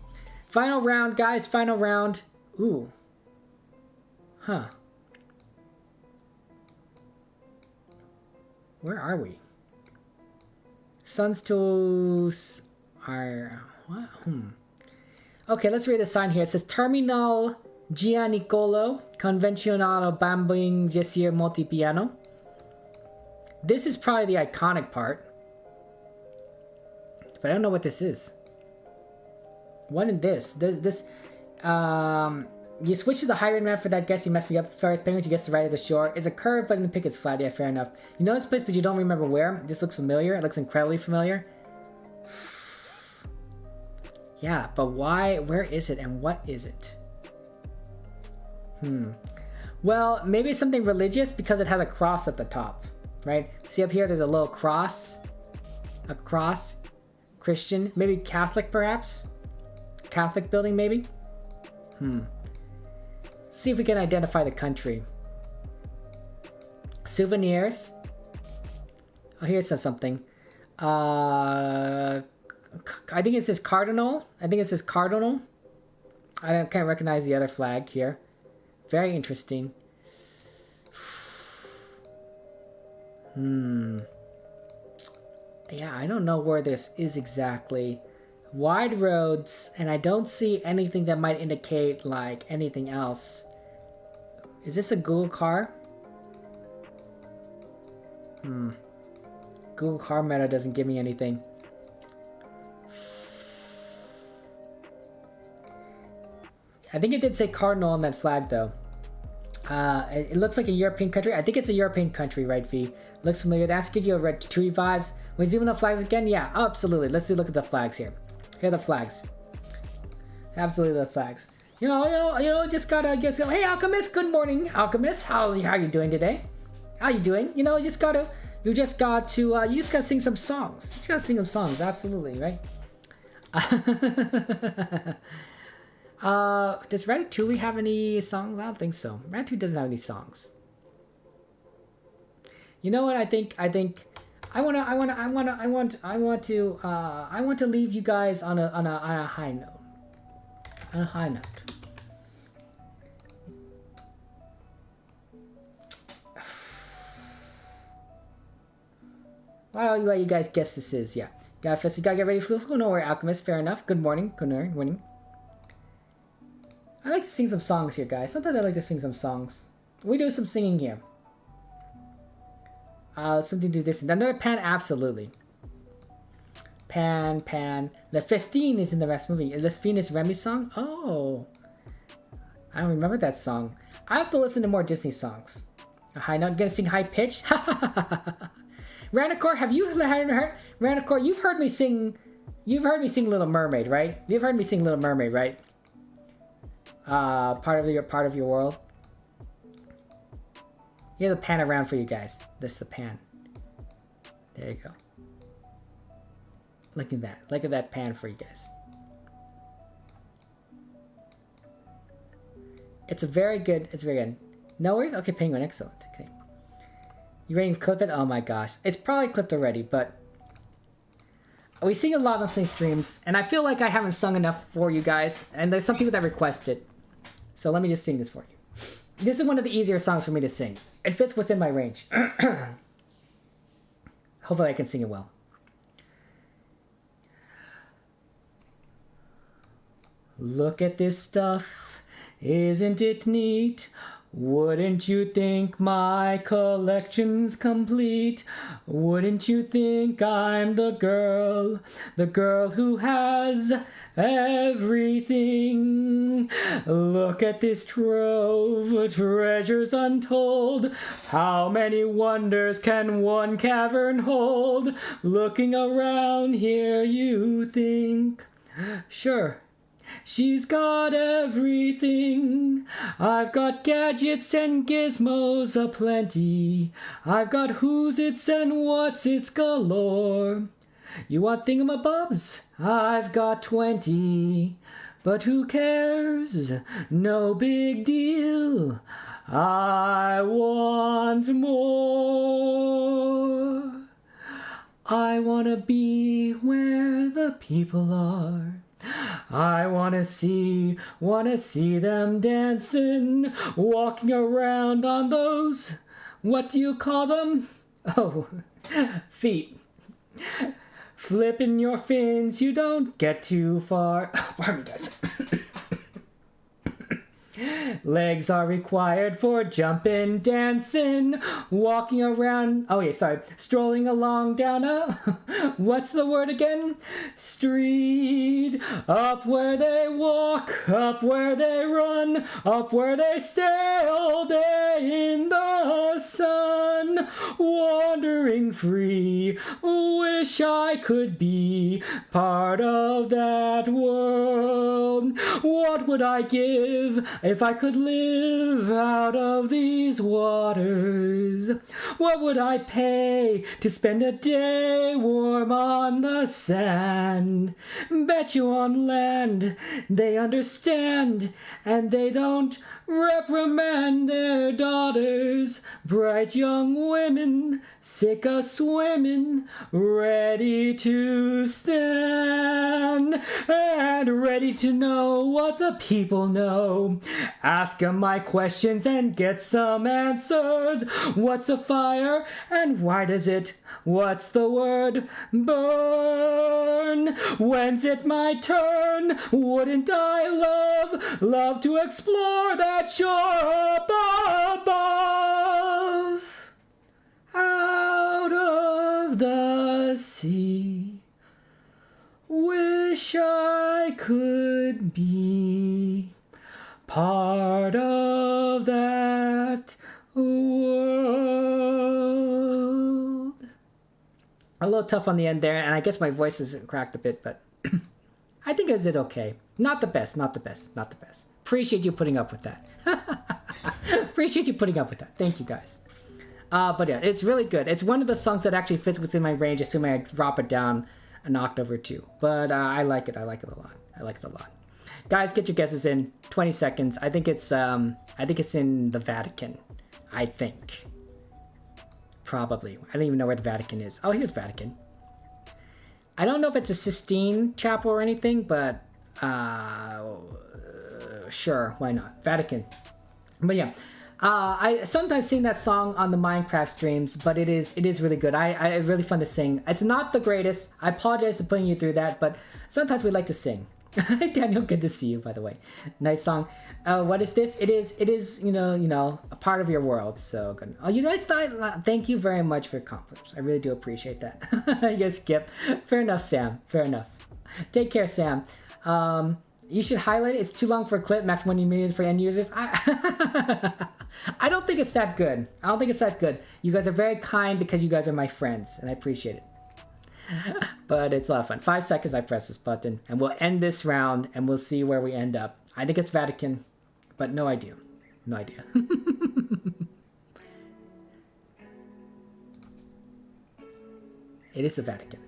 Final round, guys. Final round. Ooh. Huh. Where are we? Suns to are what? Okay, let's read the sign here. It says Terminal Gianicolo Convencionale Bambing Gessir Multipiano. This is probably the iconic part. But I don't know what this is. What in this? There's this. You switch to the high rate map for that guess. You messed me up. First penguin, you guess the right of the shore. It's a curve, but in the pic it's flat. Yeah, fair enough. You know this place, but you don't remember where. This looks familiar. It looks incredibly familiar. Yeah, but why? Where is it, and what is it? Well, maybe it's something religious because it has a cross at the top, right? See up here, there's a little cross. A cross. Christian. Maybe Catholic, perhaps? Catholic building, maybe? See if we can identify the country. Souvenirs. Oh, here it says something. I think it says Cardinal. I can't recognize the other flag here. Very interesting. Yeah, I don't know where this is exactly. Wide roads, and I don't see anything that might indicate like anything else. Is this a Google car? Google car meta doesn't give me anything. I think it did say cardinal on that flag though. It looks like a European country. I think it's a European country, right, V? Looks familiar. That's give you a red tree vibes. We zoom in on the flags again? Yeah, absolutely. Let's look at the flags here. Here are the flags. Absolutely the flags. Just gotta go. Hey, Alchemist. Good morning, Alchemist. How you doing today? How you doing? You just gotta sing some songs. You just gotta sing some songs. Absolutely, right? Does Ratatouille have any songs? I don't think so. Ratatouille doesn't have any songs. You know what? I want to leave you guys on a high note. On a high note. Well, you guys guess this is, yeah. You gotta get ready for school. No worry, Alchemist. Fair enough. Good morning. Good morning. I like to sing some songs here, guys. Sometimes I like to sing some songs. We do some singing here. Something to do this. Another pan, absolutely. Pan. Le Festine is in the rest movie. Le Festine is Remy's song? Oh. I don't remember that song. I have to listen to more Disney songs. A high note. Gonna sing high pitch? Ranicor, have you heard? Ranicor, you've heard me sing Little Mermaid, right? You've heard me sing Little Mermaid, right? Part of your world. Here's the pan around for you guys. This is the pan. There you go. Look at that. Look at that pan for you guys. It's very good. No worries? Okay, Penguin, excellent. Okay. You ready to clip it? Oh my gosh. It's probably clipped already, but we sing a lot on Sing streams, and I feel like I haven't sung enough for you guys, and there's some people that request it. So let me just sing this for you. This is one of the easier songs for me to sing. It fits within my range. Hopefully I can sing it well. Look at this stuff, isn't it neat? Wouldn't you think my collection's complete? Wouldn't you think I'm the girl who has everything? Look at this trove, treasures untold. How many wonders can one cavern hold? Looking around here you think, sure, she's got everything. I've got gadgets and gizmos aplenty. I've got who's its and what's its galore. You want thingamabobs? I've got 20. But who cares? No big deal. I want more. I wanna be where the people are. I wanna see them dancing, walking around on those, what do you call them? Oh, feet. Flipping your fins, you don't get too far. Pardon me, guys. Legs are required for jumping, dancing, walking around. Oh yeah, sorry. Strolling along down a what's the word again? Street. Up where they walk, up where they run, up where they stay all day in the sun. Wandering free, wish I could be part of that world. What would I give if I could live out of these waters? What would I pay to spend a day warm on the sand? Bet you on land they understand, and they don't reprimand their daughters. Bright young women, sick of swimming, ready to stand, and ready to know what the people know. Ask 'em my questions and get some answers. What's a fire and why does it, what's the word, burn? When's it my turn? Wouldn't I love to explore that much up above, out of the sea. Wish I could be part of that world. A little tough on the end there, and I guess my voice is cracked a bit, but I think I did okay. Not the best, not the best, not the best. Appreciate you putting up with that. Appreciate you putting up with that. Thank you, guys. But yeah, it's really good. It's one of the songs that actually fits within my range, assuming I drop it down an octave or two. But I like it. I like it a lot. I like it a lot. Guys, get your guesses in. 20 seconds. I think it's in the Vatican. I think. Probably. I don't even know where the Vatican is. Oh, here's Vatican. I don't know if it's a Sistine Chapel or anything, but sure, why not? Vatican. But yeah. I sometimes sing that song on the Minecraft streams, but it is really good. It's really fun to sing. It's not the greatest. I apologize for putting you through that, but sometimes we like to sing. Daniel, good to see you, by the way. Nice song. What is this? It is you know a part of your world. So good. Oh, you guys thought. Thank you very much for your compliments. I really do appreciate that. Yes, Skip. Fair enough, Sam. Fair enough. Take care, Sam. You should highlight it. It's too long for a clip. Max 1 minute for end users. I don't think it's that good. I don't think it's that good. You guys are very kind because you guys are my friends, and I appreciate it. But it's a lot of fun. 5 seconds, I press this button, and we'll end this round, and we'll see where we end up. I think it's Vatican, but no idea. No idea. It is the Vatican.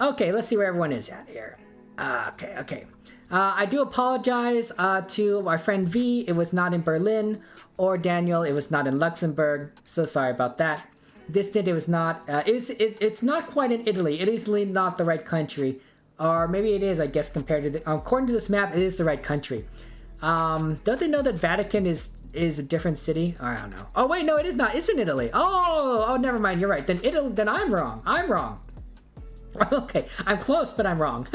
Okay, let's see where everyone is at here. Okay. I do apologize to our friend V. It was not in Berlin, or Daniel. It was not in Luxembourg. So sorry about that. Distant. It was not. It's not quite in Italy. It is not the right country, or maybe it is. I guess compared to according to this map, it is the right country. Don't they know that Vatican is a different city? I don't know. Oh wait, no, it is not. It's in Italy. Oh, never mind. You're right. Then Then I'm wrong. I'm wrong. Okay, I'm close, but I'm wrong.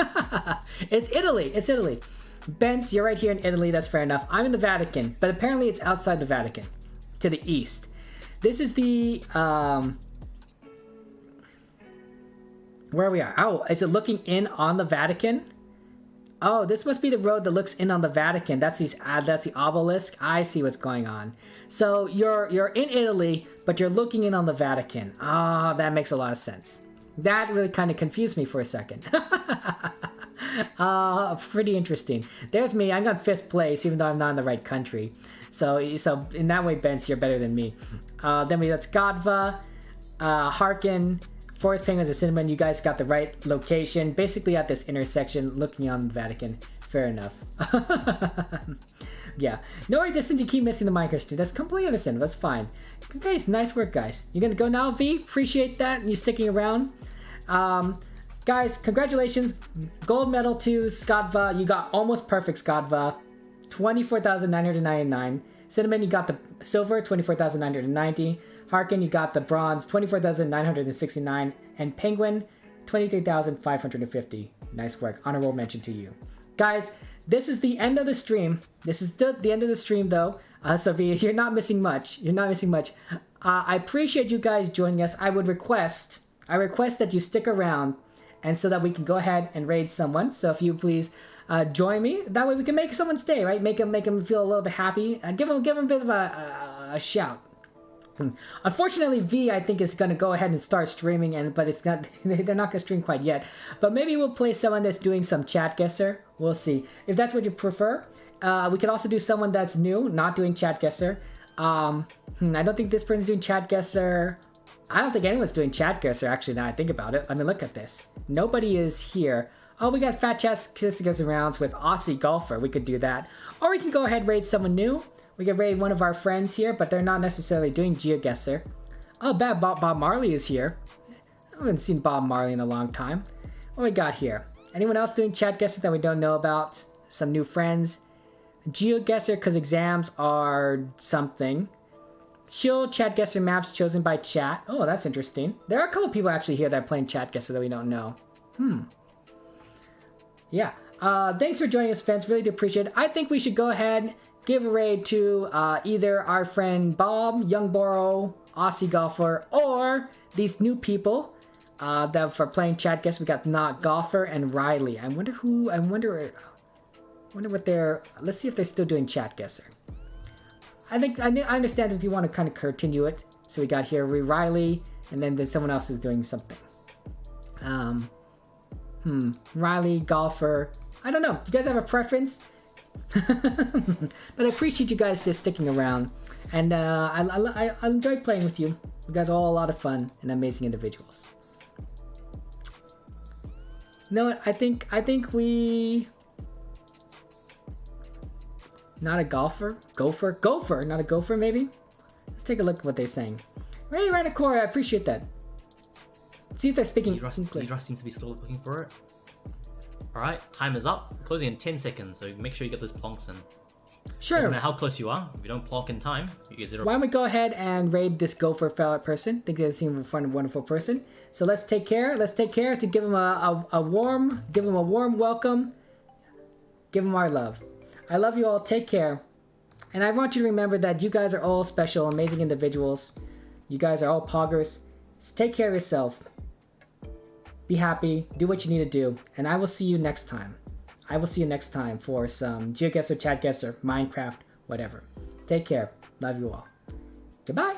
It's Italy. It's Italy. Bence, you're right here in Italy. That's fair enough. I'm in the Vatican, but apparently it's outside the Vatican, to the east. This is the where we are. Oh, is it looking in on the Vatican? Oh, this must be the road that looks in on the Vatican. That's the obelisk. I see what's going on. So you're in Italy, but you're looking in on the Vatican. Ah, that makes a lot of sense. That really kind of confused me for a second. Pretty interesting. There's me. I got 5th place, even though I'm not in the right country. So in that way, Bence, you're better than me. Then that's Godva, Harkin, Forest Penguins, and Cinnamon. You guys got the right location. Basically at this intersection, looking on the Vatican. Fair enough. Yeah. No worries, Distant, you keep missing the Minecraft stream. That's completely understandable. That's fine. Guys, nice work, guys. You're gonna go now, V? Appreciate that. You sticking around. Guys, congratulations. Gold medal to Skotva. You got almost perfect, Skotva. 24,999. Cinnamon, you got the silver, 24,990. Harkin, you got the bronze, 24,969. And Penguin, 23,550. Nice work. Honorable mention to you. Guys, this is the end of the stream. This is the end of the stream, though. So you're not missing much. You're not missing much. I appreciate you guys joining us. I request that you stick around, and so that we can go ahead and raid someone. So if you please join me, that way we can make someone stay, right? Make them feel a little bit happy. Give them a bit of a shout. Unfortunately, V, I think, is going to go ahead and start streaming, but it's not. They're not going to stream quite yet. But maybe we'll play someone that's doing some Chatguessr. We'll see. If that's what you prefer, we could also do someone that's new, not doing Chatguessr. I don't think this person's doing Chatguessr. I don't think anyone's doing Chatguessr, actually, now I think about it. I mean, look at this. Nobody is here. Oh, we got Fat Chatguessr rounds with Aussie Golfer. We could do that. Or we can go ahead and raid someone new. We can raid one of our friends here, but they're not necessarily doing GeoGuessr. Oh, Bob Marley is here. I haven't seen Bob Marley in a long time. What we got here? Anyone else doing Chatguessr that we don't know about? Some new friends? GeoGuessr because exams are something. Chill Chatguessr maps chosen by chat. Oh, that's interesting. There are a couple people actually here that are playing Chatguessr that we don't know. Yeah. Thanks for joining us, friends. Really do appreciate it. I think we should go ahead give a raid to either our friend Bob, Young Boro, Aussie Golfer, or these new people that for playing Chatguessr. We got Not Golfer and Riley. I wonder what they're. Let's see if they're still doing Chatguessr. I understand if you want to kind of continue it. So we got here Riley, and then there's someone else is doing something. Riley, Golfer. I don't know. You guys have a preference? But I appreciate you guys just sticking around, and I enjoyed playing with you. You guys are all a lot of fun and amazing individuals. You know what? I think we. Not a golfer? Gopher, not a gopher, maybe? Let's take a look at what they're saying. Ray Ranacor, I appreciate that. Let's see if they're speaking English. Rust seems to be still looking for it. Alright, time is up. Closing in 10 seconds, so make sure you get those plonks in. Sure. Doesn't matter how close you are. If you don't plonk in time, you get 0. Why don't we go ahead and raid this gopher fella person? I think they seem a fun and wonderful person. So let's take care. Let's take care to give him a warm welcome. Give him our love. I love you all. Take care. And I want you to remember that you guys are all special, amazing individuals. You guys are all poggers. So take care of yourself. Be happy. Do what you need to do. And I will see you next time. I will see you next time for some GeoGuessr, Chatguessr, Minecraft, whatever. Take care. Love you all. Goodbye.